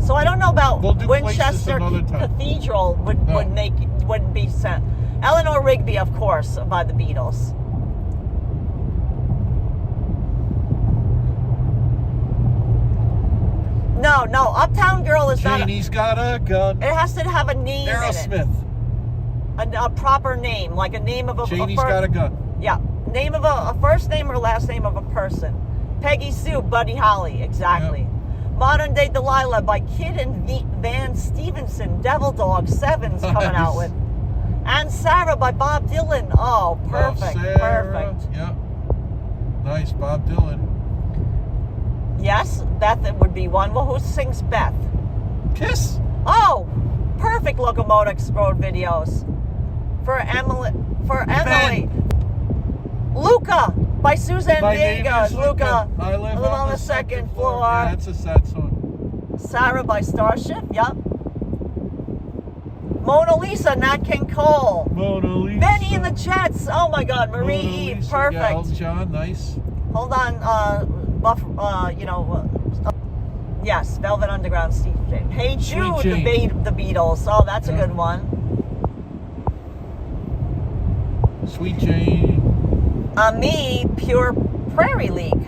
So I don't know about We'll do Winchester places another time. Cathedral wouldn't be sent. Eleanor Rigby, of course, by the Beatles. No, Uptown Girl is not. Janie's got a gun. It has to have a name Aerosmith. in it. A proper name, like a name of a. Janie's got a gun. Yeah, name of a first name or last name of a person. Peggy Sue, Buddy Holly, exactly. Yep. Modern Day Delilah by Kid and Van Stevenson. Devil Dog 7's coming out with. And Sarah by Bob Dylan. Oh, perfect, perfect. Yep. Nice, Bob Dylan. Yes, Beth would be one. Well, who sings Beth? Kiss. Oh, perfect Locomotive Road videos. For Emily. Luca by Suzanne Vega. Luca. I live on the second floor. Yeah, that's a sad song. Sarah by Starship. Yep. Mona Lisa, Nat King Cole. Mona Lisa. Benny and the Jets. Oh my God, Marie Eve. Lisa. Perfect. Yeah, Elton John, nice. Hold on, yes, Velvet Underground, Steve James. Hey Jude, the Beatles. Oh, that's a good one. Sweet Jane. Me, Pure Prairie League.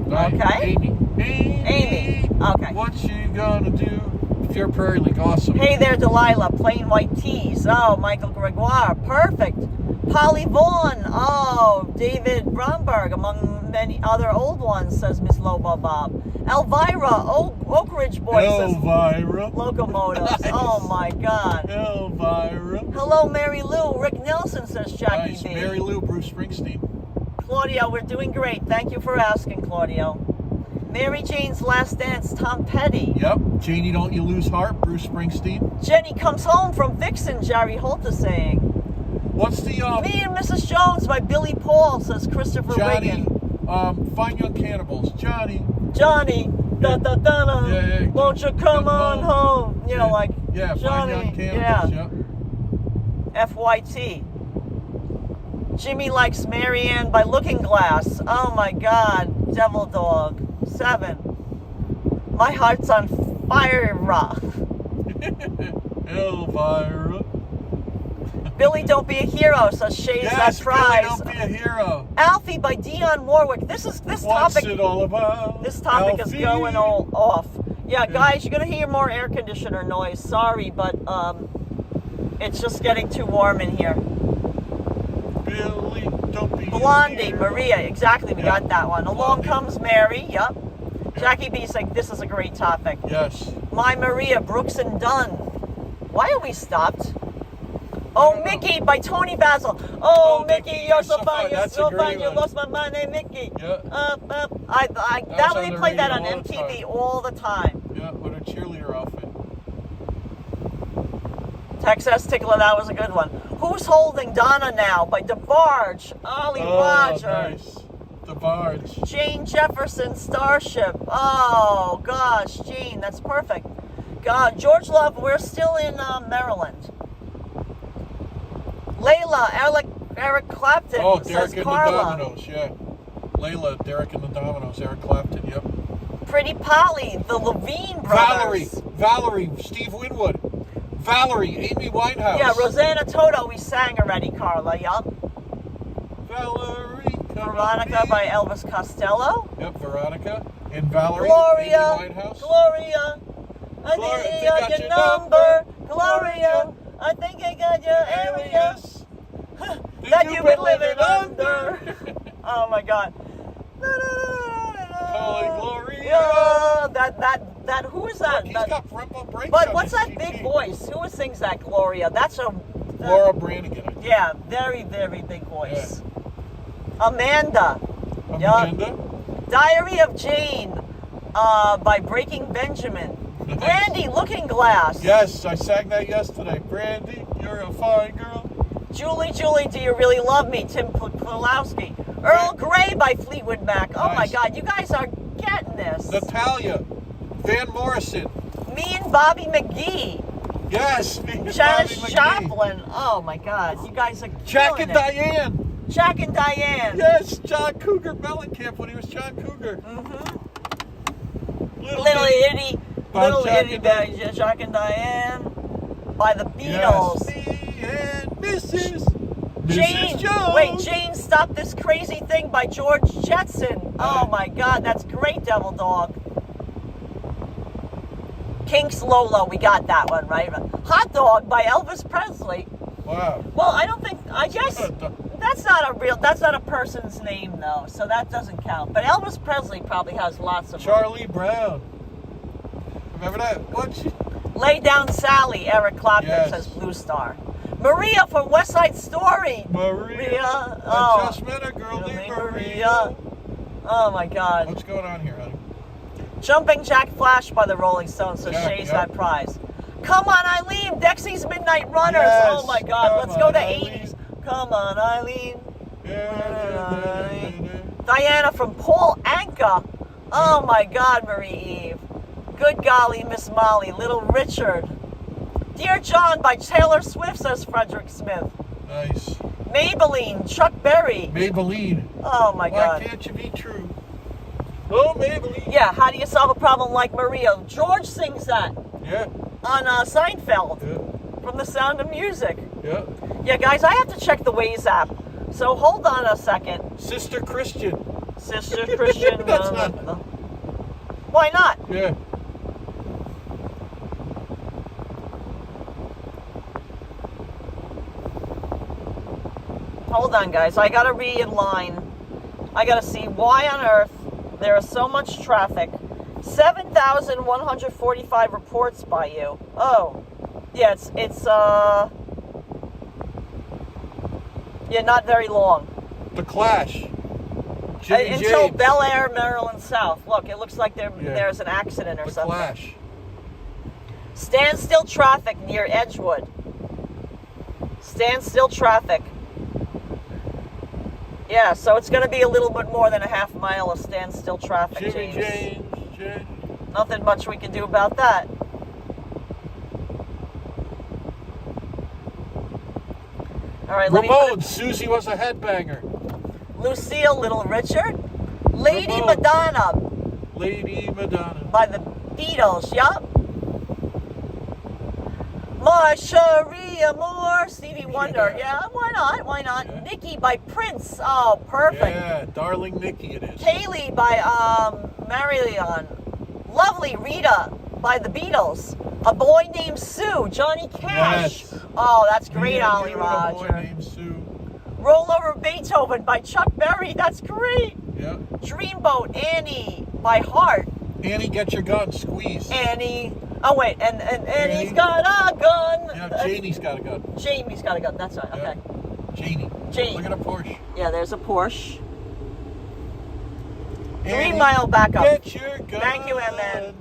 Okay. Amy. Okay. What you gonna do? Pure Prairie League, awesome. Hey there, Delilah, Plain White Tees. Oh, Michael Gregoire, perfect. Polly Vaughan. Oh, David Bromberg, among many other old ones, says Miss Lobo Bob. Elvira, Oak Ridge Boy says Locomotives. Nice. Oh my God. Elvira. Hello, Mary Lou. Rick Nelson says Jackie B. Mary Lou, Bruce Springsteen. Claudio, we're doing great. Thank you for asking, Claudio. Mary Jane's Last Dance, Tom Petty. Yep. Janie, Don't You Lose Heart, Bruce Springsteen. Jenny Comes Home from Vixen, Jerry Holt is saying. What's the Me and Mrs. Jones by Billy Paul, says Christopher Johnny, Wiggin. Fine Young Cannibals. Johnny, da da da da. Yeah. Won't you come on home? You know, like Johnny. Fine Young Cannibals. Yeah. FYT. Jimmy Likes Marianne by Looking Glass. Oh my God. Devil Dog 7. My Heart's on Fire. Elvira. Billy Don't Be a Hero, says Shays That Prize. Billy Don't Be a Hero. Alfie by Dionne Warwick. This What's topic. It all about? This topic Alfie. is going all off. Yeah, guys, you're gonna hear more air conditioner noise. Sorry, but it's just getting too warm in here. Billy Don't Be Blondie, a Hero. Maria, exactly. We got that one. Along Comes Mary. Yep. Jackie B's like, this is a great topic. Yes. My Maria, Brooks and Dunn. Why are we stopped? Oh, Mickey by Tony Basil. Oh, Mickey, you're so fine, you're so fine. You lost my mind, hey, Mickey. Yeah. They played that on MTV all the time. Yeah, with her cheerleader outfit. Texas Tickler, that was a good one. Who's Holding Donna Now by DeBarge, Ollie Rogers. Nice. DeBarge. Jane Jefferson, Starship. Oh, gosh, Jane, that's perfect. God, George Love, we're still in Maryland. Layla, Eric Clapton, Oh, says Derek and Karla. the Dominoes, yeah. Layla, Derek and the Dominoes, Eric Clapton, yep. Pretty Polly, the Levine brothers. Valerie, Steve Winwood. Valerie, Amy Winehouse. Yeah, Rosanna Toto, we sang already, Karla, yup. Valerie. Veronica by Elvis Costello. Yep, Veronica. And Valerie, Gloria, Amy Winehouse. Gloria, I think I got your number. Gloria, I think I got your alias. That you've been living under. Oh my God. Calling Gloria. Yeah, that, who is that? Look, he's got frontal breaks But on what's his that GT. big voice? Who sings that, Gloria? That's a... Laura Branigan, I think. Yeah, very, very big voice. Yeah. Amanda. Amanda? Diary of Jane by Breaking Benjamin. Nice. Brandy, Looking Glass. Yes, I sang that yesterday. Brandy, you're a fine girl. Julie, do you really love me? Tim Pulowski. Earl Grey by Fleetwood Mac. Oh my God, you guys are getting this. Natalia. Van Morrison. Me and Bobby McGee. Yes, me and Janis Bobby McGee. Joplin. Oh my God, you guys are Jack killing and it. Diane. Jack and Diane. Yes, John Cougar Mellencamp when he was John Cougar. Mm-hmm. Little Itty by Jack and Diane. By the Beatles. Yes, me and Mrs. Jane, Jones. wait, Jane, Stop This Crazy Thing by George Jetson. Oh my God, that's great, Devil Dog. Kinks Lola, we got that one, right? Hot Dog by Elvis Presley. Wow. Well, I guess that's not a person's name though, so that doesn't count. But Elvis Presley probably has lots of Charlie Brown. Remember that? Lay Down Sally, Eric Clapton says Blue Star. Maria from West Side Story. Maria. Oh. I just met a girl named Maria. Oh my God. What's going on here, honey? Jumping Jack Flash by the Rolling Stones, so Jack, Shay's that prize. Come on, Eileen, Dexy's Midnight Runners. Yes, oh my God, let's go to Eileen. 80s. Come on, Eileen. Yeah. Diana from Paul Anka. Oh my God, Marie Eve. Good golly, Miss Molly. Little Richard. Dear John by Taylor Swift, says Frederick Smith. Nice. Maybelline, Chuck Berry. Maybelline. Oh my God. Why can't you be true? Oh, Maybelline. Yeah, how do you solve a problem like Maria? George sings that. Yeah. On Seinfeld. Yeah. From The Sound of Music. Yeah. Yeah, guys, I have to check the Waze app. So hold on a second. Sister Christian. Sister Christian. That's not. Why not? Yeah. Hold on, guys. I gotta read in line. I gotta see why on earth there is so much traffic. 7,145 reports by you. Oh, yeah, it's yeah, not very long. The Clash. Jimmy Until James. Bel Air, Maryland South. Look, it looks like there's an accident or The something. Clash. Standstill traffic near Edgewood. Standstill traffic. Yeah, so it's going to be a little bit more than a half mile of standstill traffic, Jimmy James. Nothing much we can do about that. All right, Ramon, Susie was a headbanger. Lucille, Little Richard. Lady Ramon. Madonna. Lady Madonna. By the Beatles, yup. Marsha Moore, Stevie Wonder. Yeah, why not? Why not? Yeah. Nikki by Prince. Oh, perfect. Yeah, Darling Nikki it is. Kaylee by Marillion. Lovely Rita by the Beatles. A Boy Named Sue, Johnny Cash. Yes. Oh, that's great, Me and Ollie you and a boy Roger. named Sue. Roll Over Beethoven by Chuck Berry. That's great. Yeah. Dreamboat Annie by Heart. Annie, get your gun, squeeze. Annie, Oh wait, and he's got a gun. Yeah, Janie's got a gun. Jamie's got a gun. That's right. Okay. Janie. Janie. Look at a Porsche. Yeah, there's a Porsche. Annie, 3 mile backup. Get your gun. Thank you, MN.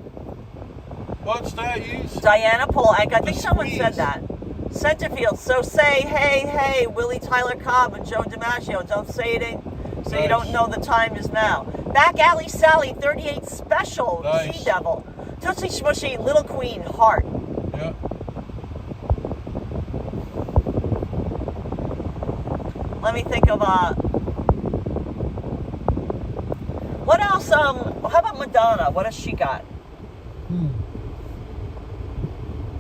What's that use? Diana Polak. I think The someone squeeze. said that. Centerfield. So say, hey, Willie Tyler Cobb and Joe DiMaggio. Don't say it in, so you don't know the time is now. Back Alley Sally, 38 Special. Nice. Sea Devil. Tootsie Smushy, Little Queen, Heart. Yeah. Let me think of what else? How about Madonna? What has she got?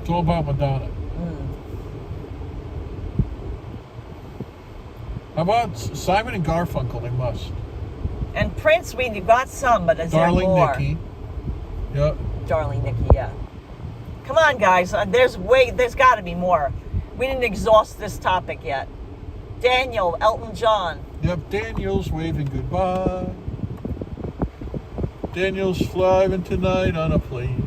It's all about Madonna. How about Simon and Garfunkel? They must. And Prince, we got some, but is there Darling more? Nikki. Yep. Darling Nikki, yeah. Come on, guys. There's got to be more. We didn't exhaust this topic yet. Daniel, Elton John. Yep. Daniel's waving goodbye. Daniel's flying tonight on a plane.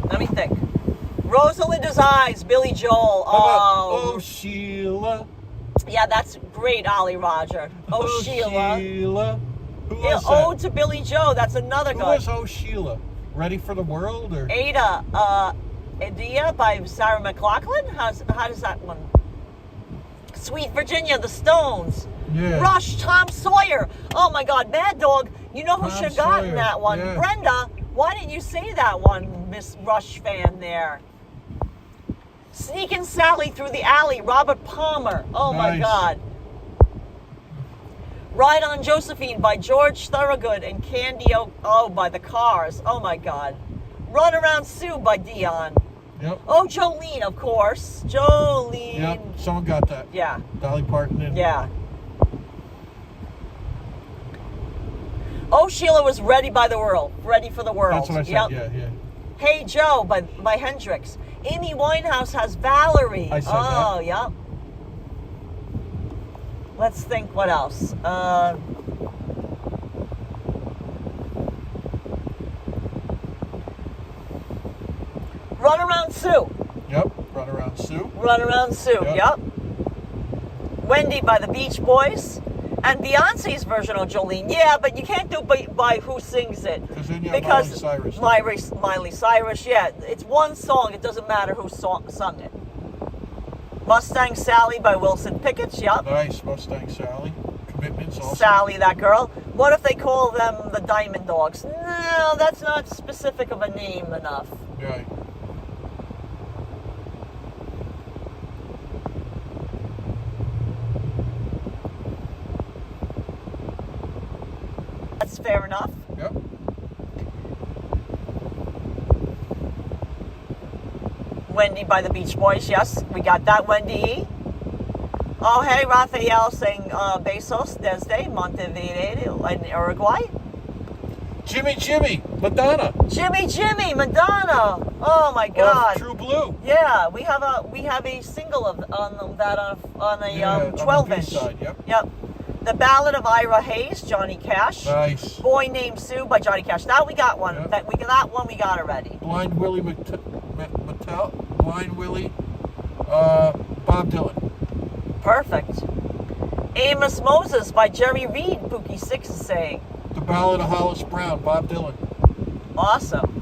Let me think. Rosalinda's Eyes, Billy Joel. How about, oh, Sheila. Yeah, that's great, Ollie Roger. Oh, Sheila. Sheila. Who Yeah, was that? Ode to Billy Joe. That's another Who good. was Oh Sheila? Ready for the World or? Ada, Adia by Sarah McLachlan. How does that one? Sweet Virginia, The Stones. Yeah. Rush, Tom Sawyer. Oh my God, Mad Dog. You know who Tom should have gotten Sawyer, that one? yeah. Brenda. Why didn't you say that one, Miss Rush fan there? Sneaking Sally Through the Alley, Robert Palmer. Oh my Nice. God. Ride on Josephine by George Thorogood and Candy by the Cars. Oh my God. Run Around Sue by Dion. Yep. Oh, Jolene, of course. Jolene. Yep. Someone got that. Yeah. Dolly Parton and. Yeah. Oh, Sheila was Ready by the World. Ready for the World. That's what I said. Yep. Yeah. Hey Joe by Hendrix. Amy Winehouse has Valerie. I said oh, that. Yep. Let's think what else. Run Around Sue. Yep. Run Around Sue. Run Around Sue. Yep. Wendy by the Beach Boys. And Beyonce's version of Jolene. Yeah, but you can't do by who sings it. Then you have Miley Cyrus. Miley Cyrus, yeah. It's one song. It doesn't matter who sung it. Mustang Sally by Wilson Pickett. Yep. Nice. Mustang Sally. Commitments also. Sally, that girl. What if they call them the Diamond Dogs? No, that's not specific of a name enough. Right. That's fair enough. Yep. Wendy by the Beach Boys, yes. We got that, Wendy. Oh, hey, Rafael saying Besos desde Montevideo in Uruguay. Jimmy, Madonna. Jimmy, Madonna. Oh my God. True Blue. Yeah, we have a single of on a 12-inch. Side, yep. Yep. The Ballad of Ira Hayes, Johnny Cash. Nice. Boy Named Sue by Johnny Cash. Now we got one. Yep. That one we got already. Blind Willie Blind Willie. Bob Dylan. Perfect. Amos Moses by Jerry Reed, Pookie Six is saying. The Ballad of Hollis Brown, Bob Dylan. Awesome.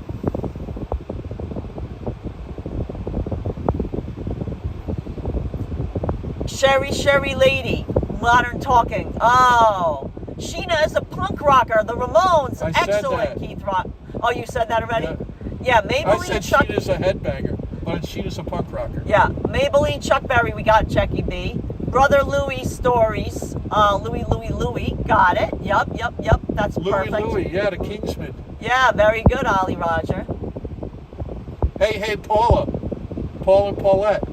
Sherry Lady, Modern Talking. Oh, Sheena is a punk rocker. The Ramones, I said excellent. that. Keith Rock. Oh, you said that already? Yeah. Yeah, Maybelline I said Chuck. Sheena's a headbanger, but Sheena's a punk rocker. Yeah, Maybelline Chuck Berry. We got Jackie B. Brother Louie Stories. Louie. Got it. Yep. That's perfect. Louie, yeah, the Kingsman. Yeah, very good, Ollie Roger. Hey, Paula and Paulette.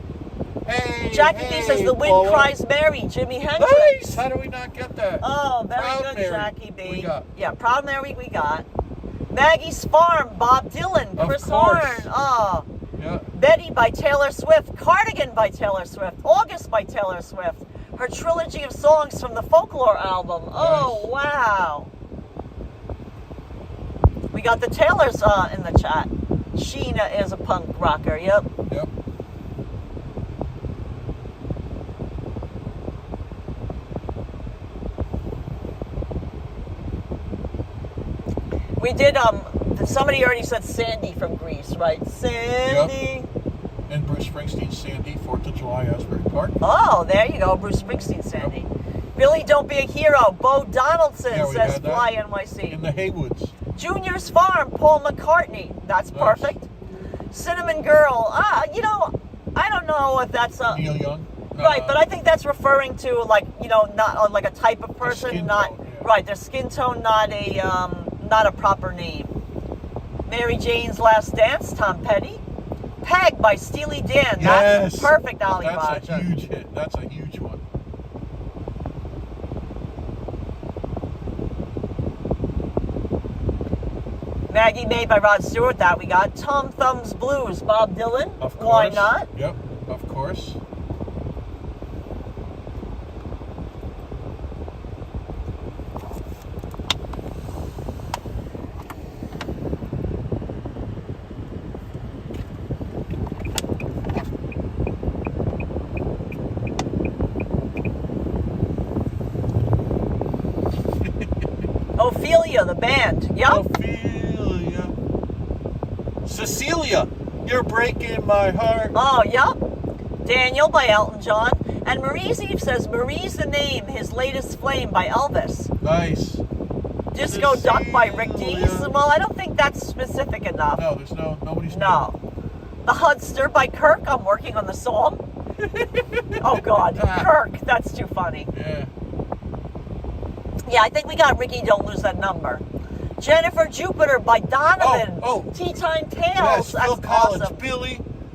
Hey, Jackie B says The Wind Paula. Cries Mary, Jimi Hendrix. Nice! How do we not get that? Oh, very Proud good, Mary Jackie B. we got. Yeah, Proud Mary we got. Maggie's Farm, Bob Dylan, Of Chris course. Horn. Oh, Yeah. Betty by Taylor Swift. Cardigan by Taylor Swift. August by Taylor Swift. Her trilogy of songs from the Folklore album. Oh, Nice. wow. We got the Taylors in the chat. Sheena is a punk rocker. Yep. Yep. We did, somebody already said Sandy from Greece, right? Sandy. Yep. And Bruce Springsteen's Sandy, 4th of July, Asbury Park. Oh, there you go. Bruce Springsteen, Sandy. Billy, don't be a hero. Bo Donaldson Yeah, we says had that. Fly NYC. In the Haywoods. Junior's Farm, Paul McCartney. That's Nice. perfect. Cinnamon Girl. You know, I don't know if that's Neil Young. right, but I think that's referring to, like, you know, not like a type of person, skin not tone, yeah. right. Their skin tone, not a proper name. Mary Jane's Last Dance, Tom Petty. Peg by Steely Dan. That's Yes. perfect, Ollie That's Roger. a huge hit. That's a huge one. Maggie May by Rod Stewart. That we got. Tom Thumb's Blues, Bob Dylan. Of course. Why not? Yep, of course. Ophelia, the band. Yep. Ophelia. Cecilia, you're breaking my heart. Oh, yep. Daniel by Elton John. And Marie's Eve says, Marie's the Name, his latest flame by Elvis. Nice. Disco Duck by Rick Cecilia. Dees. Well, I don't think that's specific enough. No, there's nobody's No. The Hudster by Kirk. I'm working on the song. Oh, God. Kirk. That's too funny. Yeah. Yeah, I think we got Ricky Don't Lose That Number. Jennifer Jupiter by Donovan. Oh. Tea Time Tales. Yes, That's Phil Collins. awesome.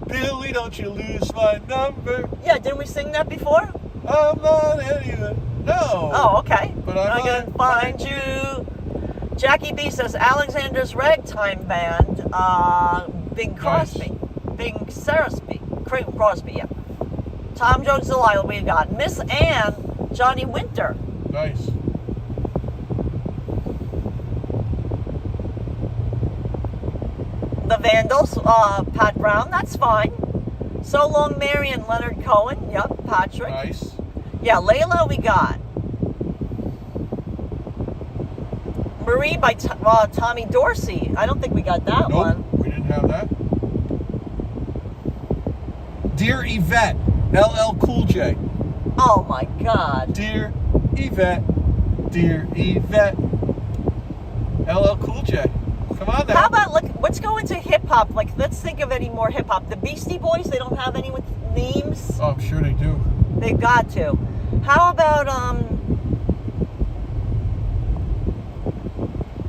Billy, don't you lose my number. Yeah, didn't we sing that before? I'm not anywhere. No. Oh, okay. But I'm gonna find you. Jackie B says Alexander's Ragtime Band. Bing Crosby. Bing Crosby. Crosby, yeah. Tom Jones Delilah, we got Miss Ann, Johnny Winter. Nice. The Vandals, Pat Brown, that's fine. So Long Marion, Leonard Cohen, yep, Patrick. Nice. Yeah, Layla we got. Marie by Tommy Dorsey. I don't think we got that Nope, one. we didn't have that. Dear Yvette, LL Cool J. Oh my God. Dear Yvette, LL Cool J. Come on now. How about, let's go into hip hop. Like, let's think of any more hip hop. The Beastie Boys, they don't have any with names. Oh, I'm sure they do. They've got to. How about,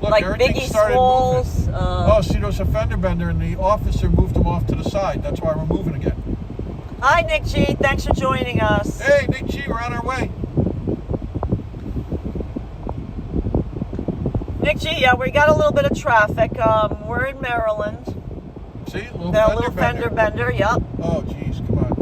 Look, like everything Biggie started Smalls? moving. Oh, see, there was a fender bender, and the officer moved him off to the side. That's why we're moving again. Hi, Nick G. Thanks for joining us. Hey, Nick G, we're on our way. Nick G, yeah, we got a little bit of traffic. We're in Maryland. See, a little Got a fender little fender bender, yep. Oh, geez, come on.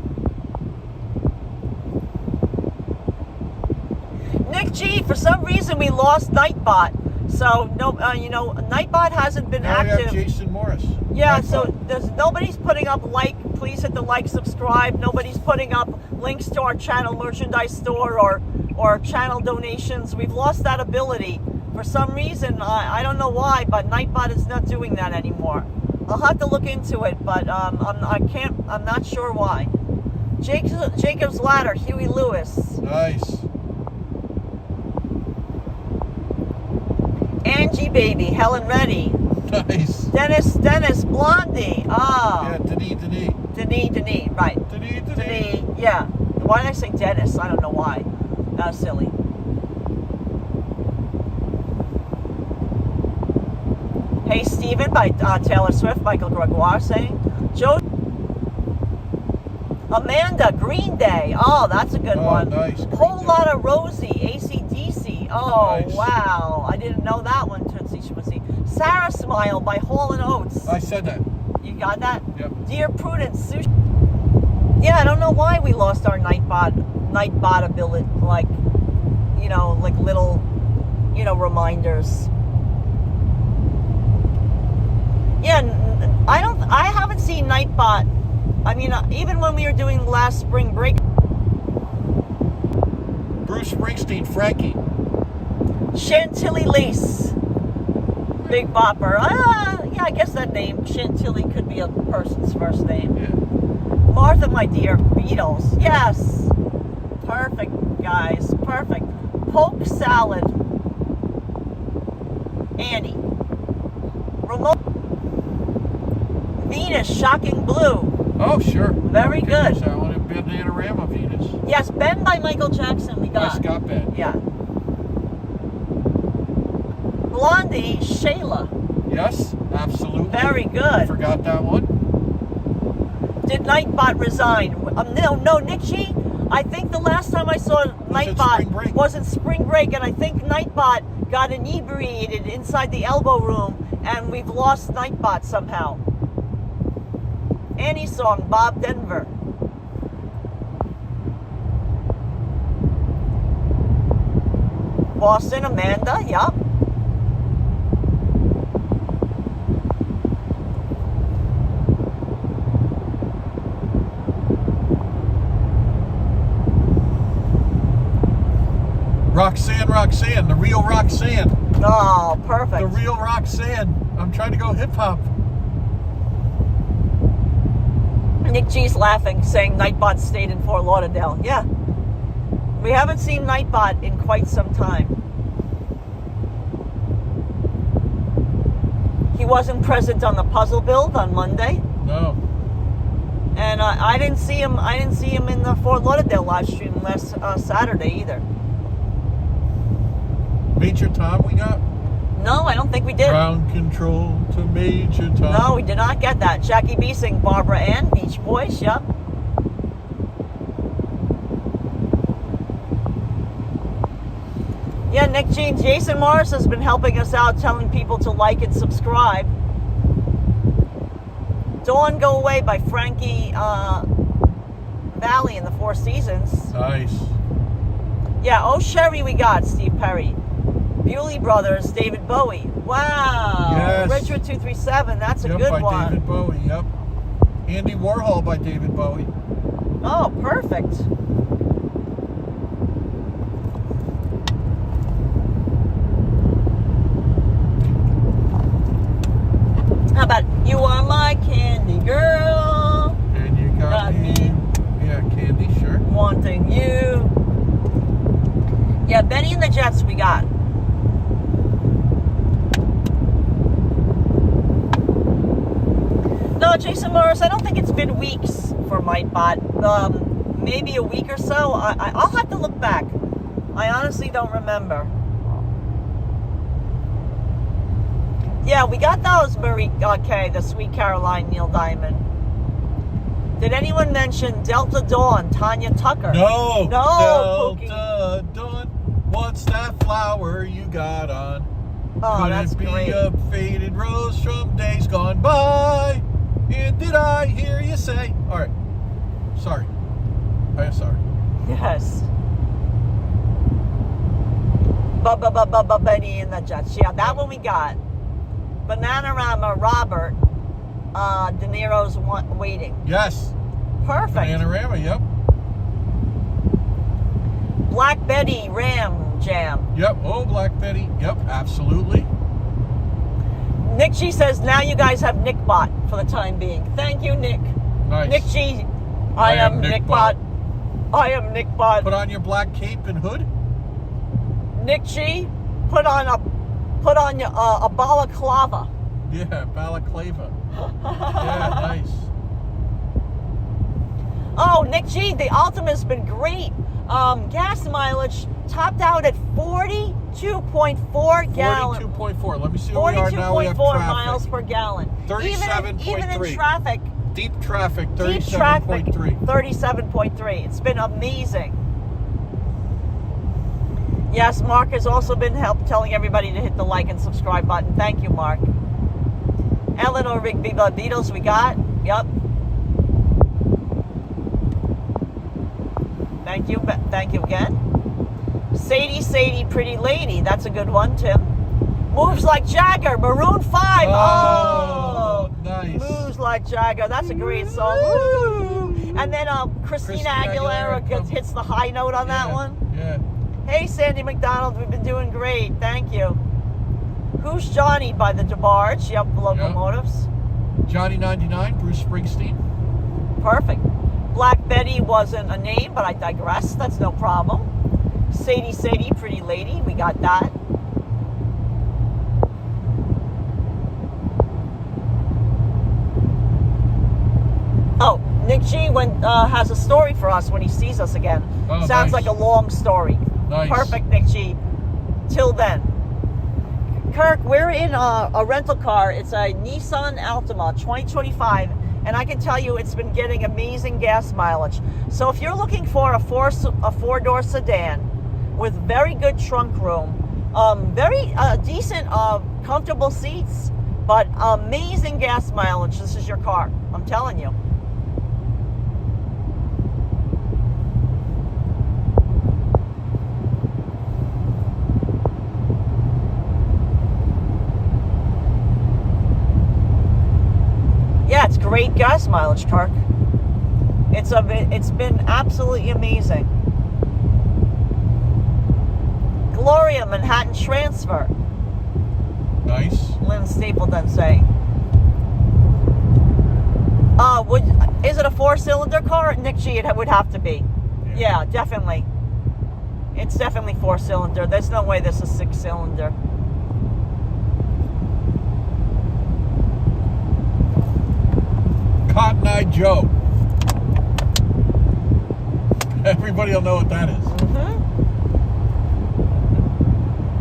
Nick G, for some reason we lost Nightbot. So, no, Nightbot hasn't been Now we active. have Jason Morris. Yeah, Nightbot. so nobody's putting up please hit the like, subscribe. Nobody's putting up links to our channel merchandise store or channel donations. We've lost that ability. For some reason, I don't know why, but Nightbot is not doing that anymore. I'll have to look into it, but I'm not sure why. Jacob's Ladder, Huey Lewis. Nice. Angie Baby, Helen Reddy. Nice. Dennis, Blondie. Yeah, Denis. Denis, right. Denis. Yeah. Why did I say Dennis? I don't know why. That was silly. Hey Stephen by Taylor Swift, Michael Gregoire saying. Joe. Amanda, Green Day. Oh, that's a good one. Nice. Whole lot of Rosie, AC/DC. Oh, Nice. wow. I didn't know that one, Tootsie Schmoozie. Sarah Smile by Hall & Oates. I said that. You got that? Yep. Dear Prudence, sushi. Yeah, I don't know why we lost our Nightbot ability, like, you know, like little, you know, reminders. Yeah, I haven't seen Nightbot. I mean, even when we were doing last spring break. Bruce Springsteen, Frankie. Chantilly Lace. Big Bopper. Yeah, I guess that name, Chantilly, could be a person's first name. Yeah. Martha, my dear, Beatles. Yes. Perfect, guys. Perfect. Poke salad. Annie. Remote. Venus, shocking blue. Oh, sure. Very good. I want to Bananarama Venus. Yes, Ben by Michael Jackson. We got. Yes, got Ben. Yeah. Blondie, Shayla. Yes, absolutely. Very good. Forgot that one. Did Nightbot resign? No, Nick G. I think the last time I saw Nightbot was in spring break, and I think Nightbot got inebriated inside the elbow room, and we've lost Nightbot somehow. Annie song, Bob Denver. Boston, Amanda, yup. Roxanne, the real Roxanne. Oh, perfect. The real Roxanne. I'm trying to go hip hop. Nick G's laughing, saying Nightbot stayed in Fort Lauderdale. Yeah. We haven't seen Nightbot in quite some time. He wasn't present on the puzzle build on Monday. No. And I didn't see him in the Fort Lauderdale live stream last Saturday either. Major Tom we got? No, I don't think we did. Ground control to Major Tom. No, we did not get that. Jackie B sing Barbara Ann, Beach Boys, yep. Yeah, Nick G. Jason Morris has been helping us out, telling people to like and subscribe. Dawn Go Away by Frankie Valli in the Four Seasons. Nice. Yeah, Oh Sherry we got, Steve Perry. Bewley Brothers, David Bowie. Wow. Yes. Richard 237, that's a good by one. David Bowie, yep. Andy Warhol by David Bowie. Oh, perfect. How about You Are My Candy Girl? And you got me. Yeah, Candy, sure. Wanting You. Yeah, Benny and the Jets we got. No, Jason Morris, I don't think it's been weeks for Nightbot. Maybe a week or so. I'll have to look back. I honestly don't remember. Yeah, we got those, Marie K, the Sweet Caroline, Neil Diamond. Did anyone mention Delta Dawn, Tanya Tucker? No. No. Delta Dawn, what's that flower you got on? Oh, Could that's it be great. a faded rose from days gone by? And did I hear you say? All right. Sorry. I am sorry. Yes. Benny and the Jets. Yeah, that one we got. Bananarama, Robert. De Niro's Waiting. Yes. Perfect. Panorama, yep. Black Betty, Ram Jam. Yep. Oh, Black Betty. Yep, absolutely. Nick G says, now you guys have Nick Bot for the time being. Thank you, Nick. Nice. Nick G, I am Nick Bot. I am Nick Bot. Put on your black cape and hood. Nick G, put on your a balaclava. Yeah, balaclava. Yeah, nice. Oh, Nick G, the Ultimate's been great. Gas mileage topped out at 42.4 gallons. 42.4. Let me see where we are now. We have 42.4 traffic. miles per gallon. 37.3. Even in traffic. Deep traffic, Deep traffic, 37.3. 37.3. It's been amazing. Yes, Mark has also been telling everybody to hit the like and subscribe button. Thank you, Mark. Eleanor Rigby by Beatles, we got. Yep. Thank you again. Sadie, Pretty Lady. That's a good one, Tim. Moves Like Jagger, Maroon 5. Oh, nice. Moves Like Jagger. That's a great song. Woo! And then Christina Aguilera hits the high note on that one. Yeah. Hey, Sandy McDonald, we've been doing great. Thank you. Who's Johnny by the DeBarge? Yep, Locomotives. Johnny 99, Bruce Springsteen. Perfect. Black Betty wasn't a name, but I digress. That's no problem. Sadie, Pretty Lady. We got that. Oh, Nick G has a story for us when he sees us again. Oh, Sounds nice. like a long story. Nice. Perfect, Nick G. Till then. Kirk, we're in a rental car. It's a Nissan Altima 2025, and I can tell you it's been getting amazing gas mileage. So if you're looking for a four-door sedan with very good trunk room, very decent, comfortable seats, but amazing gas mileage, this is your car. I'm telling you. Yeah, it's great gas mileage, Kirk. It's been absolutely amazing. Gloria, Manhattan Transfer. Nice. Lynn Stapleton saying. Is it a 4-cylinder car? Nick G, it would have to be. Yeah, definitely. It's definitely 4-cylinder. There's no way this is 6-cylinder. Cotton Eye Joe. Everybody will know what that is. Mm-hmm.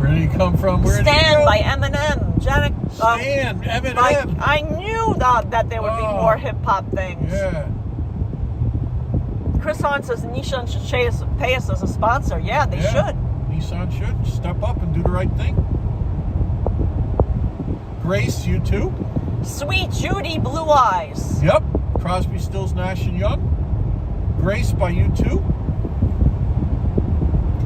Where did he come from? Where Stand by Eminem. Stand, Eminem. I knew that there would be more hip-hop things. Yeah. Chris Hahn says Nissan should pay us as a sponsor. Yeah, they should. Nissan should step up and do the right thing. Grace, you too? Sweet Judy, Blue Eyes. Yep. Crosby, Stills, Nash and Young. Grace by U2.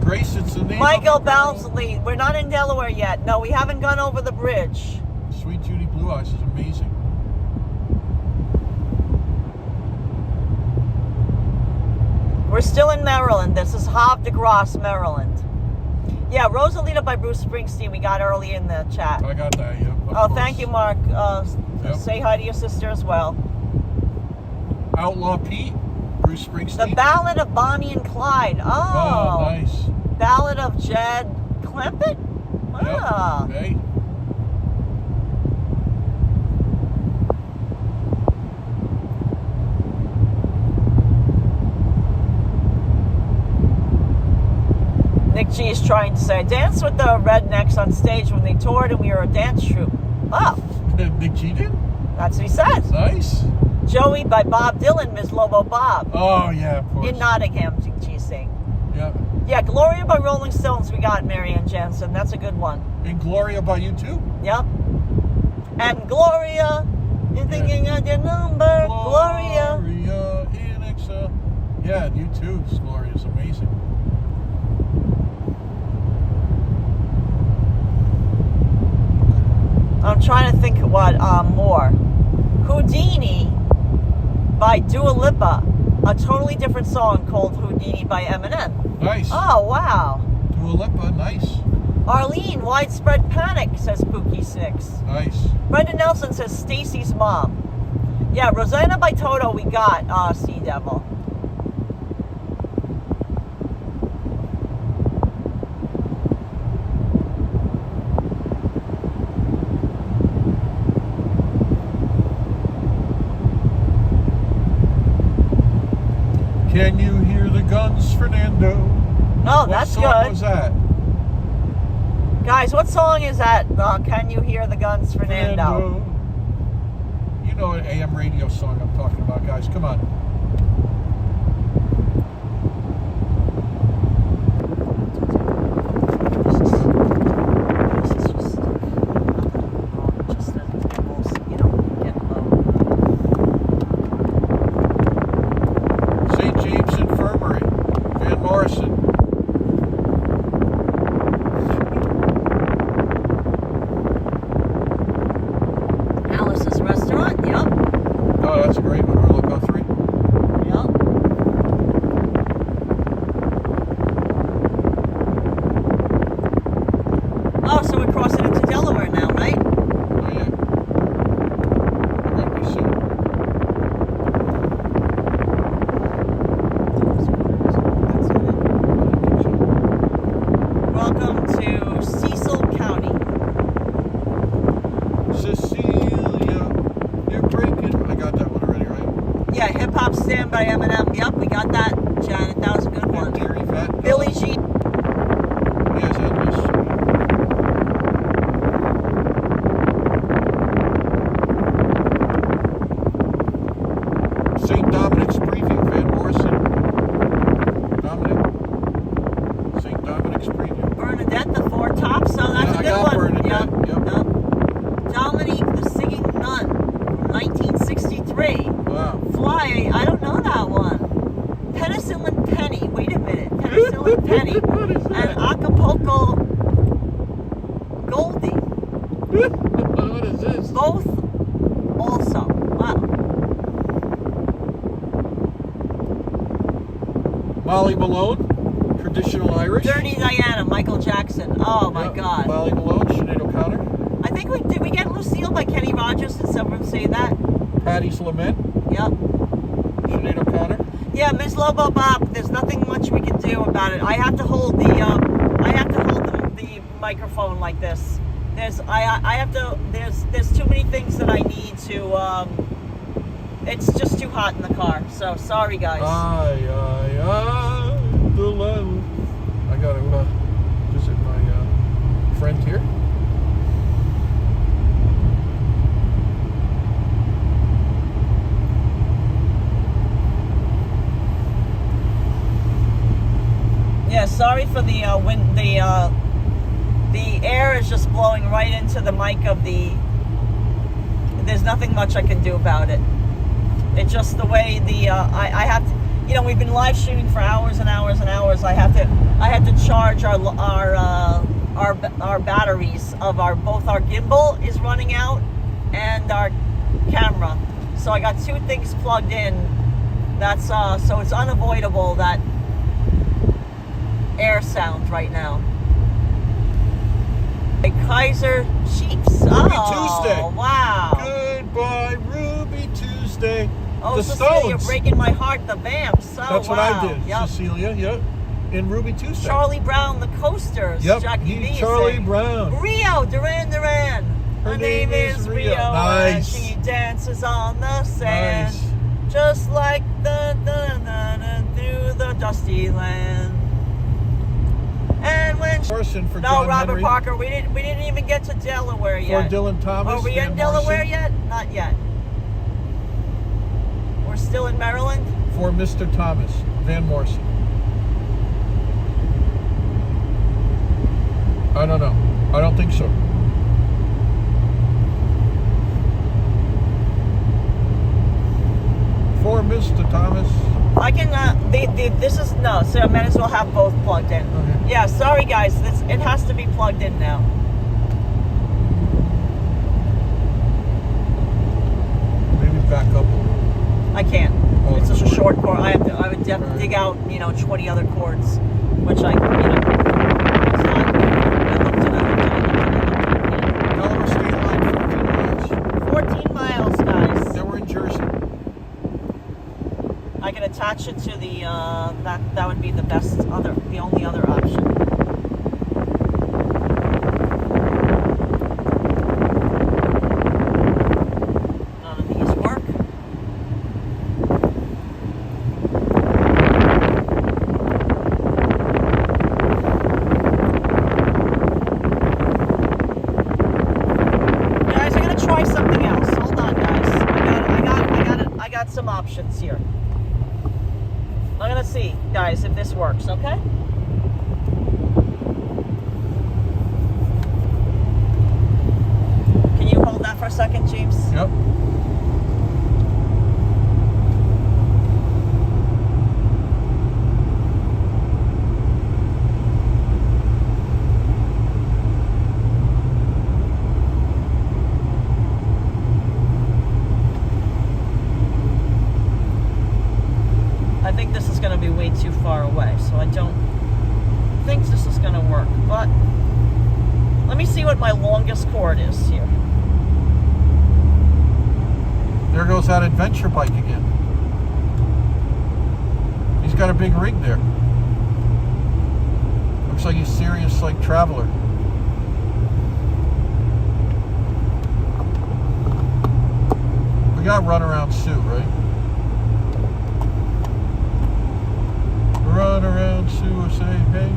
Grace, it's the name. Michael Bounsley. We're not in Delaware yet. No, we haven't gone over the bridge. Sweet Judy Blue Eyes is amazing. We're still in Maryland. This is Havre de Grace, Maryland. Yeah, Rosalita by Bruce Springsteen. We got early in the chat. I got that, yeah. Oh, thank you, Mark. Say hi to your sister as well. Outlaw Pete, Bruce Springsteen. The Ballad of Bonnie and Clyde. Oh, nice. Ballad of Jed Clampett? Ah. Yep. Okay. Nick G is trying to say, I danced with the Rednecks on stage when they toured and we were a dance troupe. Oh. Nick G did? That's what he says. Nice. Joey by Bob Dylan, Ms. Lobo Bob. Oh, yeah, of course. In Nottingham, Nick G saying. Yeah. Yeah, Gloria by Rolling Stones, we got Marianne Jansen. That's a good one. And Gloria by U2? Yep. And Gloria, you're thinking of your number. Gloria. Gloria in Excel. Yeah, U2's Gloria is amazing. I'm trying to think what more. Houdini by Dua Lipa. A totally different song called Houdini by Eminem. Nice. Oh, wow. Dua Lipa, nice. Arlene, Widespread Panic, says Pookie Six. Nice. Brenda Nelson says Stacy's Mom. Yeah, Rosanna by Toto, we got Sea Devil. Can you hear the guns, Fernando? Oh, that's good. What song was that? Guys, what song is that? Can you hear the guns, Fernando? You know an AM radio song I'm talking about, guys. Come on. Yeah, Hip Hop Stand by Eminem. Yep, we got that, Janet. That was a good one. Dairy Fat. Billie Jean. Yes, endless. St. Dominic's preview, Van Morrison. Dominic. St. Dominic's preview. Bernadette, the Four Tops. So that's Yeah, a I good got one. Bernadette. Yep. Dominique, the Singing Nun, 1963. Wow. Fly, I don't know that one. Penicillin Penny. Wait a minute. Penicillin Penny. What is that? And Acapulco Goldie. What is this? Both also. Wow. Molly Malone, traditional Irish. Dirty Diana, Michael Jackson. Oh my Yep. God. Molly Malone, Sinead O'Connor. I think did we get Lucille by Kenny Rogers? Did someone say that? Patty's Lament, Yep. Sinead O'Connor. Yeah, Ms. Lobo Bob. There's nothing much we can do about it. I have to hold the microphone like this. There's too many things that I need to. It's just too hot in the car. So sorry, guys. The love. I gotta visit my friend here. Yeah, sorry for the wind. The air is just blowing right into the mic of the. There's nothing much I can do about it. It's just the way I have to. You know, we've been live streaming for hours and hours and hours. I had to charge our batteries of both our gimbal is running out and our camera. So I got two things plugged in. That's so it's unavoidable that air sound right now. A Kaiser Chiefs. Ruby Oh, Tuesday. Wow. Goodbye, Ruby Tuesday. Oh, The Cecilia, you're Stones. breaking my heart. The Vamps. Oh, That's what wow. I did, Yep. Cecilia. Yep. In Ruby Tuesday. Charlie Brown, the Coasters. Yep. Jackie B. Charlie Brown. Rio, Duran Duran. Her name is Rio. And Nice. she dances on the sand. Nice. Just like through the dusty land. And when Morrison for no, John Robert Henry. Parker, we didn't even get to Delaware For yet. Dylan Thomas. Are we Van in Delaware Morrison. yet? Not yet. We're still in Maryland. For Mr. Thomas, Van Morrison. I don't know. I don't think so. For Mr. Thomas. I can. This is no. So I might as well have both plugged in. Okay. Yeah. Sorry, guys. It has to be plugged in now. Maybe back up a little. I can't. Oh, It's such a it's short cord. I would have to Right. dig out 20 other cords, which I. It's not. I looked it up. Delaware State Line, 14 miles, guys. Then we're in Jersey. I can attach it to the. That would be the only other option. None of these work. Guys, I'm gonna try something else. Hold on, guys. I got some options here. I'm gonna see, guys, if this works, okay? Can you hold that for a second, James? Yep. I think this is gonna be way too far away, so I don't think this is gonna work, but let me see what my longest cord is here. There goes that adventure bike again. He's got a big rig there. Looks like he's serious, like traveler. We got Runaround Sue, right? run around Sue, say hey.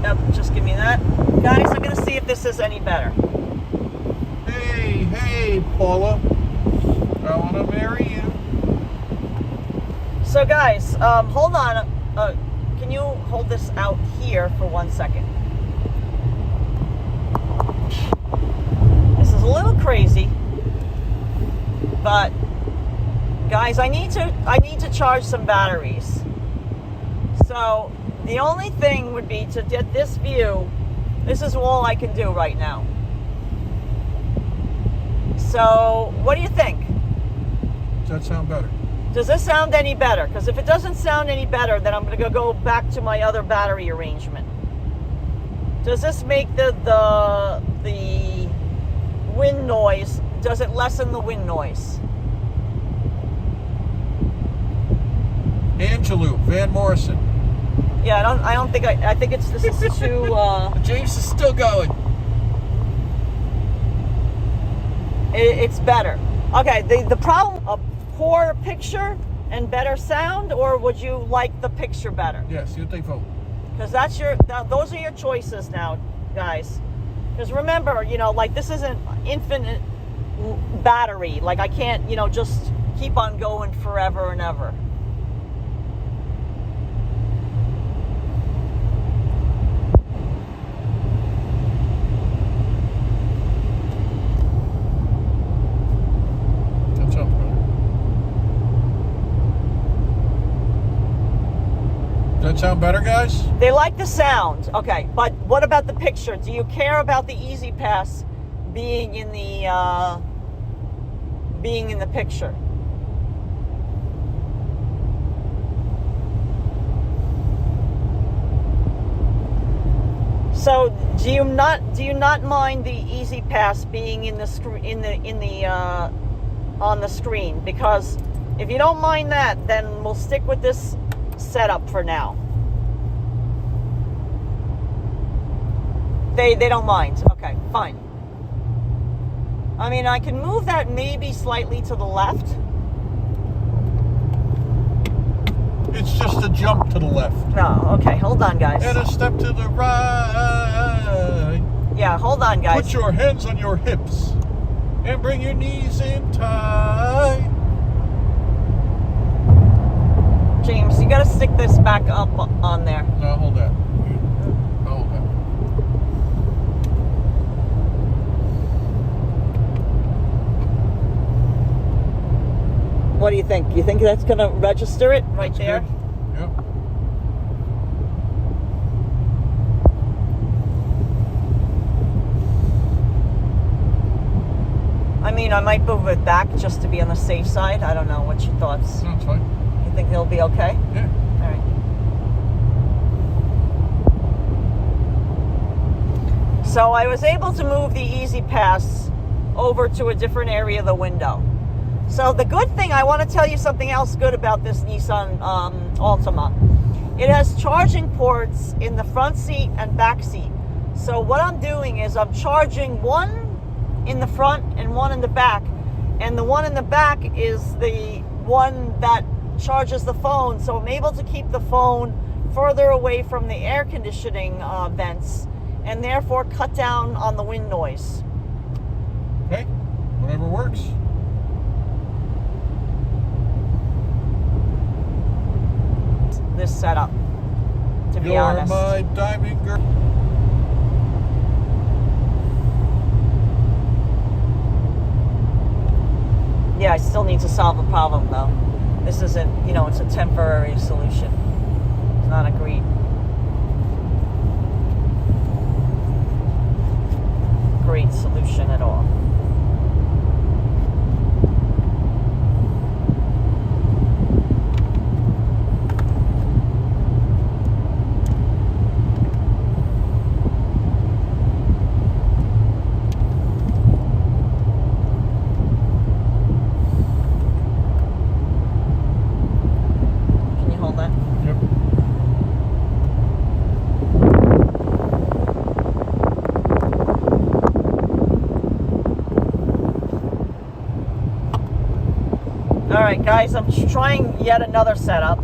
Yep, just give me that. Guys, I'm going to see if this is any better. Hey, Paula. I want to marry you. So guys, hold on. Can you hold this out here for 1 second? This is a little crazy, but guys, I need to charge some batteries. So the only thing would be to get this view. This is all I can do right now. So what do you think? Does that sound better? Does this sound any better? Because if it doesn't sound any better, then I'm going to go back to my other battery arrangement. Does this make the wind noise? Does it lessen the wind noise? Angelou, Van Morrison. Yeah, I don't think I think this is too. James is still going. It's better. Okay, the problem, a poor picture and better sound, or would you like the picture better? Yes, you take vote. Because those are your choices now, guys. Because remember, like this isn't infinite battery. Like I can't, just keep on going forever and ever. Does that sound better, guys? They like the sound. Okay, but what about the picture? Do you care about the Easy Pass being in the picture? So do you not mind the Easy Pass being in the on the screen? Because if you don't mind that, then we'll stick with this setup for now. They don't mind. Okay, fine. I mean, I can move that maybe slightly to the left. It's just a jump to the left. No, okay, hold on, guys. And a step to the right. Yeah, hold on, guys. Put your hands on your hips and bring your knees in tight. James, you gotta stick this back up on there. No, hold that. Hold that. What do you think? You think that's gonna register it right That's there? Good. Yep. I mean, I might move it back just to be on the safe side. I don't know. What's your thoughts? No, it's fine. You think they'll be okay? Yeah. All right. So I was able to move the Easy Pass over to a different area of the window. So the good thing, I want to tell you something else good about this Nissan Altima. It has charging ports in the front seat and back seat. So what I'm doing is I'm charging one in the front and one in the back. And the one in the back is the one that charges the phone. So I'm able to keep the phone further away from the air conditioning vents and therefore cut down on the wind noise. Okay. Whatever works. This setup, to be honest. You're my diamond girl. Yeah, I still need to solve a problem though. This isn't, it's a temporary solution. It's not agreed. Great solution at all. Alright guys, I'm trying yet another setup.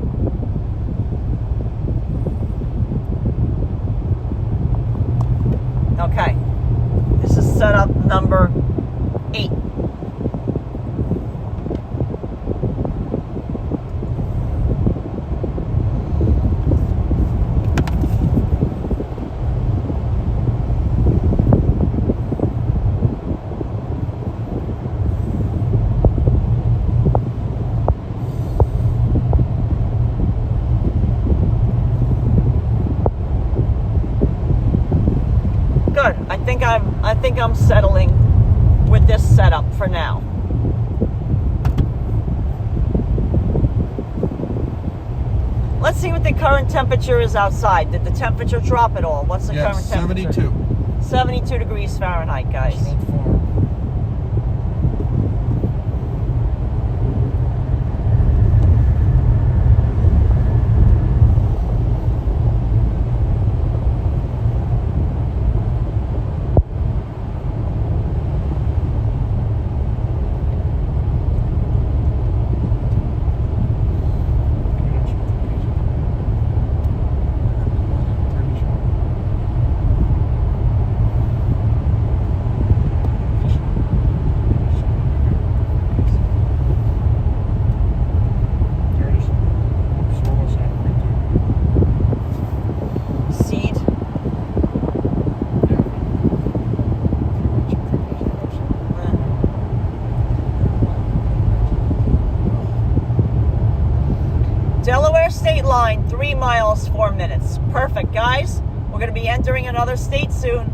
setup number 8. Good. I think I'm settling with this setup for now. Let's see what the current temperature is outside. Did the temperature drop at all? What's the current temperature? 72. 72 degrees Fahrenheit, guys. Delaware state line, 3 miles, 4 minutes. Perfect, guys. We're going to be entering another state soon.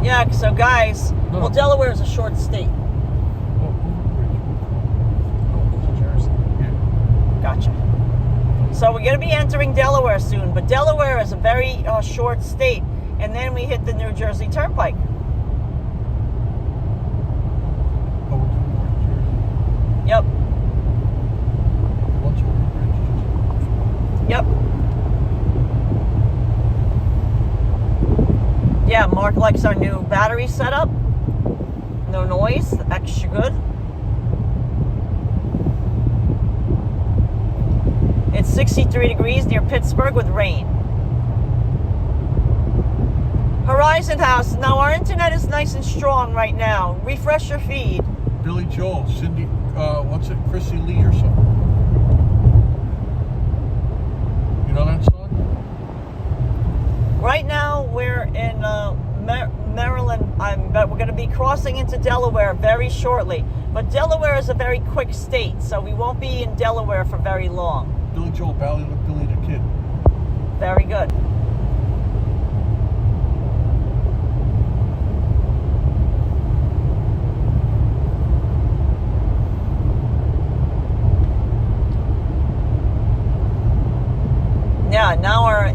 Yeah, so guys, No. well, Delaware is a short state. Gotcha. So we're going to be entering Delaware soon, but Delaware is a very short state, and then we hit the New Jersey Turnpike. Yep. Yep. Yeah, Mark likes our new battery setup. No noise, extra good. It's 63 degrees near Pittsburgh with rain. Horizon House. Now our internet is nice and strong right now. Refresh your feed. Billy Joel, Cindy, what's it, Chrissy Lee or something. You know that song? Right now we're in Maryland. But we're going to be crossing into Delaware very shortly. But Delaware is a very quick state, so we won't be in Delaware for very long. Billy Joel, Ballad of Billy the Kid. Very good. Yeah, now our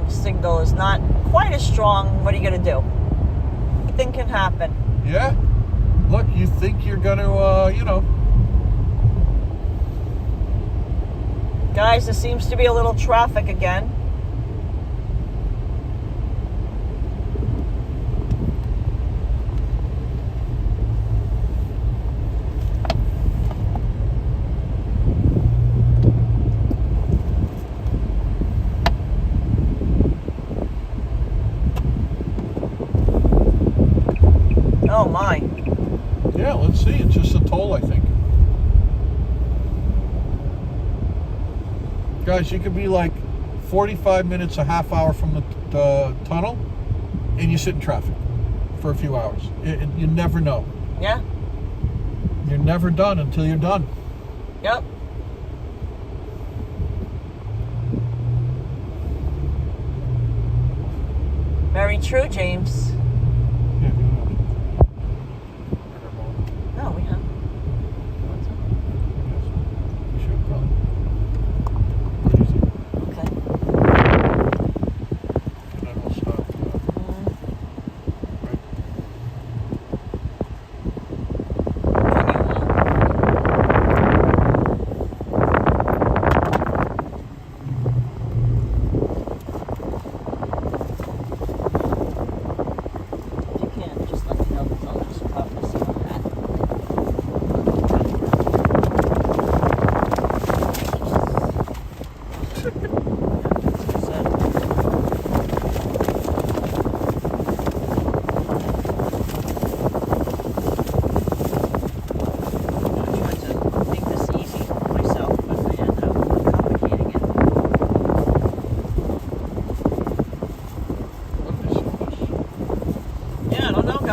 signal is not quite as strong. What are you going to do? Anything can happen. Yeah? Look, you think you're going to, you know. Guys, there seems to be a little traffic again. Oh my. Yeah, let's see. It's just a toll, I think. Guys, you could be like 45 minutes, a half hour from the tunnel, and you sit in traffic for a few hours. You never know. Yeah. You're never done until you're done. Yep. Very true, James. Yeah, you know. No, we have. Yes. You should probably. Okay. And then we'll stop. Right.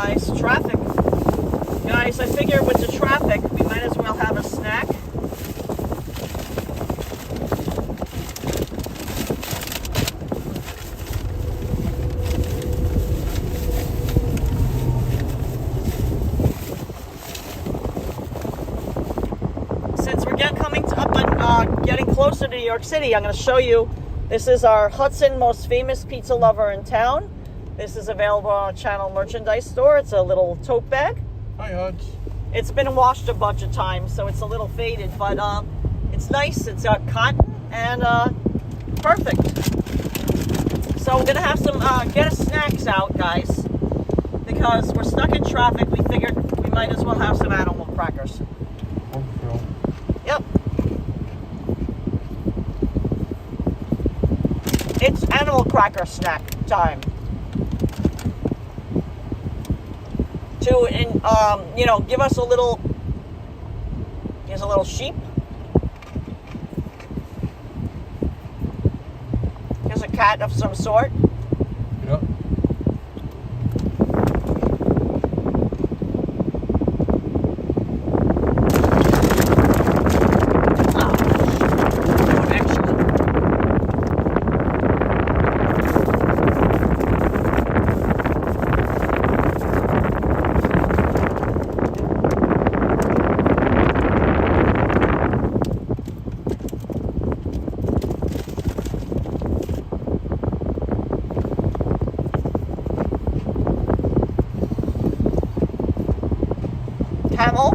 guys. Traffic. Guys, I figure with the traffic, we might as well have a snack. Since we're getting closer to New York City, I'm going to show you. This is our Hudson, most famous pizza lover in town. This is available on our channel merchandise store. It's a little tote bag. Hi, Huds. It's been washed a bunch of times, so it's a little faded, but it's nice. It's got cotton and perfect. So we're gonna have some get us snacks out, guys, because we're stuck in traffic. We figured we might as well have some animal crackers. Okay. Yep. It's animal cracker snack time. To give us a little. Here's a little sheep. Here's a cat of some sort. Yep. Camel.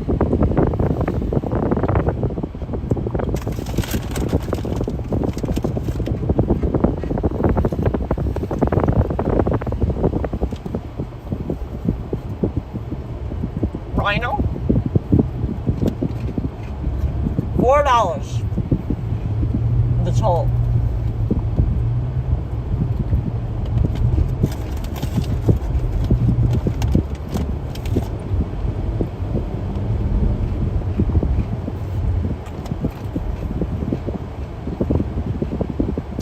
Rhino. $4. The toll.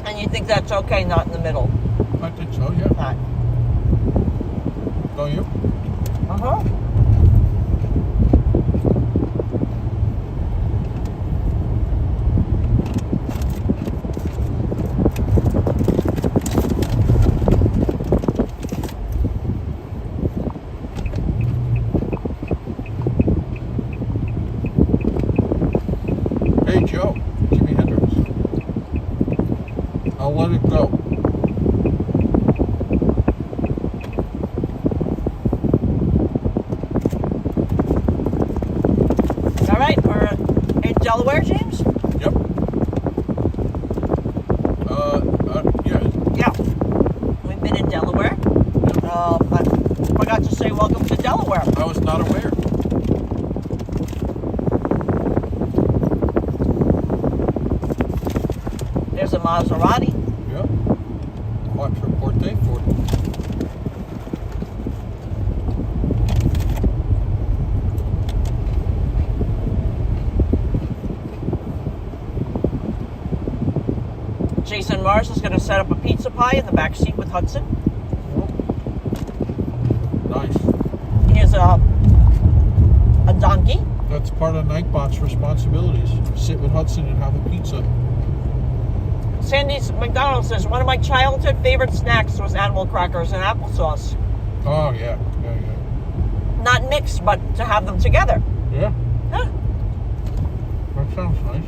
And you think that's okay, not in the middle? I think so, yeah. Not. Don't you? Uh-huh. Hey, Joe. Jimi Hendrix. I'll let it go. All right, we're in Delaware, James? Yep. Yeah. Yeah. We've been in Delaware. I forgot to say welcome to Delaware. I was not aware. There's a Maserati. Yep. Quattro Forte. Jason Mars is going to set up a pizza pie in the back seat with Hudson. Nice. Here's a donkey. That's part of Nightbot's responsibilities. Sit with Hudson and have a pizza. Sandy's McDonald says, one of my childhood favorite snacks was animal crackers and applesauce. Oh, yeah. Not mixed, but to have them together. Yeah. Huh? That sounds nice.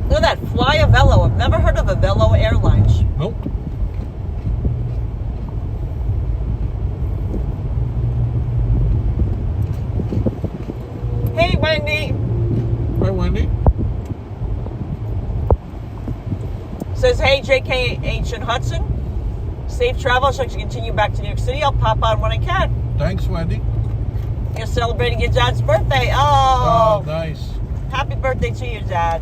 Look at that, Fly a Velo. I've never heard of a Velo Airlines. Nope. Hey, Wendy. Hi, Wendy. Says, hey, JKH and Hudson. Safe travels so I can continue back to New York City. I'll pop on when I can. Thanks, Wendy. You're celebrating your dad's birthday. Oh, nice. Happy birthday to your dad.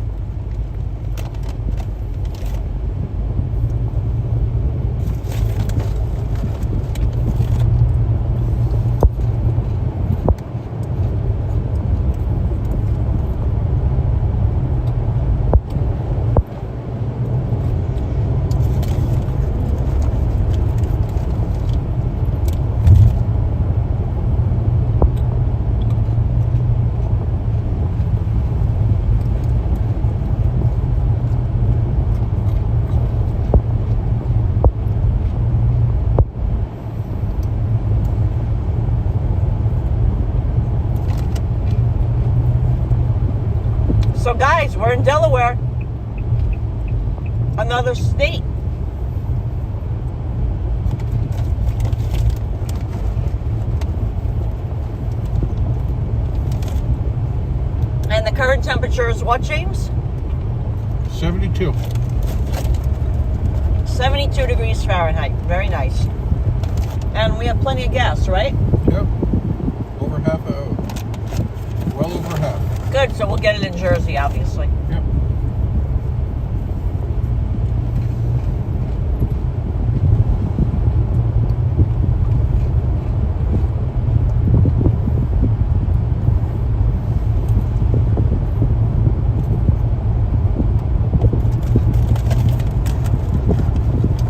guys, we're in Delaware. Another state. And the current temperature is what, James? 72. 72 degrees Fahrenheit. Very nice. And we have plenty of gas, right? Yep. Over half an hour. Well over half. Good, so we'll get it in Jersey, obviously. Yep.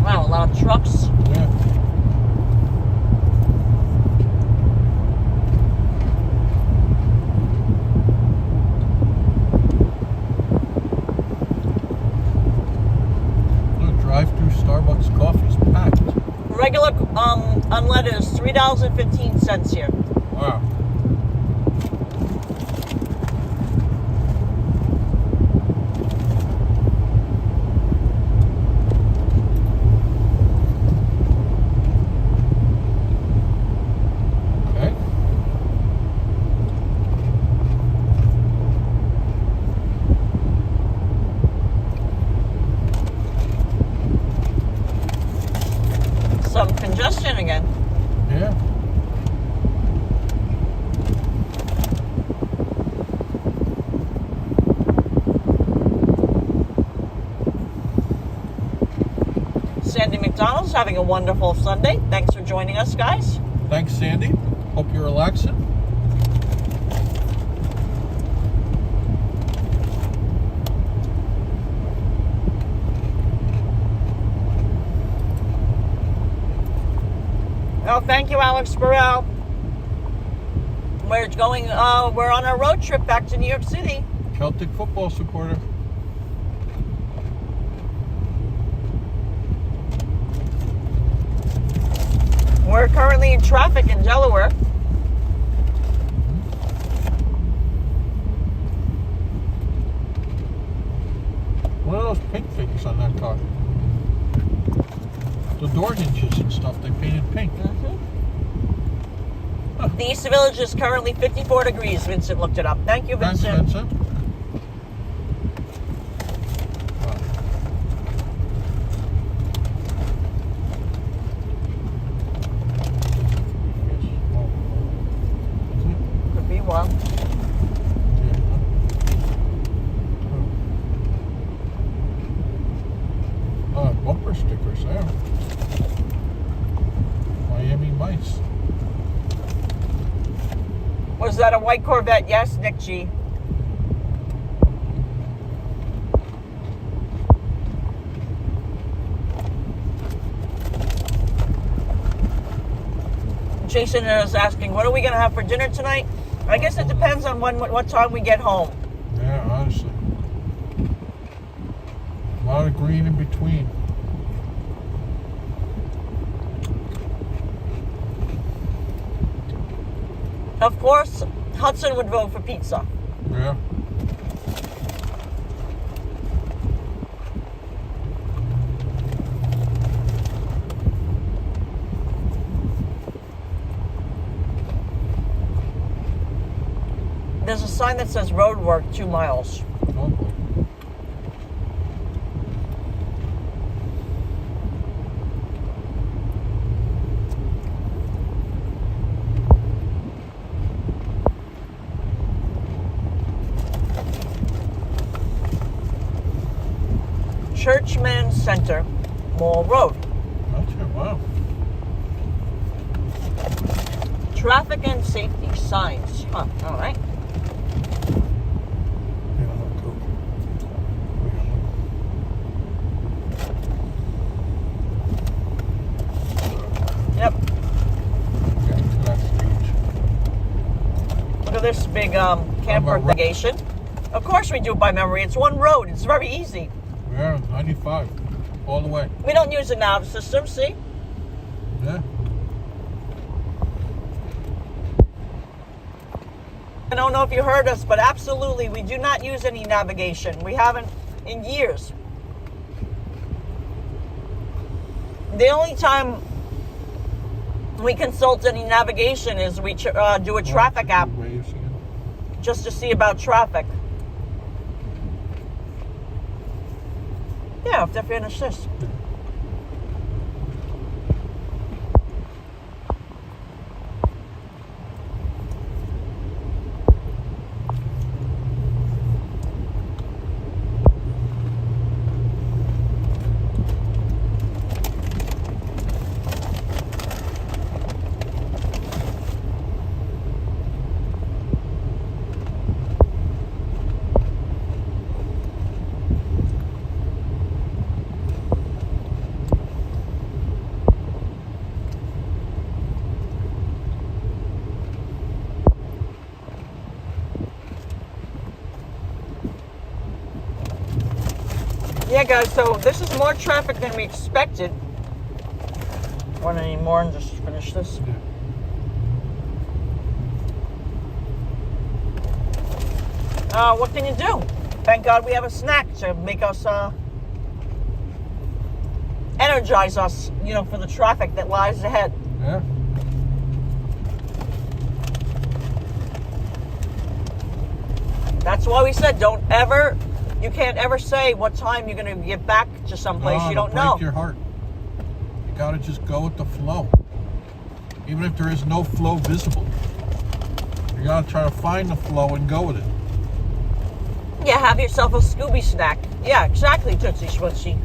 Wow, a lot of trucks. Yeah. Drive-through Starbucks coffee's packed. Regular unleaded is $3.15 here. Wow. Okay. Some congestion again. Yeah. Sandy McDonald's having a wonderful Sunday. Thanks for joining us, guys. Thanks, Sandy. Hope you're relaxing. Oh, thank you, Alex Burrell. We're going. We're on our road trip back to New York City. Celtic football supporter. We're currently in traffic in Delaware. What are those pink things on that car? The door hinges and stuff, they painted pink. The East Village is currently 54 degrees. Vincent looked it up. Thank you, Thanks, Vincent. Vincent. Could be well. Bumper stickers there. Miami Mice. Was that a white Corvette? Yes, Nick G. Jason is asking, what are we going to have for dinner tonight? I guess it depends on what time we get home. Yeah, honestly. A lot of green in between. Of course, Hudson would vote for pizza. Yeah. There's a sign that says road work 2 miles. Oh boy. Churchman Center, Mall Road. That's it, wow. Traffic and safety signs. Huh, all right. Yeah, I'll Coke. We got one. Yep. Yeah, that's Look at this big camper negation. Of course we do it by memory. It's one road. It's very easy. yeah, 95. All the way. We don't use a nav system, see? Yeah. I don't know if you heard us, but absolutely, we do not use any navigation. We haven't in years. The only time we consult any navigation is we do a traffic app just to see about traffic. Yeah, if they're finished this. Yeah, guys, so this is more traffic than we expected. Want any more and just finish this? What can you do? Thank God we have a snack to make us, energize us, you know, for the traffic that lies ahead. Yeah. That's why we said you can't ever say what time you're going to get back to someplace you don't know. Break your heart. You got to just go with the flow. Even if there is no flow visible. You got to try to find the flow and go with it. Yeah, have yourself a Scooby snack. Yeah, exactly, Tootsie Schwootsie.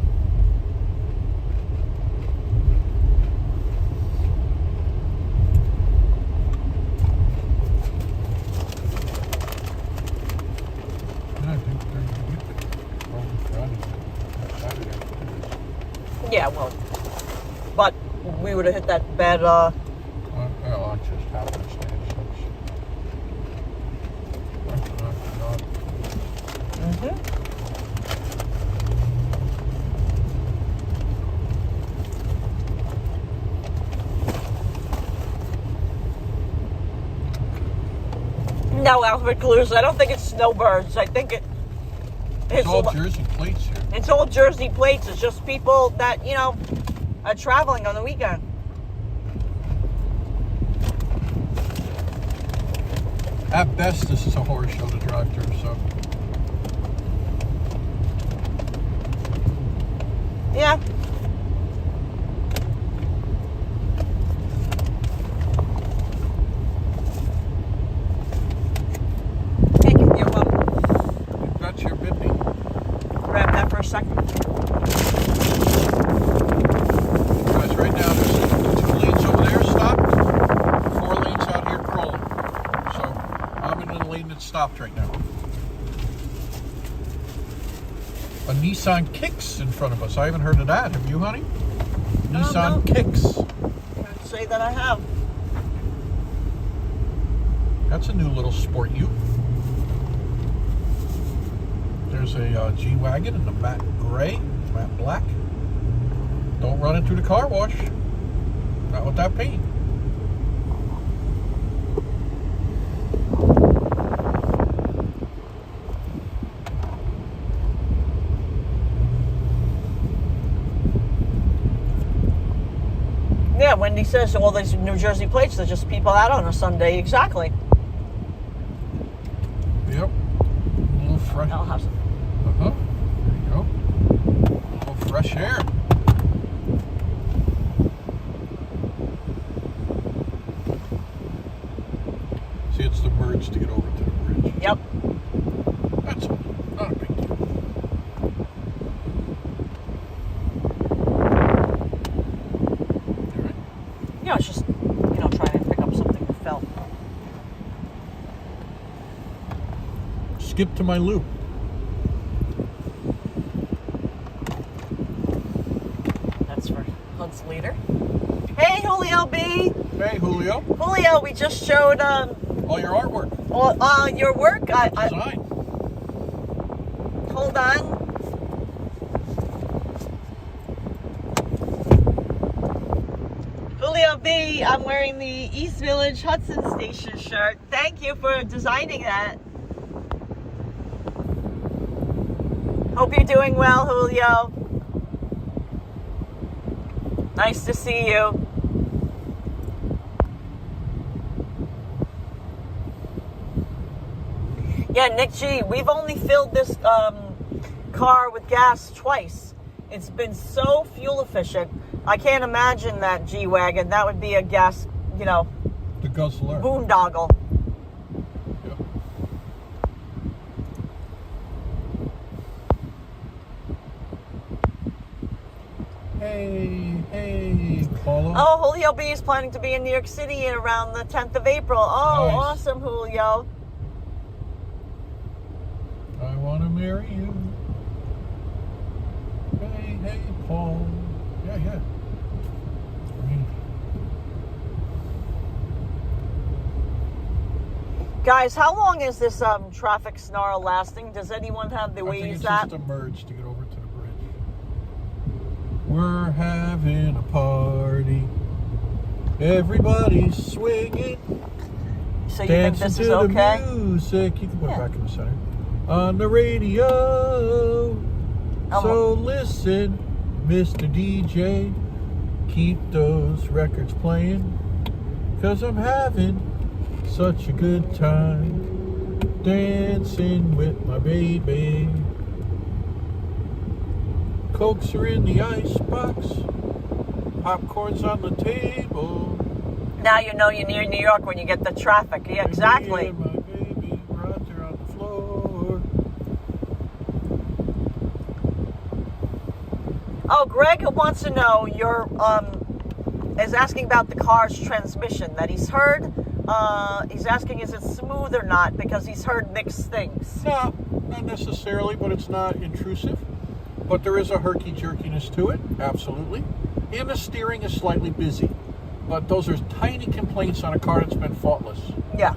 Yeah, well, but we would have hit that bad, well, I just happenstance. No, Alfred Clues. I don't think it's snowbirds. I think it's all Jersey plates here. It's all Jersey plates. It's just people that, you know, are traveling on the weekend. At best, this is a horror show to drive through, so. Yeah. Thank you. You're welcome. You've got your bidney. Grab that for a second. Guys, right now there's 2 lanes over there stopped, 4 lanes out here crawling. So I'm in the lane that's stopped right now. A Nissan Kicks in front of us. I haven't heard of that. Have you, honey? Nissan Kicks. I'd say that I have. That's a new little sport ute. There's a G-Wagon in the matte gray, matte black. Don't run it through the car wash. Not with that paint. Yeah, Wendy says, well, these New Jersey plates, they're just people out on a Sunday. Exactly. Yep. A little fresh. I'll have some. Uh-huh. There you go. A little fresh air. See, it's the birds to get over to the bridge. Yep. That's all. Not a big deal. All right. Yeah, it's just, you know, trying to pick up something that fell. Skip to my loop. That's for Hunt's leader. Hey, Julio B. Hey, Julio. Julio, we just showed All your artwork. your work. Design. Hold on. Julio B, I'm wearing the East Village Hudson Station shirt. Thank you for designing that. Hope you're doing well, Julio. Nice to see you. Yeah, Nick G, we've only filled this car with gas twice. It's been so fuel efficient. I can't imagine that G-Wagon. That would be a gas, you know, The guzzler. boondoggle. Yep. Hey, Karla. Oh, Julio B is planning to be in New York City around the 10th of April. Oh, Nice. awesome, Julio. I want to marry you. Hey, Paul. Yeah. I mean, Guys, how long is this traffic snarl lasting? Does anyone have the I think ways it's that? just a merge to get over to the bridge. We're having a party. Everybody's swinging. So you think Dancing this to is the okay? music. You can put Yeah. it back in the center. On the radio. So listen, Mr. DJ. Keep those records playing. 'Cause I'm having such a good time. Dancing with my baby. Cokes are in the icebox. Popcorn's on the table. Now you know you're near New York when you get the traffic. Yeah, exactly. Yeah, my baby right there on the floor. Oh, Greg wants to know is asking about the car's transmission that he's heard. He's asking is it smooth or not because he's heard mixed things. No, not necessarily, but it's not intrusive. But there is a herky-jerkiness to it, absolutely. And the steering is slightly busy. But those are tiny complaints on a car that's been faultless. Yeah.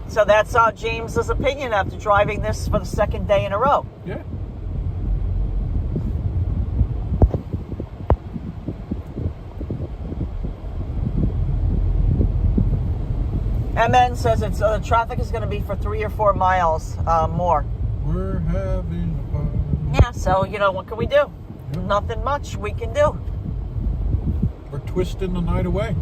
So that's James's opinion after driving this for the second day in a row. Yeah. MN says it's the traffic is going to be for 3 or 4 miles more. We're having a party. Yeah, so, you know, what can we do? Yeah. Nothing much we can do. We're twisting the night away.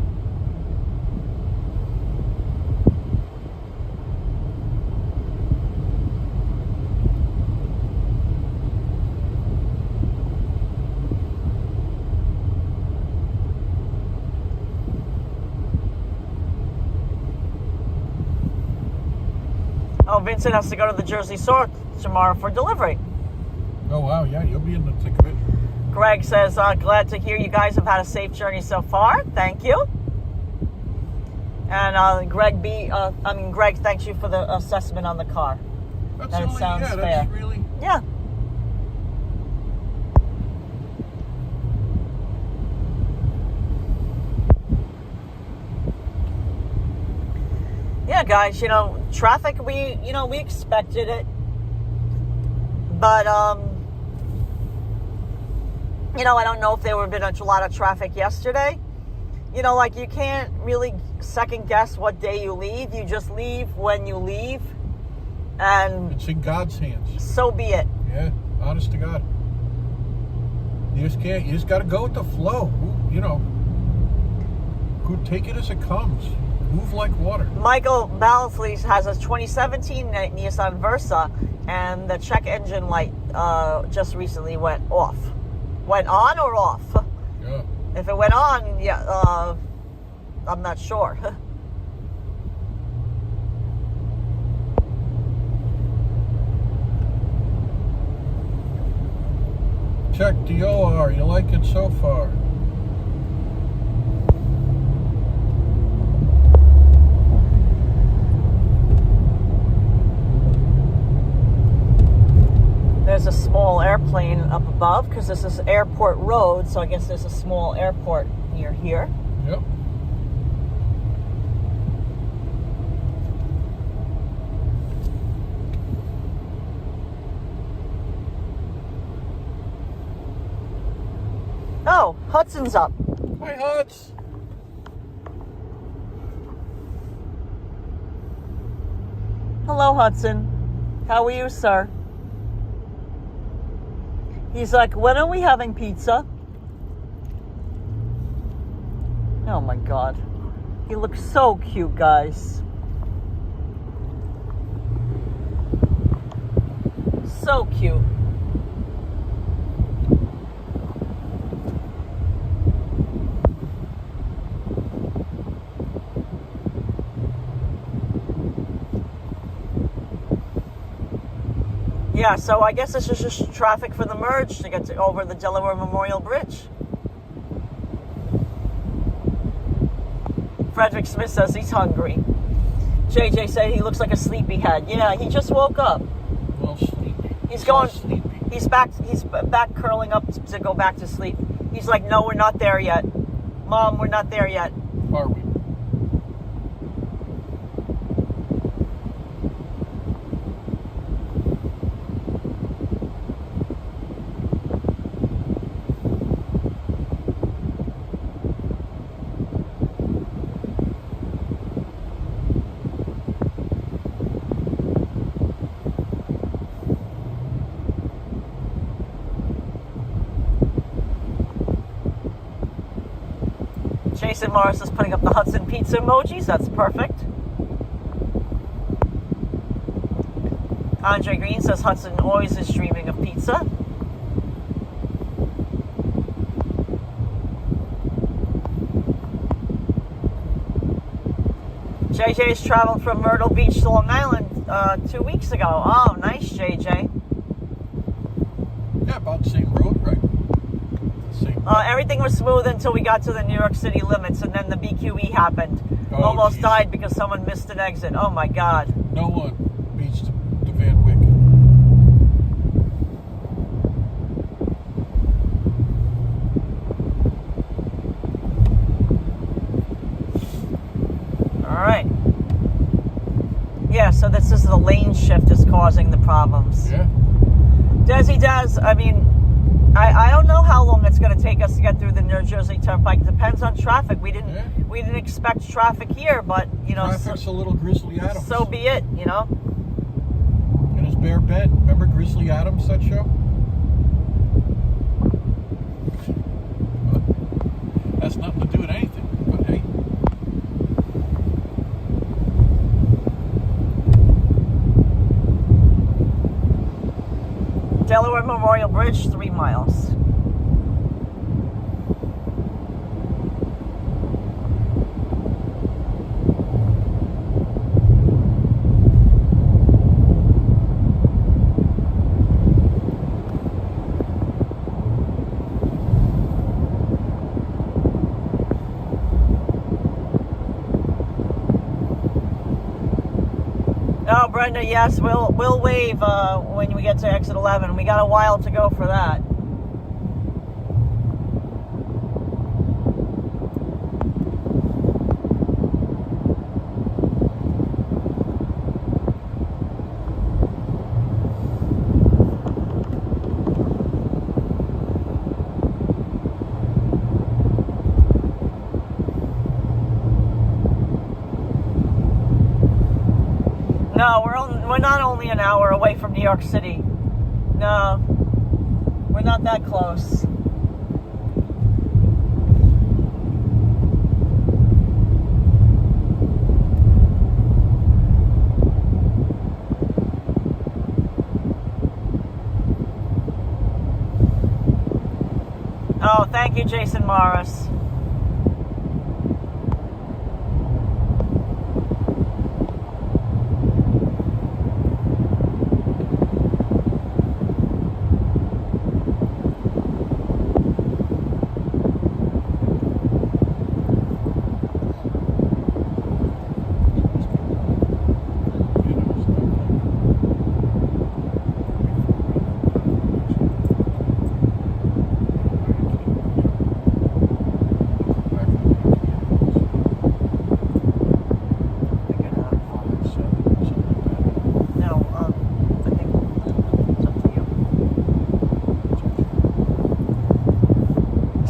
Oh, Vincent has to go to the Jersey Shore tomorrow for delivery. Oh, wow, yeah, you'll be in the thick of it. Greg says, glad to hear you guys have had a safe journey so far. Thank you. And Greg, thanks you for the assessment on the car. That's That only, sounds yeah, fair. that's really... Yeah. Yeah, guys, you know, traffic, we expected it. But, you know, I don't know if there would have been a lot of traffic yesterday. You know, like, you can't really second guess what day you leave. You just leave when you leave. And It's in God's hands. so be it. Yeah, honest to God. You just can't, you just got to go with the flow. You know, take it as it comes. Move like water. Michael Balfleet has a 2017 Nissan Versa, and the check engine light just recently went off. Went on or off? Yeah. If it went on, yeah, I'm not sure. Check the OR. You like it so far? There's a small airplane up above because this is Airport Road, so I guess there's a small airport near here. Yep. Oh, Hudson's up. Hi, Huds. Hello, Hudson. How are you, sir? He's like, when are we having pizza? Oh my God. He looks so cute, guys. So cute. Yeah, so I guess this is just traffic for the merge to get over the Delaware Memorial Bridge. Frederick Smith says he's hungry. JJ said he looks like a sleepyhead. Yeah, he just woke up. Well, sleepy. He's going. Sleepy. He's back curling up to go back to sleep. He's like, no, we're not there yet. Mom, we're not there yet. Are we? Jason Morris is putting up the Hudson pizza emojis. That's perfect. Andre Green says Hudson always is dreaming of pizza. JJ's traveled from Myrtle Beach to Long Island 2 weeks ago. Oh, nice, JJ. Yeah, about the same road, right? Same. Everything was smooth until we got to the New York City limits, and then the BQE happened. Oh, Almost geez. died because someone missed an exit. Oh my God. No one beats the Van Wyck. All right. Yeah, so this is the lane shift is causing the problems. Yeah. Desi Daz, I mean, I don't know how long it's going to take us to get through the New Jersey Turnpike. It depends on traffic. We didn't expect traffic here, but you know, Traffic's a little Grizzly Adams. so be it. You know. In his bare bed. Remember Grizzly Adams, that show? That's nothing to do with anything, but hey. Delaware Memorial Bridge, 3 miles. Oh, Brenda, yes, we'll wave when we get to exit 11. We got a while to go for that. No, we're not only an hour away from New York City. No, we're not that close. Oh, thank you, Jason Morris.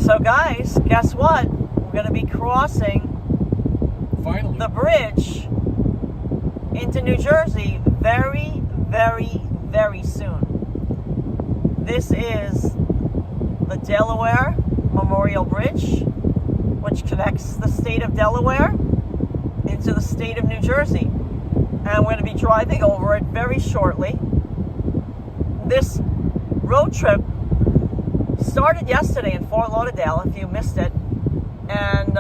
So guys, guess what? We're going to be crossing Finally. the bridge into New Jersey very, very, very soon. This is the Delaware Memorial Bridge, which connects the state of Delaware into the state of New Jersey. And we're going to be driving over it very shortly. This road trip started yesterday in Fort Lauderdale, if you missed it. And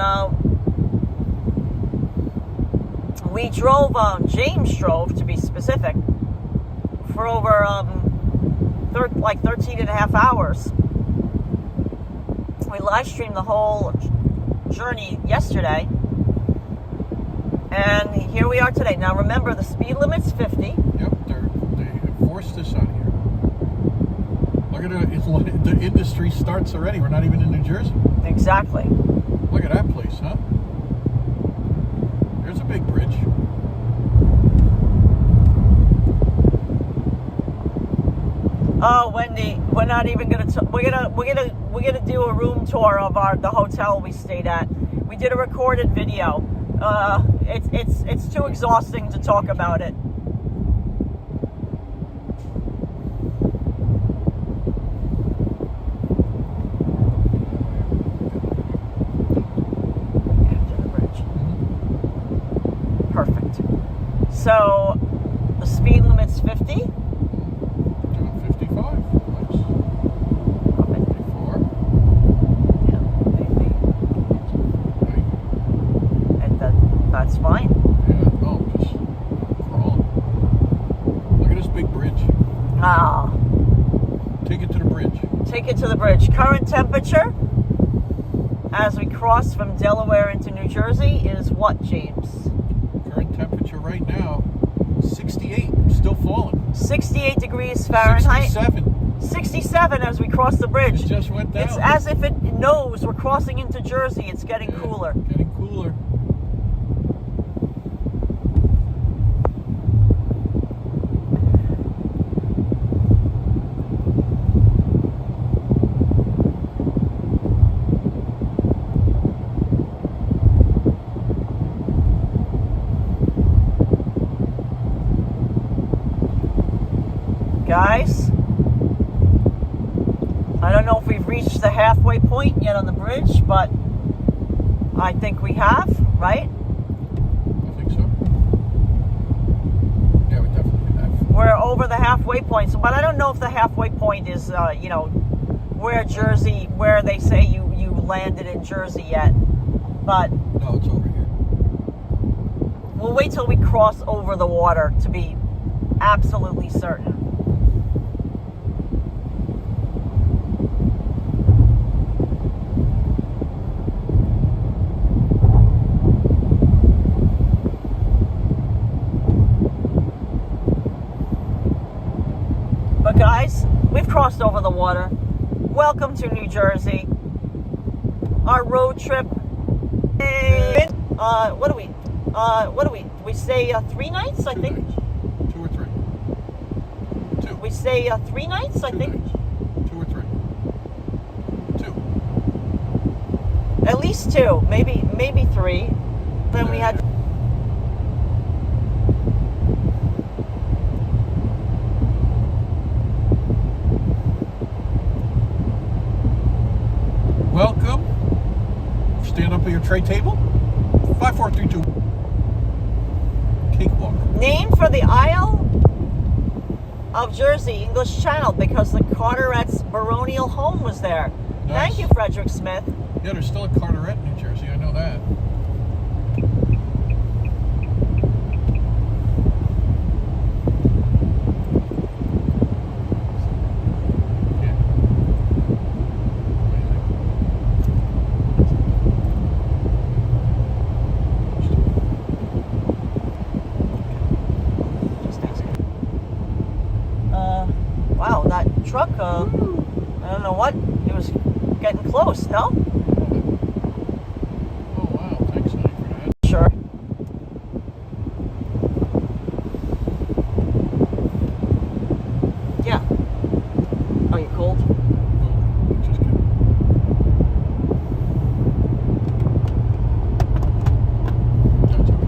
we drove, James drove to be specific, for over like 13 and a half hours. We live streamed the whole journey yesterday. And here we are today. Now remember, the speed limit's 50. Yep, they enforced this on here. Look at it, the industry starts already. We're not even in New Jersey. Exactly. Look at that place, huh? There's a big bridge. Oh, Wendy, we're not even gonna. We're gonna do a room tour of the hotel we stayed at. We did a recorded video. It's too exhausting to talk about it. After the bridge. Perfect. So the speed limit's 50. Doing 55. Nice. 54. Yeah, maybe. And that's fine. Yeah, no, just crawling. Look at this big bridge. Ah. Take it to the bridge. Take it to the bridge. Current temperature as we cross from Delaware into New Jersey is what, James? Current temperature right now, 68. Still falling. 68 degrees Fahrenheit. 67. 67 as we cross the bridge. It just went down. It's as if it knows we're crossing into Jersey. It's getting cooler. Getting cooler. Guys, I don't know if we've reached the halfway point yet on the bridge, but I think we have, right? I think so. Yeah, we definitely have. We're over the halfway point, but I don't know if the halfway point is, where they say you landed in Jersey yet. But No, it's over here. we'll wait till we cross over the water to be absolutely certain. But guys, we've crossed over the water. Welcome to New Jersey. Our road trip. What do we stay 3 nights, I think. Nights. 2 or 3. 2. We stay 3 nights, I 2 think. nights. 2 or 3. 2. At least 2, maybe 3. Then we had. Welcome. Stand up at your tray table. 5, 4, 3, 2. Cakewalk. Named for the Isle of Jersey English Channel because the Carteret's baronial home was there. Nice. Thank you, Frederick Smith. Yeah, there's still a Carteret in New Jersey. I know that. Yeah. Wow, that truck, I don't know what, it was getting close, no? Oh, wow. Thanks, honey, for that. Sure. Yeah. Are you cold? Oh, just kidding. That's okay.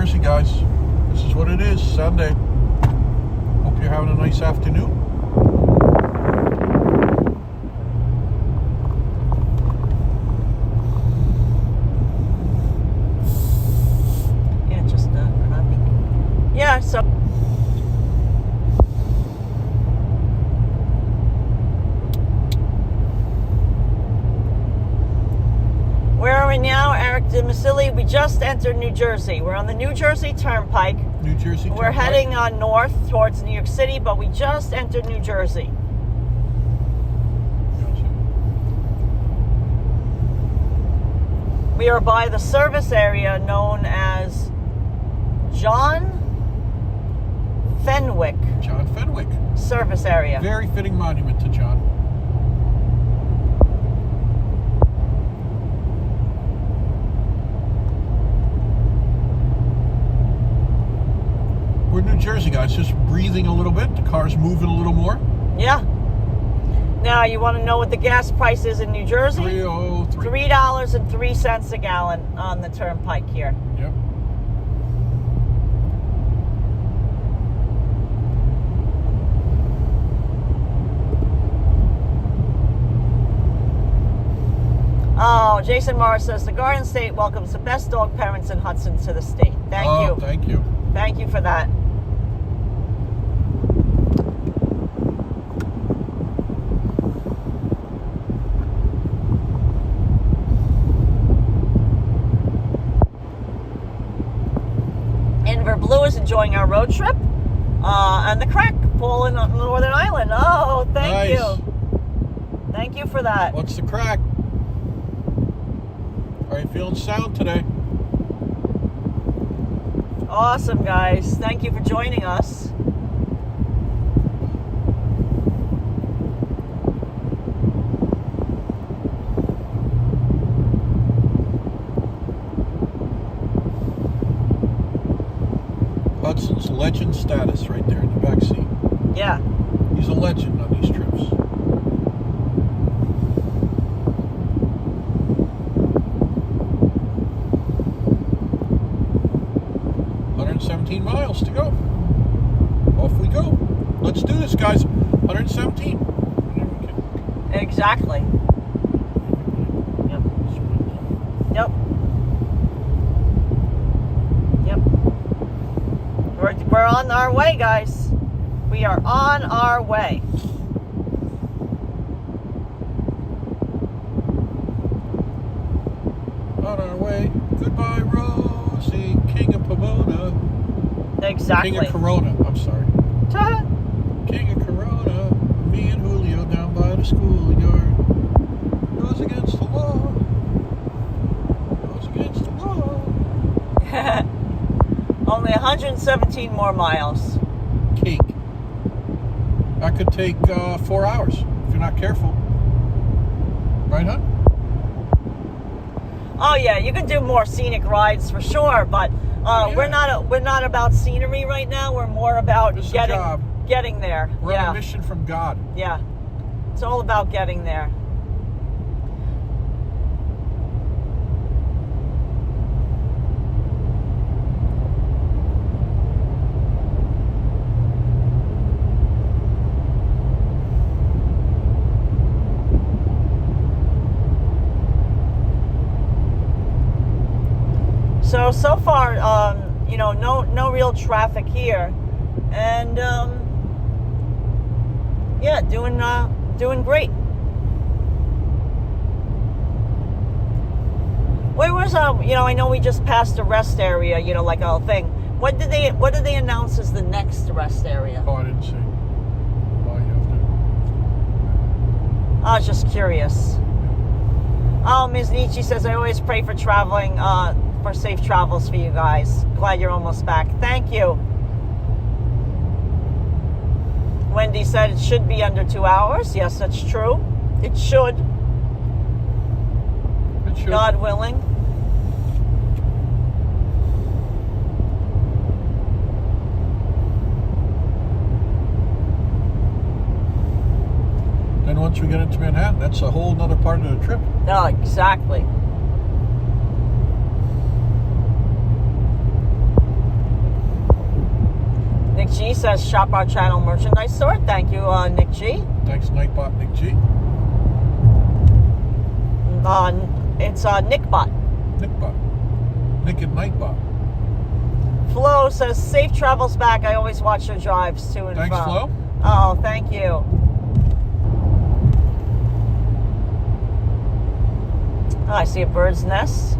Jersey, guys. This is what it is, Sunday. Hope you're having a nice afternoon. Yeah, just crappy. Yeah, so. Where are we now, Eric DeMasili? We just entered New Jersey. We're on the New Jersey Turnpike. New Jersey Turnpike. We're heading on north towards New York City, but we just entered New Jersey. Gotcha. We are by the service area known as John Fenwick John Fenwick. service area. Very fitting monument to John. We're in New Jersey, guys. Just breathing a little bit. The car's moving a little more. Yeah. Now, you want to know what the gas price is in New Jersey? $3.03. $3.03 a gallon on the turnpike here. Yep. Oh, Jason Morris says the Garden State welcomes the best dog parents in Hudson to the state. Thank you. Thank you. Thank you for that. Inver Blue is enjoying our road trip. And the crack pulling on Northern Island. Oh, thank you. Thank you for that. What's the crack? Are you feeling sound today? Awesome, guys. Thank you for joining us. Hudson's legend status right there in the back seat. Yeah. He's a legend on these trips. Miles to go. Off we go. Let's do this, guys. 117. Exactly. Yep. Yep. Yep. We're on our way, guys. We are on our way. On our way. Goodbye, Rosie, King of Pomona. Exactly. King of Corona. I'm sorry. King of Corona. Me and Julio down by the schoolyard. Goes against the law. Goes against the law. Only 117 more miles. Cake. That could take 4 hours if you're not careful. Right, huh? Oh yeah, you can do more scenic rides for sure, but yeah. we're not about scenery right now. We're more about getting there. We're on a mission from God. Yeah, it's all about getting there. So far, you know, no real traffic here, and yeah, doing great. Where was you know, I know we just passed a rest area, you know, like a thing. What did they announce as the next rest area? Oh, I didn't see. Oh, you have to. I was just curious. Oh, Ms. Nietzsche says, I always pray for traveling, for safe travels for you guys. Glad you're almost back. Thank you. Wendy said it should be under 2 hours. Yes, that's true. It should. It should. God willing. Then once we get into Manhattan, that's a whole nother part of the trip. No, exactly. Nick G says, shop our channel merchandise store. Thank you, Nick G. Thanks, Nightbot Nick G. It's Nickbot. Nickbot. Nick and Nightbot. Flo says, safe travels back. I always watch your drives to and Thanks, from. Flo. Oh, thank you. Oh, I see a bird's nest.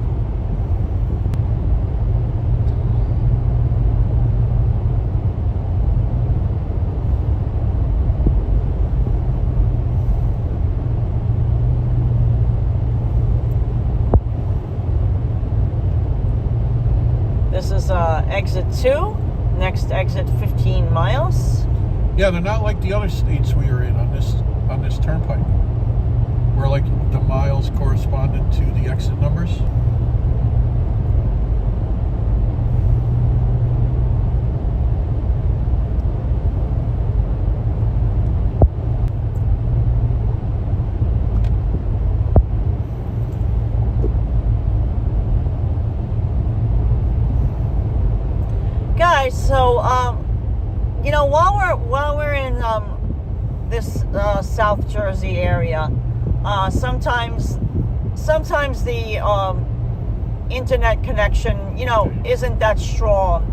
This is exit 2. Next exit 15 miles. Yeah, they're not like the other states we were in on this turnpike, where like the miles corresponded to the exit numbers. Guys, so you know, while we're in this South Jersey area, sometimes the internet connection, you know, isn't that strong.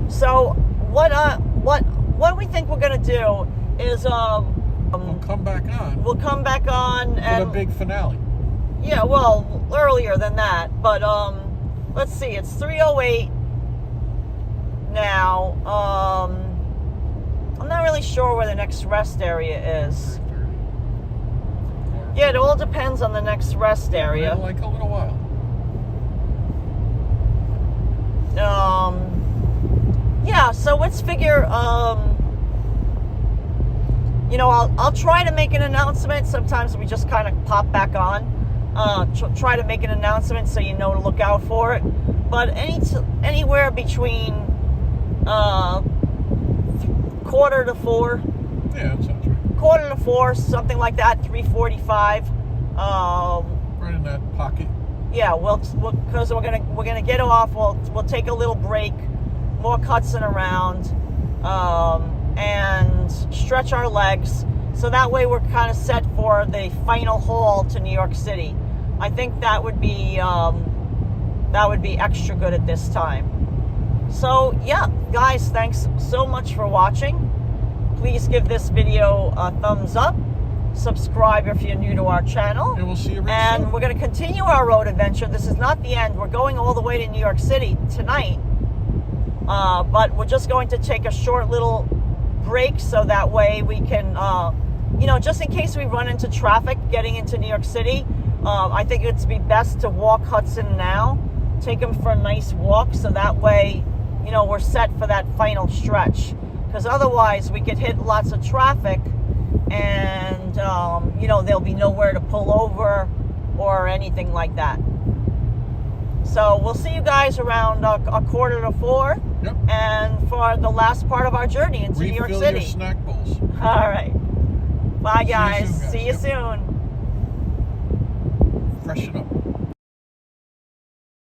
So what we think we're gonna do is We'll come back on. We'll come back on for and the big finale. Yeah, well, earlier than that, but let's see, it's 3:08 now. I'm not really sure where the next rest area is. Yeah, it all depends on the next rest area. Like a little while. Yeah, so let's figure, you know, I'll try to make an announcement. Sometimes we just kind of pop back on. Try to make an announcement so you know to look out for it. But anywhere between 3:45. Yeah, that sounds right. 3:45, something like that. 3:45. Right in that pocket. Yeah, because we're gonna get off. We'll take a little break, more cutsing around, and stretch our legs. So that way we're kind of set for the final haul to New York City. I think that would be extra good at this time. So yeah, guys, thanks so much for watching. Please give this video a thumbs up. Subscribe if you're new to our channel. And we'll see you And soon. we're going to continue our road adventure. This is not the end. We're going all the way to New York City tonight. But we're just going to take a short little break so that way we can, you know, just in case we run into traffic getting into New York City, I think it'd be best to walk Hudson now. Take him for a nice walk so that way, you know, we're set for that final stretch. Because otherwise we could hit lots of traffic and, you know, there'll be nowhere to pull over or anything like that. So we'll see you guys around 3:45. Yep. And for the last part of our journey into New York Refill City. your snack bowls. All right. Bye, guys. See you soon, guys. See you Yep. soon. Freshen up.